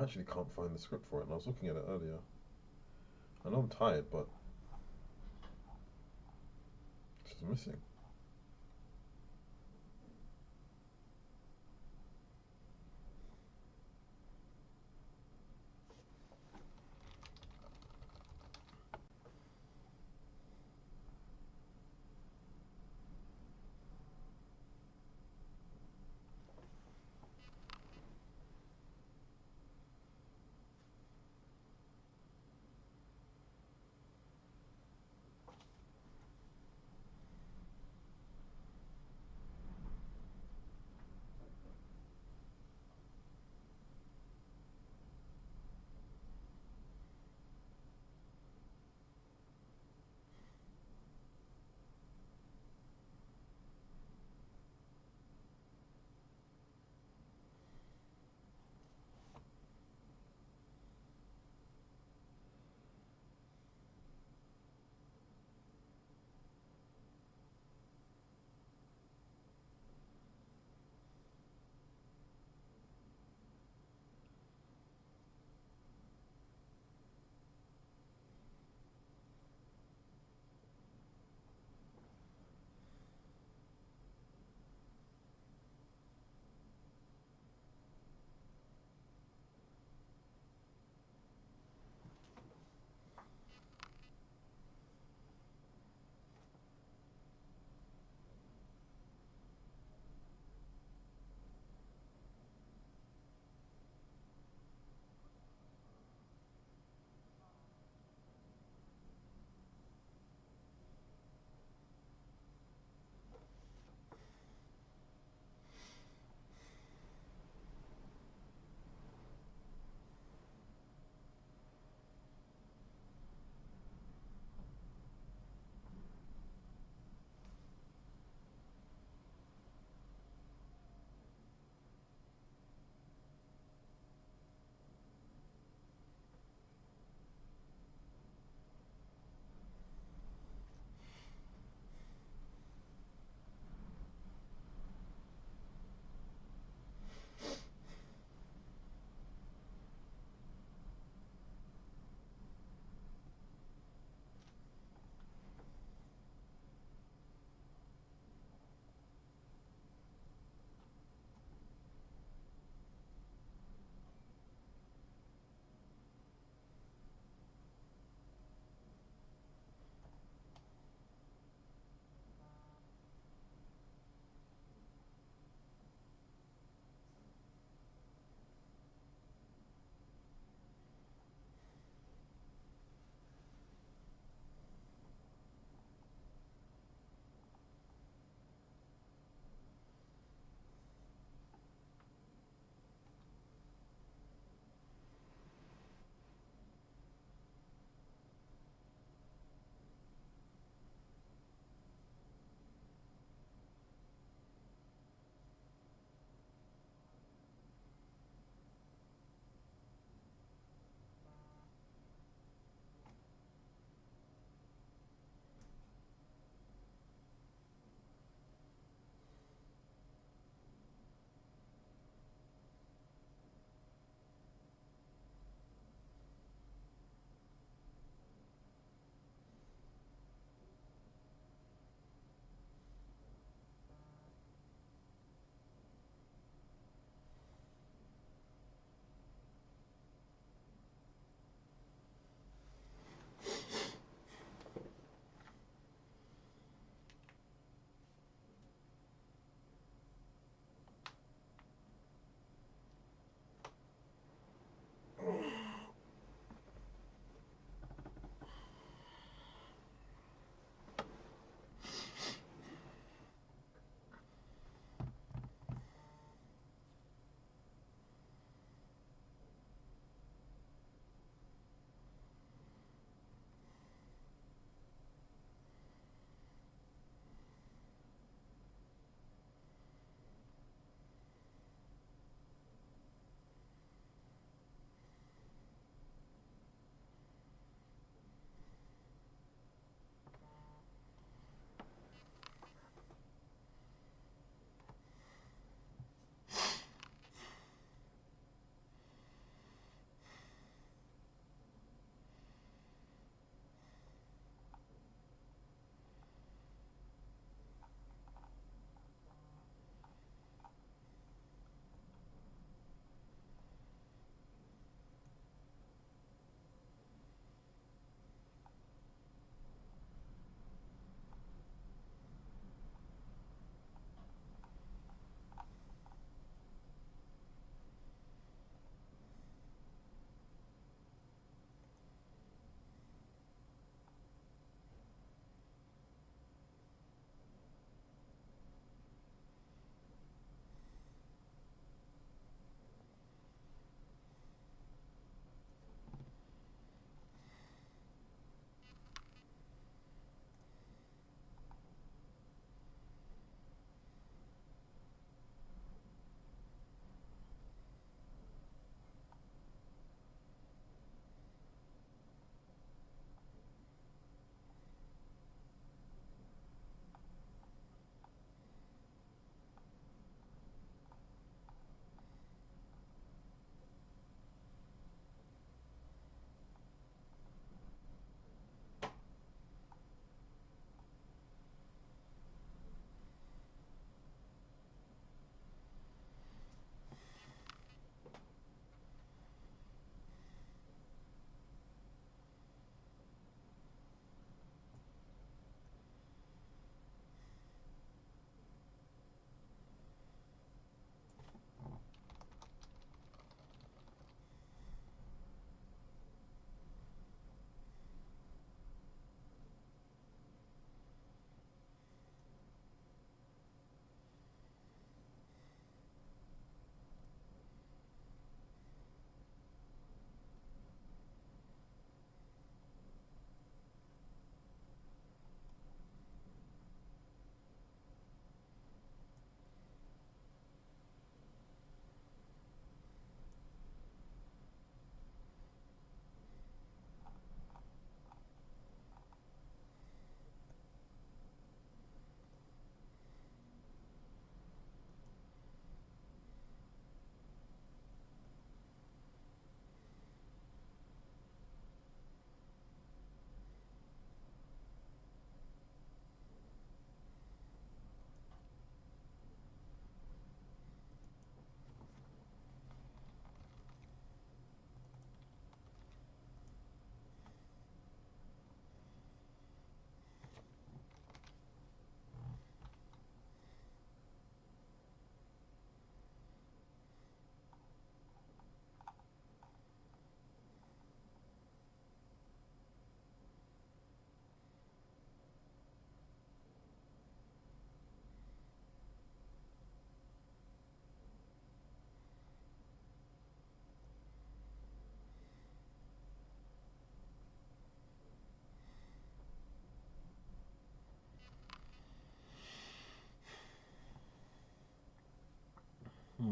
I actually can't find the script for it, and I was looking at it earlier. I know I'm tired, but it's just missing.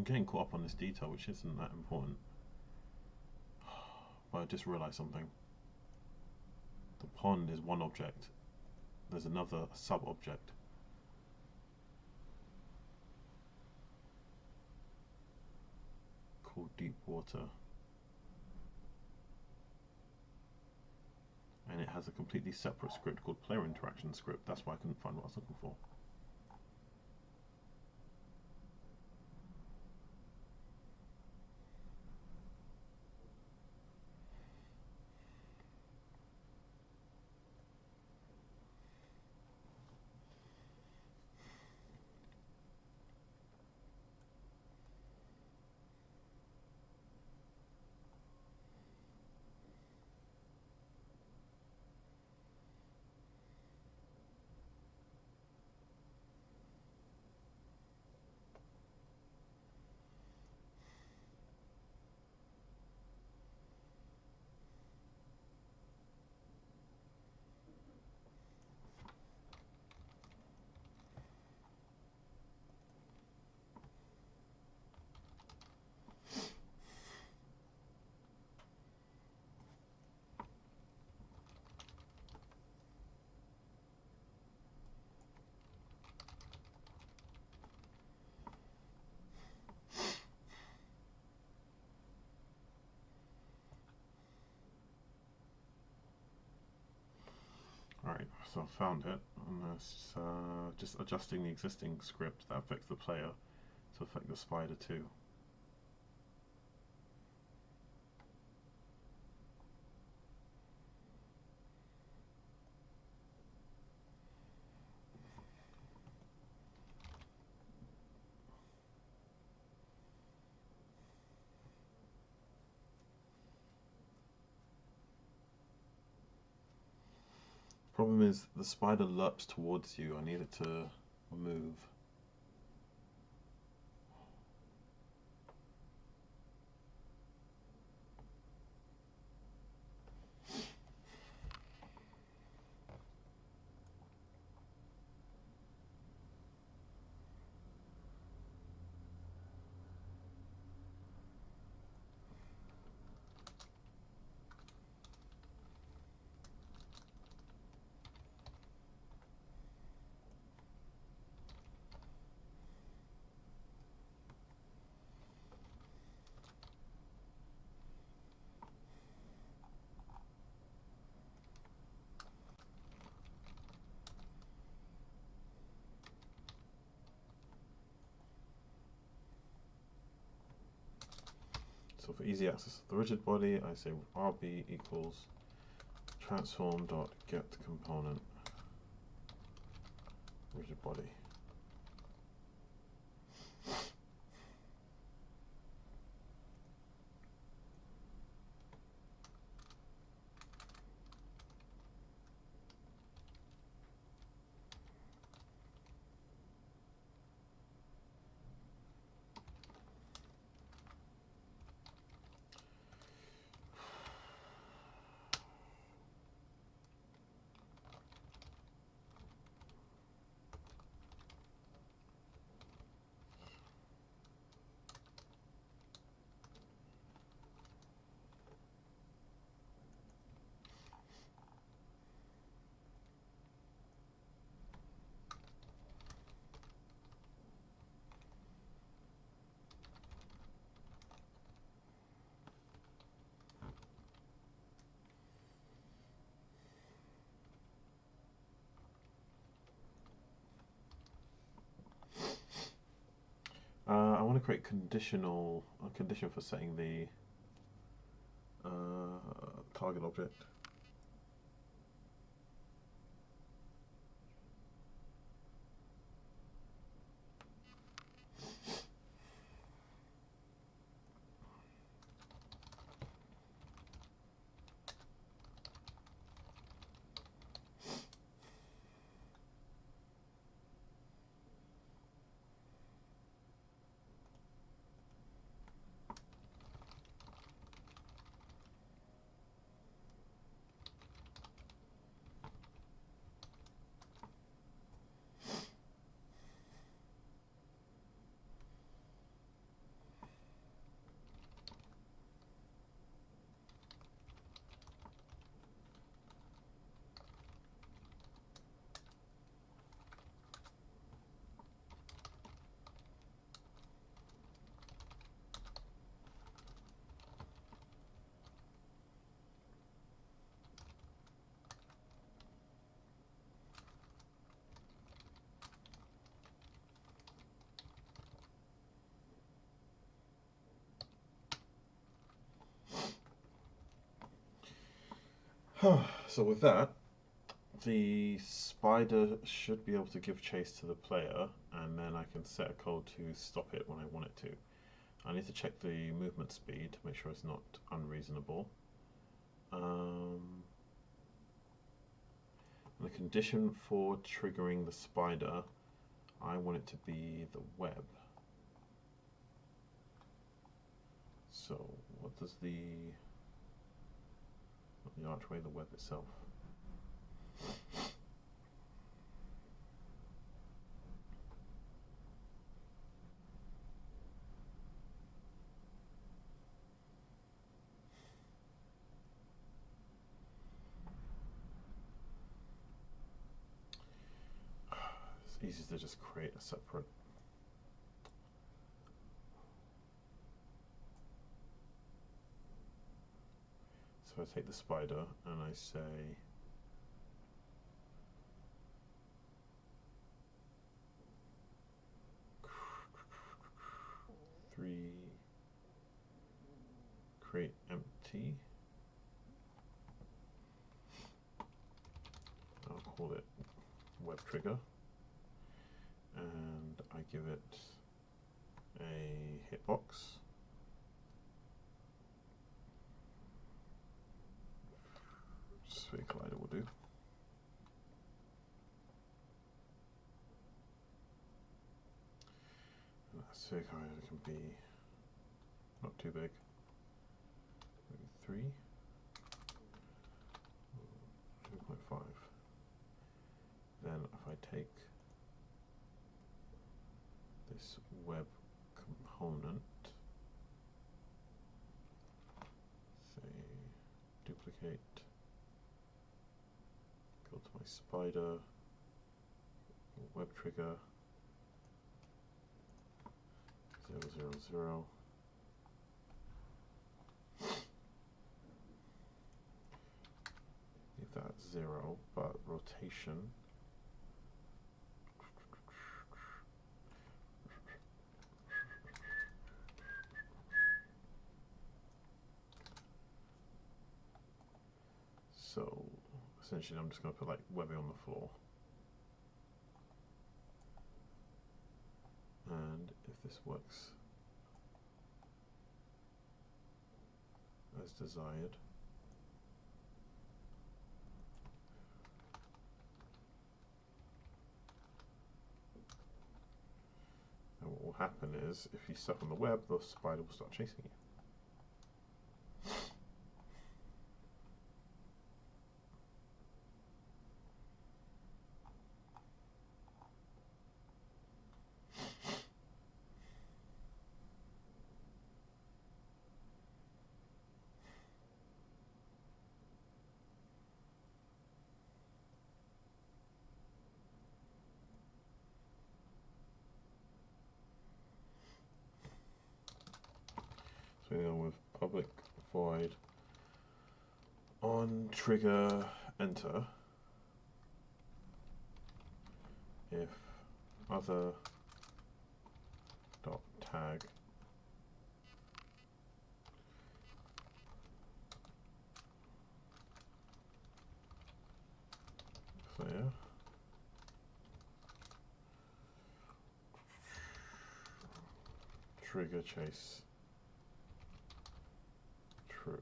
getting caught up on this detail, which isn't that important. But I just realised something. The pond is one object. There's another sub-object. Called deep water. And it has a completely separate script called player interaction script. That's why I couldn't find what I was looking for. Alright, so I found it, and that's just adjusting the existing script that affects the player to affect the spider too. Problem is, the spider lurps towards you. I need it to move. So for easy access of the rigid body, I say RB equals transform.getComponent rigid body. I want to create a condition for setting the target object. So with that, the spider should be able to give chase to the player, and then I can set a code to stop it when I want it to. I need to check the movement speed to make sure it's not unreasonable. The condition for triggering the spider, I want it to be the web. So what does the archway, the web itself? It's easy to just create a separate. So I take the spider and I say three, create empty. I'll call it web trigger, and I give it a hitbox. Sphere collider will do. And that sphere collider can be not too big, maybe 3, 2.5. Then if I take this web component, say duplicate, go to my spider, web trigger, 0, 0, 0. Leave that 0, but rotation. So essentially I'm just going to put like Webby on the floor. And if this works as desired, and what will happen is if you stuck on the web, the spider will start chasing you. So we go with public void on trigger enter if other dot tag player trigger chase true.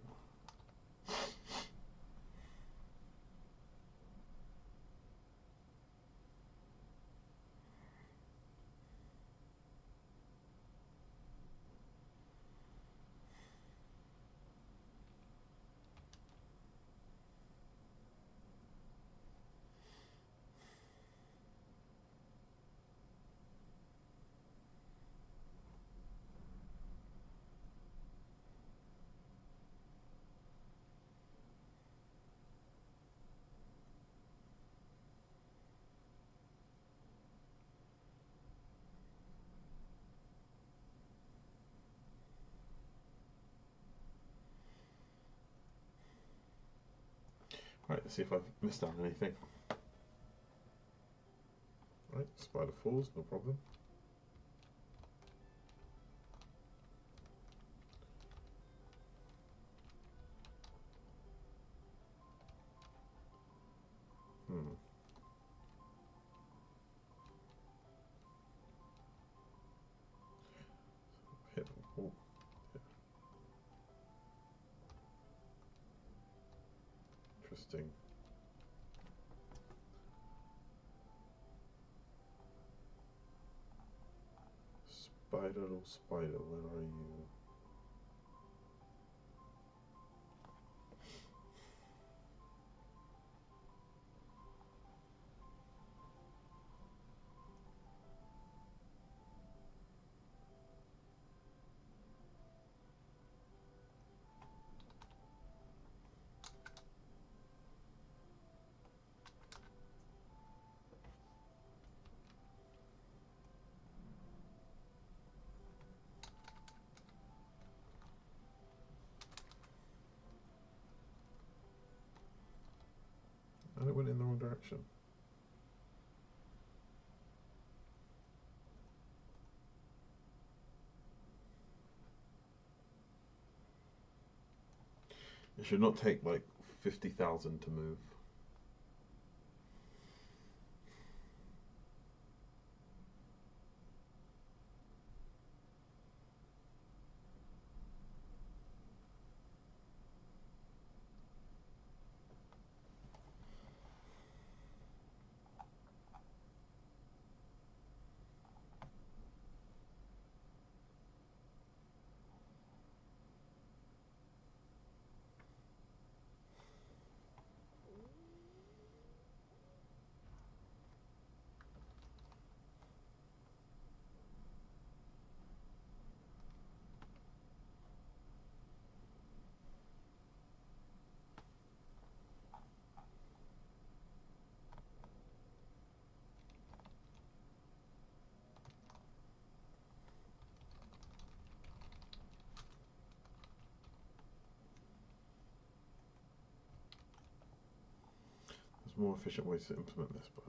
Right, let's see if I've missed out on anything. Right, spider falls, no problem. interesting. Spider, little spider, where are you? And it went in the wrong direction. It should not take like 50,000 to move. There's more efficient ways to implement this, but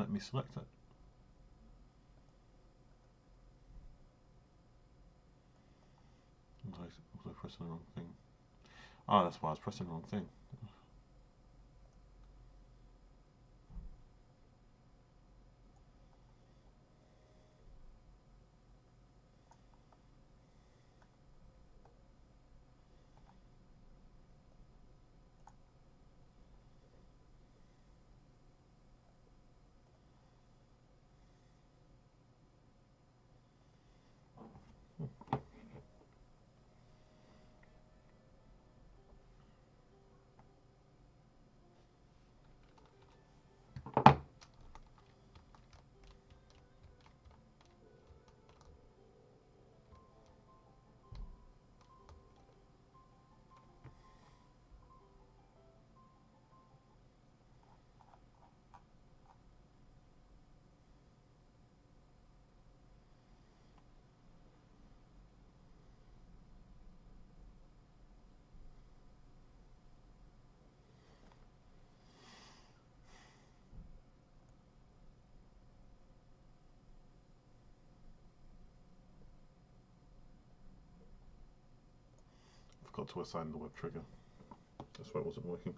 let me select it. Was I pressing the wrong thing? Oh, that's why I was pressing the wrong thing. Forgot to assign the web trigger. That's why it wasn't working.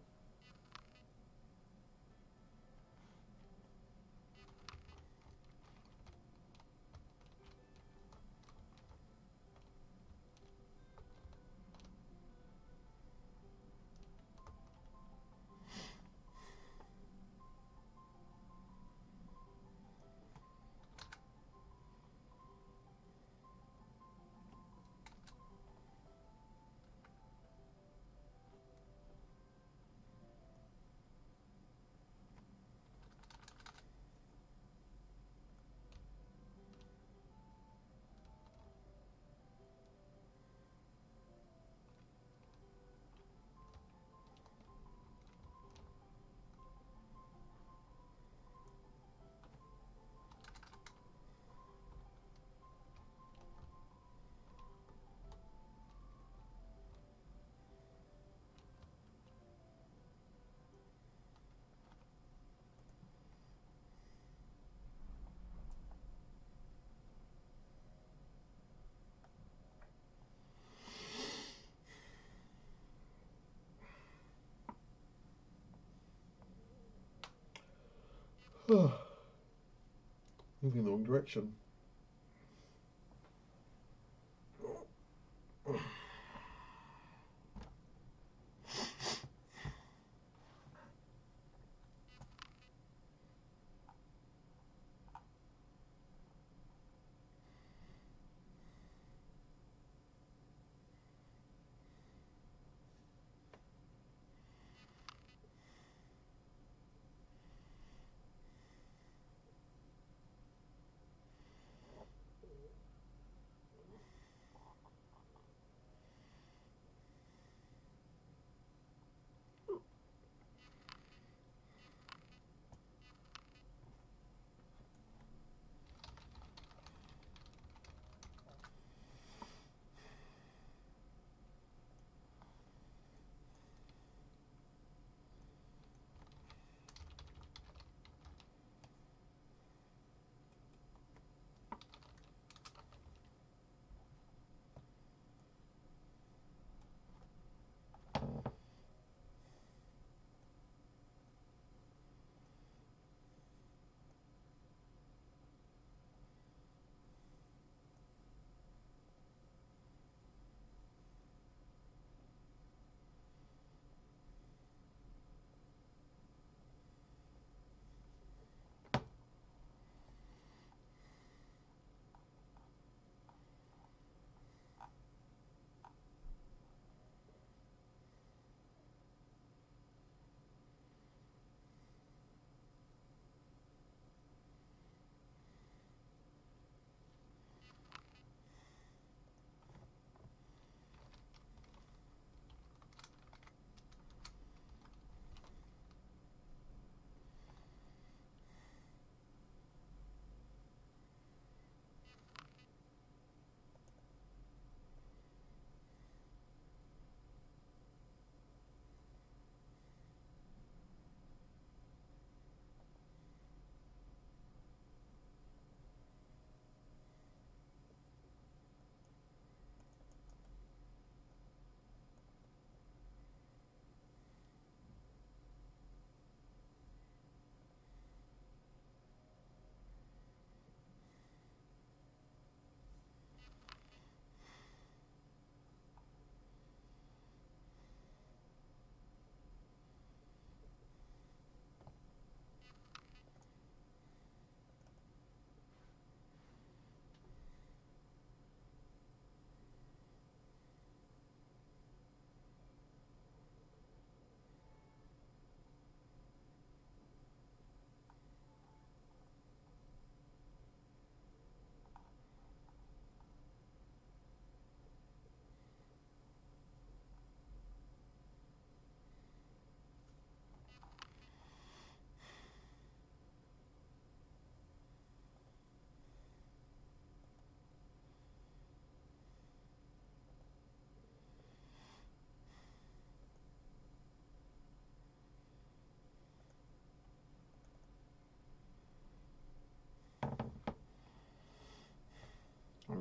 Moving in the wrong direction.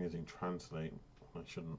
I'm using translate. I shouldn't.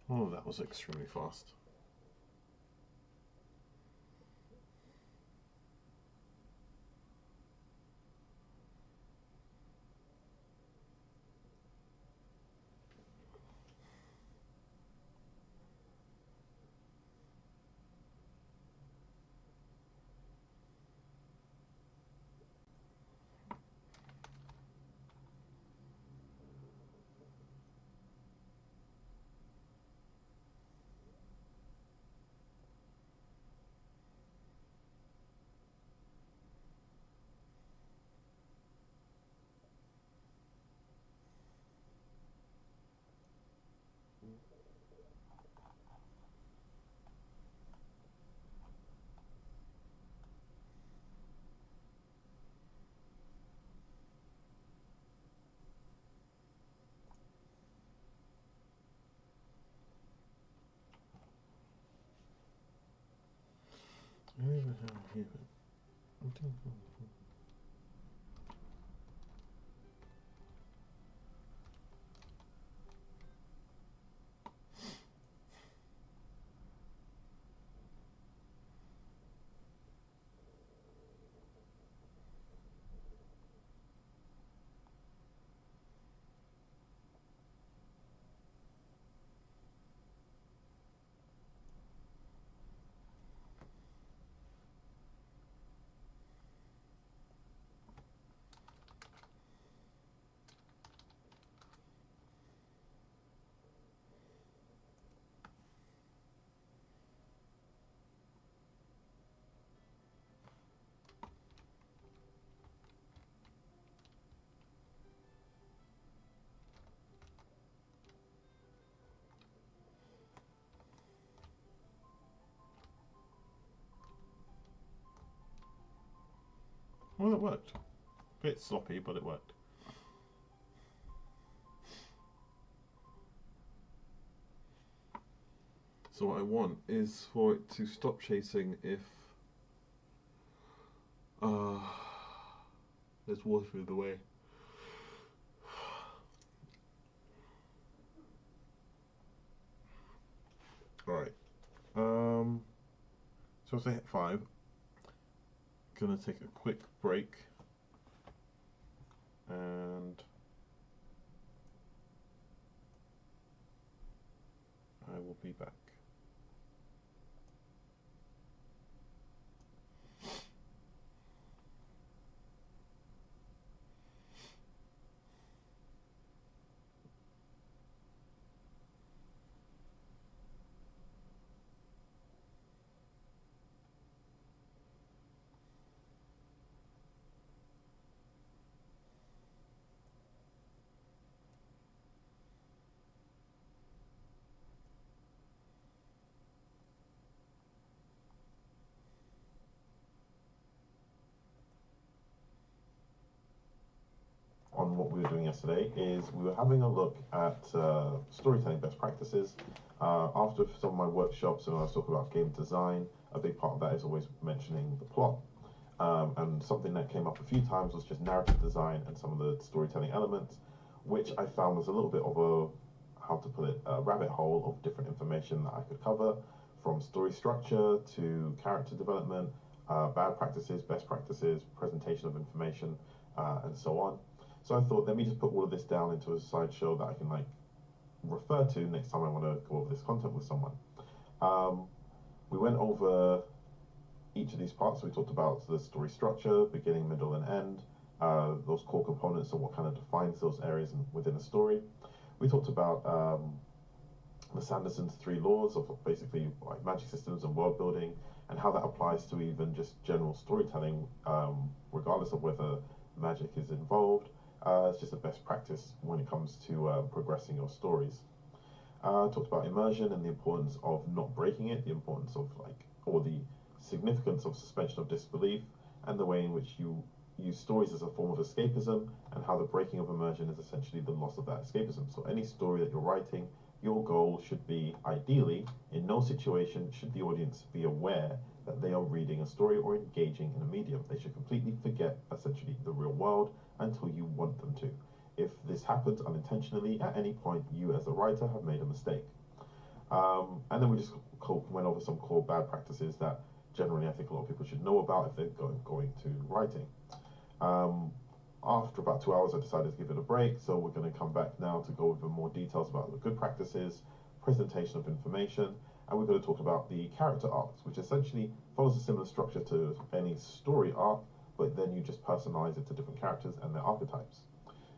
Oh, that was extremely fast. Well, it worked. A bit sloppy, but it worked. So what I want is for it to stop chasing if there's water in the way. Alright. So as I hit 5, gonna take a quick break and I will be back. yesterday is we were having a look at storytelling best practices. After some of my workshops, and I was talking about game design, a big part of that is always mentioning the plot. And something that came up a few times was just narrative design and some of the storytelling elements, which I found was a little bit of how to put it, a rabbit hole of different information that I could cover, from story structure to character development, bad practices, best practices, presentation of information, and so on. So I thought, let me just put all of this down into a slideshow that I can refer to next time I want to go over this content with someone. We went over each of these parts. We talked about the story structure, beginning, middle, and end, those core components of what kind of defines those areas within a story. We talked about the Sanderson's 3 laws of basically magic systems and world building, and how that applies to even just general storytelling, regardless of whether magic is involved. It's just a best practice when it comes to progressing your stories. Talked about immersion and the importance of not breaking it, the importance of or the significance of suspension of disbelief, and the way in which you use stories as a form of escapism, and how the breaking of immersion is essentially the loss of that escapism. So any story that you're writing, your goal should be, ideally, in no situation should the audience be aware that they are reading a story or engaging in a medium. They should completely forget, essentially, the real world until you want them to. If this happens unintentionally, at any point, you as a writer have made a mistake. And then we just went over some core bad practices that generally I think a lot of people should know about if they're going to writing. After about 2 hours, I decided to give it a break, so we're going to come back now to go over more details about the good practices, presentation of information, and we're going to talk about the character arcs, which essentially follows a similar structure to any story arc, but then you just personalize it to different characters and their archetypes.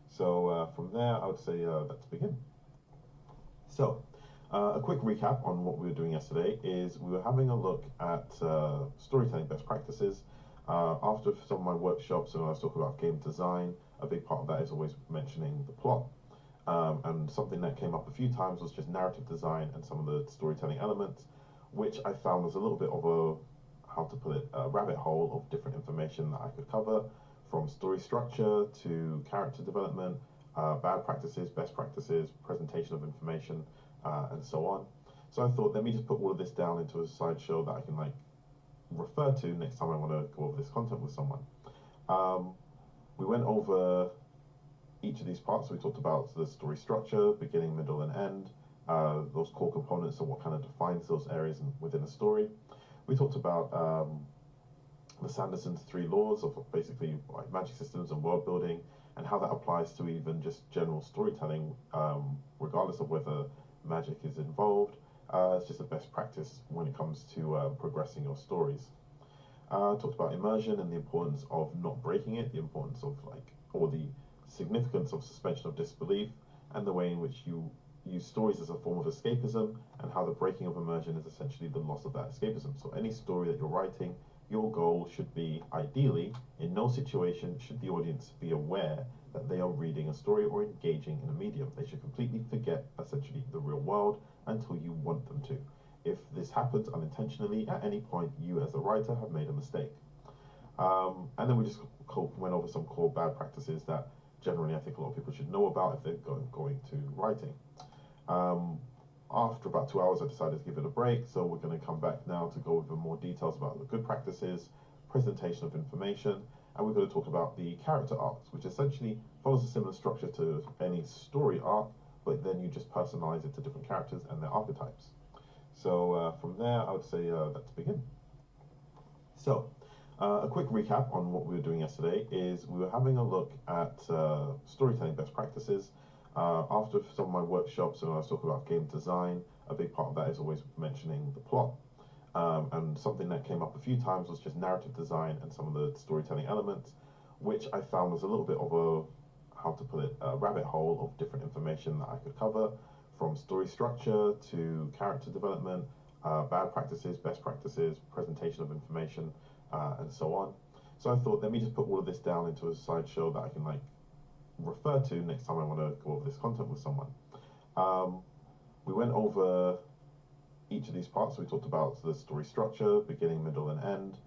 So from there, I would say let's begin. So, a quick recap on what we were doing yesterday is we were having a look at storytelling best practices. After some of my workshops, and I was talking about game design, a big part of that is always mentioning the plot. And something that came up a few times was just narrative design and some of the storytelling elements, which I found was a little bit of how to put it, a rabbit hole of different information that I could cover, from story structure to character development, bad practices, best practices, presentation of information, and so on. So I thought, let me just put all of this down into a slideshow that I can refer to next time I want to go over this content with someone. We went over each of these parts. So we talked about the story structure, beginning, middle, and end, those core components of what kind of defines those areas within a story. We talked about the Sanderson's 3 laws of basically magic systems and world building, and how that applies to even just general storytelling, regardless of whether magic is involved. It's just a best practice when it comes to progressing your stories. Talked about immersion and the importance of not breaking it, the importance of or the significance of suspension of disbelief, and the way in which you use stories as a form of escapism, and how the breaking of immersion is essentially the loss of that escapism. So any story that you're writing, your goal should be, ideally, in no situation should the audience be aware that they are reading a story or engaging in a medium. They should completely forget, essentially, the real world until you want them to. If this happens unintentionally, at any point, you as a writer have made a mistake. And then we just went over some core bad practices that generally I think a lot of people should know about if they're going to writing. After about 2 hours, I decided to give it a break, so we're going to come back now to go over more details about the good practices, presentation of information, and we're going to talk about the character arcs, which essentially follows a similar structure to any story arc, but then you just personalize it to different characters and their archetypes. So from there, I would say let's begin. So, a quick recap on what we were doing yesterday is we were having a look at storytelling best practices. After some of my workshops, and I was talking about game design, a big part of that is always mentioning the plot. And something that came up a few times was just narrative design and some of the storytelling elements, which I found was a little bit of how to put it, a rabbit hole of different information that I could cover, from story structure to character development, bad practices, best practices, presentation of information, and so on. So I thought, let me just put all of this down into a slideshow that I can refer to next time I want to go over this content with someone. We went over each of these parts. So we talked about the story structure, beginning, middle, and end,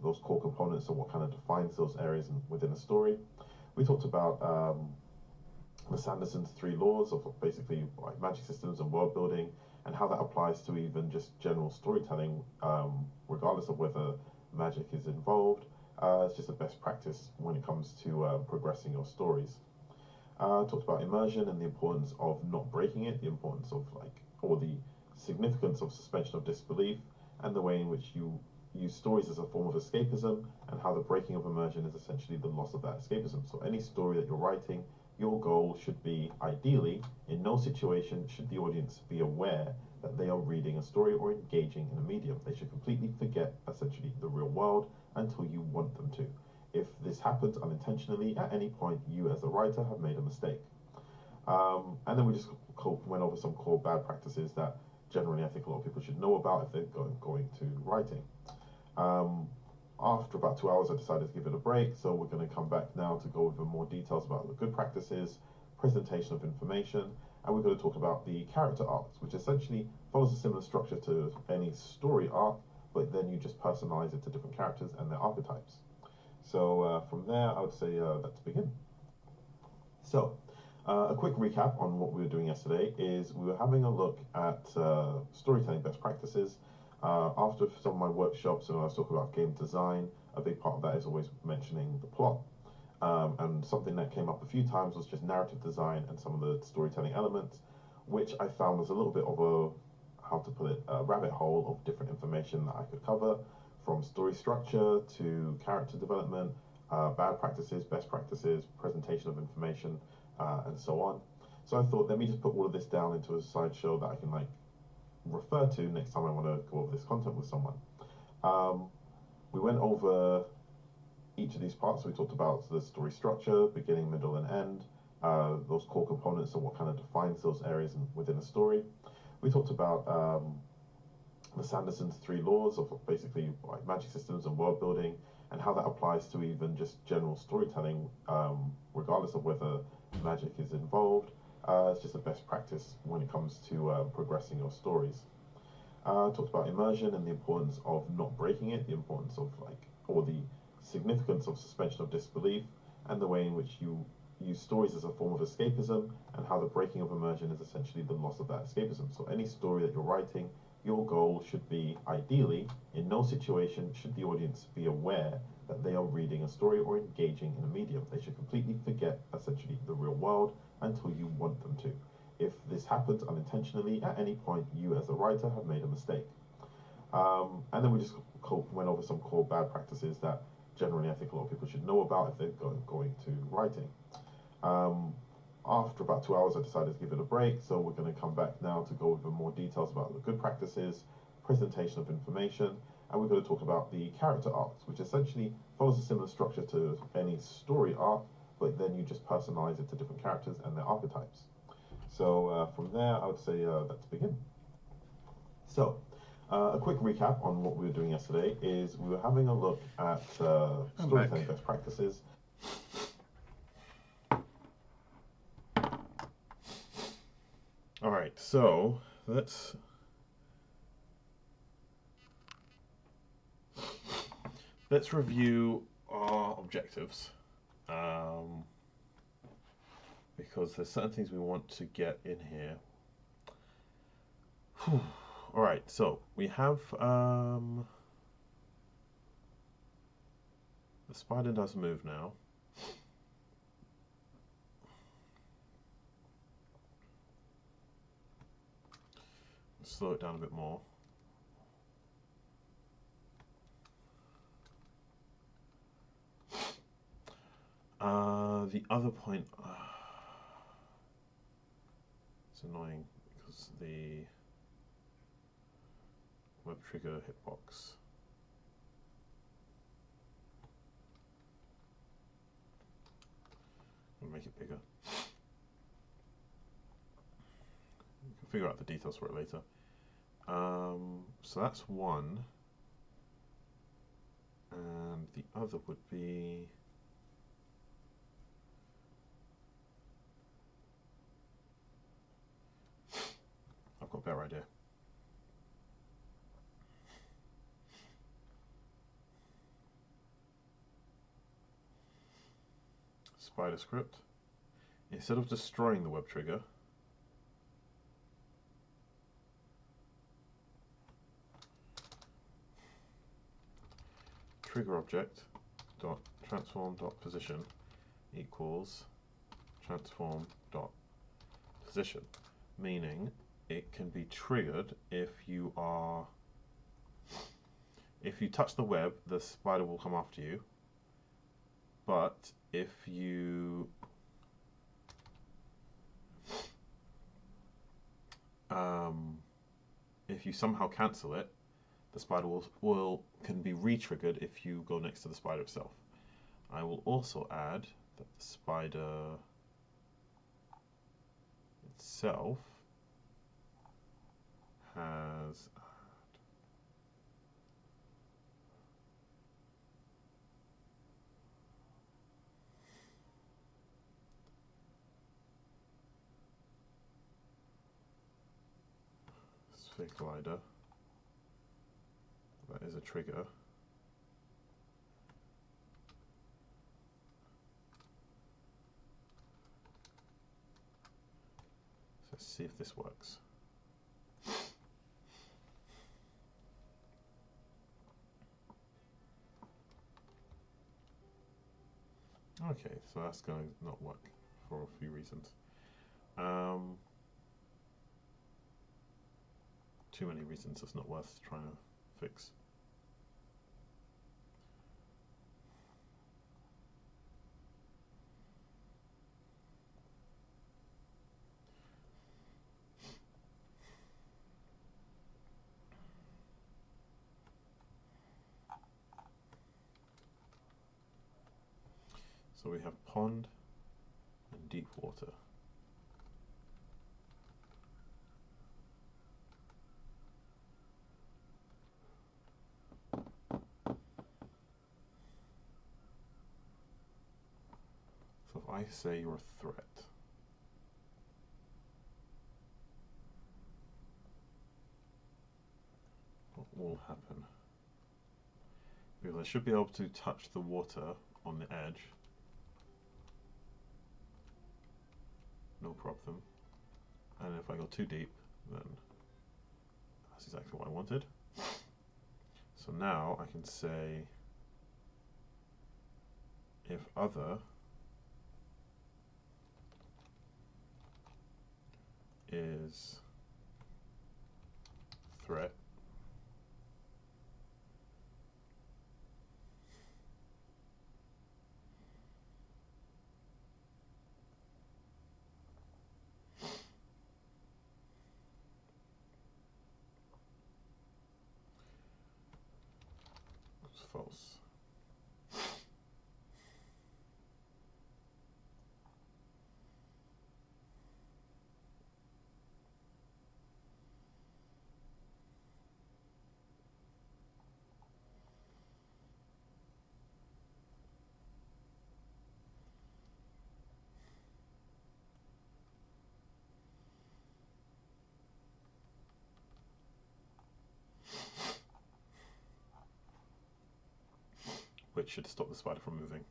those core components of what kind of defines those areas within a story. We talked about the Sanderson's three laws of basically like magic systems and world building, and how that applies to even just general storytelling, regardless of whether magic is involved. It's just a best practice when it comes to progressing your stories. Talked about immersion and the importance of not breaking it, the importance of or the significance of suspension of disbelief, and the way in which you use stories as a form of escapism, and how the breaking of immersion is essentially the loss of that escapism. So any story that you're writing, your goal should be, ideally, in no situation should the audience be aware that they are reading a story or engaging in a medium. They should completely forget, essentially, the real world until you want them to. If this happens unintentionally, at any point, you as a writer have made a mistake. And then we just went over some core bad practices that generally I think a lot of people should know about if they're going to writing. After about 2 hours, I decided to give it a break, so we're going to come back now to go over more details about the good practices, presentation of information, and we're going to talk about the character arcs, which essentially follows a similar structure to any story arc, but then you just personalize it to different characters and their archetypes. So from there, I would say let's begin. So, a quick recap on what we were doing yesterday is we were having a look at storytelling best practices. After some of my workshops, and I was talking about game design, a big part of that is always mentioning the plot. And something that came up a few times was just narrative design and some of the storytelling elements, which I found was a little bit of how to put it, a rabbit hole of different information that I could cover, from story structure to character development, bad practices, best practices, presentation of information, and so on. So I thought, let me just put all of this down into a slideshow that I can refer to next time I want to go over this content with someone. We went over each of these parts. So we talked about the story structure, beginning, middle, and end, those core components and what kind of defines those areas within a story. We talked about the Sanderson's three laws of basically like magic systems and world building, and how that applies to even just general storytelling, regardless of whether magic is involved. It's just a best practice when it comes to progressing your stories. Talked about immersion and the importance of not breaking it, the importance of or the significance of suspension of disbelief, and the way in which you use stories as a form of escapism, and how the breaking of immersion is essentially the loss of that escapism. So any story that you're writing, your goal should be, ideally, in no situation should the audience be aware that they are reading a story or engaging in a medium. They should completely forget, essentially, the real world until you want them to. If this happens unintentionally, at any point, you as a writer have made a mistake. And then we just went over some core bad practices that generally I think a lot of people should know about if they're going to writing. After about 2 hours, I decided to give it a break, so we're going to come back now to go over more details about the good practices, presentation of information, and we're going to talk about the character arcs, which essentially follows a similar structure to any story arc, but then you just personalize it to different characters and their archetypes. So from there, I would say let's begin. So, a quick recap on what we were doing yesterday is we were having a look at storytelling best practices. All right, so let's review our objectives, because there's certain things we want to get in here. Whew. All right, so we have the spider does move now. Slow it down a bit more. The other point, it's annoying because the web trigger hitbox. I'll make it bigger. You can figure out the details for it later. So that's one, and the other would be I've got a better idea. Spider script, instead of destroying the web trigger, trigger object dot transform dot position equals transform dot position, meaning it can be triggered if you touch the web, the spider will come after you. But if you somehow cancel it, the spider can be re-triggered if you go next to the spider itself. I will also add that the spider itself has sphere collider. That is a trigger. So let's see if this works. Okay, so that's going to not work for a few reasons. Too many reasons it's not worth trying to fix. So we have pond and deep water. So if I say you're a threat, what will happen? Because I should be able to touch the water on the edge, no problem. And if I go too deep, then that's exactly what I wanted. So now I can say if other is threat, it's false. Which should stop the spider from moving.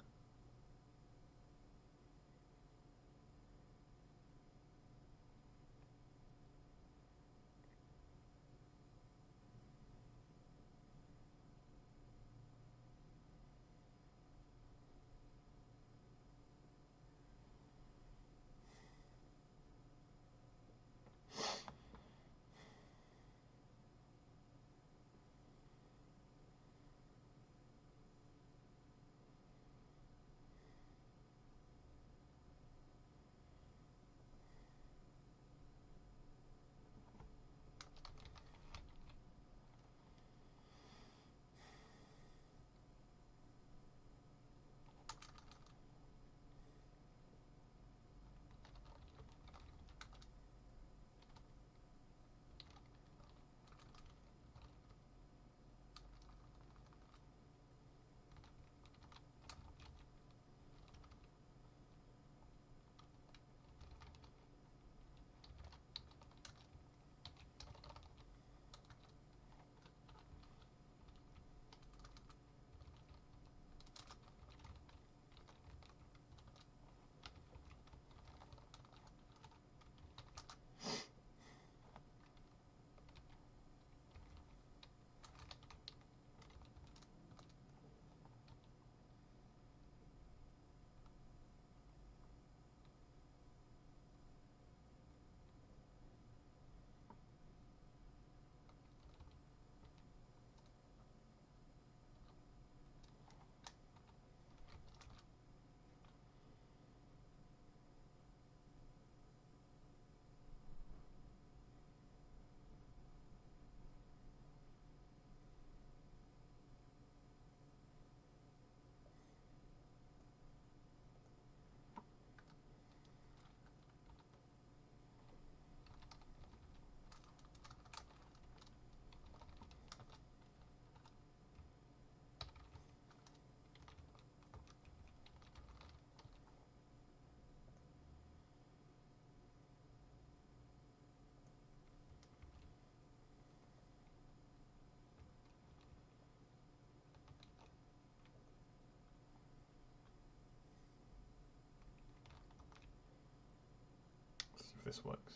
this works.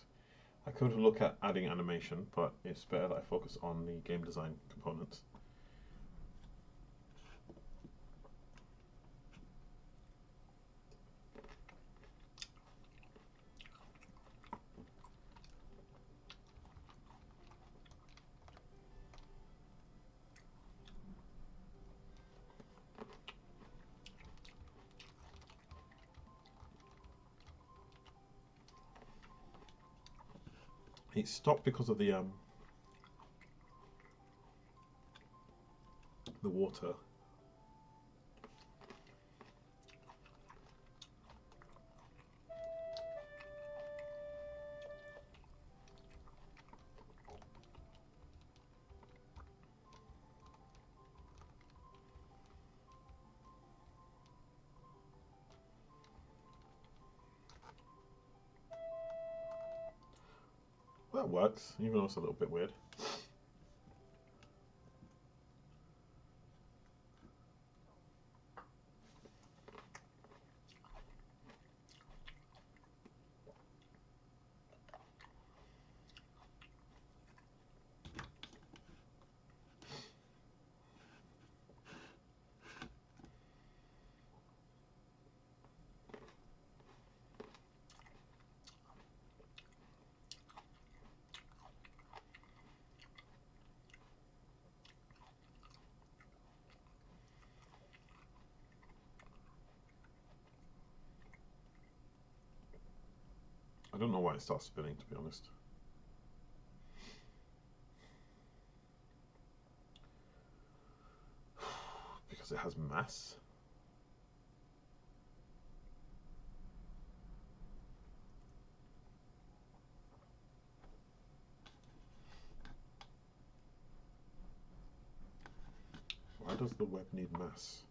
I could look at adding animation, but it's better that I focus on the game design components. It stopped because of the water. That works, even though it's a little bit weird. I don't know why it starts spinning, to be honest. Because it has mass. Why does the web need mass?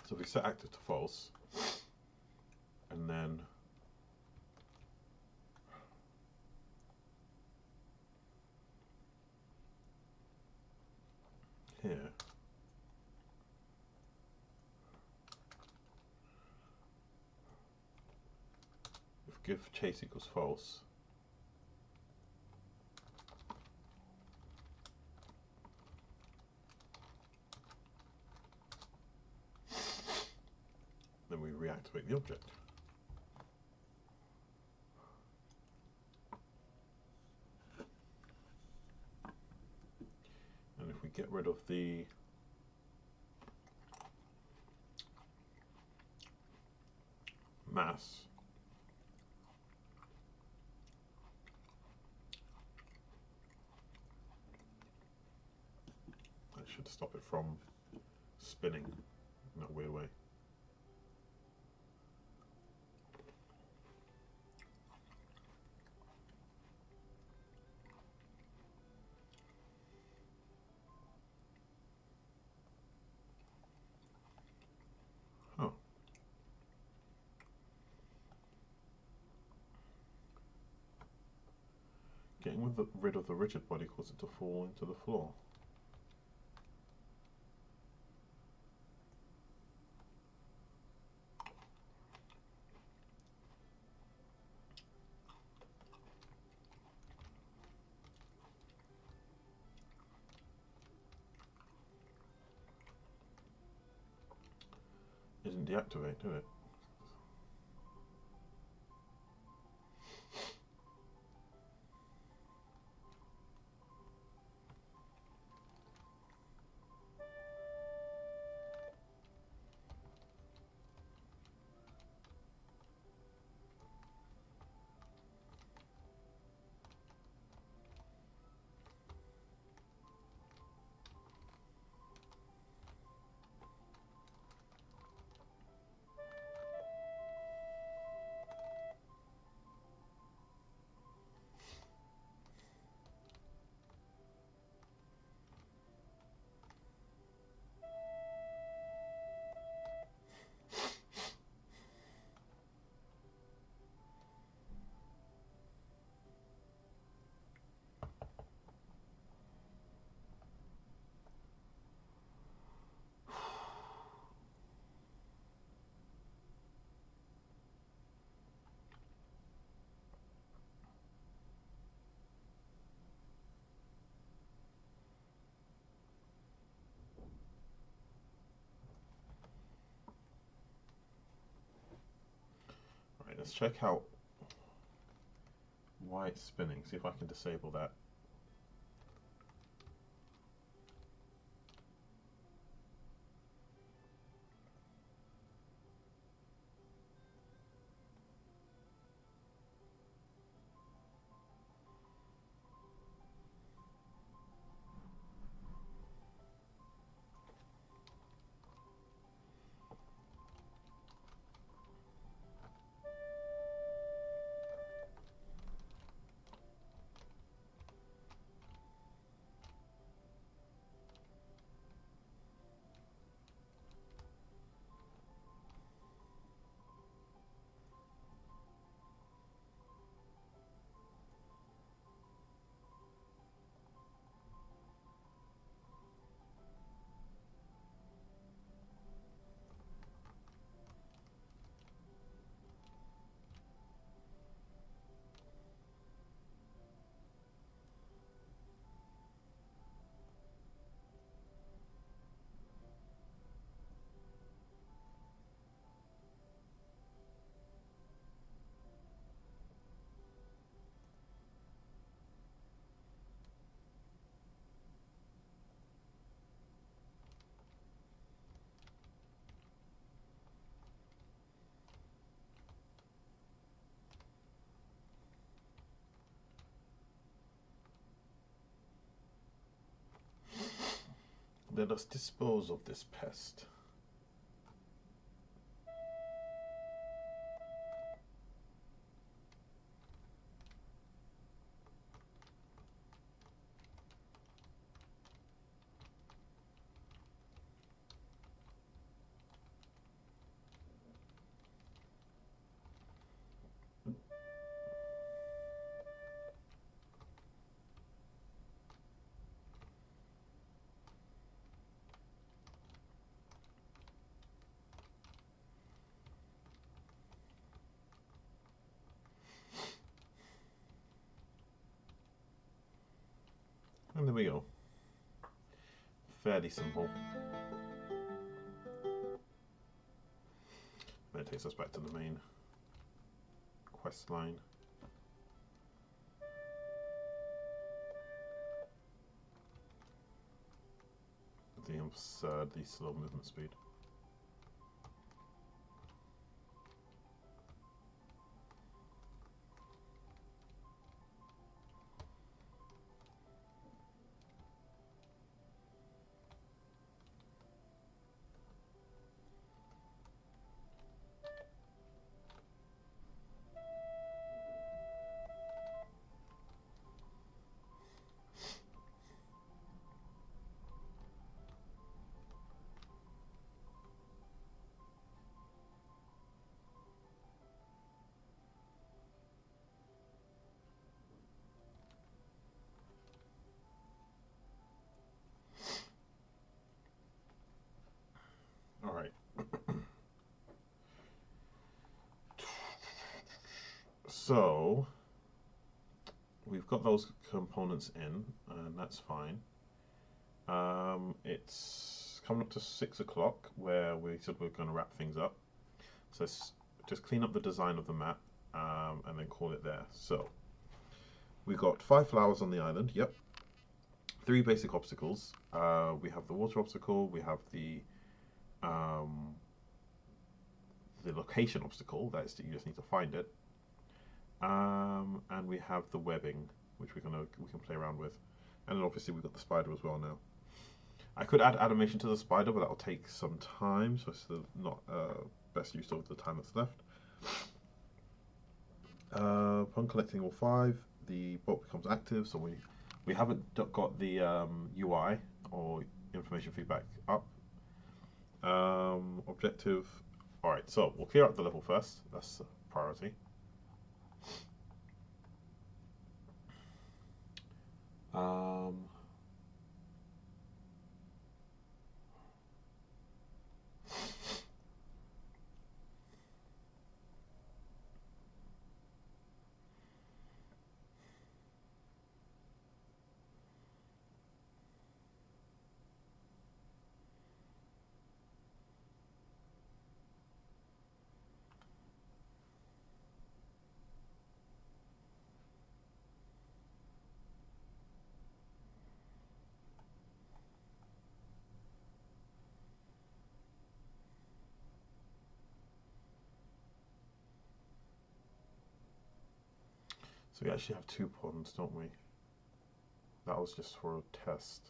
So if we set active to false, and then here, if give chase equals false, then we reactivate the object. And if we get rid of the mass, that should stop it from spinning in that weird way. Oh. Getting rid of the rigid body causes it to fall into the floor. It didn't deactivate, did it? Let's check out why it's spinning. See if I can disable that. Let us dispose of this pest. And there we go. Fairly simple. And it takes us back to the main quest line. The absurdly slow movement speed. All right. So we've got those components in, and that's fine. It's coming up to 6 o'clock where we said we're going to wrap things up. So let's just clean up the design of the map and then call it there. So we've got 5 flowers on the island. Yep. 3 basic obstacles. We have the water obstacle. We have the location obstacle. That is that you just need to find it. And we have the webbing, which we can play around with. And then obviously we've got the spider as well now. I could add animation to the spider, but that will take some time, so it's not best use of the time that's left. Upon collecting all 5, the boat becomes active, so we haven't got the UI or information feedback up. Objective. Alright, so we'll clear up the level first. That's a priority. So we actually have 2 ponds, don't we? That was just for a test.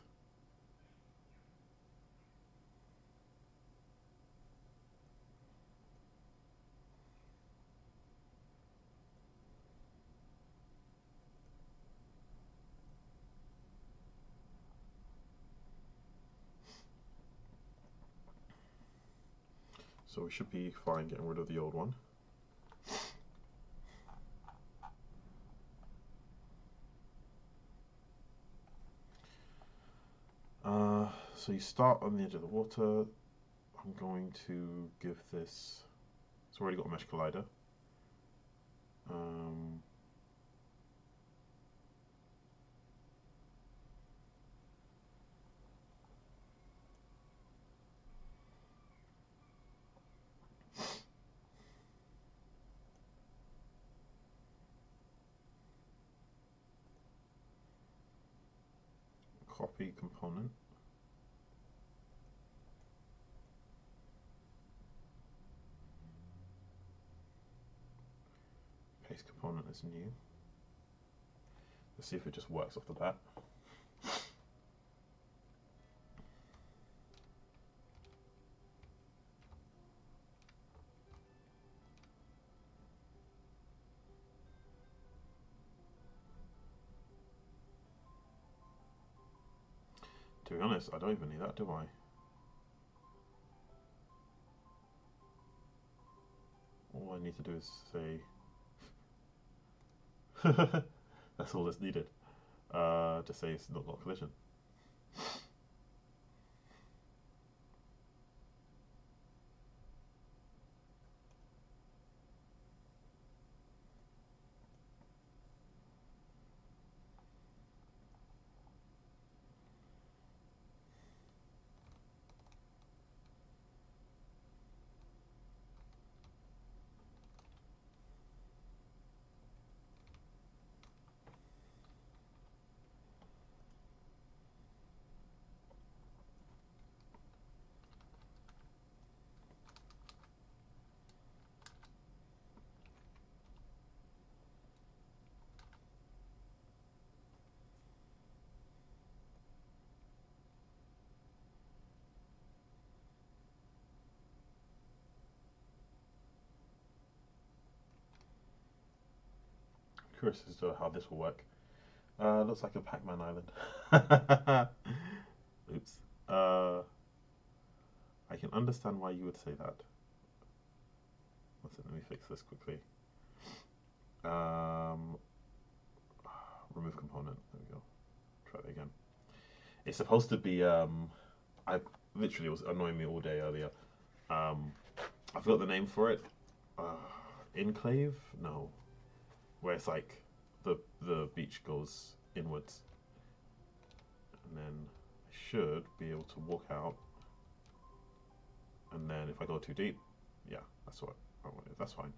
So we should be fine getting rid of the old one. So you start on the edge of the water. I'm going to give this, it's already got a mesh collider. Copy component. Paste component as new. Let's see if it just works off the bat. To be honest, I don't even need that, do I? All I need to do is say that's all that's needed. Just say it's not got collision. Curious as to how this will work. Looks like a Pac-Man island. Oops. I can understand why you would say that. Let me fix this quickly. Remove component. There we go. Try that again. It's supposed to be. I literally, it was annoying me all day earlier. I forgot the name for it. Enclave? No. Where it's like the beach goes inwards, and then I should be able to walk out. And then if I go too deep, yeah, that's what I wanted. That's fine.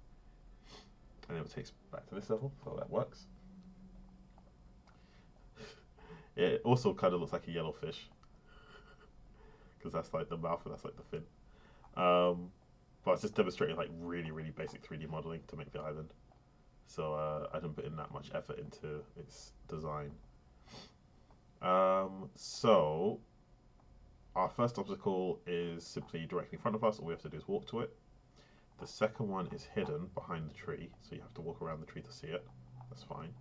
And then it takes back to this level, so that works. It also kind of looks like a yellow fish, because that's like the mouth and that's like the fin. But it's just demonstrating like really, really basic 3D modeling to make the island. So I didn't put in that much effort into its design. So our first obstacle is simply directly in front of us. All we have to do is walk to it. The second one is hidden behind the tree, so you have to walk around the tree to see it. That's fine.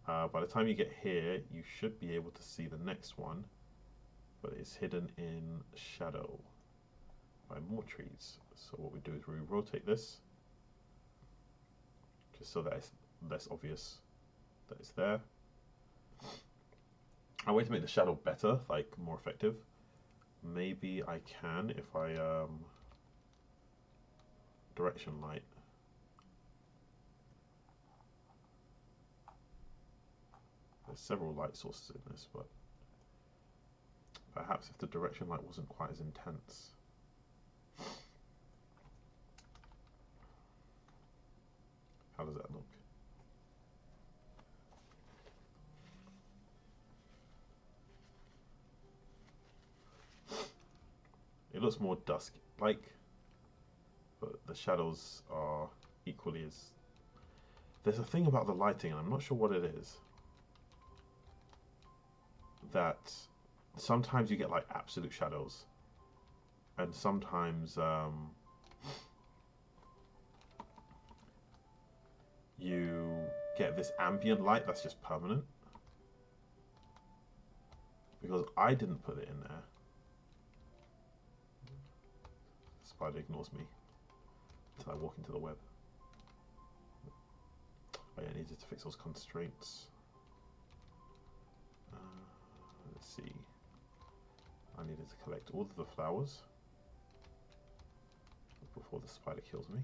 By the time you get here, you should be able to see the next one, but it's hidden in shadow by more trees. So what we do is we rotate this, just so that it's less obvious that it's there. A way to make the shadow better, like more effective, maybe I can if I direction light. There's several light sources in this, but perhaps if the direction light wasn't quite as intense. How does that look? It looks more dusk-like, but the shadows are equally as there's a thing about the lighting, and I'm not sure what it is, that sometimes you get like absolute shadows, and sometimes you get this ambient light that's just permanent. Because I didn't put it in there. Spider ignores me until I walk into the web. Oh yeah, I needed to fix those constraints. Let's see. I needed to collect all of the flowers before the spider kills me.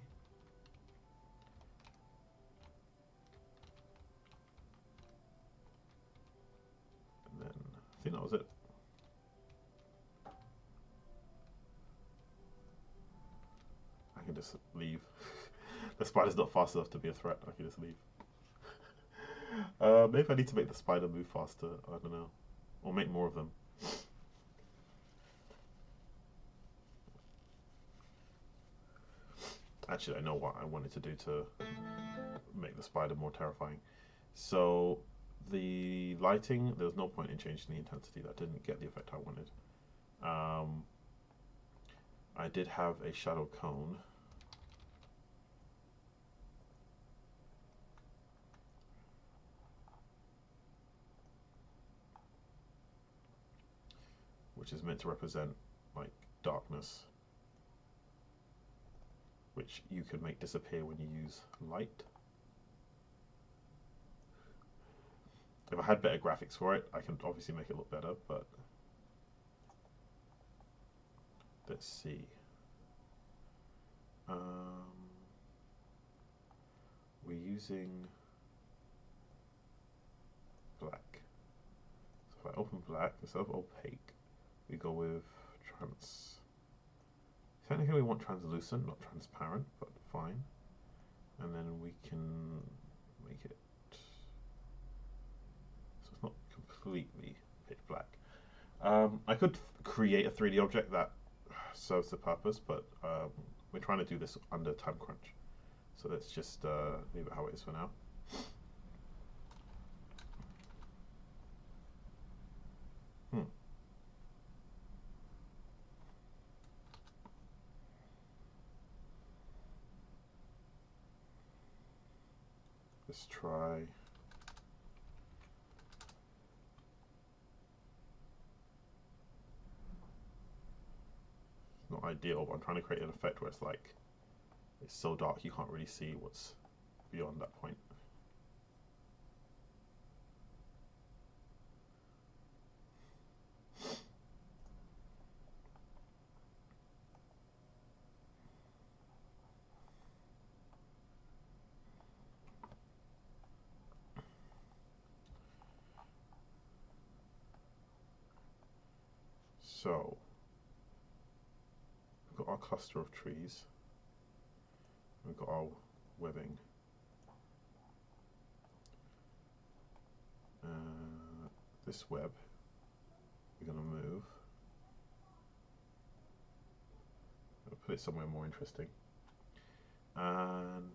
And then I think that was it. I can just leave. The spider's not fast enough to be a threat. I can just leave. Maybe I need to make the spider move faster. I don't know. Or make more of them. Actually, I know what I wanted to do to make the spider more terrifying. So the lighting, there's no point in changing the intensity. That didn't get the effect I wanted. I did have a shadow cone. Which is meant to represent like darkness, which you can make disappear when you use light. If I had better graphics for it, I can obviously make it look better, but let's see. We're using black. So if I open black, instead of opaque, we go with trans. Technically we want translucent, not transparent, but fine. And then we can make it so it's not completely pitch black. I could create a 3D object that serves the purpose, but we're trying to do this under time crunch. So let's just leave it how it is for now. Let's try. Not ideal, but I'm trying to create an effect where it's like it's so dark you can't really see what's beyond that point. So we've got our cluster of trees. We've got our webbing. This web we're going to move. I'll put it somewhere more interesting. And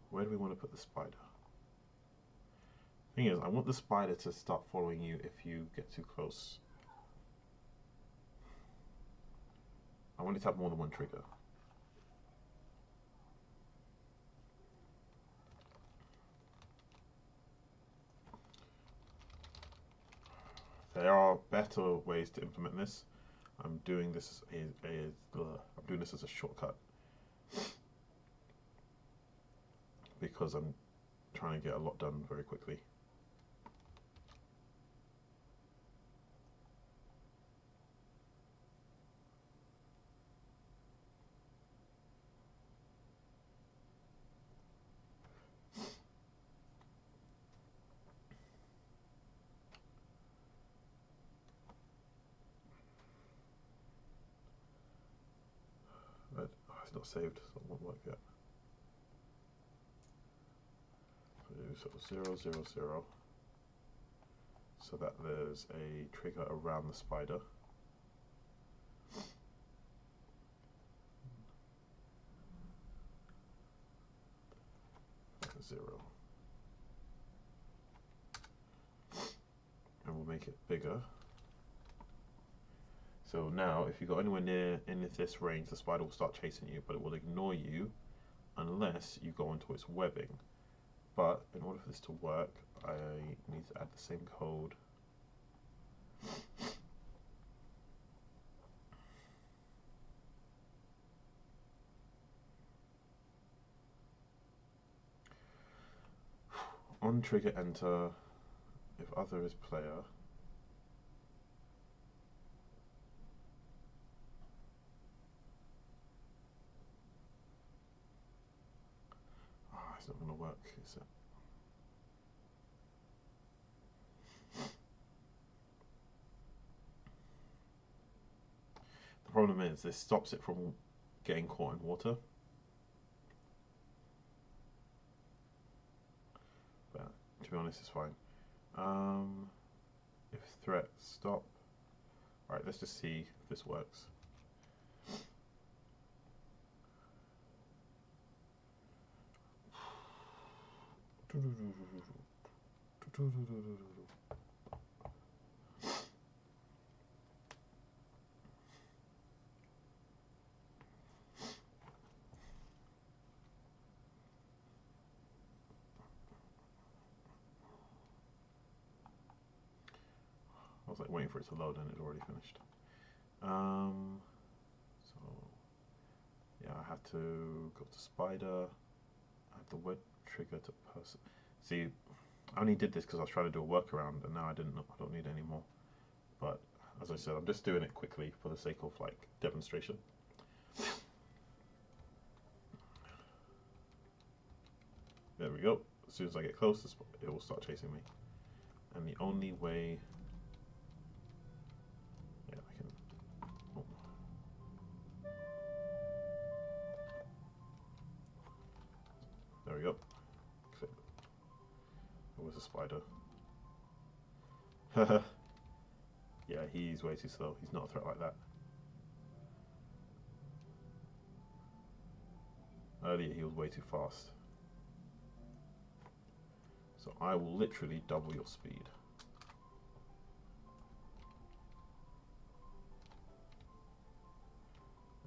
where do we want to put the spider? Thing is, I want the spider to start following you if you get too close. I want it to have more than one trigger. There are better ways to implement this. I'm doing this as a shortcut because I'm trying to get a lot done very quickly. But it's not saved, so it won't work yet. So 0, 0, 0, so that there's a trigger around the spider. 0. And we'll make it bigger. So now, if you go anywhere near in this range, the spider will start chasing you, but it will ignore you unless you go into its webbing. But in order for this to work, I need to add the same code. On trigger enter, if other is player, it's not going to work, is it? The problem is this stops it from getting caught in water. But to be honest, it's fine. If threat stop. Alright, let's just see if this works. I was like waiting for it to load and it already finished. So yeah, I have to go to spider, add the web trigger to person. See, I only did this because I was trying to do a workaround, and now I don't need it anymore. But as I said, I'm just doing it quickly for the sake of like demonstration. There we go. As soon as I get close, it will start chasing me. And the only way, yeah, I can. Oh. There we go. Click. It was a spider. Yeah, he's way too slow. He's not a threat like that. Earlier he was way too fast. So I will literally double your speed.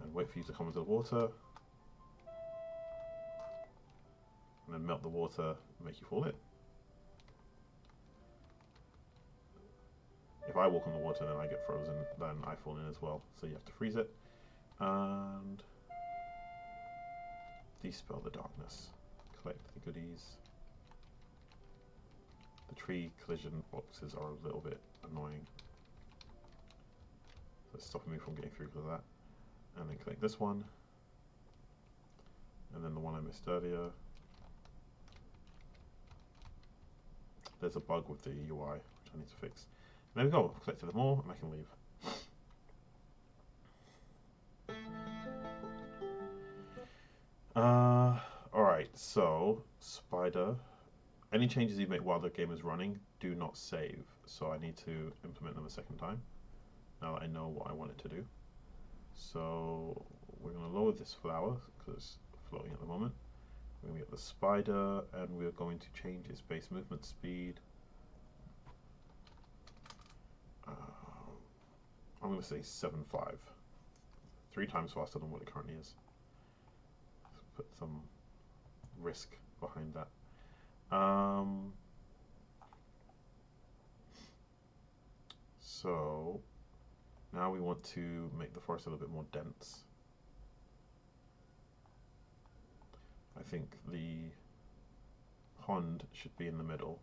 And wait for you to come into the water. And then melt the water and make you fall in. If I walk on the water, then I get frozen, then I fall in as well. So you have to freeze it. And dispel the darkness. Collect the goodies. The tree collision boxes are a little bit annoying. So it's stopping me from getting through because of that. And then collect this one. And then the one I missed earlier. There's a bug with the UI, which I need to fix. There we go, I've collected them all and I can leave. Alright, so spider. Any changes you make while the game is running, do not save. So I need to implement them a second time, now that I know what I want it to do. So we're going to lower this flower, because it's floating at the moment. We're going to get the spider, and we're going to change its base movement speed. I'm going to say 7.5. 3 times faster than what it currently is. Let's put some risk behind that. So now we want to make the forest a little bit more dense. I think the pond should be in the middle.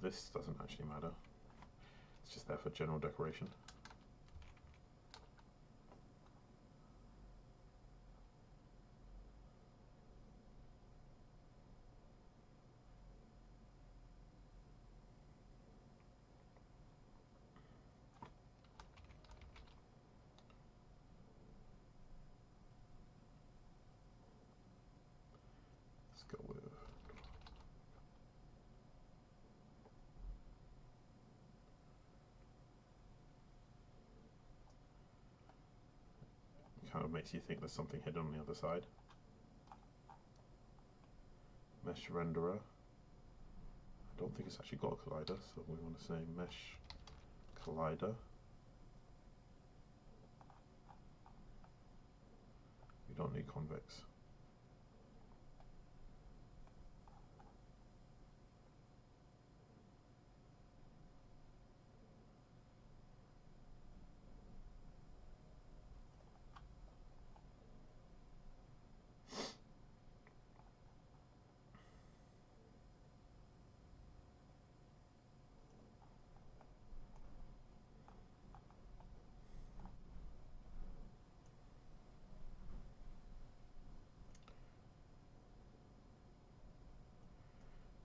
This doesn't actually matter. It's just there for general decoration. Let's go with kind of makes you think there's something hidden on the other side. Mesh renderer. I don't think it's actually got a collider, so we want to say mesh collider. We don't need convex.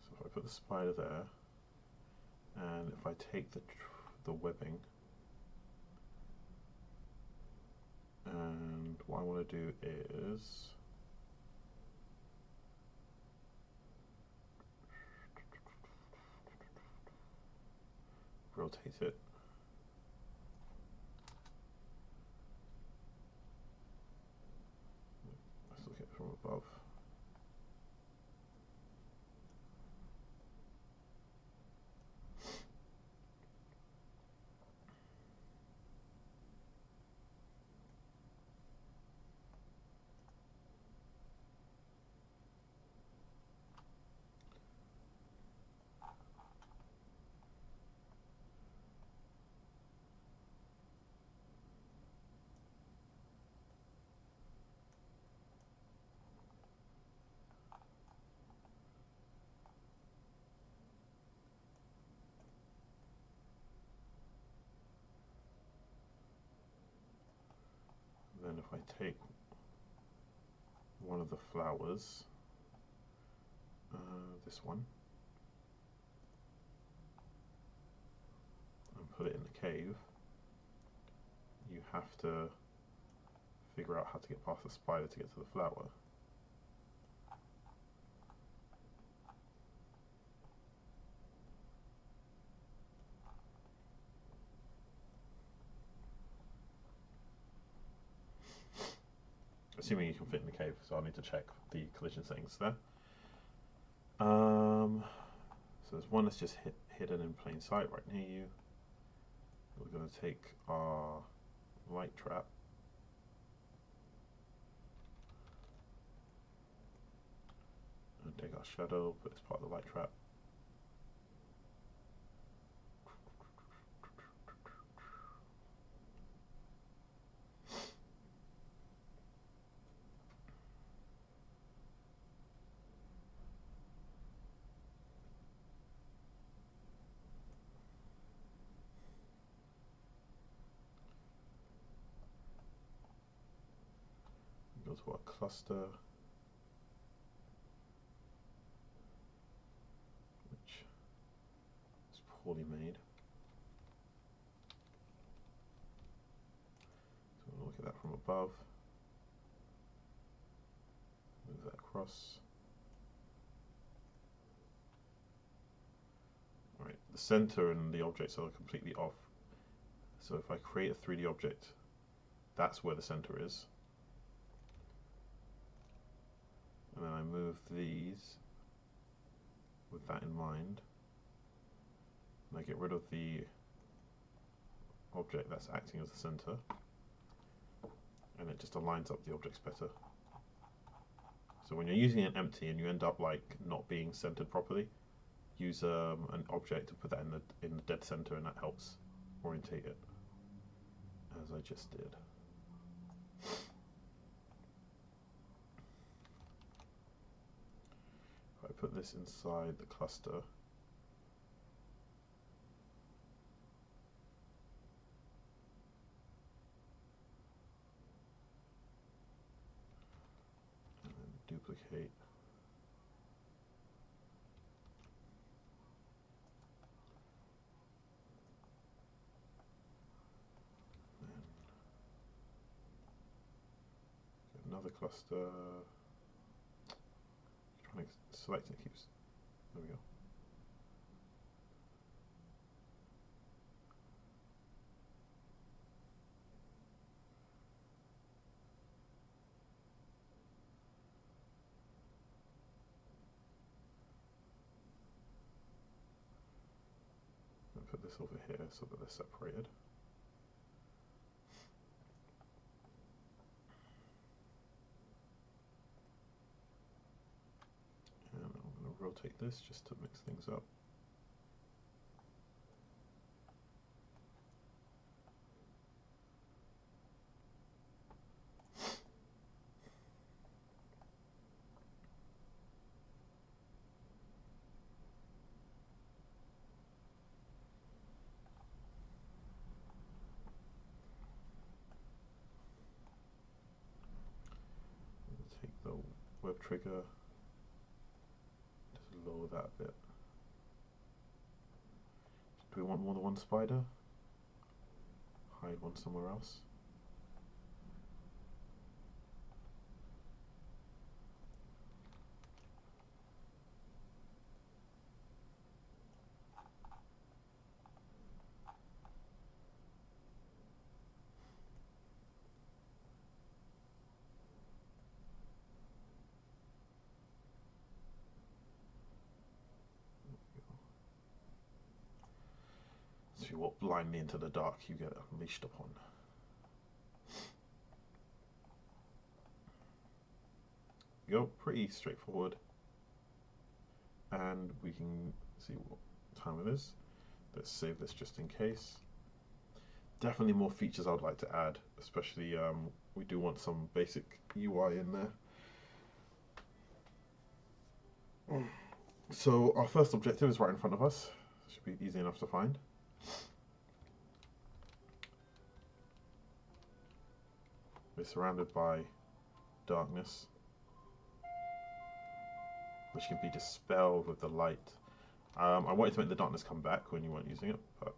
So if I put the spider there, and if I take the webbing, and what I want to do is rotate it. Let's look at it from above. Then if I take one of the flowers, this one, and put it in the cave, you have to figure out how to get past the spider to get to the flower. Assuming you can fit in the cave, so I'll need to check the collision settings there. So there's one that's just hidden in plain sight right near you. We're going to take our light trap and take our shadow, put it as part of the light trap. Go to our cluster, which is poorly made. So we'll look at that from above. Move that across. Alright, the center and the objects are completely off. So if I create a 3D object, that's where the center is. And then I move these with that in mind. And I get rid of the object that's acting as the center. And it just aligns up the objects better. So when you're using an empty and you end up like not being centered properly, use an object to put that in the dead center, and that helps orientate it, as I just did. If I put this inside the cluster, and then duplicate, and get another cluster. Trying to select it keeps. There we go. this over here so that they're separated. And I'm going to rotate this just to mix things up. Take the web trigger, just lower that a bit. Do we want more than one spider? Hide one somewhere else. So you walk blindly into the dark, you get unleashed upon. Go, pretty straightforward. And we can see what time it is. Let's save this just in case. Definitely more features I'd like to add, especially we do want some basic UI in there. So our first objective is right in front of us. Should be easy enough to find. We're surrounded by darkness, which can be dispelled with the light. I wanted to make the darkness come back when you weren't using it, but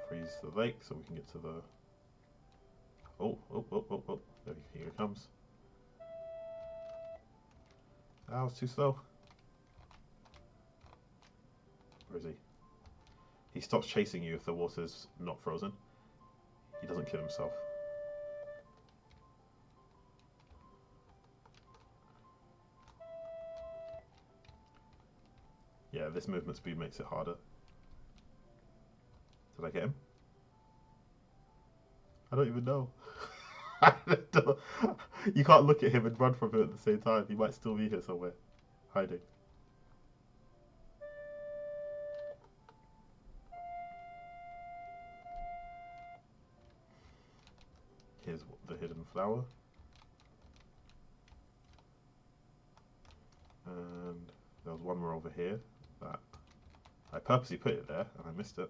freeze the lake so we can get to the... Oh, here it comes. That was too slow. Where is he? He stops chasing you if the water's not frozen. He doesn't kill himself. Yeah, this movement speed makes it harder. Did I get him? I don't even know. You can't look at him and run from him at the same time. He might still be here somewhere, hiding. Here's the hidden flower. And there was one more over here that I purposely put it there and I missed it.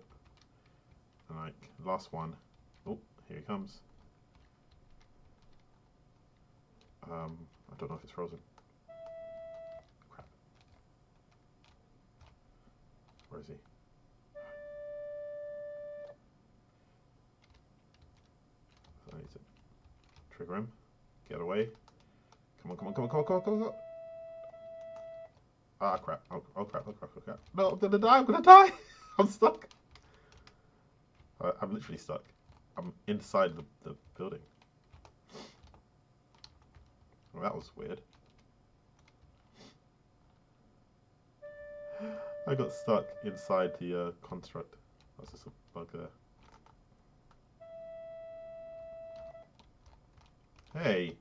And like, last one. Oh, here he comes. I don't know if it's frozen. Crap. Where is he? I need to trigger him. Get away. Come on, come on, come on, come on, come on, come on, come on. Ah, crap. Oh, oh crap, oh crap, oh crap. No, I'm gonna die, I'm gonna die! I'm stuck. I'm literally stuck. I'm inside the building. Well, that was weird. I got stuck inside the construct. That's just a bug there. Hey!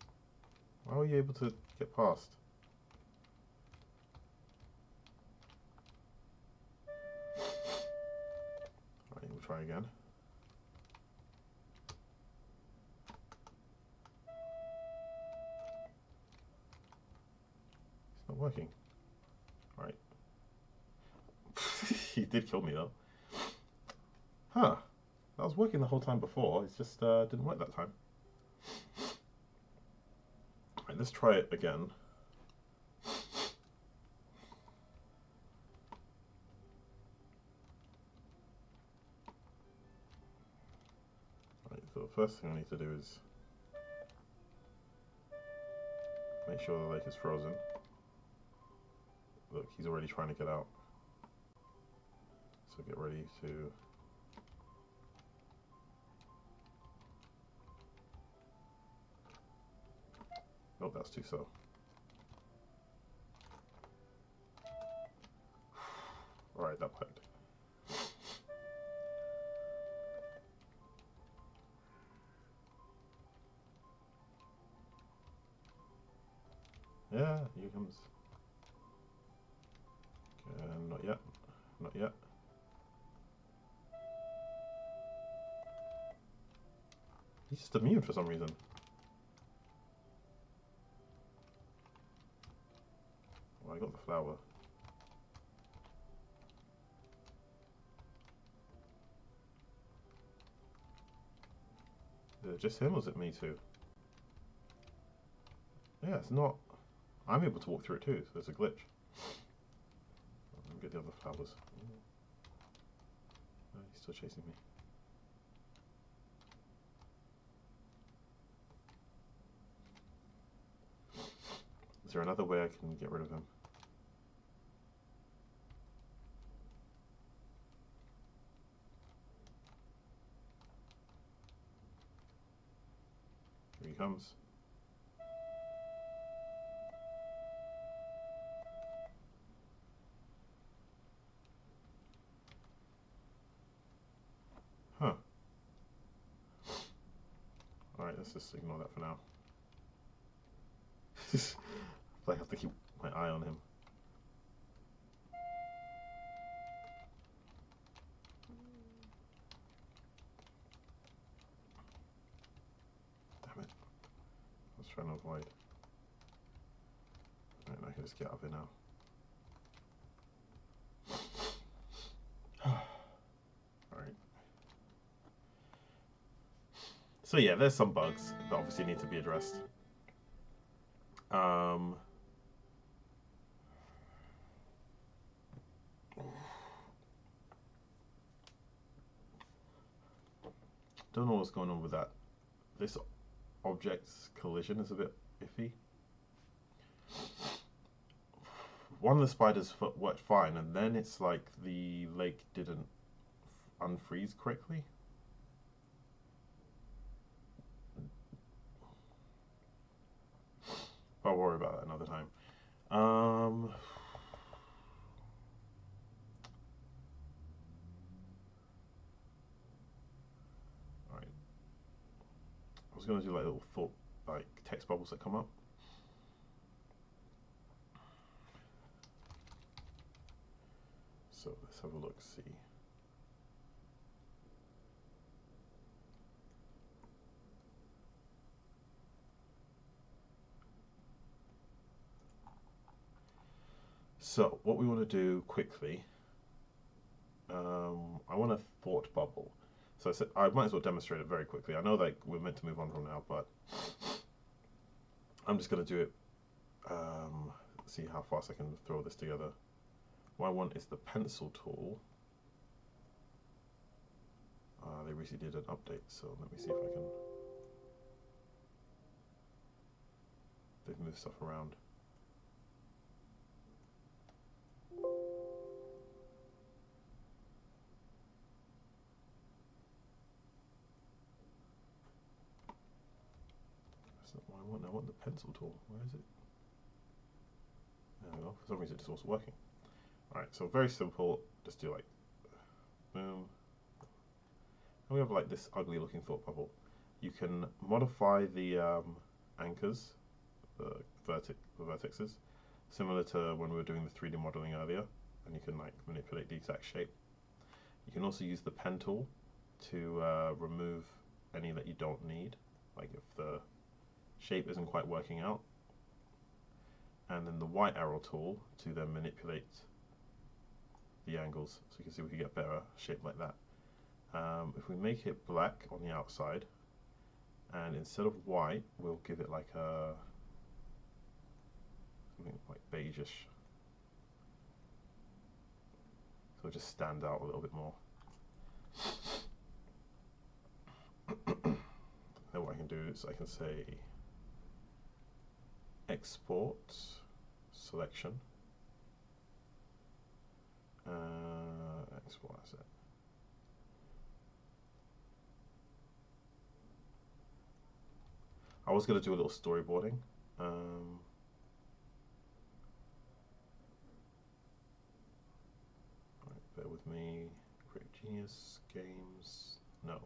Why were you able to get past? Alright, we'll try again. It's not working. Alright. He did kill me though. Huh. That was working the whole time before, it just didn't work that time. Alright, let's try it again. Alright, so the first thing I need to do is make sure the lake is frozen. Look, he's already trying to get out. So get ready to... Oh, that's too slow. Alright, that worked. Yeah, here comes. Not yet. Not yet. He's just immune for some reason. Oh, I got the flower. Is it just him or is it me too? Yeah, it's not. I'm able to walk through it too, so there's a glitch. Let me get the other flowers. Oh, he's still chasing me. Is there another way I can get rid of him? Here he comes. Huh. Alright, let's just ignore that for now. I have to keep my eye on him. Damn it. I was trying to avoid. Right, I can just get out of here now. Alright. So yeah, there's some bugs that obviously need to be addressed. Don't know what's going on with that. This object's collision is a bit iffy. One of the spiders worked fine, and then it's like the lake didn't unfreeze correctly. I'll worry about that another time. Alright. I was going to do like little thought, like text bubbles that come up. So let's have a look, see. So what we want to do quickly, I want a thought bubble. So I might as well demonstrate it very quickly. I know that we're meant to move on from now, but I'm just going to do it, see how fast I can throw this together. What I want is the pencil tool. They recently did an update, so let me see if I can. They've moved stuff around. That's not what I want. I want the pencil tool. Where is it? There we go. For some reason, it's also working. Alright, so very simple. Just do like boom. And we have like this ugly looking thought bubble. You can modify the anchors, the vertexes, similar to when we were doing the 3D modeling earlier, and you can like manipulate the exact shape. You can also use the pen tool to remove any that you don't need, like if the shape isn't quite working out, and then the white arrow tool to then manipulate the angles, so you can see we can get better shape like that. If we make it black on the outside, and instead of white, we'll give it like a something like beigeish, so it just stands out a little bit more. Then what I can do is I can say export selection, export asset. I was going to do a little storyboarding. Right, bear with me. Create Genius Games. No.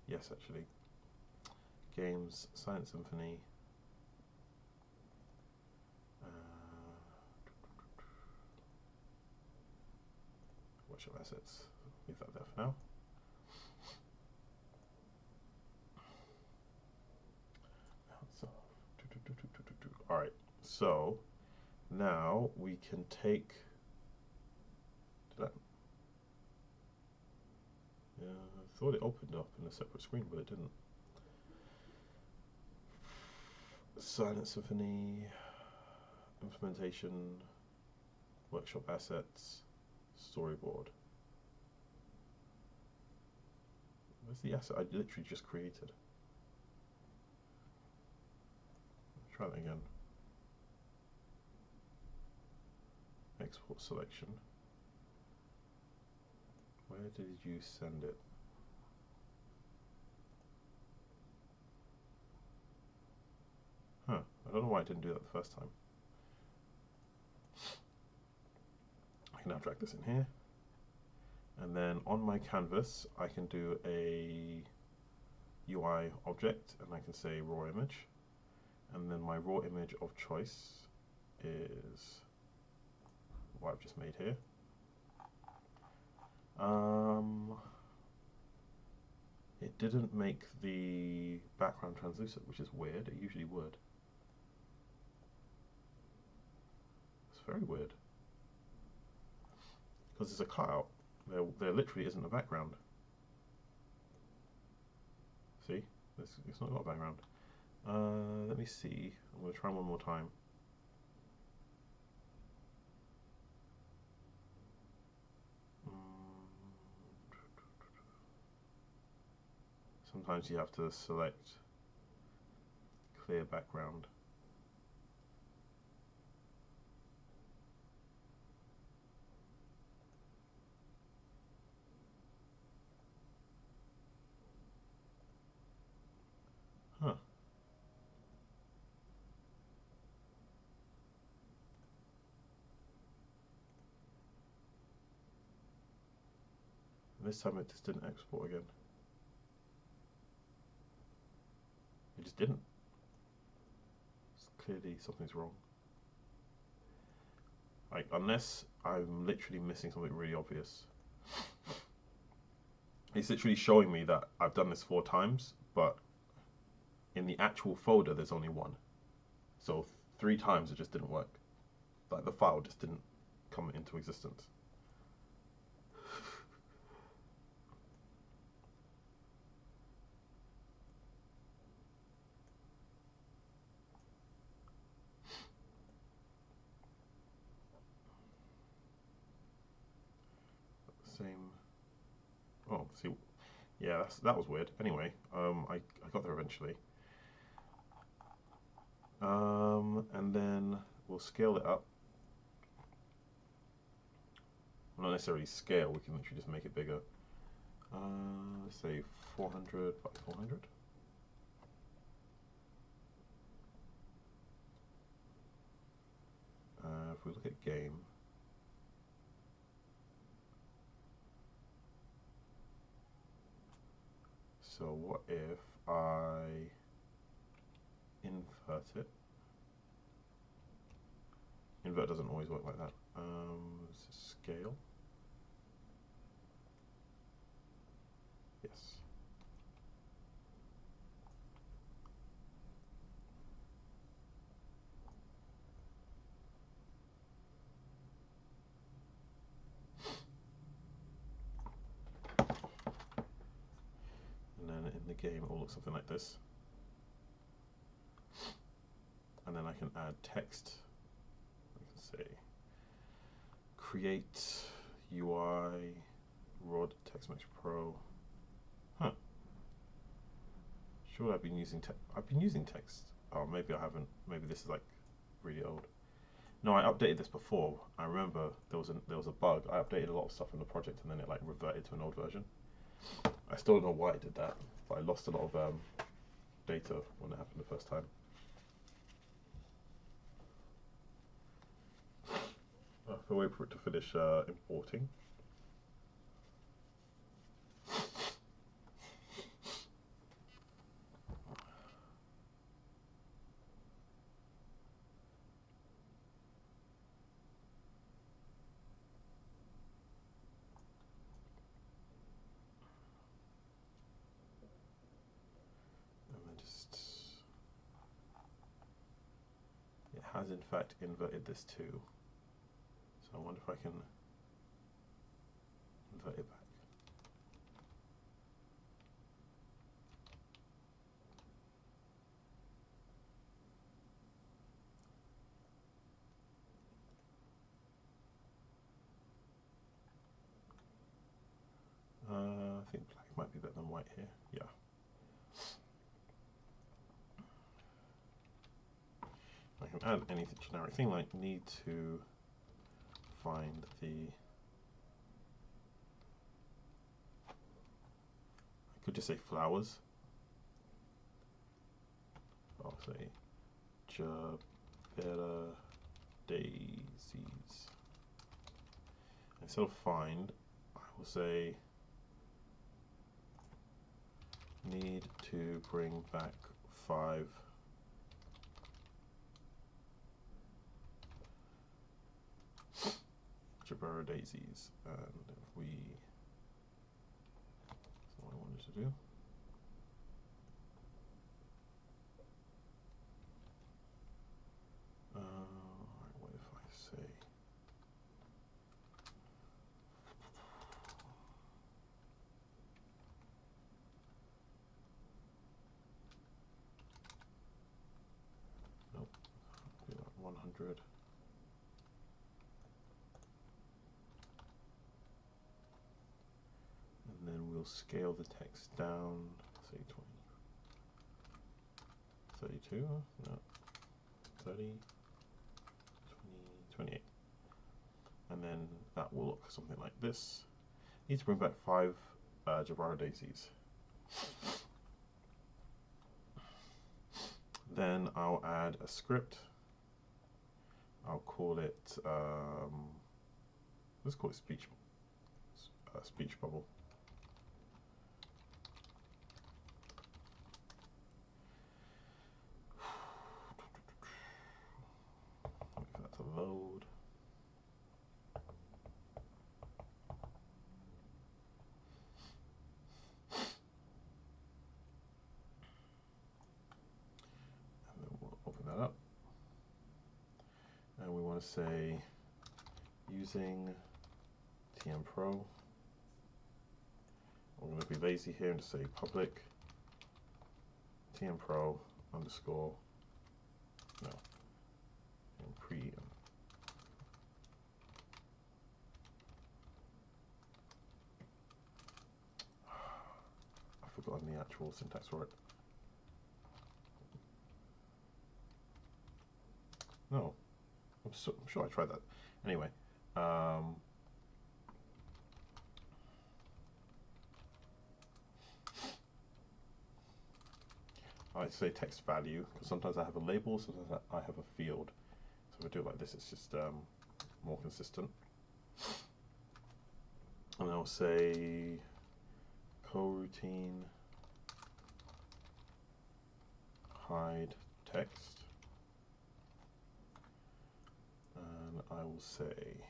Yes, actually. games, Silent Symphony. Workshop assets. Leave that there for now. Alright, so now we can take. Did that? Yeah, I thought it opened up in a separate screen, but it didn't. Silent Symphony, implementation, workshop assets, storyboard. Where's the asset I literally just created? Try that again. Export selection. Where did you send it? Huh, I don't know why I didn't do that the first time. I can now drag this in here. And then on my canvas, I can do a UI object and I can say raw image. And then my raw image of choice is what I've just made here. It didn't make the background translucent, which is weird. It usually would. It's very weird. Because it's a cutout. There literally isn't a background. See? It's not got a background. Let me see. I'm going to try one more time. Sometimes you have to select clear background. Huh. This time it just didn't export again. It just didn't. Clearly something's wrong. Like, unless I'm literally missing something really obvious. It's literally showing me that I've done this 4 times, but in the actual folder there's only 1. So 3 times it just didn't work. Like, the file just didn't come into existence. Same. Oh, see, yeah, that was weird. Anyway, I got there eventually. And then we'll scale it up. Well, not necessarily scale, we can literally just make it bigger. Let's say 400 by 400. If we look at game, so what if I invert it? Invert doesn't always work like that. Scale. Yes. And then in the game it will look something like this. And then I can add text. I can say create UI Rod TextMesh Pro. Huh. Sure, I've been using text. Oh, maybe I haven't. Maybe this is like really old. No, I updated this before. I remember there was a bug. I updated a lot of stuff in the project and then it like reverted to an old version. I still don't know why it did that, but I lost a lot of data when it happened the first time. I have to wait for it to finish importing. has in fact inverted this too. So I wonder if I can invert it back. I think black might be better than white here. Yeah. I can add any generic thing like need to find the. I could just say flowers. I'll say Jabera daisies. Instead of find, I will say need to bring back 5 Jabera daisies, and if we, that's what I wanted to do. What if I say nope, do that 100. And then we'll scale the text down, say 20, 32, no, 30, 20, 28. And then that will look something like this. Need to bring back 5 Jabera daisies. Then I'll add a script. I'll call it, let's call it speech bubble. Wait for that to load. And then we'll open that up. And we want to say using TM Pro. I'm going to be lazy here and just say public TM Pro underscore no and pre. I've forgotten the actual syntax for it. No, I'm sure I tried that. Anyway, I say text value because sometimes I have a label, sometimes I have a field. So if I do it like this, it's just more consistent. And I'll say coroutine hide text, and I will say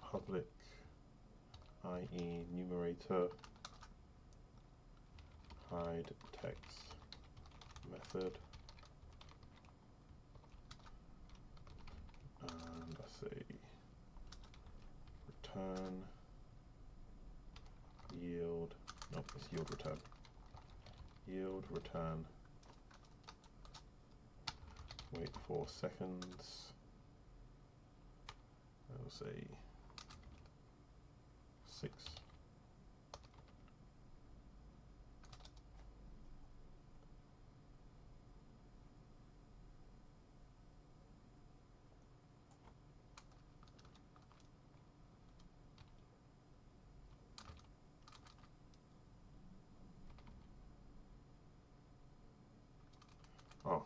public IE numerator hide text method, and I say return yield, nope, it's yield return. Yield return, wait 4 seconds, I will say 6. Oh.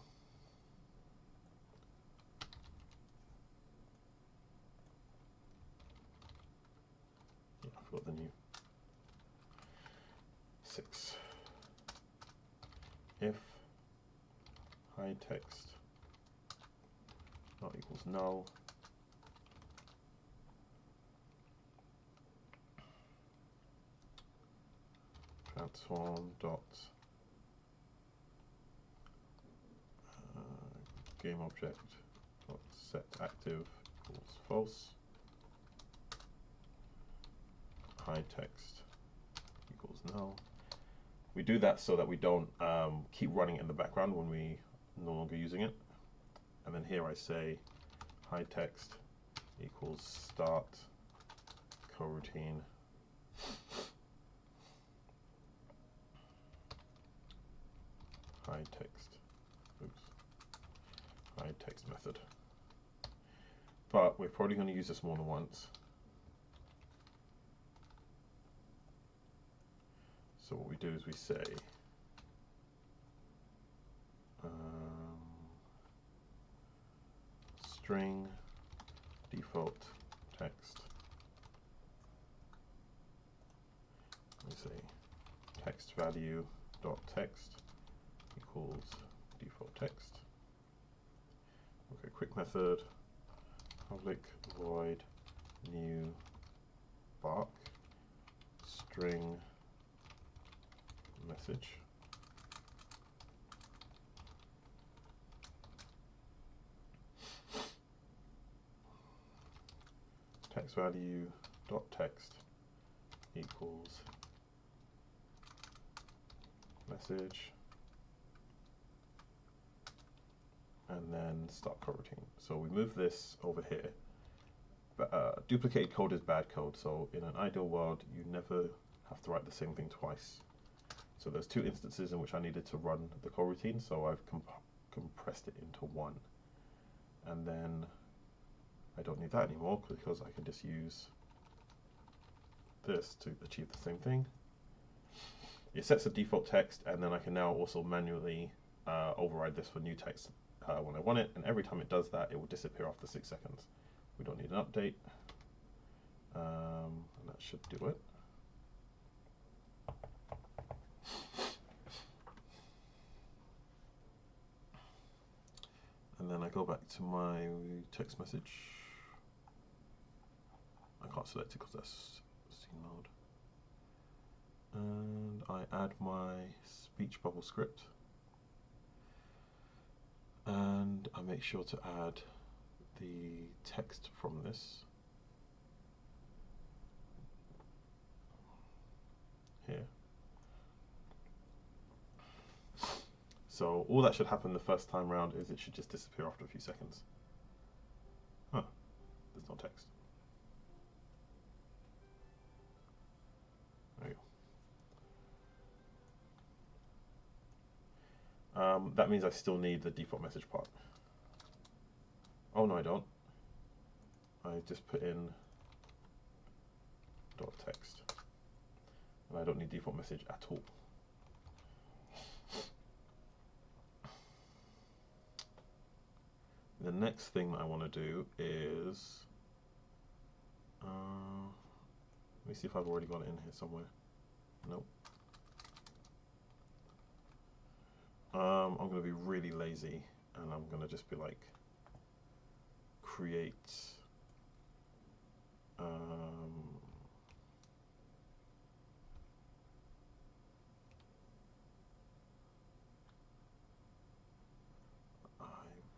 Yeah, I forgot the new 6. If hide text not equals null, transform dot game object dot set active equals false. Hide text equals null. We do that so that we don't keep running it in the background when we no longer using it. And then here I say hide text equals start coroutine hide text, oops, hide text method. But we're probably going to use this more than once. So what we do is we say string default text. We say text value dot text equals default text. Okay, quick method public void new bark string message. Text value dot text equals message, and then start coroutine. So we move this over here. But duplicated code is bad code, so in an ideal world you never have to write the same thing twice. So there's two instances in which I needed to run the coroutine, so I've compressed it into one. And then I don't need that anymore because I can just use this to achieve the same thing. It sets the default text, and then I can now also manually override this for new text when I want it, and every time it does that, it will disappear after 6 seconds. We don't need an update, and that should do it. And then I go back to my text message. I can't select it because that's scene mode. And I add my speech bubble script. And I make sure to add the text from this here. So all that should happen the first time round is it should just disappear after a few seconds. Huh, there's no text. There you go. That means I still need the default message part. Oh no, I don't. I just put in dot text, and I don't need default message at all. The next thing that I want to do is, let me see if I've already got it in here somewhere. Nope. I'm going to be really lazy, and I'm going to just be like, create I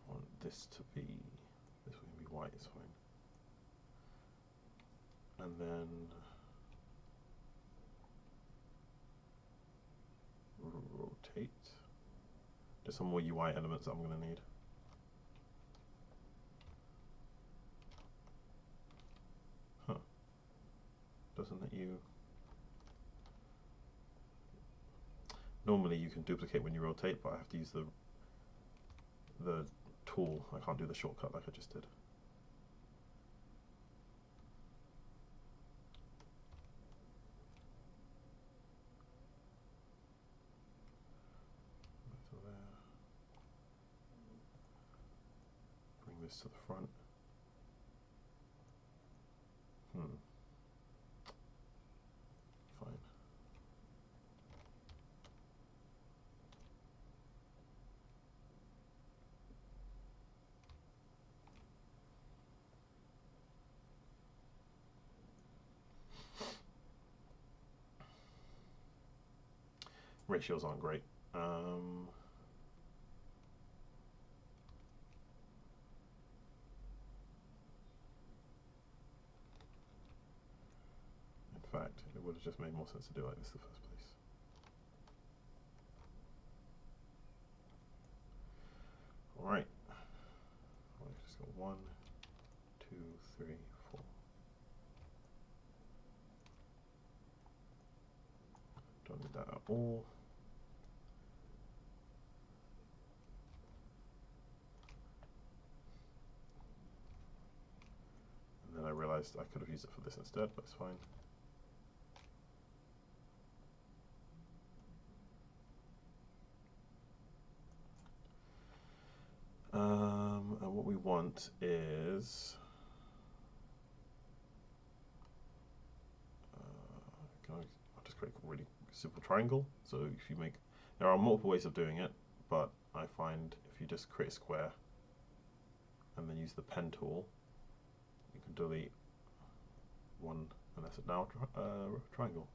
want this to be, this will be white, it's fine. And then rotate. There's some more UI elements that I'm going to need. Huh. Doesn't let you... Normally you can duplicate when you rotate, but I have to use the tool. I can't do the shortcut like I just did. So there. Bring this to the front. Fine. Ratios aren't great. it just made more sense to do it like this in the first place. Alright. Just go 1, 2, 3, 4. Don't need that at all. And then I realized I could have used it for this instead, but it's fine. And what we want is I'll just create a really simple triangle. So if you make, there are multiple ways of doing it, but I find if you just create a square and then use the pen tool, you can delete one, and that's now a triangle.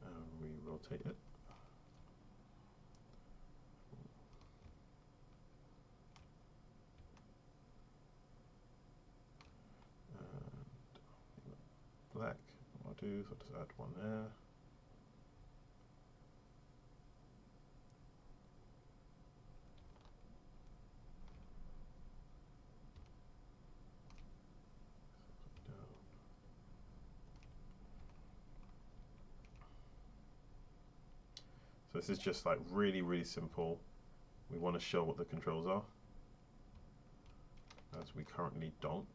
And we rotate it. Black, what I'll do is I'll just add one there. So this is just like really, really simple. We want to show what the controls are, as we currently don't.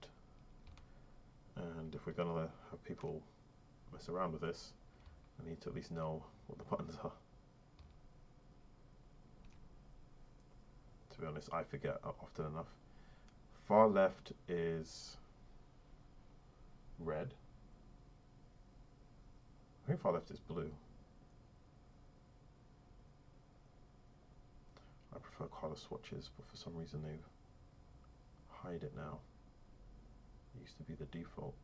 And if we're going to have people mess around with this, I need to at least know what the buttons are. To be honest, I forget often enough. Far left is red. I think far left is blue. I prefer color swatches, but for some reason they hide it now. It used to be the default.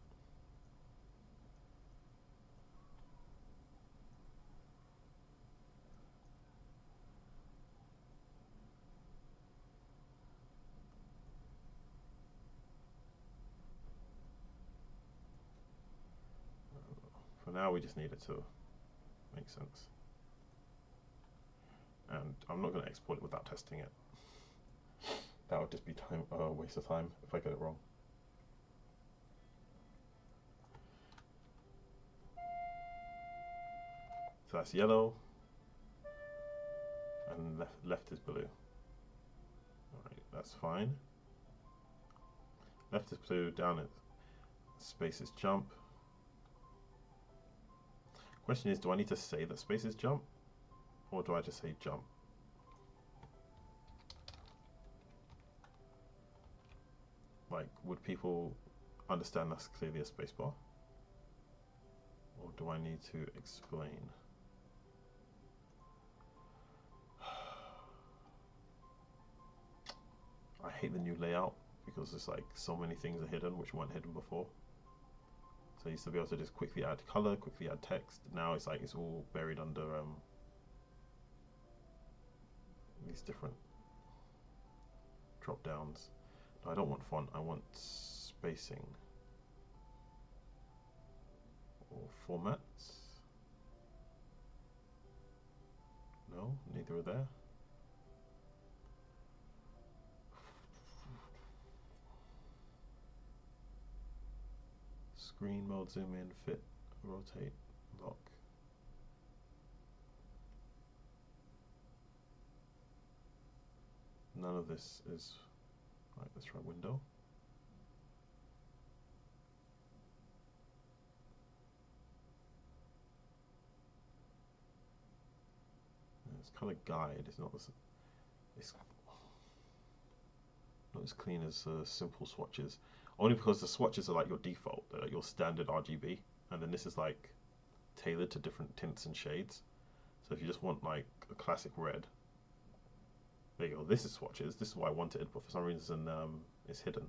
For now, we just need it to make sense. And I'm not going to export it without testing it. That would just be time, waste of time if I get it wrong. So that's yellow, and left is blue. Alright, that's fine. Left is blue, down it space is jump. Question is, do I need to say that space is jump, or do I just say jump? Like, would people understand that's clearly a spacebar? Or do I need to explain? I hate the new layout because it's like so many things are hidden which weren't hidden before. So I used to be able to just quickly add color, quickly add text. Now it's like it's all buried under these different drop downs. No, I don't want font, I want spacing or formats. No, neither are there. Screen mode, zoom in, fit, rotate, lock. None of this is, right, let's try window. It's color guide, it's not as, it's not as clean as simple swatches. Only because the swatches are like your default, they're like your standard RGB, and then this is like tailored to different tints and shades. So if you just want like a classic red, there you go. This is swatches. This is what I wanted, but for some reason it's hidden.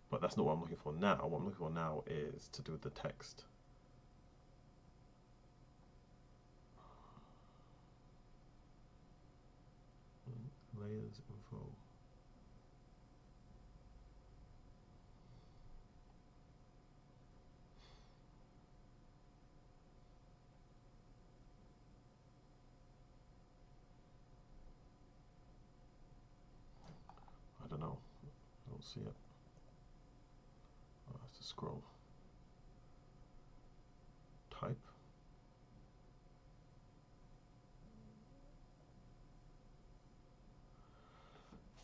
But that's not what I'm looking for now. What I'm looking for now is to do the text. Layers, info. see it. I have to scroll. Type.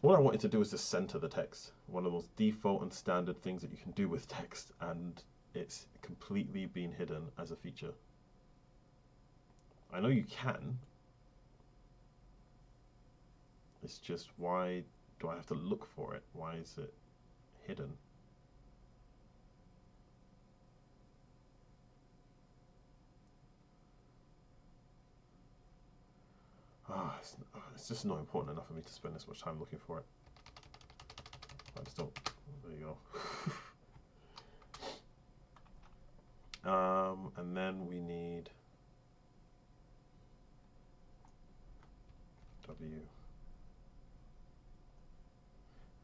What I wanted to do is just center the text. One of those default and standard things that you can do with text, and it's completely been hidden as a feature. I know you can. It's just, why do I have to look for it? Why is it hidden? It's just not important enough for me to spend this much time looking for it. I just don't. There you go. And then we need W.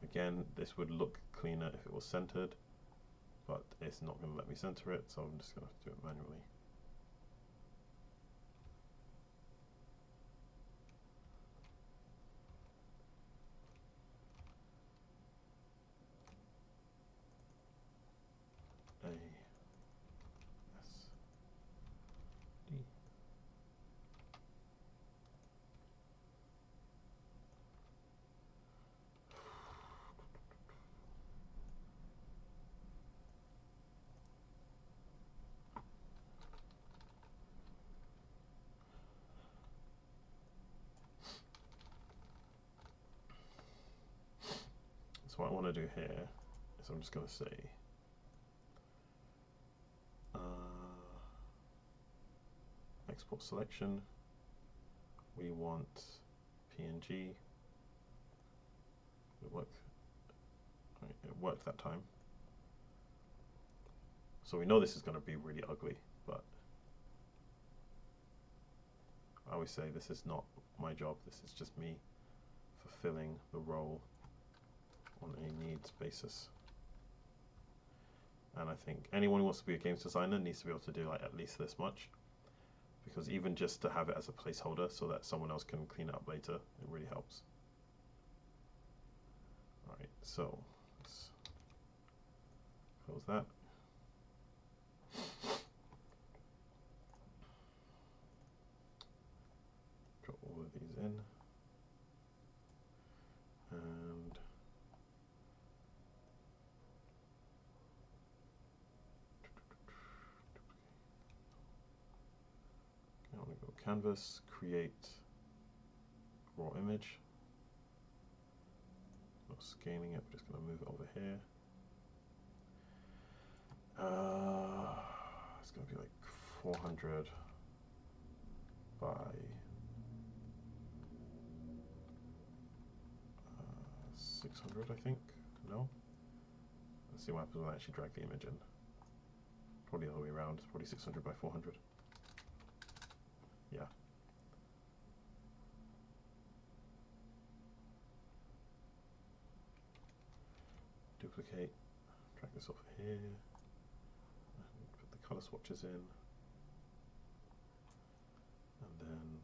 Again, this would look cleaner if it was centered, but it's not going to let me center it, so I'm just going to have to do it manually. A, S, D. So what I want to do here is I'm just going to say export selection. We want PNG. It worked. Right, it worked that time. So we know this is going to be really ugly, but I always say this is not my job. This is just me fulfilling the role on a needs basis. And I think anyone who wants to be a games designer needs to be able to do like at least this much, because even just to have it as a placeholder so that someone else can clean it up later, it really helps. Alright, so let's close that. Drop all of these in. And I want to go canvas, create raw image. Not scaling it, we're just going to move it over here. It's going to be like 400 by 600, I think. No? Let's see what happens when I actually drag the image in. Probably the other way around. It's probably 600 by 400. Yeah. Duplicate. Drag this over here. And put the color swatches in. And then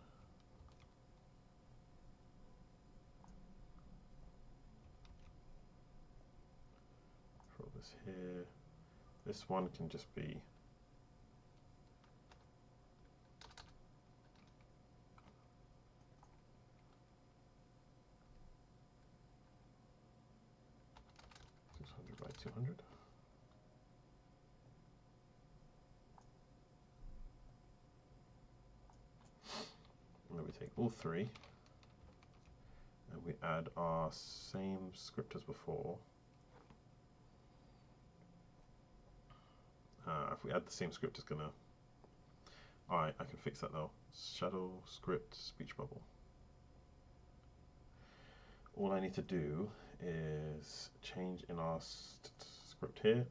throw this here. This one can just be by 200. And then we take all three and we add our same script as before. If we add the same script, it's gonna. Alright, I can fix that though. Shadow script speech bubble. All I need to do is change in our script here.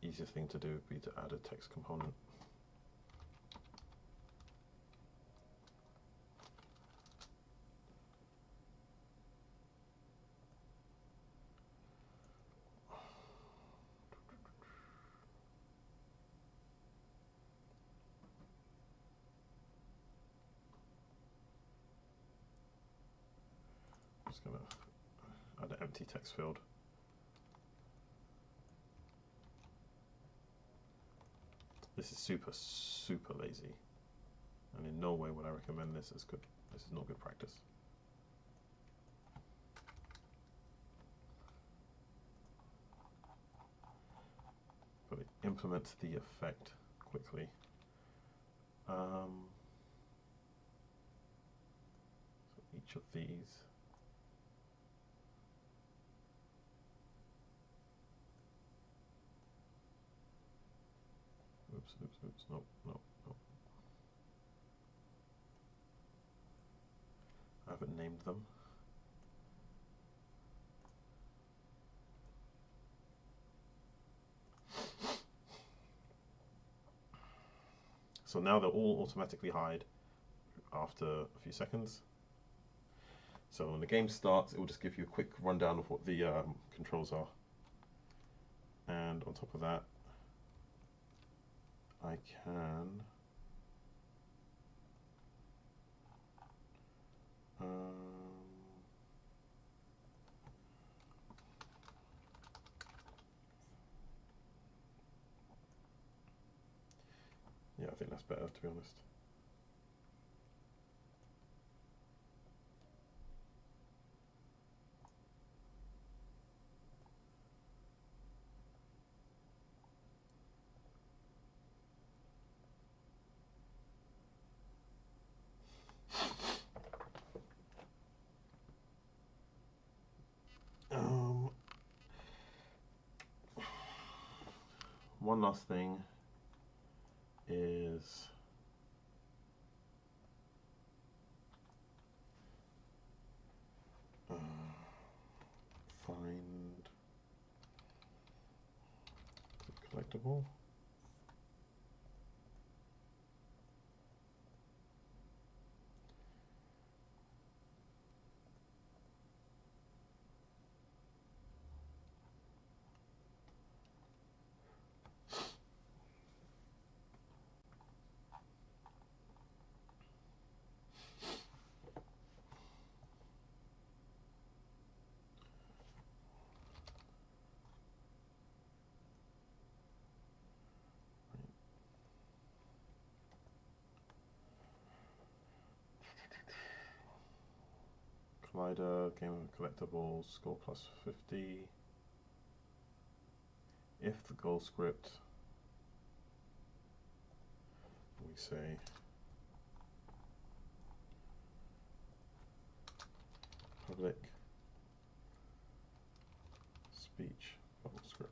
Easiest thing to do would be to add a text component. just gonna add an empty text field. This is super, super lazy, and in no way would I recommend this as good. This is not good practice. But it implements the effect quickly. So each of these. Oops, oops, oops, nope, nope, nope. I haven't named them. So now they'll all automatically hide after a few seconds. So when the game starts, it will just give you a quick rundown of what the controls are. And on top of that, I can yeah, I think that's better, to be honest. One last thing is find the collectible. Collider, game of collectibles, score plus 50. If the goal script, we say public speech bubble script.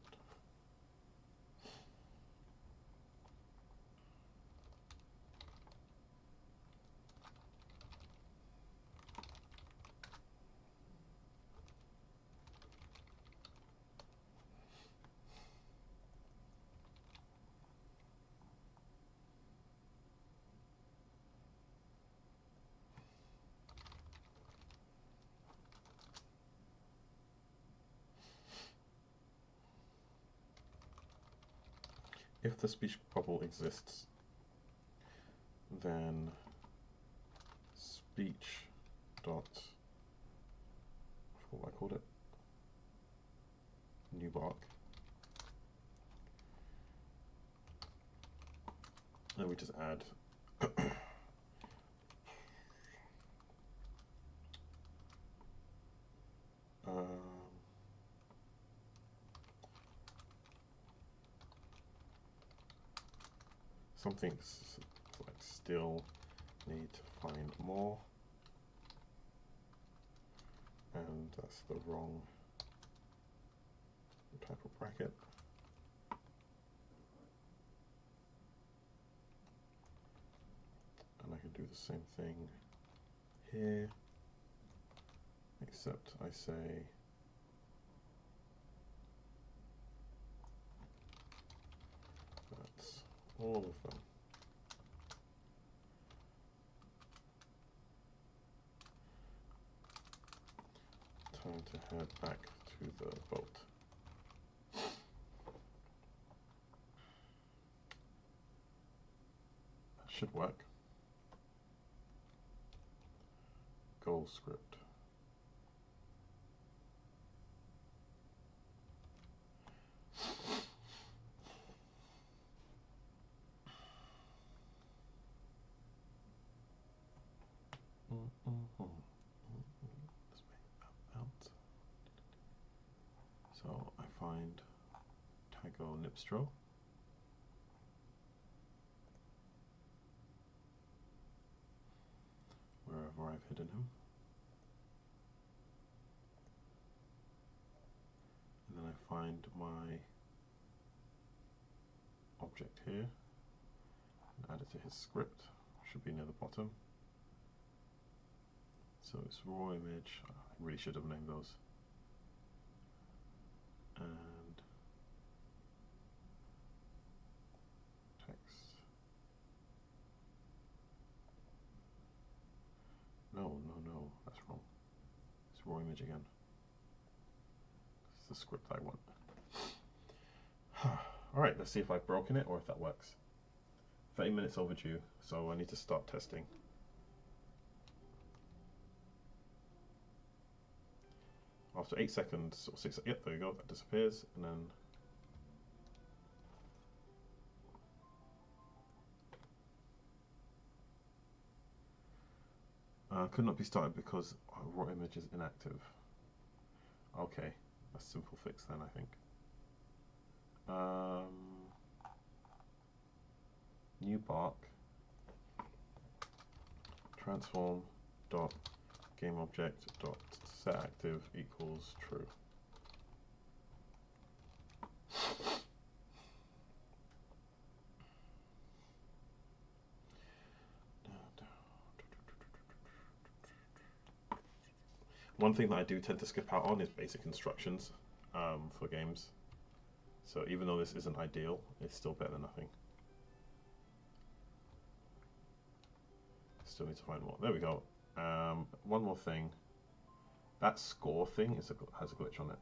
If the speech bubble exists, then speech dot, I forgot what I called it, new bark. And we just add something like still need to find more, and that's the wrong type of bracket. And I can do the same thing here, except I say that's all of them. Time to head back to the boat. That should work. Goal script. So I find Tago Nipstro. Wherever I've hidden him. And then I find my object here and add it to his script. Should be near the bottom. So it's raw image. I really should have named those. And text. No, that's wrong. It's raw image again. It's the script I want. Alright, let's see if I've broken it or if that works. 30 minutes overdue, so I need to start testing. After 8 seconds, or 6, yep, there you go, that disappears, and then could not be started because raw image is inactive. Okay, a simple fix then, I think. New bark transform dot game object dot set active equals true. One thing that I do tend to skip out on is basic instructions for games. So even though this isn't ideal, it's still better than nothing. Still need to find more. There we go. One more thing. That score thing has a glitch on it.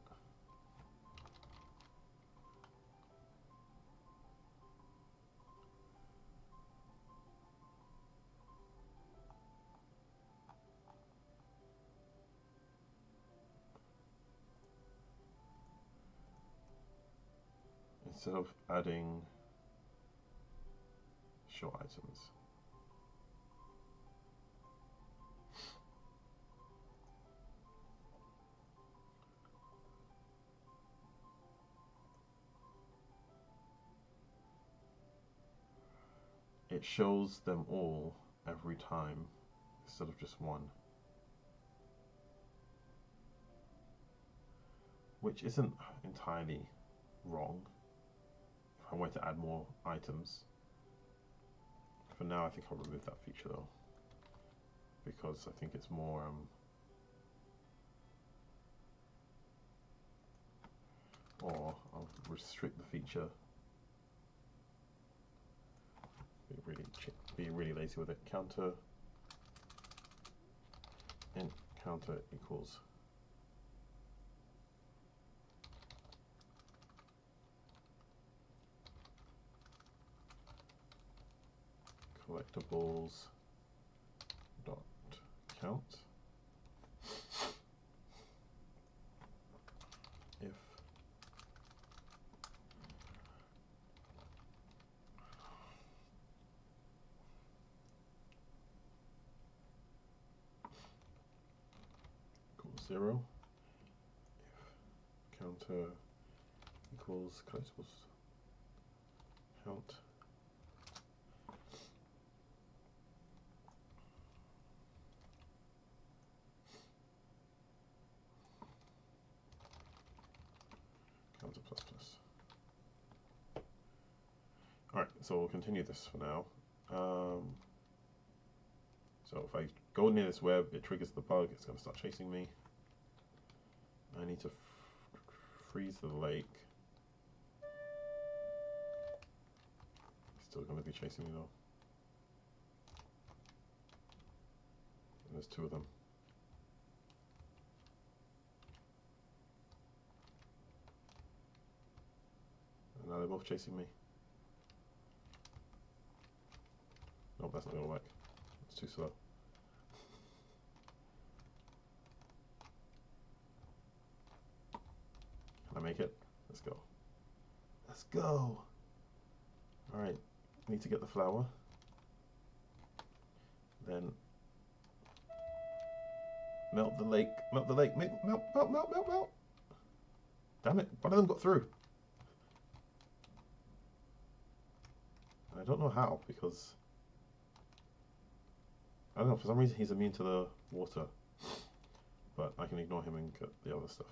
Instead of adding show items. It shows them all every time instead of just one. Which isn't entirely wrong. If I wanted to add more items. For now I think I'll remove that feature though. Because I think it's more or I'll restrict the feature. Be really lazy with it. Counter int counter equals collectibles dot count if equals 0, if counter equals collectibles count counter plus plus. Alright, so we'll continue this for now. So if I go near this web, it triggers the bug, it's going to start chasing me. I need to freeze the lake. It's still going to be chasing me though. And there's 2 of them. And now they're both chasing me. Nope, that's not going to work. It's too slow. Can I make it? Let's go. Let's go! Alright, need to get the flower. Then melt the lake. Melt the lake. Melt, melt, melt, melt, melt. Damn it, one of them got through. I don't know how, because I don't know, for some reason he's immune to the water. But I can ignore him and get the other stuff.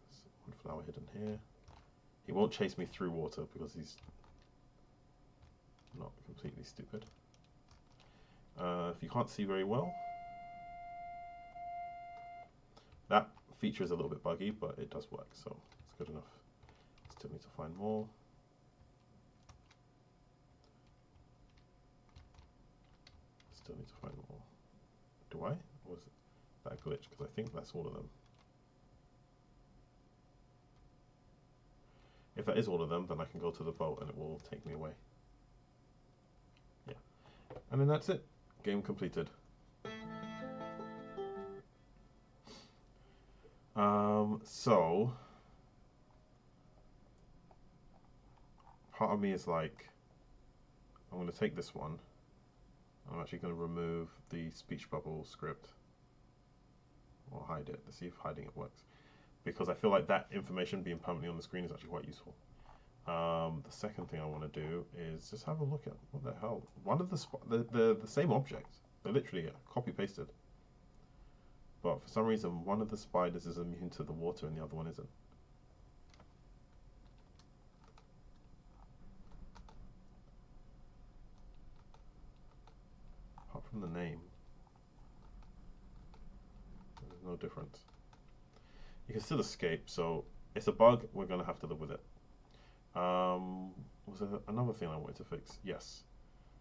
There's one flower hidden here. He won't chase me through water because he's not completely stupid. If you can't see very well, that feature is a little bit buggy, but it does work, so it's good enough. Still need to find more. Still need to find more. Do I? Or was that a glitch? Because I think that's all of them. If that is all of them, then I can go to the boat and it will take me away. Yeah. And then that's it. Game completed. So part of me is like, I'm going to take this one. I'm actually going to remove the speech bubble script or hide it. Let's see if hiding it works, because I feel like that information being permanently on the screen is actually quite useful. The second thing I want to do is just have a look at what the hell. One of the same object. They're literally copy pasted. But for some reason, one of the spiders is immune to the water and the other one isn't. Apart from the name, there's no difference. You can still escape, so it's a bug. We're going to have to live with it. Was there another thing I wanted to fix? Yes.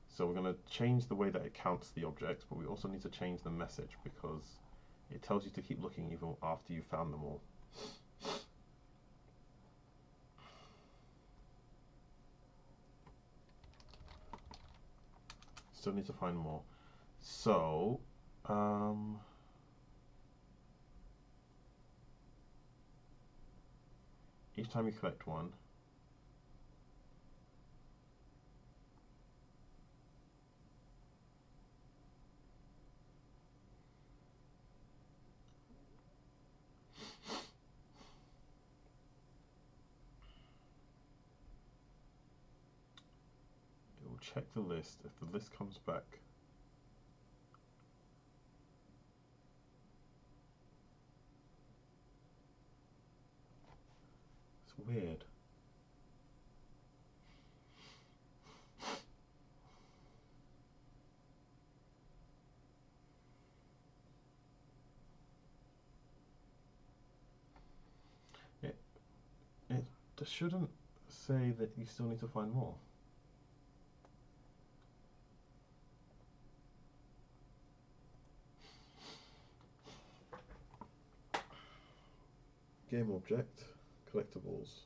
So we're going to change the way that it counts the objects, but we also need to change the message because it tells you to keep looking even after you've found them all. Still need to find more. So, each time you collect one, it will check the list. If the list comes back, it's weird. It shouldn't say that you still need to find more. Game object, collectibles.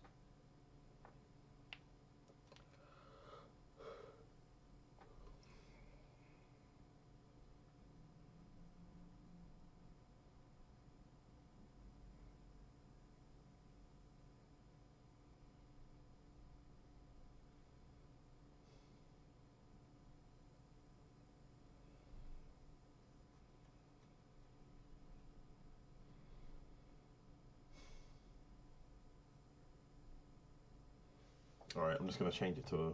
Alright, I'm just going to change it to a...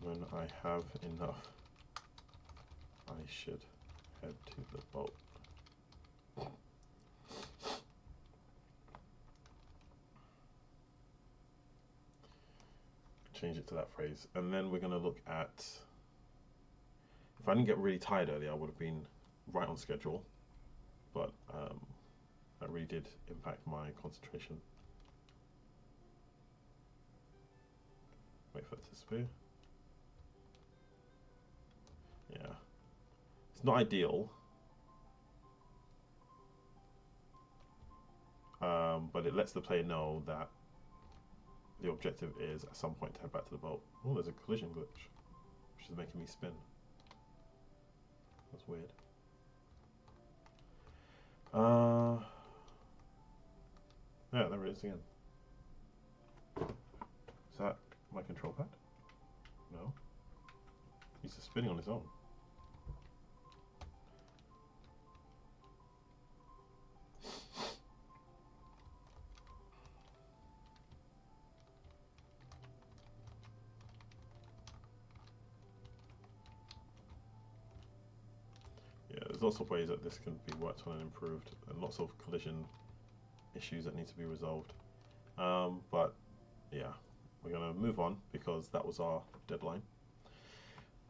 When I have enough, I should head to the boat. Change it to that phrase. And then we're going to look at... If I didn't get really tired earlier, I would have been right on schedule. But that really did impact my concentration. Wait for it to disappear. Yeah. It's not ideal. But it lets the player know that the objective is at some point to head back to the boat. Oh, there's a collision glitch, which is making me spin. That's weird. Yeah, there it is again. So that My control pad? No. He's just spinning on his own. Yeah, there's lots of ways that this can be worked on and improved, and lots of collision issues that need to be resolved. But yeah, we're gonna move on because that was our deadline.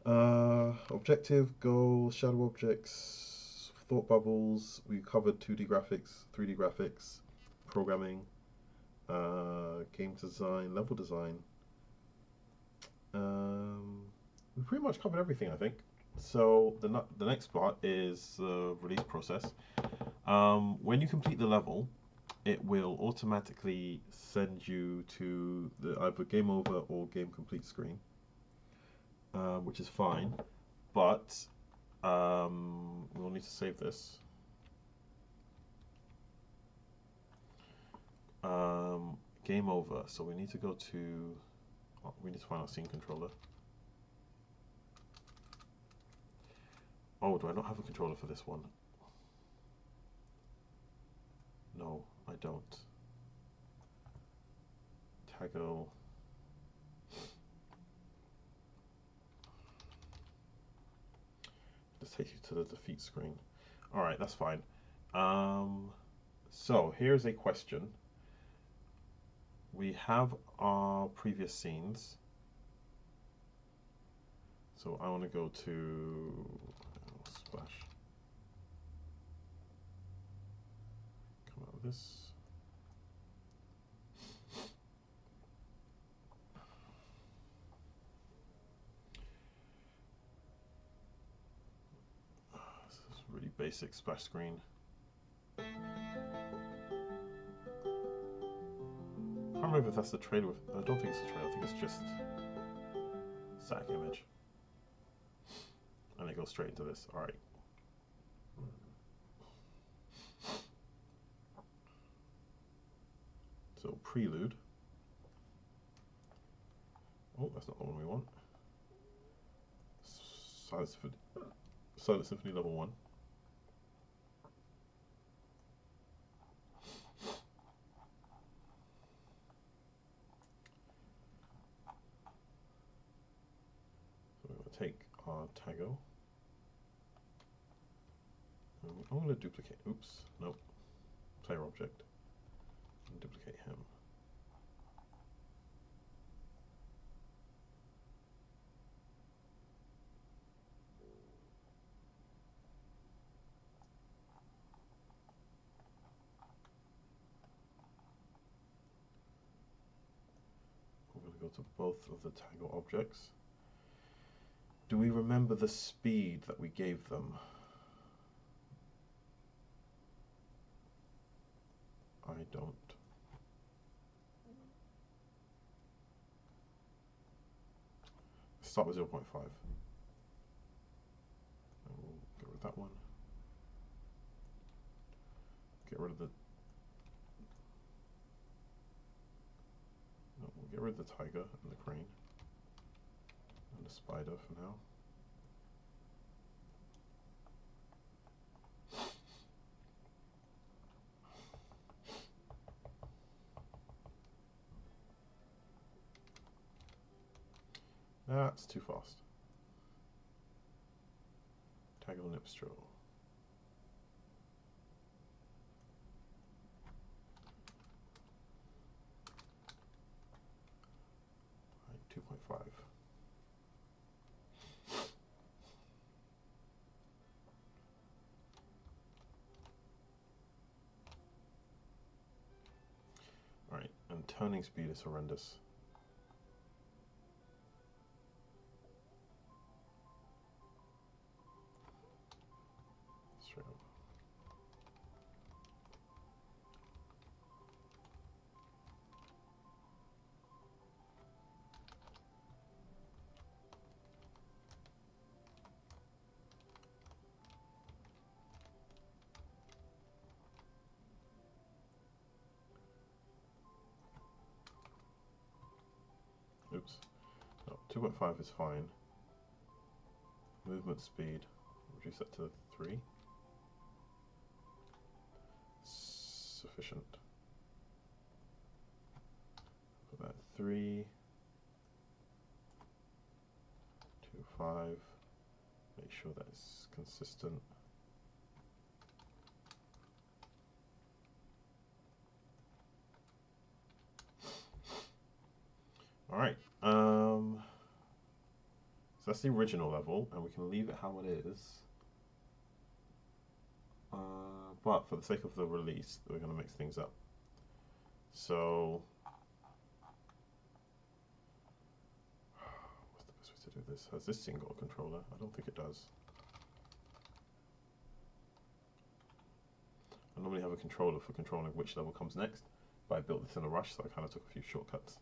Objective, goal, shadow objects, thought bubbles. We covered 2D graphics, 3D graphics, programming, game design, level design. We pretty much covered everything, I think. So the next part is the release process. When you complete the level, it will automatically send you to the either game over or game complete screen, which is fine, but we'll need to save this. Game over, so we need to go to, we need to find our scene controller. Oh, do I not have a controller for this one? No, I don't. Tago. Just takes you to the defeat screen. Alright, that's fine. So here's a question. We have our previous scenes. So I want to go to Splash. Come out of this. This is really basic splash screen. I can't remember if that's the trailer. I don't think it's the trailer. I think it's just static image. And it goes straight into this. Alright. So prelude. Oh, that's not the one we want. Silent Symphony level 1. So we're going to take our Tago. I'm going to duplicate, oops, nope, player object, and duplicate him. We're going to go to both of the Tago objects. Do we remember the speed that we gave them? I don't. Start with 0.5. And we'll get rid of that one. Get rid of the... No, we'll get rid of the tiger and the crane. And the spider for now. That's too fast. Tago Nipstro. Right, 2.5. Alright, and turning speed is horrendous. Straight up. Oops. No, 2.5 is fine. Movement speed, reduce that to 3. Sufficient. Put that 3, 2, 5. Make sure that it's consistent. Alright, so that's the original level, and we can leave it how it is. But for the sake of the release, we're going to mix things up. So, what's the best way to do this? Has this thing got a controller? I don't think it does. I normally have a controller for controlling which level comes next, but I built this in a rush, so I kind of took a few shortcuts.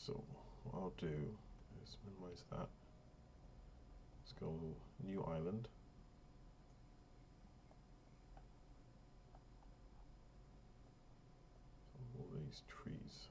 So what I'll do is minimize that. Let's go new island. All these trees.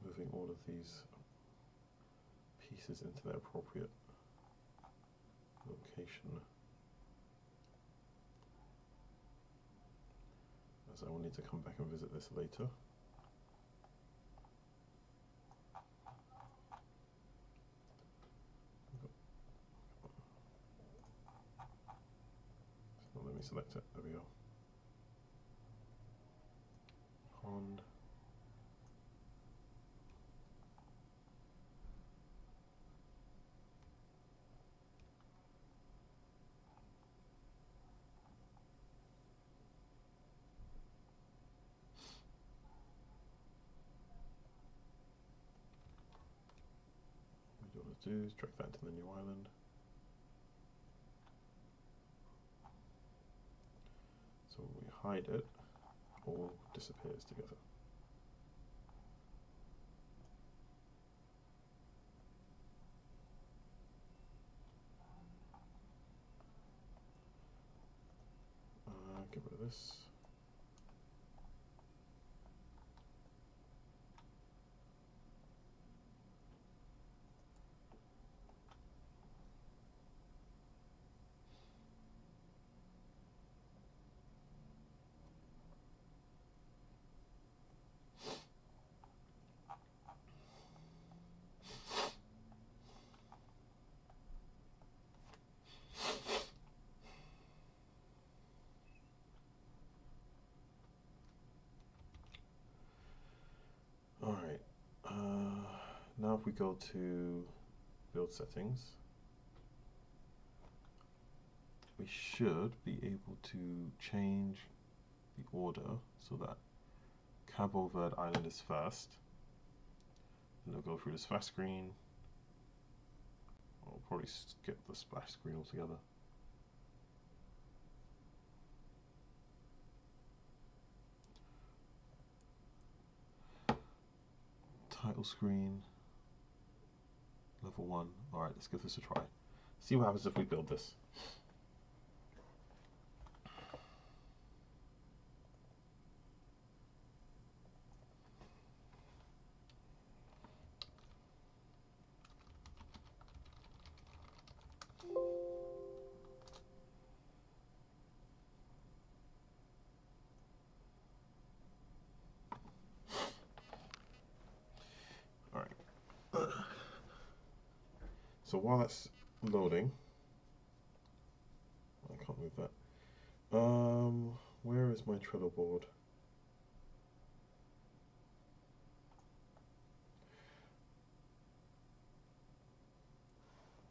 Moving all of these pieces into their appropriate location, as I will need to come back and visit this later. So let me select it. There we go. Pond. What you want to do is drag that to the new island. So when we hide it, all disappears together. Get rid of this. Alright, now if we go to build settings, we should be able to change the order so that Cabo Verde Island is first. And it'll go through the splash screen. I'll probably skip the splash screen altogether. Title screen, level 1. Alright, let's give this a try. See what happens if we build this. So while that's loading, I can't move that. Where is my Trello board?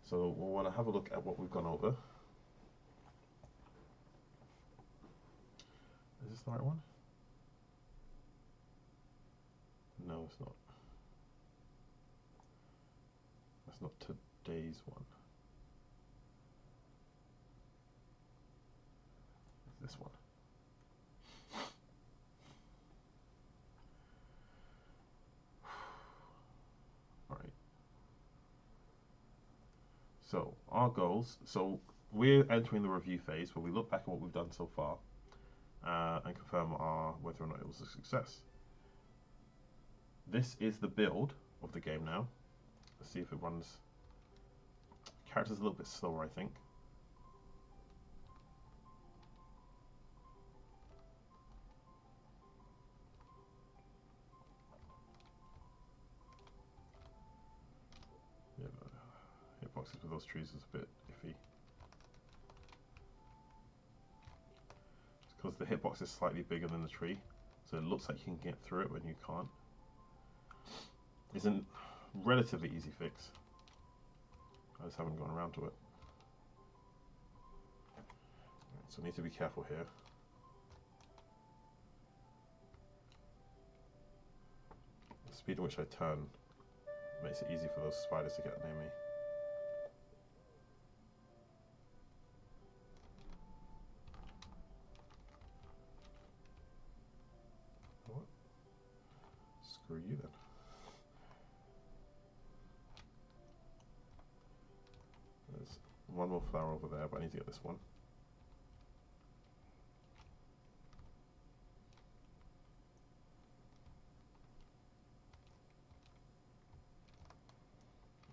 So we'll want to have a look at what we've gone over. Is this the right one? No, it's not. That's not today's one. It's this one. All right. So our goals. So we're entering the review phase where we look back at what we've done so far and confirm whether or not it was a success. This is the build of the game now. Let's see if it runs. Character's a little bit slower, I think. Yeah, the hitboxes with those trees is a bit iffy. It's because the hitbox is slightly bigger than the tree, so it looks like you can get through it when you can't. It's a relatively easy fix. I just haven't gone around to it. Right, so I need to be careful here. The speed in which I turn makes it easy for those spiders to get near me. What? Screw you then. There's one more flower over there, but I need to get this one.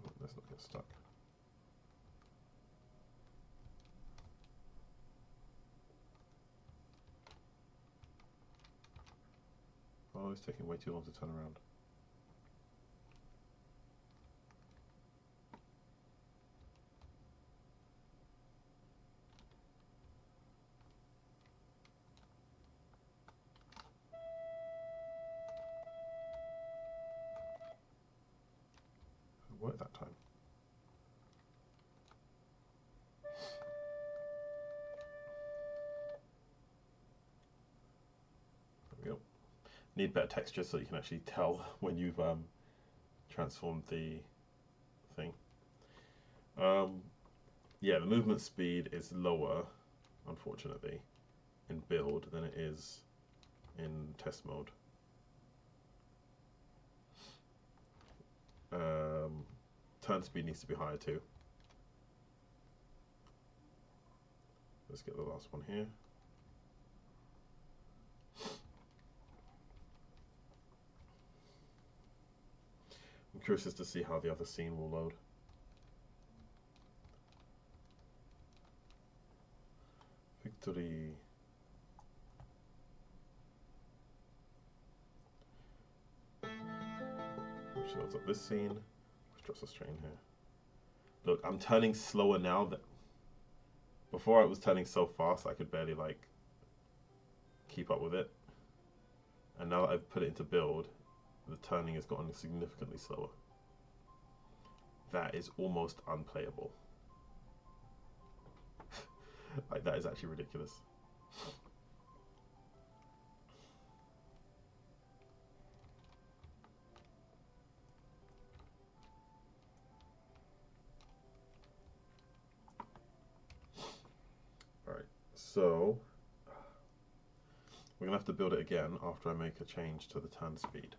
Oh, let's not get stuck. Oh, it's taking way too long to turn around. It worked that time. There we go. Need better texture so you can actually tell when you've transformed the thing. Yeah, the movement speed is lower, unfortunately, in build than it is in test mode. Turn speed needs to be higher too. Let's get the last one here. I'm curious as to see how the other scene will load. Victory. Which loads up this scene. Let's drop a strain here. Look, I'm turning slower now. That before I was turning so fast I could barely like keep up with it. And now that I've put it into build, the turning has gotten significantly slower. That is almost unplayable. Like, that is actually ridiculous. Alright, so we're gonna have to build it again after I make a change to the turn speed.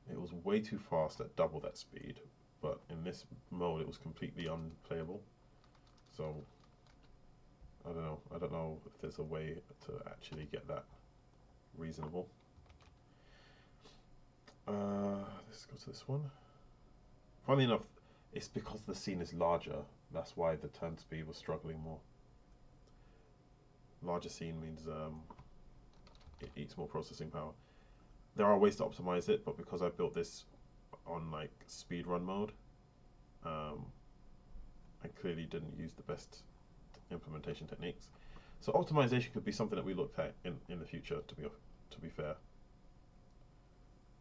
It was way too fast at double that speed, but in this mode it was completely unplayable. So I don't know if there's a way to actually get that reasonable. Let's go to this one. Funny enough, it's because the scene is larger. That's why the turn speed was struggling more. Larger scene means it eats more processing power. There are ways to optimize it, but because I built this on like speed run mode, I clearly didn't use the best implementation techniques. So optimization could be something that we looked at in the future. To be fair.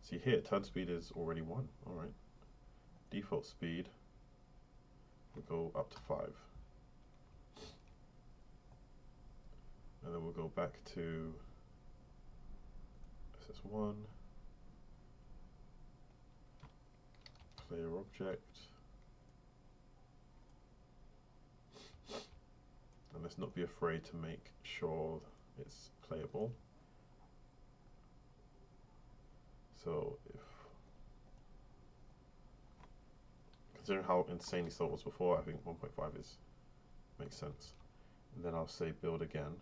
See here, turn speed is already 1. All right. Default speed. We'll go up to 5. And then we'll go back to SS1. Player object. And let's not be afraid to make sure it's playable. So if, considering how insanely slow it was before, I think 1.5 makes sense. And then I'll say build again.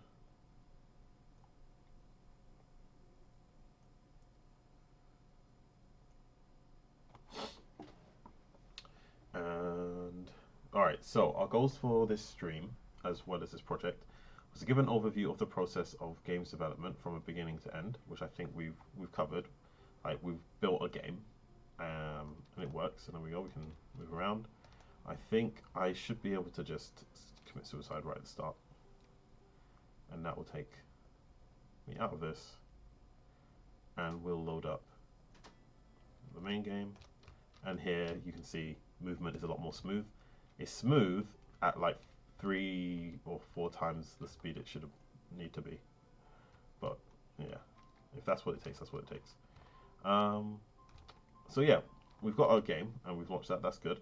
And alright, so our goals for this stream, as well as this project, was to give an overview of the process of games development from a beginning to end, which I think we've covered. Like, we've built a game, and it works, and there we go, we can move around. I think I should be able to just commit suicide right at the start, and that will take me out of this, and we'll load up the main game. And here you can see movement is a lot more smooth. It's smooth at like 3 or 4 times the speed it should need to be, but yeah, if that's what it takes, that's what it takes. So yeah, we've got our game and we've launched that. That's good.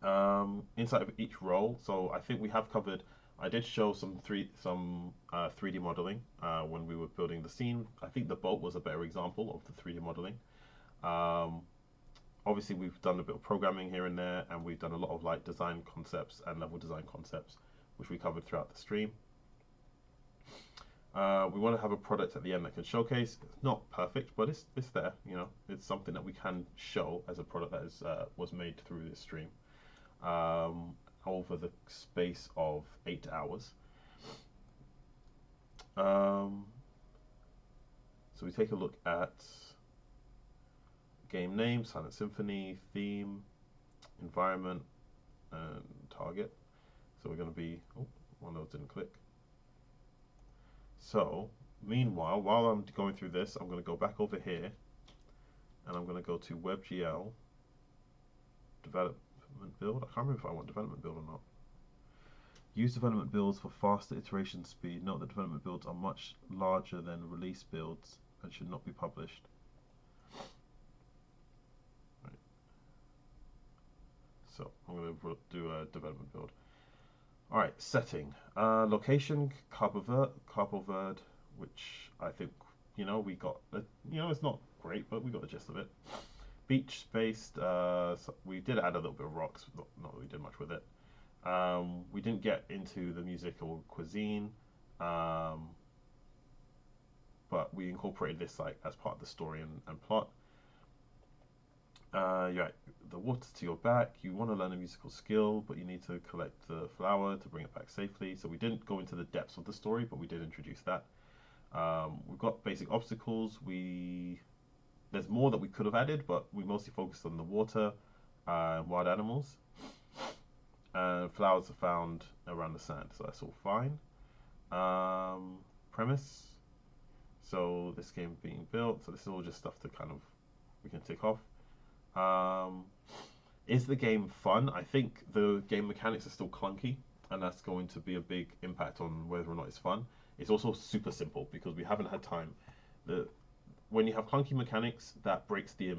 Inside of each role, so I think we have covered. I did show some 3D modeling when we were building the scene. I think the boat was a better example of the 3D modeling. Obviously, we've done a bit of programming here and there, and we've done a lot of like design concepts and level design concepts, which we covered throughout the stream. We want to have a product at the end that can showcase. It's not perfect, but it's there. You know, it's something that we can show as a product that is was made through this stream over the space of 8 hours. So we take a look at game name, Silent Symphony, theme, environment, and target. So we're going to be, oh, one of those didn't click. So, meanwhile, while I'm going through this, I'm going to go back over here, and I'm going to go to WebGL, development build. I can't remember if I want development build or not. Use development builds for faster iteration speed. Note that development builds are much larger than release builds and should not be published. Right. So, I'm going to do a development build. Alright, setting. Location, Cabo Verde, which I think, you know, we got, you know, it's not great, but we got the gist of it. Beach-based, so we did add a little bit of rocks, not that we did much with it. We didn't get into the music or cuisine, but we incorporated this like as part of the story and plot. Yeah, the water to your back. You want to learn a musical skill, but you need to collect the flower to bring it back safely. So we didn't go into the depths of the story, but we did introduce that. We've got basic obstacles. There's more that we could have added, but we mostly focused on the water and wild animals. Flowers are found around the sand, so that's all fine. Premise. So this game being built. So this is all just stuff to kind of we can tick off. Is the game fun? I think the game mechanics are still clunky, and that's going to be a big impact on whether or not it's fun. It's also super simple because we haven't had time. When you have clunky mechanics, that breaks the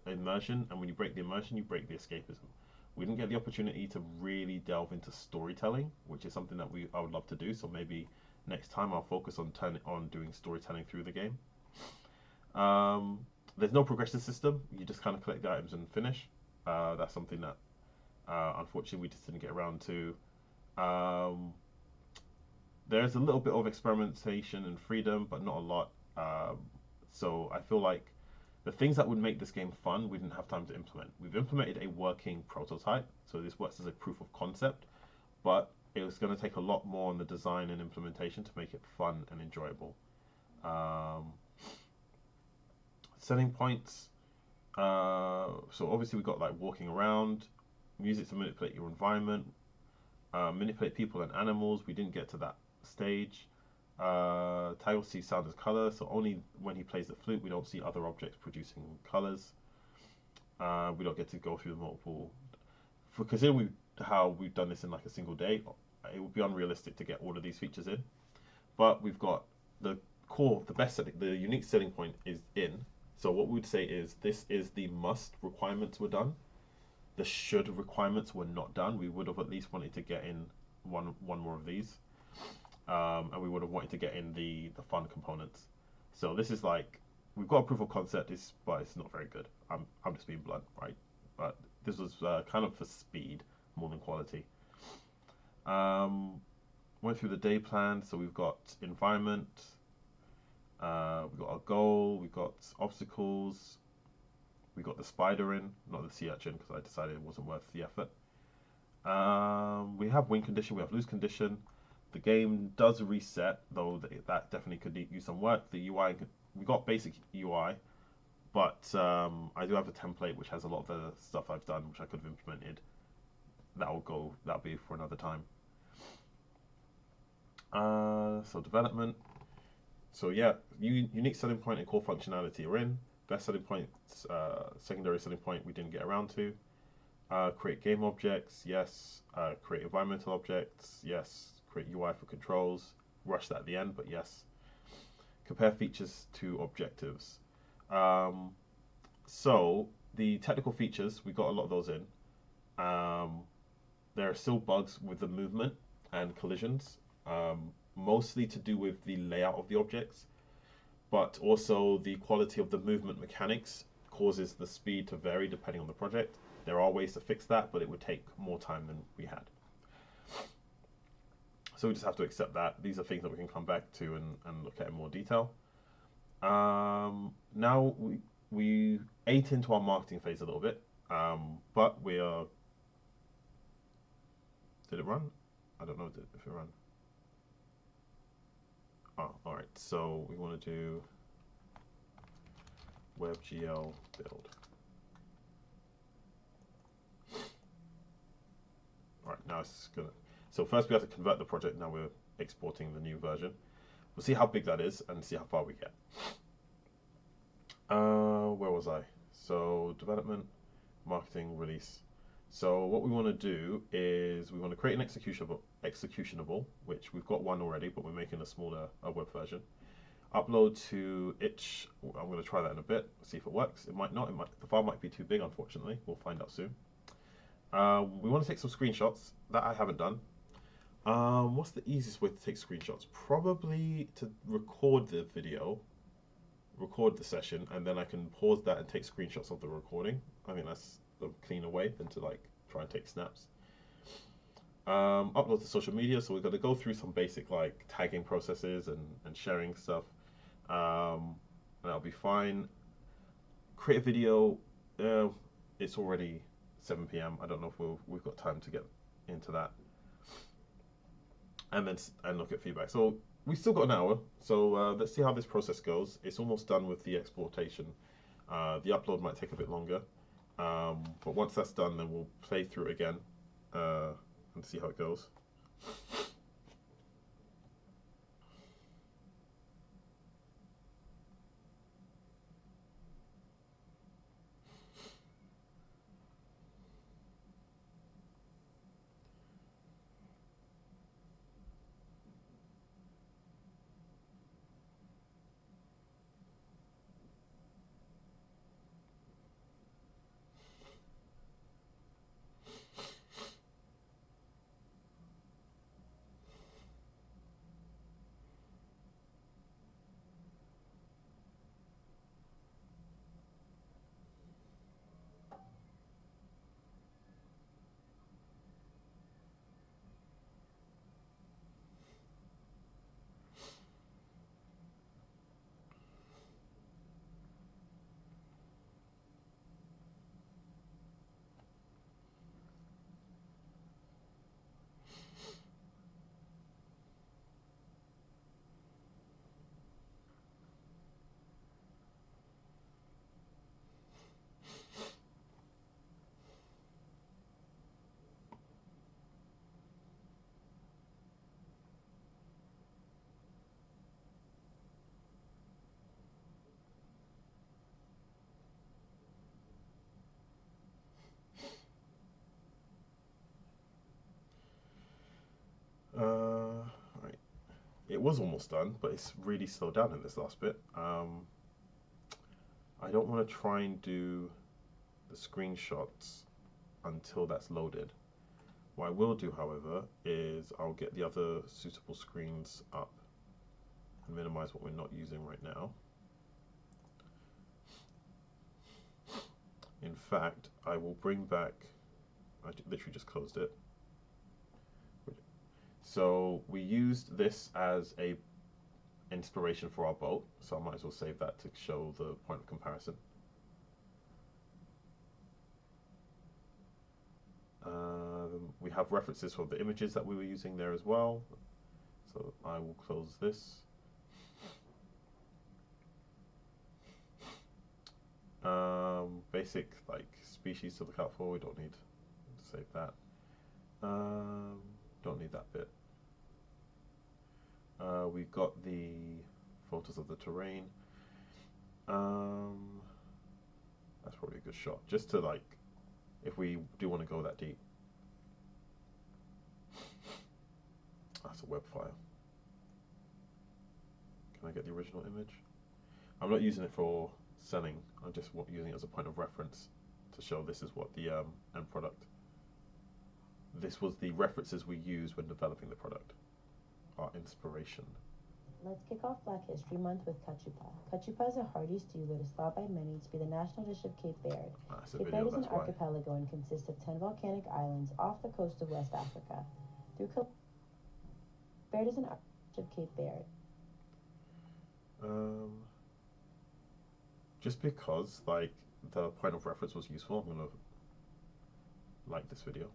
immersion, and when you break the immersion, you break the escapism. We didn't get the opportunity to really delve into storytelling, which is something that I would love to do. So maybe next time I'll focus on doing storytelling through the game. There's no progression system. You just kind of collect the items and finish. That's something that, unfortunately, we just didn't get around to. There's a little bit of experimentation and freedom, but not a lot. So I feel like the things that would make this game fun, we didn't have time to implement. We've implemented a working prototype, so this works as a proof of concept, but it was going to take a lot more on the design and implementation to make it fun and enjoyable. Selling points. So obviously we got like walking around, music to manipulate your environment, manipulate people and animals. We didn't get to that stage. Title sees sound as color, so only when he plays the flute we don't see other objects producing colors. We don't get to go through the multiple. For considering how we've done this in like a single day, it would be unrealistic to get all of these features in. But we've got the core, the best setting, the unique selling point is in. So what we would say is this is the must requirements were done. The should requirements were not done. We would have at least wanted to get in one more of these. And we would have wanted to get in the fun components. So this is like, we've got a proof of concept, but it's not very good. I'm just being blunt, right? But this was kind of for speed more than quality. Went through the day plan, so we've got environment, we've got our goal, we've got obstacles, we got the spider in, not the sea urchin because I decided it wasn't worth the effort. We have win condition, we have lose condition. The game does reset, though that definitely could use some work. The UI, we got basic UI, but I do have a template which has a lot of the stuff I've done, which I could have implemented. That'll be for another time. So development. So yeah, unique selling point and core functionality are in. Best selling points, secondary selling point we didn't get around to. Create game objects, yes. Create environmental objects, yes. Create UI for controls. Rush that at the end, but yes. Compare features to objectives. So the technical features, we got a lot of those in. There are still bugs with the movement and collisions, mostly to do with the layout of the objects, but also the quality of the movement mechanics causes the speed to vary depending on the project. There are ways to fix that, but it would take more time than we had. So we just have to accept that. These are things that we can come back to and look at in more detail. Now we ate into our marketing phase a little bit, but we are... Did it run? I don't know if it ran. Oh, all right. So we want to do WebGL build. All right, now it's gonna. So first we have to convert the project. Now we're exporting the new version. We'll see how big that is and see how far we get. Where was I? So development, marketing, release. So what we want to do is we want to create an executionable, which we've got one already, but we're making a smaller web version. Upload to itch. I'm going to try that in a bit, see if it works. It might not. The file might be too big, unfortunately. We'll find out soon. We want to take some screenshots. That I haven't done. What's the easiest way to take screenshots? Probably to record the video, record the session, and then I can pause that and take screenshots of the recording. I think that's a cleaner way than to like try and take snaps. Upload to social media, so we've got to go through some basic like tagging processes and sharing stuff. And that'll be fine. Create a video. It's already 7 p.m. I don't know if we've got time to get into that. And then look at feedback. So we still got an hour. So let's see how this process goes. It's almost done with the exportation. The upload might take a bit longer. But once that's done, then we'll play through it again and see how it goes. it was almost done, but it's really slowed down in this last bit. I don't want to try and do the screenshots until that's loaded. What I will do, however, is I'll get the other suitable screens up and minimize what we're not using right now. In fact, I will bring back, I literally just closed it. So we used this as a inspiration for our boat, so I might as well save that to show the point of comparison. We have references for the images that we were using there as well, so I will close this. Basic like species to look out for, we don't need to save that. Don't need that bit. We've got the photos of the terrain. That's probably a good shot, just to like, if we do want to go that deep. That's a web file. Can I get the original image? I'm not using it for selling, I'm just using it as a point of reference to show this is what the end product. This was the references we used when developing the product. Our inspiration. Let's kick off Black History Month with cachupa. Cachupa is a hearty stew that is thought by many to be the national dish of Cape Verde. Cape Verde is an archipelago and consists of 10 volcanic islands off the coast of West Africa. Verde is an archipelago of Cape Verde. Just because like the point of reference was useful, I'm gonna like this video.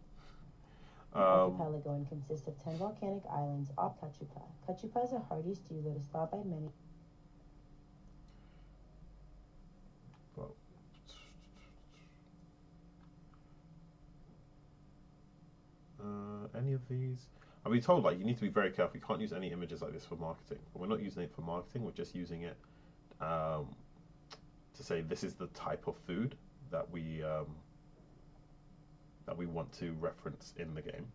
Archipelago and consists of 10 volcanic islands off cachupa. Cachupa is a hearty stew that is thought by many. Well, any of these? I've been told like you need to be very careful. You can't use any images like this for marketing. But we're not using it for marketing. We're just using it to say this is the type of food that we want to reference in the game.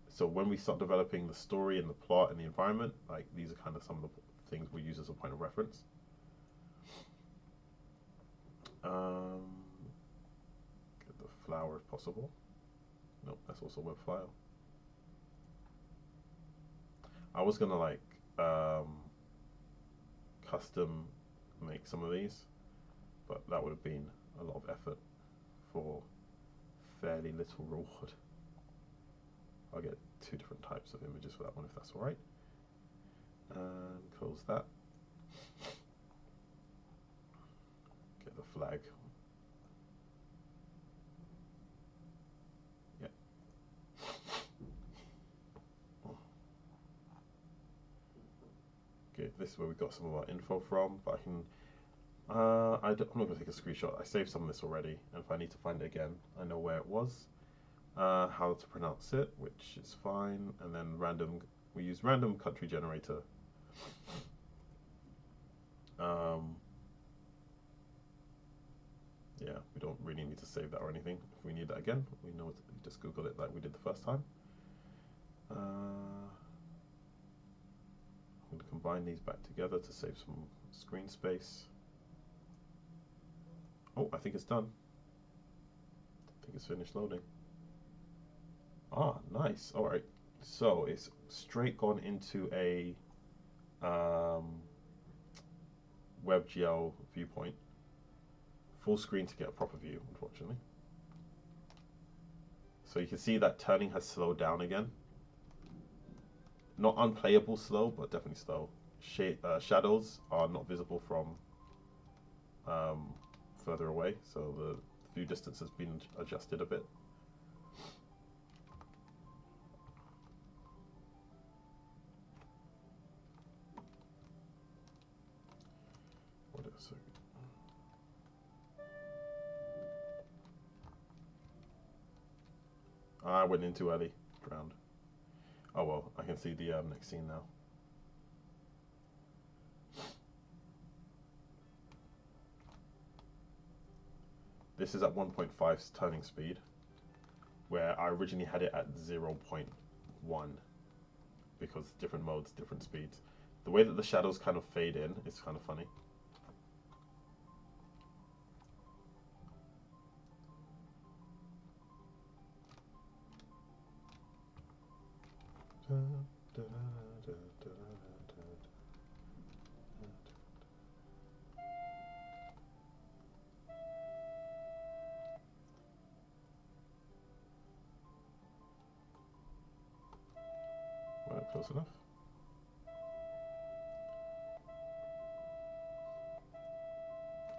So when we start developing the story and the plot and the environment, like these are kind of some of the things we use as a point of reference. Get the flower if possible. Nope, that's also a web file. I was gonna like custom make some of these, but that would have been a lot of effort for fairly little reward. I'll get 2 different types of images for that one if that's alright. And close that. Get the flag. Yeah. Okay, this is where we got some of our info from, but I can I'm not going to take a screenshot. I saved some of this already, and if I need to find it again, I know where it was. How to pronounce it, which is fine, and then random. We use random country generator. Yeah, we don't really need to save that or anything. If we need that again, we know to just Google it like we did the first time. I'm going to combine these back together to save some screen space. Oh, I think it's done. I think it's finished loading. Ah, nice. All right. So it's straight gone into a WebGL viewpoint. Full screen to get a proper view, unfortunately. So you can see that turning has slowed down again. Not unplayable slow, but definitely slow. Shadows are not visible from further away, so the view distance has been adjusted a bit. What is it? I went in too early, drowned. Oh well, I can see the next scene now. This is at 1.5 turning speed, where I originally had it at 0.1. because different modes, different speeds. The way that the shadows kind of fade in is kind of funny. Right, close enough.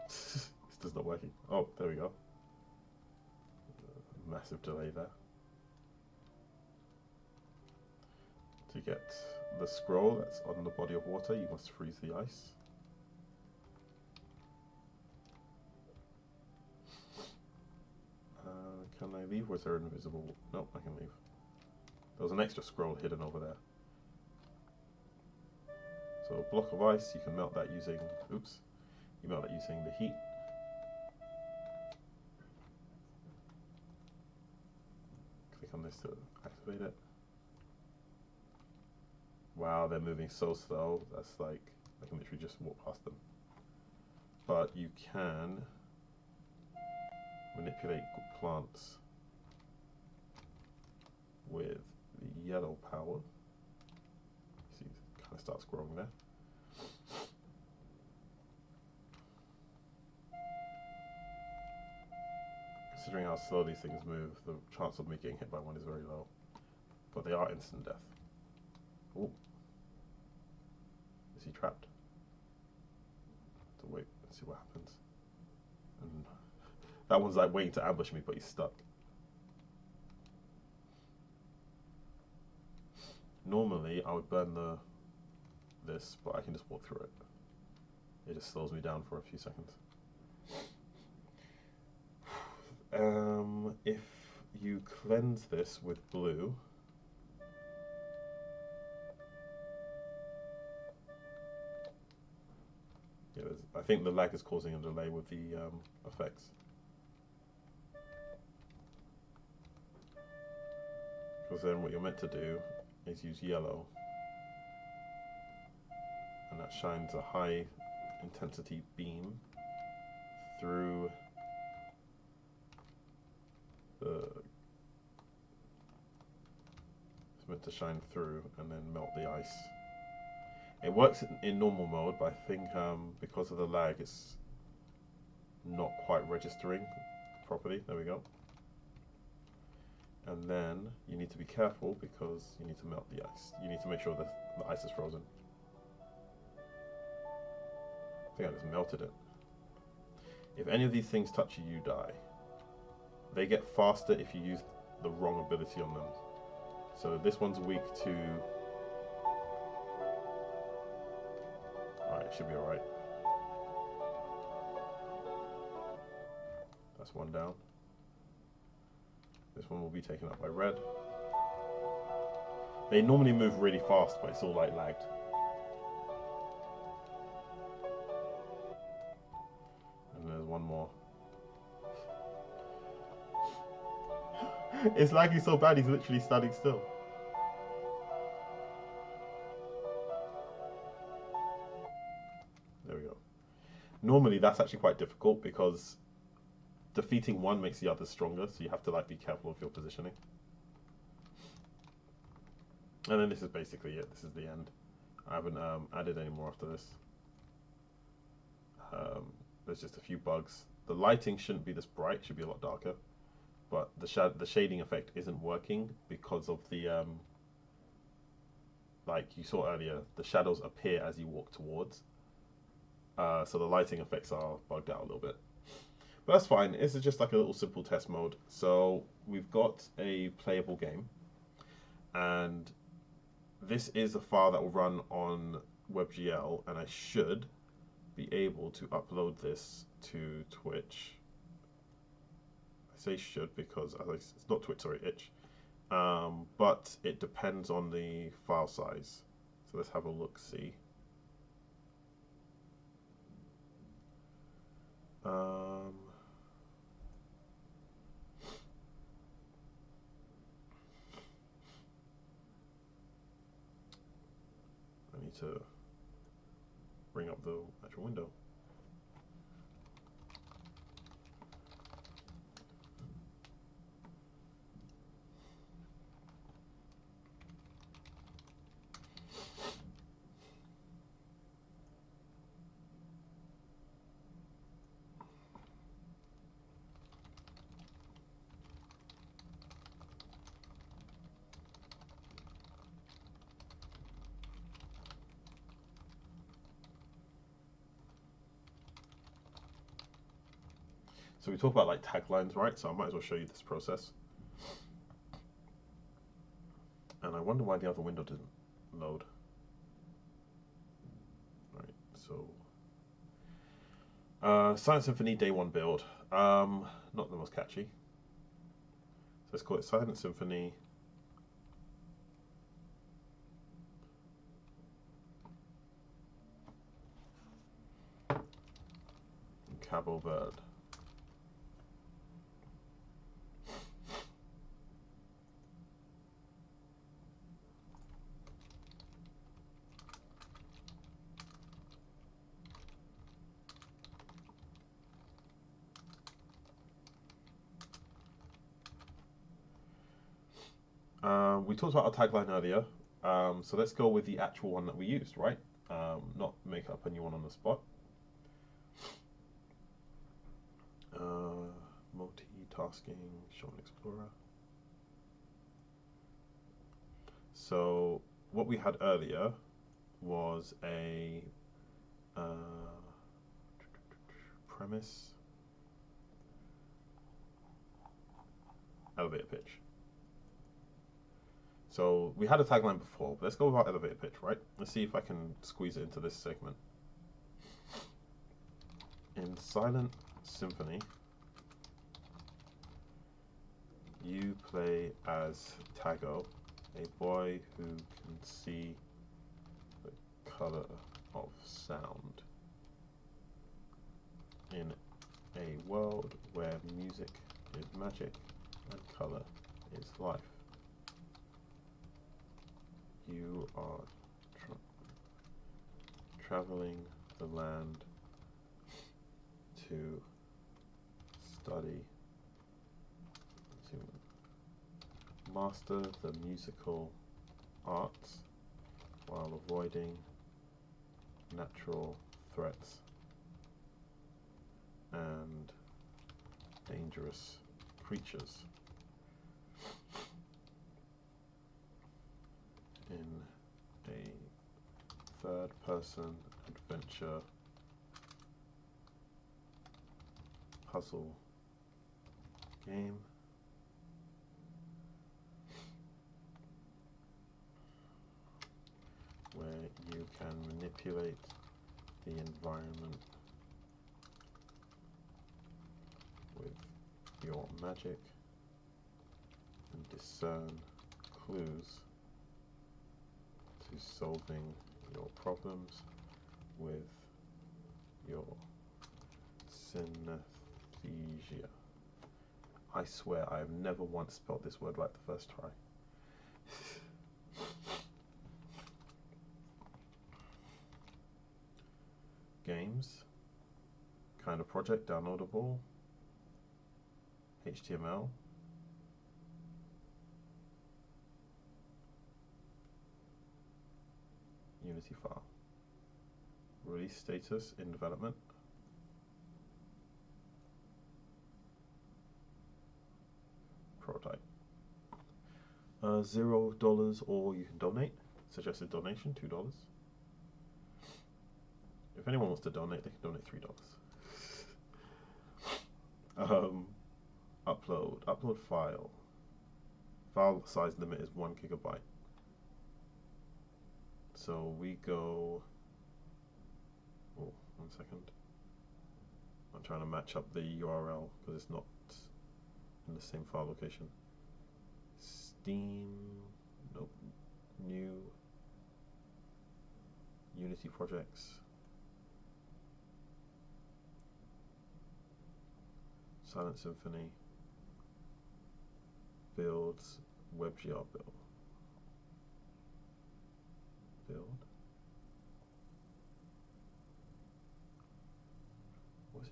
This does not working. Oh, there we go. Massive delay there. To get the scroll that's on the body of water, you must freeze the ice. Can I leave, or is there an invisible? No, I can leave. There was an extra scroll hidden over there. So a block of ice, you can melt that using, oops, you melt that using the heat. Click on this to activate it. Wow, they're moving so slow, that's like, I can literally just walk past them. But you can manipulate plants with the yellow power. See, it kind of starts growing there. Considering how slow these things move, the chance of me getting hit by one is very low. But they are instant death. Ooh. Is he trapped? So wait, let's see what happens. And that one's like waiting to ambush me, but he's stuck. Normally, I would burn this, but I can just walk through it. It just slows me down for a few seconds. If you cleanse this with blue, yeah, I think the lag is causing a delay with the effects. Because then what you're meant to do is use yellow, and that shines a high intensity beam through it's meant to shine through and then melt the ice. It works in normal mode, but I think because of the lag it's not quite registering properly. There we go. And then you need to be careful because you need to melt the ice. You need to make sure that the ice is frozen. I think I just melted it. If any of these things touch you, you die. They get faster if you use the wrong ability on them. So this one's weak to... Alright, it should be alright. That's one down. This one will be taken up by red. They normally move really fast, but it's all like lagged. And there's one more. It's lagging so bad he's literally standing still. There we go. Normally that's actually quite difficult because defeating one makes the others stronger, so you have to like be careful of your positioning. And then this is basically it. This is the end. I haven't added any more after this. There's just a few bugs. The lighting shouldn't be this bright, it should be a lot darker. But the shading effect isn't working because of the, like you saw earlier, the shadows appear as you walk towards. So the lighting effects are bugged out a little bit. But that's fine, this is just like a little simple test mode. So we've got a playable game. And this is a file that will run on WebGL, and I should be able to upload this to Twitch. I say should because it's not Twitch, sorry, itch. But it depends on the file size. So let's have a look, see. to bring up the actual window. So we talk about like taglines, right? So I might as well show you this process. And I wonder why the other window didn't load. Right, so Silent Symphony Day 1 build. Not the most catchy. So let's call it Silent Symphony Cabo Verde. We talked about our tagline earlier, so let's go with the actual one that we used, right? Not make up a new one on the spot. Multitasking, show and explorer. So what we had earlier was a premise, elevator pitch. So we had a tagline before, but let's go with our elevator pitch, right? Let's see if I can squeeze it into this segment. In Silent Symphony, you play as Tago, a boy who can see the color of sound in a world where music is magic and color is life. You are traveling the land to study, to master the musical arts while avoiding natural threats and dangerous creatures in a third-person adventure puzzle game where you can manipulate the environment with your magic and discern clues to solving your problems with your synesthesia. I swear I have never once spelled this word like the first try. Games, kind of project, downloadable, HTML, Unity file, release status in development, prototype. $0 or you can donate. Suggested donation $2. If anyone wants to donate, they can donate $3. Upload file. File size limit is 1 GB. So we go. Oh, 1 second. I'm trying to match up the URL because it's not in the same file location. Steam. Nope. New. Unity projects. Silent Symphony. Builds. WebGL build.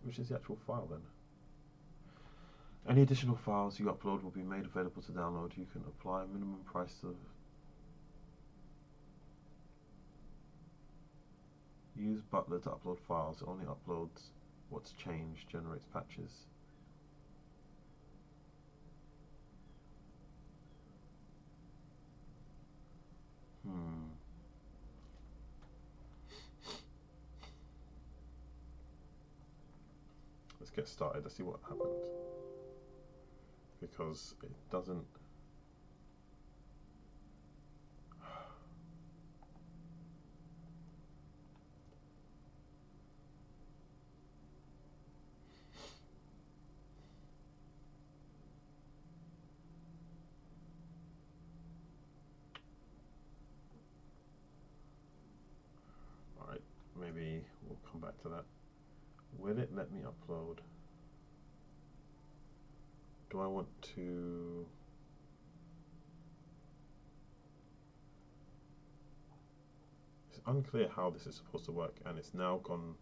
which is the actual file then. Any additional files you upload will be made available to download. You can apply a minimum price of... Use Butler to upload files. It only uploads what's changed, generates patches. Let's get started. Let's see what happened. Because it doesn't... Alright, maybe we'll come back to that. Will it let me upload? Do I want to... It's unclear how this is supposed to work, and it's now gone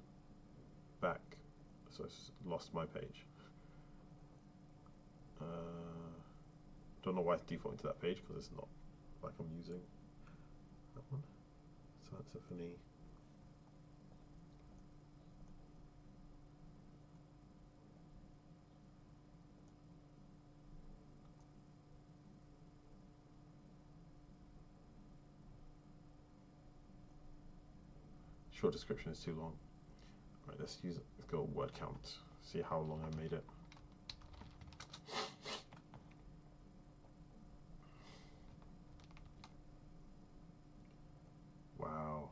back, so it's lost my page. Don't know why it's defaulting to that page, because it's not like I'm using that one. So that's Symfony. Short description is too long. Right, let's go word count. See how long I made it. Wow.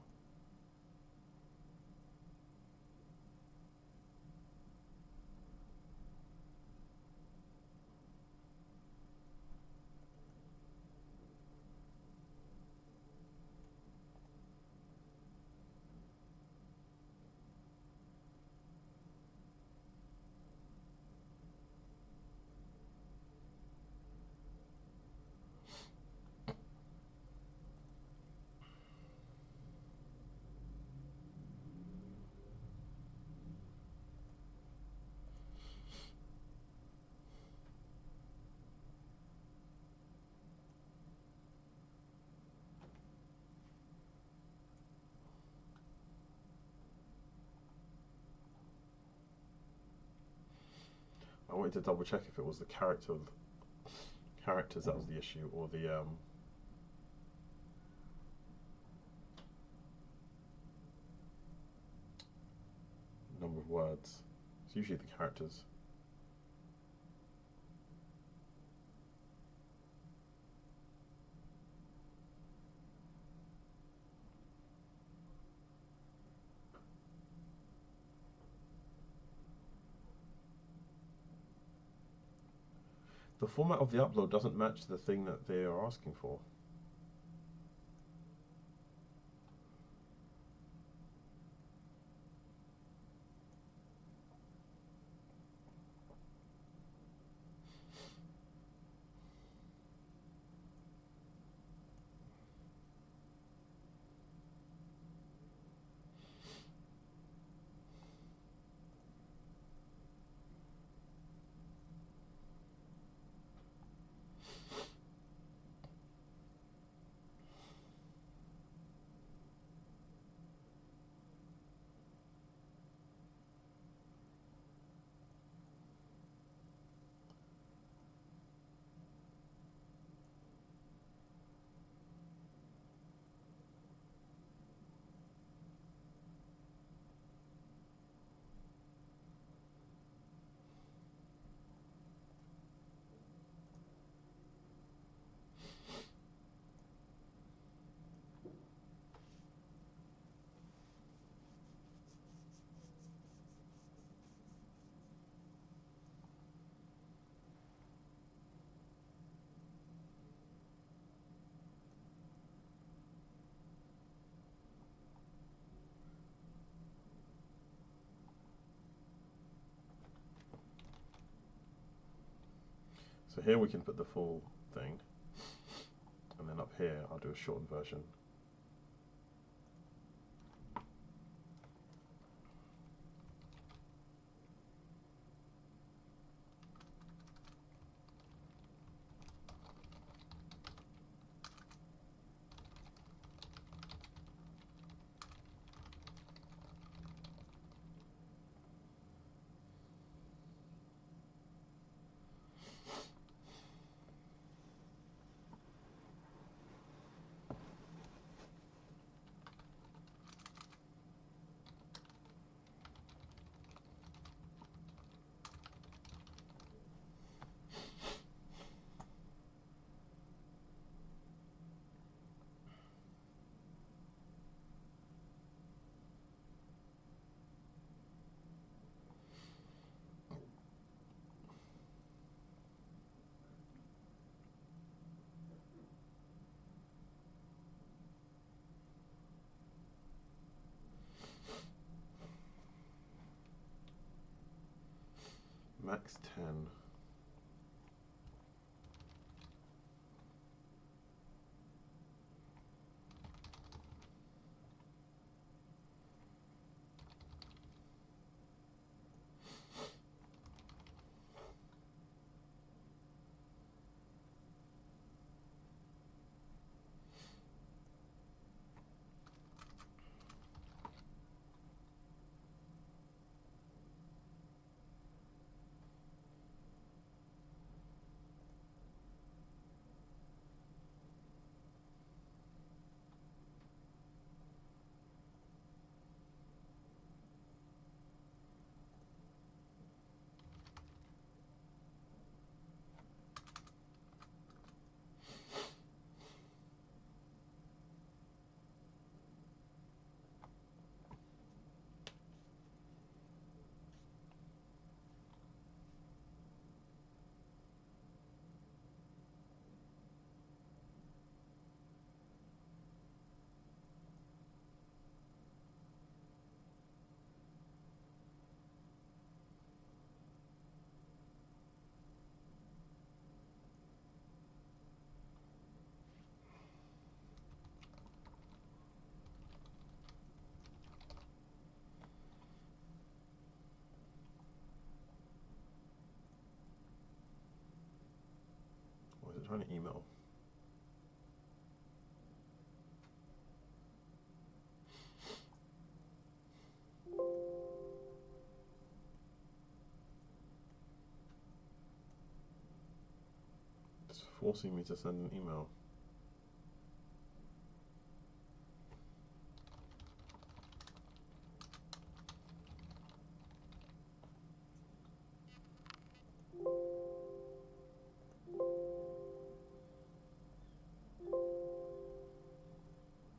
I wanted to double check if it was the characters that was the issue, or the number of words. It's usually the characters. The format of the upload doesn't match the thing that they are asking for. So here we can put the full thing, and then up here I'll do a shortened version. Max 10. Or is it trying to email? It's forcing me to send an email.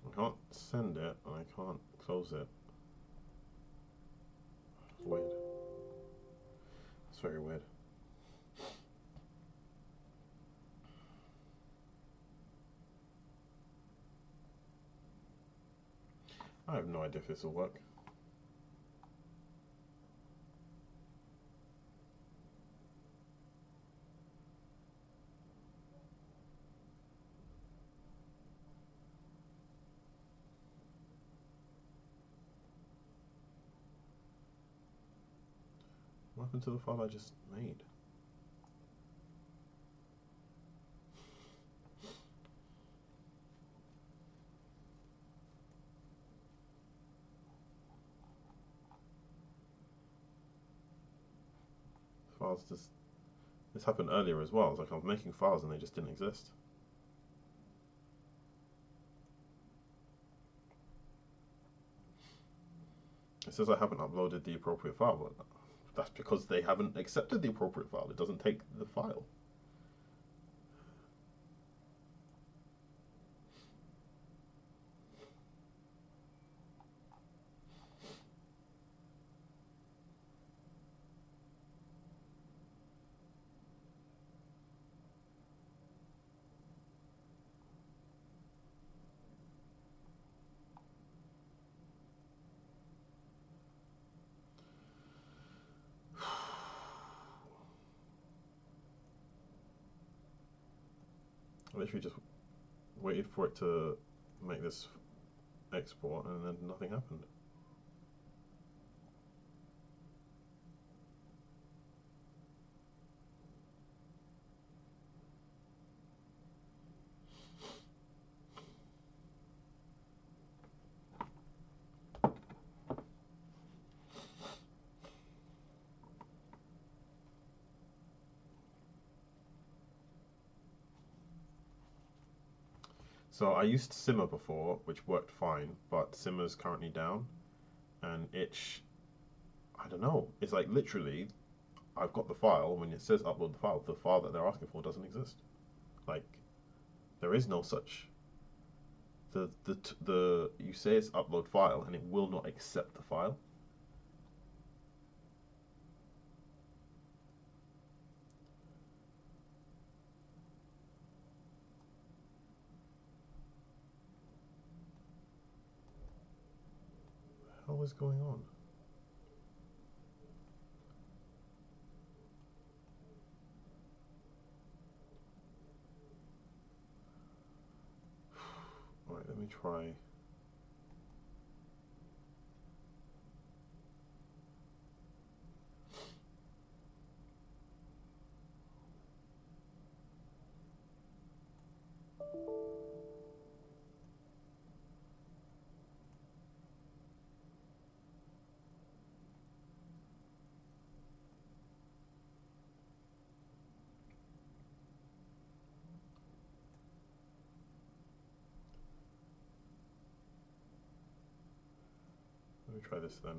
I can't send it and I can't close it. It's weird. It's very weird. I have no idea if this will work. What happened to the file I just made? Files just... This happened earlier as well. It's like I was making files and they just didn't exist. It says I haven't uploaded the appropriate file, but that's because they haven't accepted the appropriate file. It doesn't take the file. I literally just waited for it to make this export and then nothing happened. So I used Simmer before, which worked fine, but Simmer's currently down, and I don't know, it's like literally, I've got the file, when it says upload the file that they're asking for doesn't exist. Like, there is no such, you say it's upload file, and it will not accept the file. What the hell is going on? try. Let me try this then.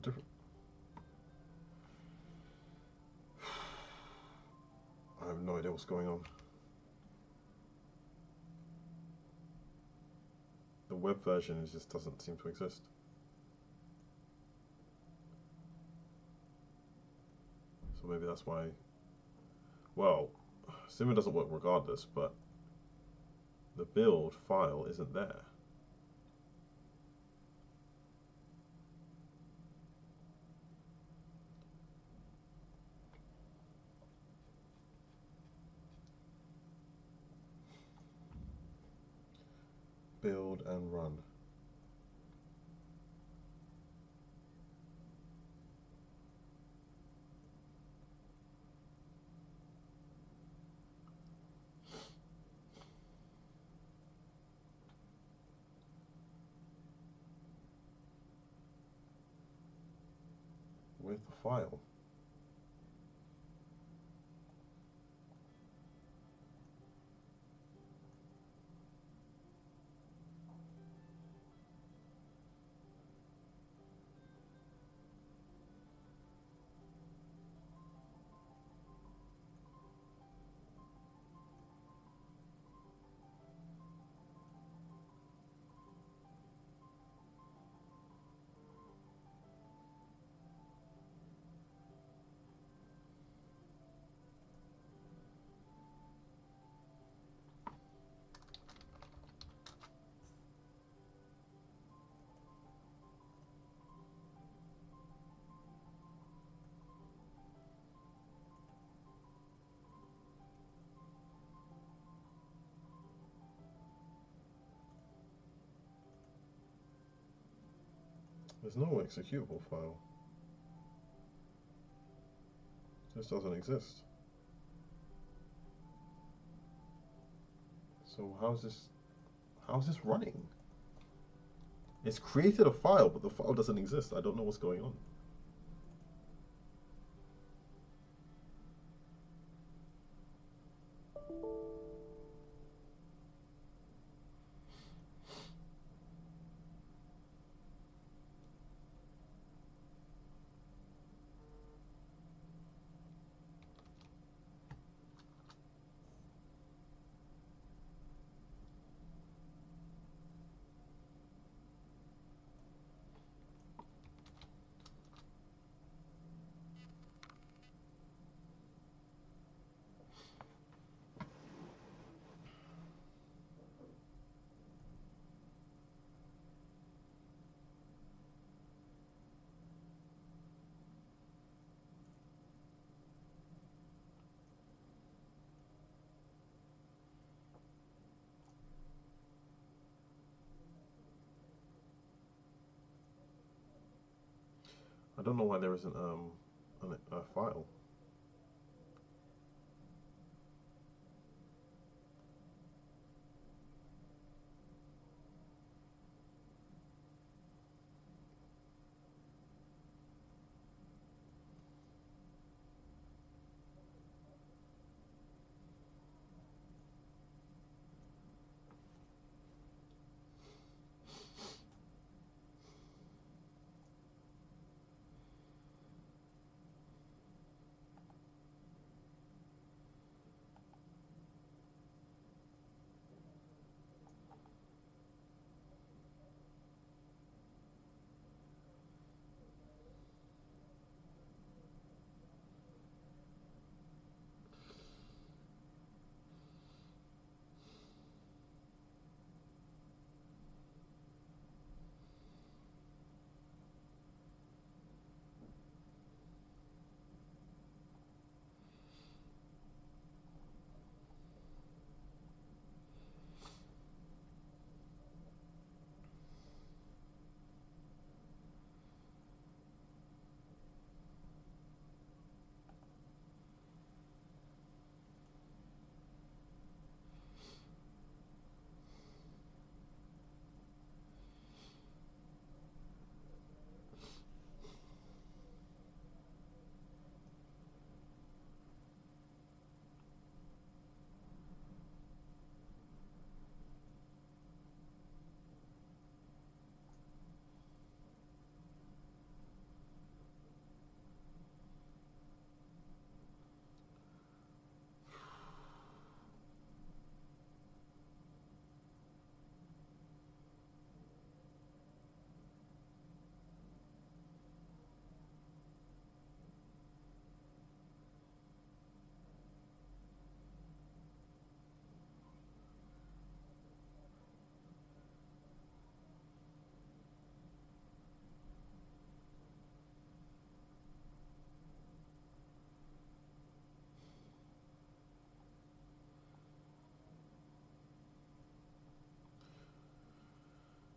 Different. I have no idea what's going on. The web version just doesn't seem to exist. So maybe that's why. Well, Simmer doesn't work regardless, but the build file isn't there. Build and run. With the file. There's no executable file. It just doesn't exist. So how's this running? It's created a file, but the file doesn't exist. I don't know what's going on. don't know why there isn't a file.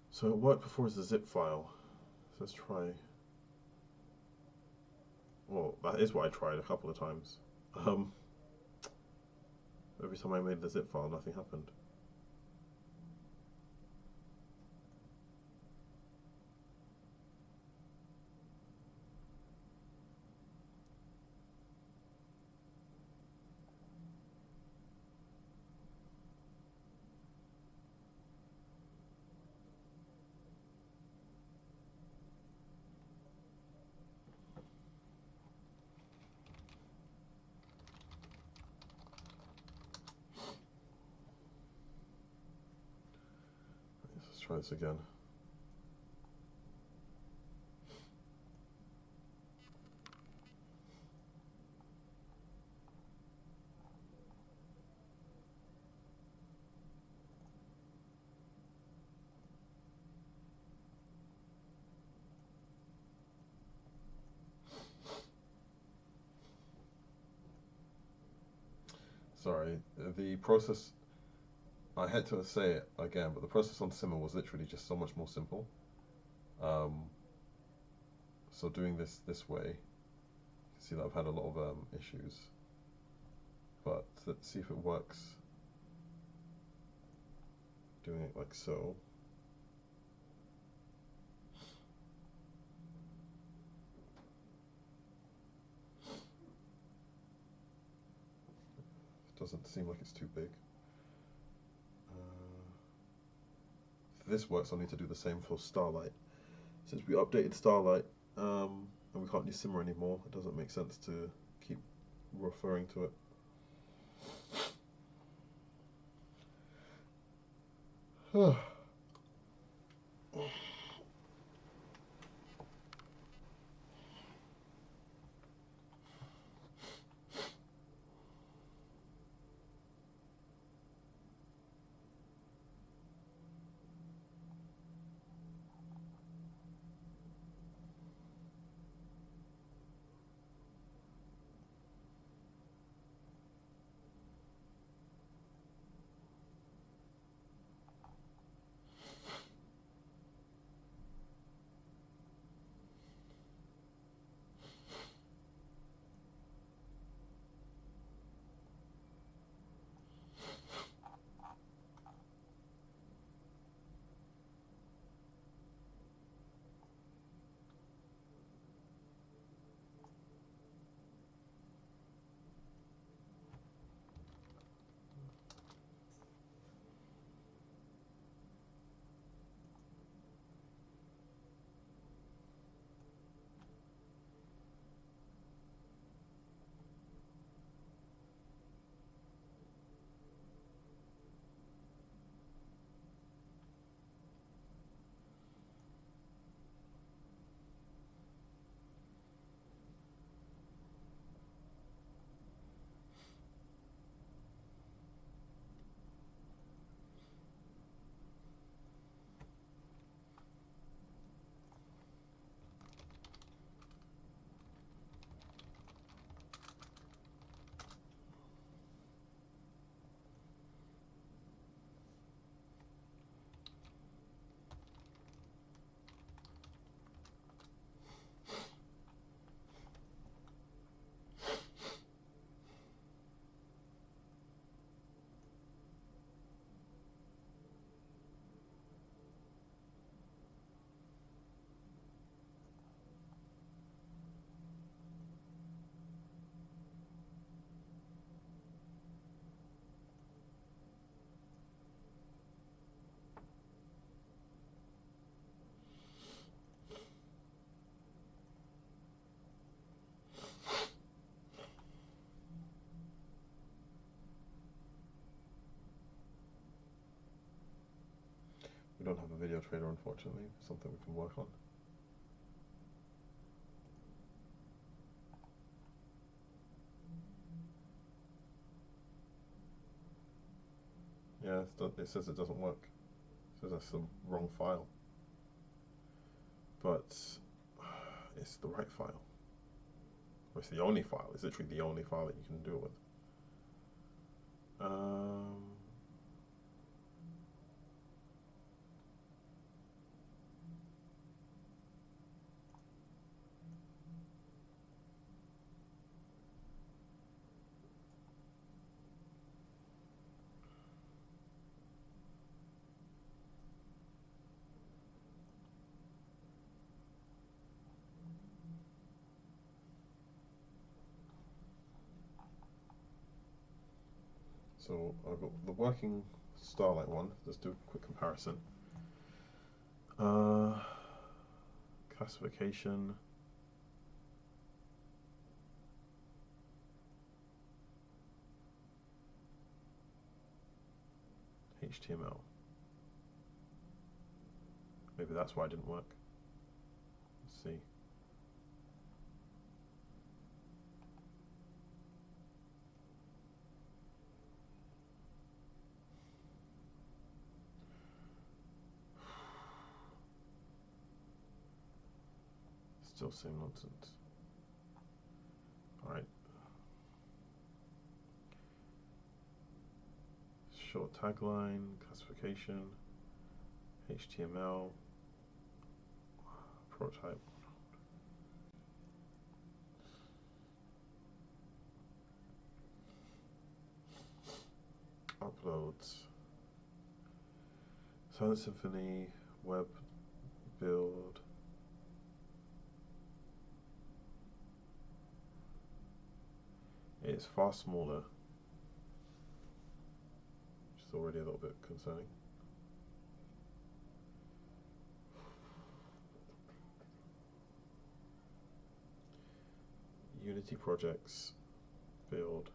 So it worked before as a zip file. So let's try. Well, that is what I tried a couple of times. Every time I made the zip file, nothing happened. Let's try this again. Sorry, the process, I had to say it again, but the process on Simmer was literally just so much more simple. So doing this way, you can see that I've had a lot of issues. But let's see if it works doing it like so. It doesn't seem like it's too big. If this works, I'll need to do the same for Starlight. Since we updated Starlight and we can't use Simmer anymore, it doesn't make sense to keep referring to it. don't have a video trailer, unfortunately. Something we can work on. Yeah, it says it doesn't work. It says that's the wrong file. But it's the right file. Or it's the only file. It's literally the only file that you can do it with. So I've got the working Starlight one. Let's do a quick comparison. Classification. HTML. Maybe that's why it didn't work. Let's see. Still same nonsense. Alright. Short tagline, classification, HTML, prototype. Uploads. Silent Symphony, web build. It's far smaller, which is already a little bit concerning. Unity projects, build.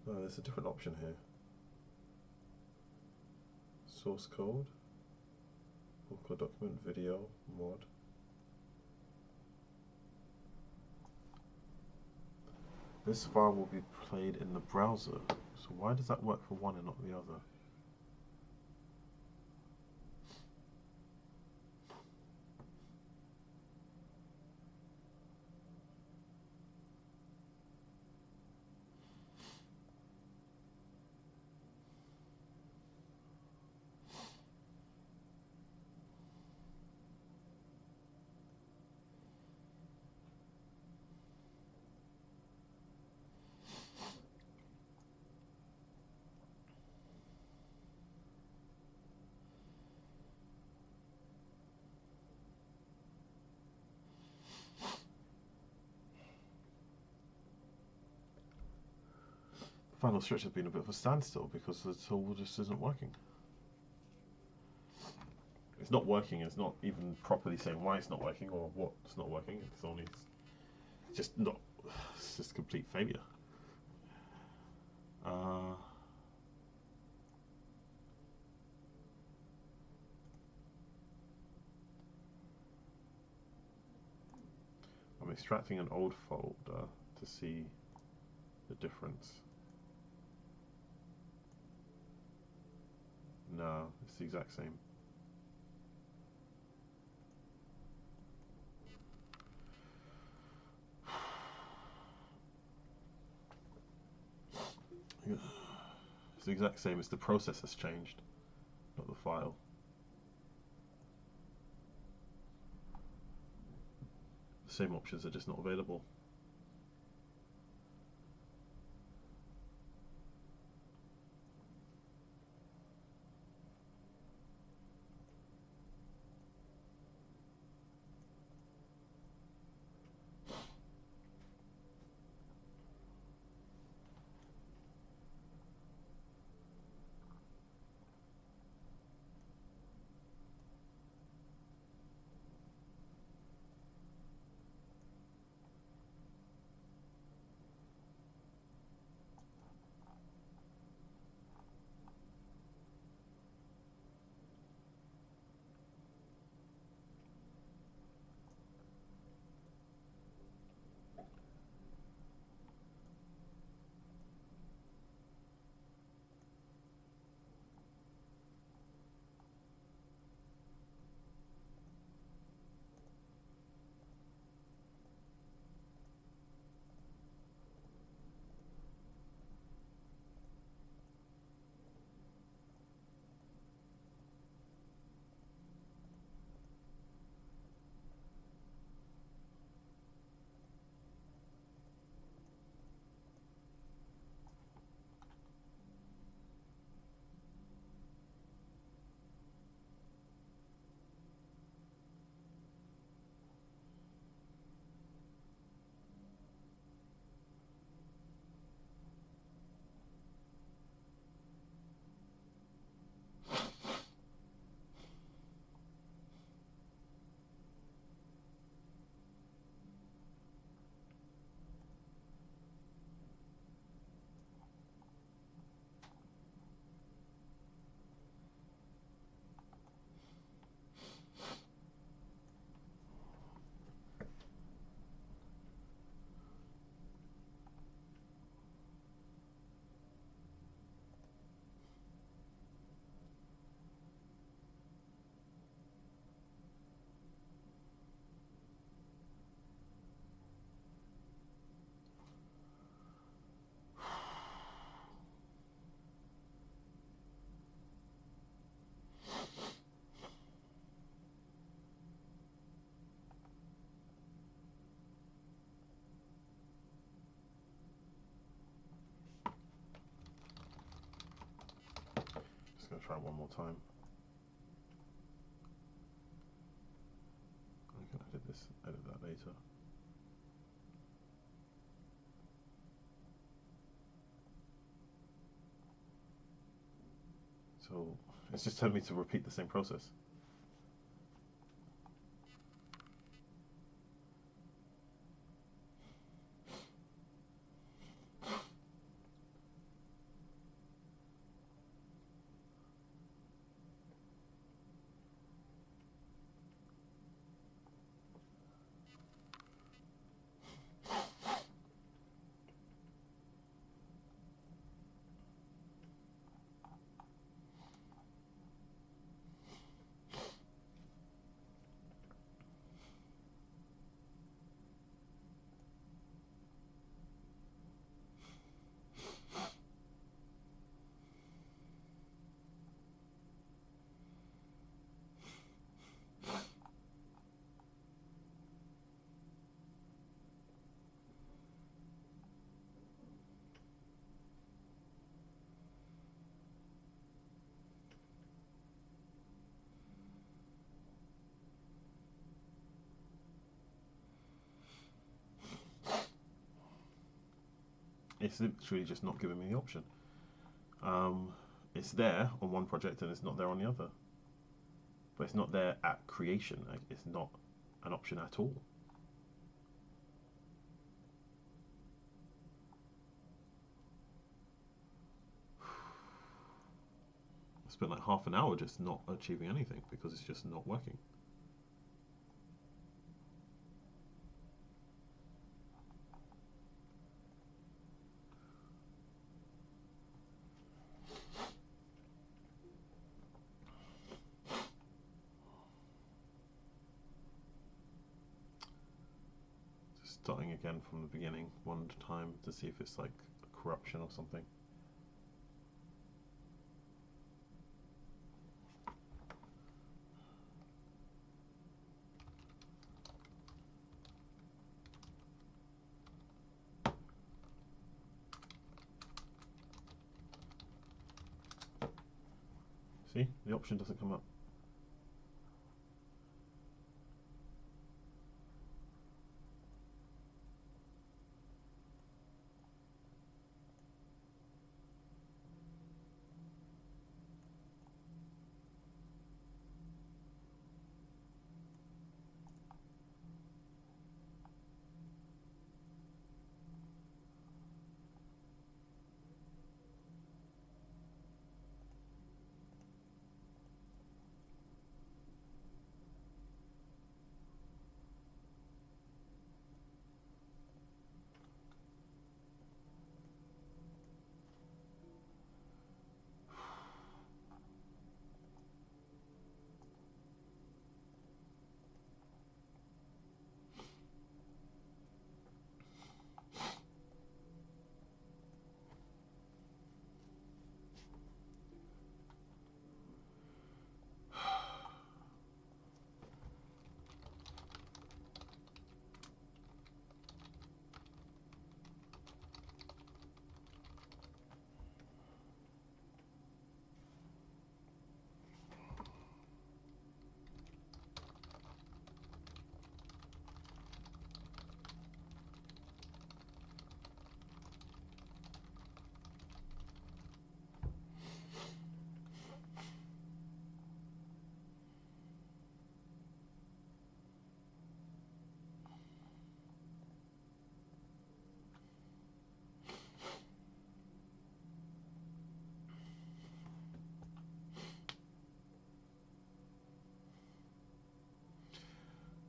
No, there's a different option here. Source code, local document, video, mod. This file will be played in the browser. So why does that work for one and not the other? Final stretch has been a bit of a standstill because the tool just isn't working. It's not working, it's not even properly saying why it's not working or what's not working, it's only just not, it's just complete failure. I'm extracting an old folder to see the difference. No, it's the exact same. It's the exact same. It's the process has changed, not the file. The same options are just not available. Just gonna try one more time. I can edit that later. So it's just telling me to repeat the same process. It's literally just not giving me the option. It's there on one project and it's not there on the other. But it's not there at creation. Like, it's not an option at all. I spent like half an hour just not achieving anything because it's just not working. Starting again from the beginning one time to see if it's like a corruption or something. See, the option doesn't come up.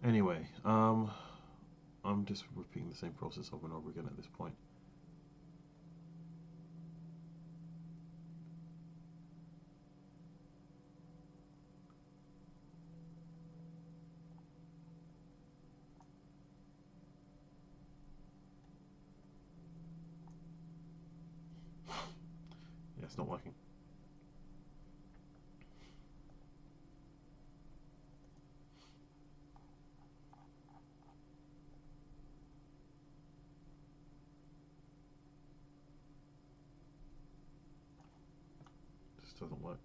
Anyway, I'm just repeating the same process over and over again at this point. Yeah, it's not working. Just doesn't work.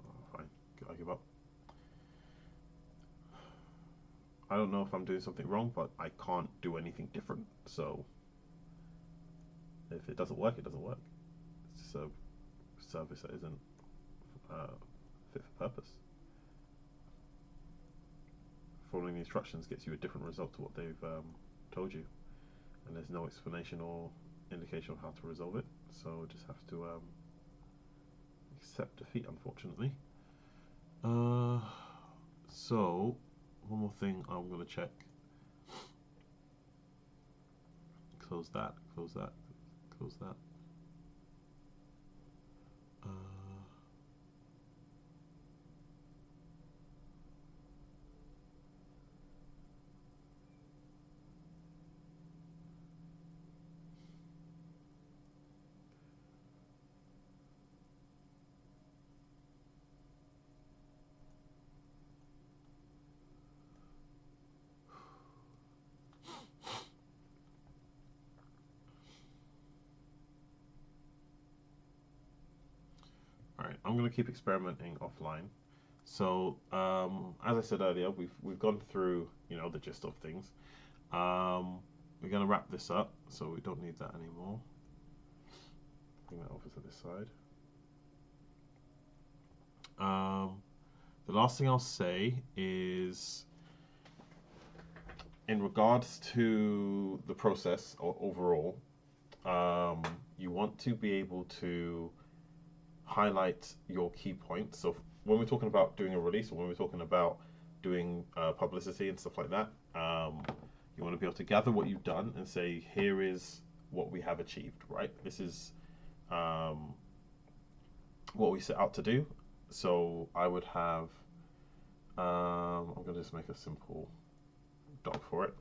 Oh, fine, I give up. I don't know if I'm doing something wrong, but I can't do anything different. So if it doesn't work, it doesn't work. It's just a service that isn't fit for purpose. Following the instructions gets you a different result to what they've told you, and there's no explanation or indication of how to resolve it. So just have to accept defeat, unfortunately. So one more thing I'm going to check. Close that, close that, close that. Alright, I'm going to keep experimenting offline. So, as I said earlier, we've gone through, the gist of things. We're going to wrap this up, so we don't need that anymore. Bring that over to this side. The last thing I'll say is, in regards to the process or overall, you want to be able to highlight your key points. So when we're talking about doing a release, or when we're talking about doing publicity and stuff like that, you want to be able to gather what you've done and say, here is what we have achieved, right? This is what we set out to do. So I would have, I'm going to just make a simple doc for it.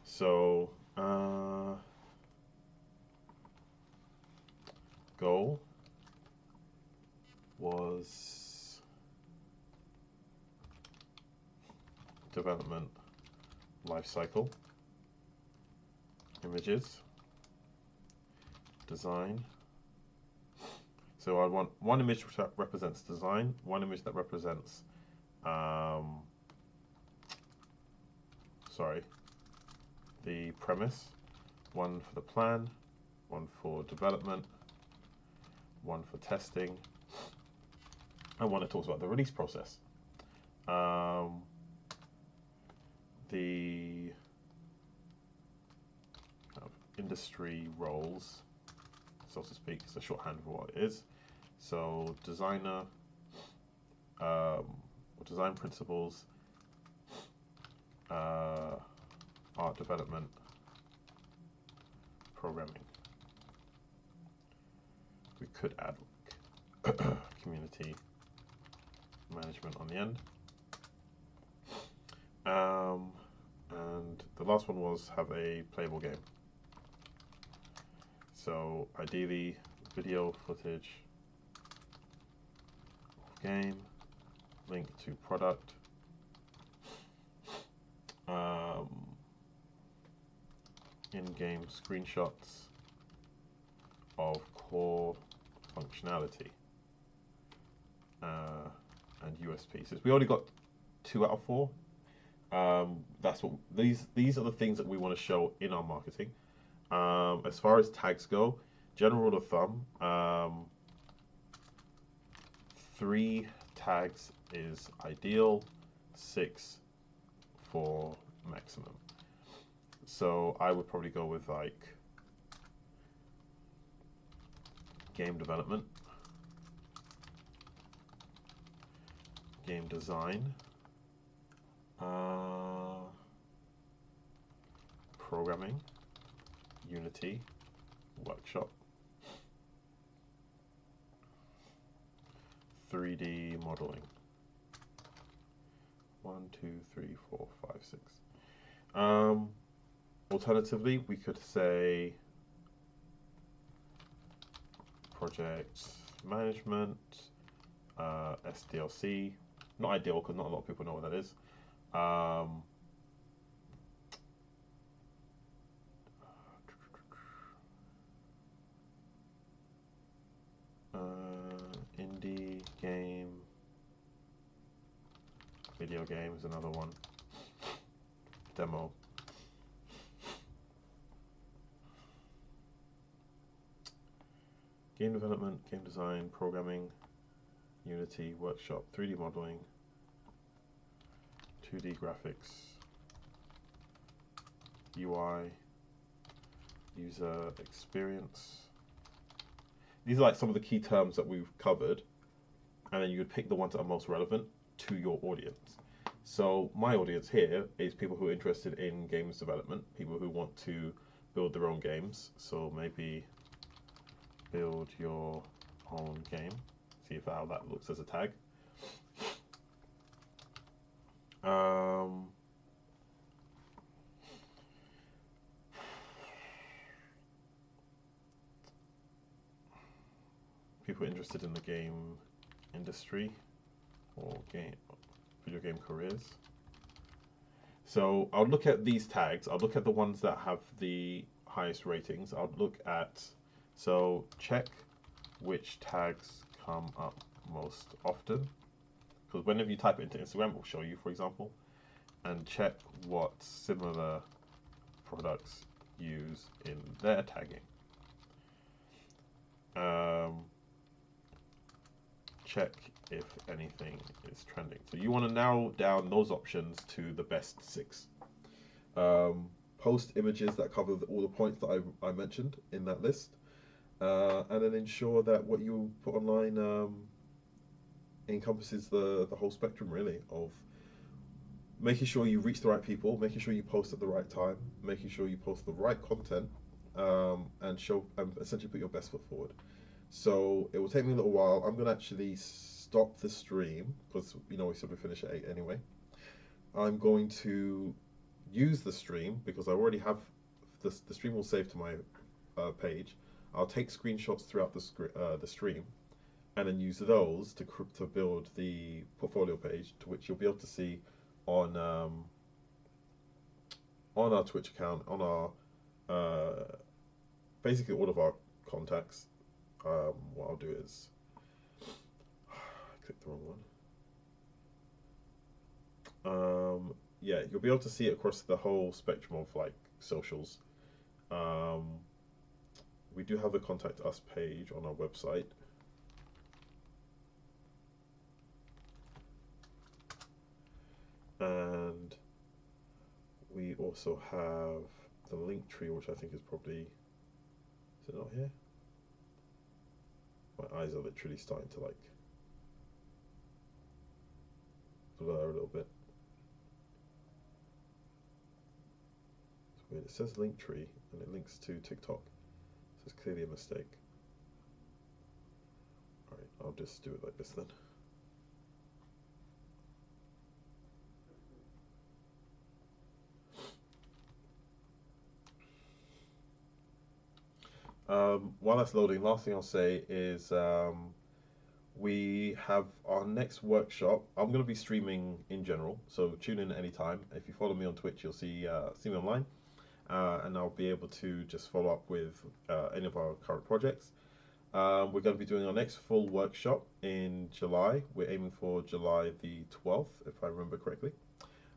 So goal was development life cycle, images, design. So I want one image that represents design, one image that represents the premise, one for the plan, one for development, one for testing, and one that talks about the release process. The industry roles, so to speak, is a shorthand for what it is. So designer, or design principles, art development, programming. We could add community management on the end. And the last one was have a playable game. So ideally video footage of game, link to product, in-game screenshots of core functionality, and USP. Since we only got 2 out of 4, that's what these are the things that we want to show in our marketing. As far as tags go, general rule of thumb, 3 tags is ideal, 6 for maximum. So I would probably go with like game development, game design, programming, Unity, workshop, 3D modeling. 1, 2, 3, 4, 5, 6. Alternatively, we could say project management, SDLC. Not ideal because not a lot of people know what that is. Indie game, video game is another one. Demo. Game development, game design, programming, Unity, workshop, 3D modeling, 2D graphics, UI, user experience. These are like some of the key terms that we've covered, and then you would pick the ones that are most relevant to your audience. So my audience here is people who are interested in games development, people who want to build their own games. So maybe build your own game. See if how that looks as a tag. People interested in the game industry or video game careers. So I'll look at these tags. I'll look at the ones that have the highest ratings. I'll look at, so check which tags come up most often, because whenever you type it into Instagram, it will show you, for example, and check what similar products use in their tagging. Check if anything is trending. So you want to narrow down those options to the best 6. Post images that cover all the points that I mentioned in that list, and then ensure that what you put online encompasses the whole spectrum, really, of making sure you reach the right people, making sure you post at the right time, making sure you post the right content, and essentially put your best foot forward. So it will take me a little while. I'm going to actually stop the stream because we said we finish at 8 anyway. I'm going to use the stream because I already have the stream will save to my page. I'll take screenshots throughout the stream, and then use those to build the portfolio page, to which you'll be able to see on our Twitch account, on our basically all of our contacts. What I'll do is I clicked the wrong one. Yeah, you'll be able to see it across the whole spectrum of like socials. We do have a contact us page on our website. And we also have the link tree, which I think is probably, is it not here? My eyes are literally starting to like blur a little bit. It's weird. It says link tree and it links to TikTok, so it's clearly a mistake. Alright, I'll just do it like this then. While that's loading, last thing I'll say is we have our next workshop. I'm going to be streaming in general, so tune in anytime. If you follow me on Twitch, you'll see me online, and I'll be able to just follow up with any of our current projects. We're going to be doing our next full workshop in July. We're aiming for July the 12th, if I remember correctly.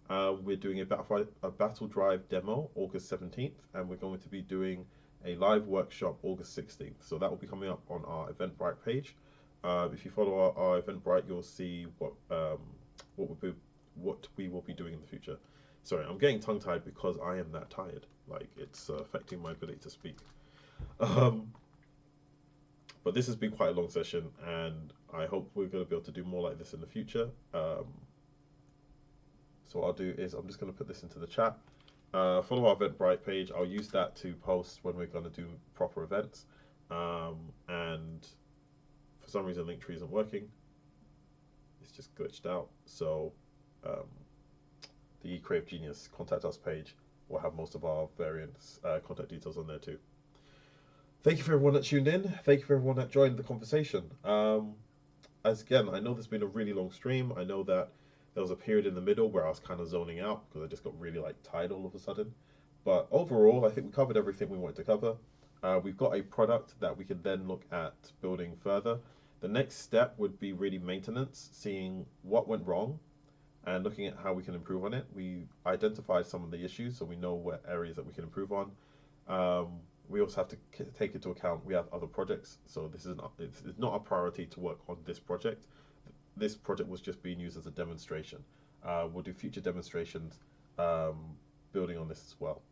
We're doing a Battle Drive demo August 17th, and we're going to be doing a live workshop August 16th. So that will be coming up on our Eventbrite page. If you follow our Eventbrite, you'll see what we will be doing in the future. Sorry, I'm getting tongue-tied because I am that tired. Like, it's affecting my ability to speak. But this has been quite a long session, and I hope we're going to be able to do more like this in the future. So what I'll do is I'm just going to put this into the chat. Follow our Eventbrite page. I'll use that to post when we're going to do proper events. And for some reason, Linktree isn't working. It's just glitched out. So the Creative Genius Contact Us page will have most of our variants contact details on there too. Thank you for everyone that tuned in. Thank you for everyone that joined the conversation. As again, I know there's been a really long stream. I know that there was a period in the middle where I was kind of zoning out because I just got really like tired all of a sudden. But overall, I think we covered everything we wanted to cover. We've got a product that we could then look at building further. The next step would be really maintenance, seeing what went wrong and looking at how we can improve on it. We identified some of the issues, so we know what areas that we can improve on. We also have to take into account we have other projects, so this is it's not a priority to work on this project. This project was just being used as a demonstration. We'll do future demonstrations building on this as well.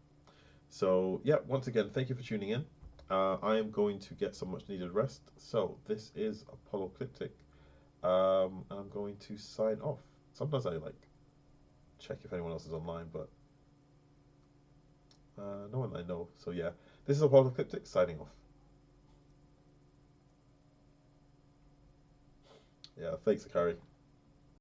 So yeah, once again, thank you for tuning in. I am going to get some much needed rest. So this is Apollocalyptic. I'm going to sign off. Sometimes I like check if anyone else is online, but no one I know. So yeah, this is Apollocalyptic signing off. Yeah, thanks, Akari.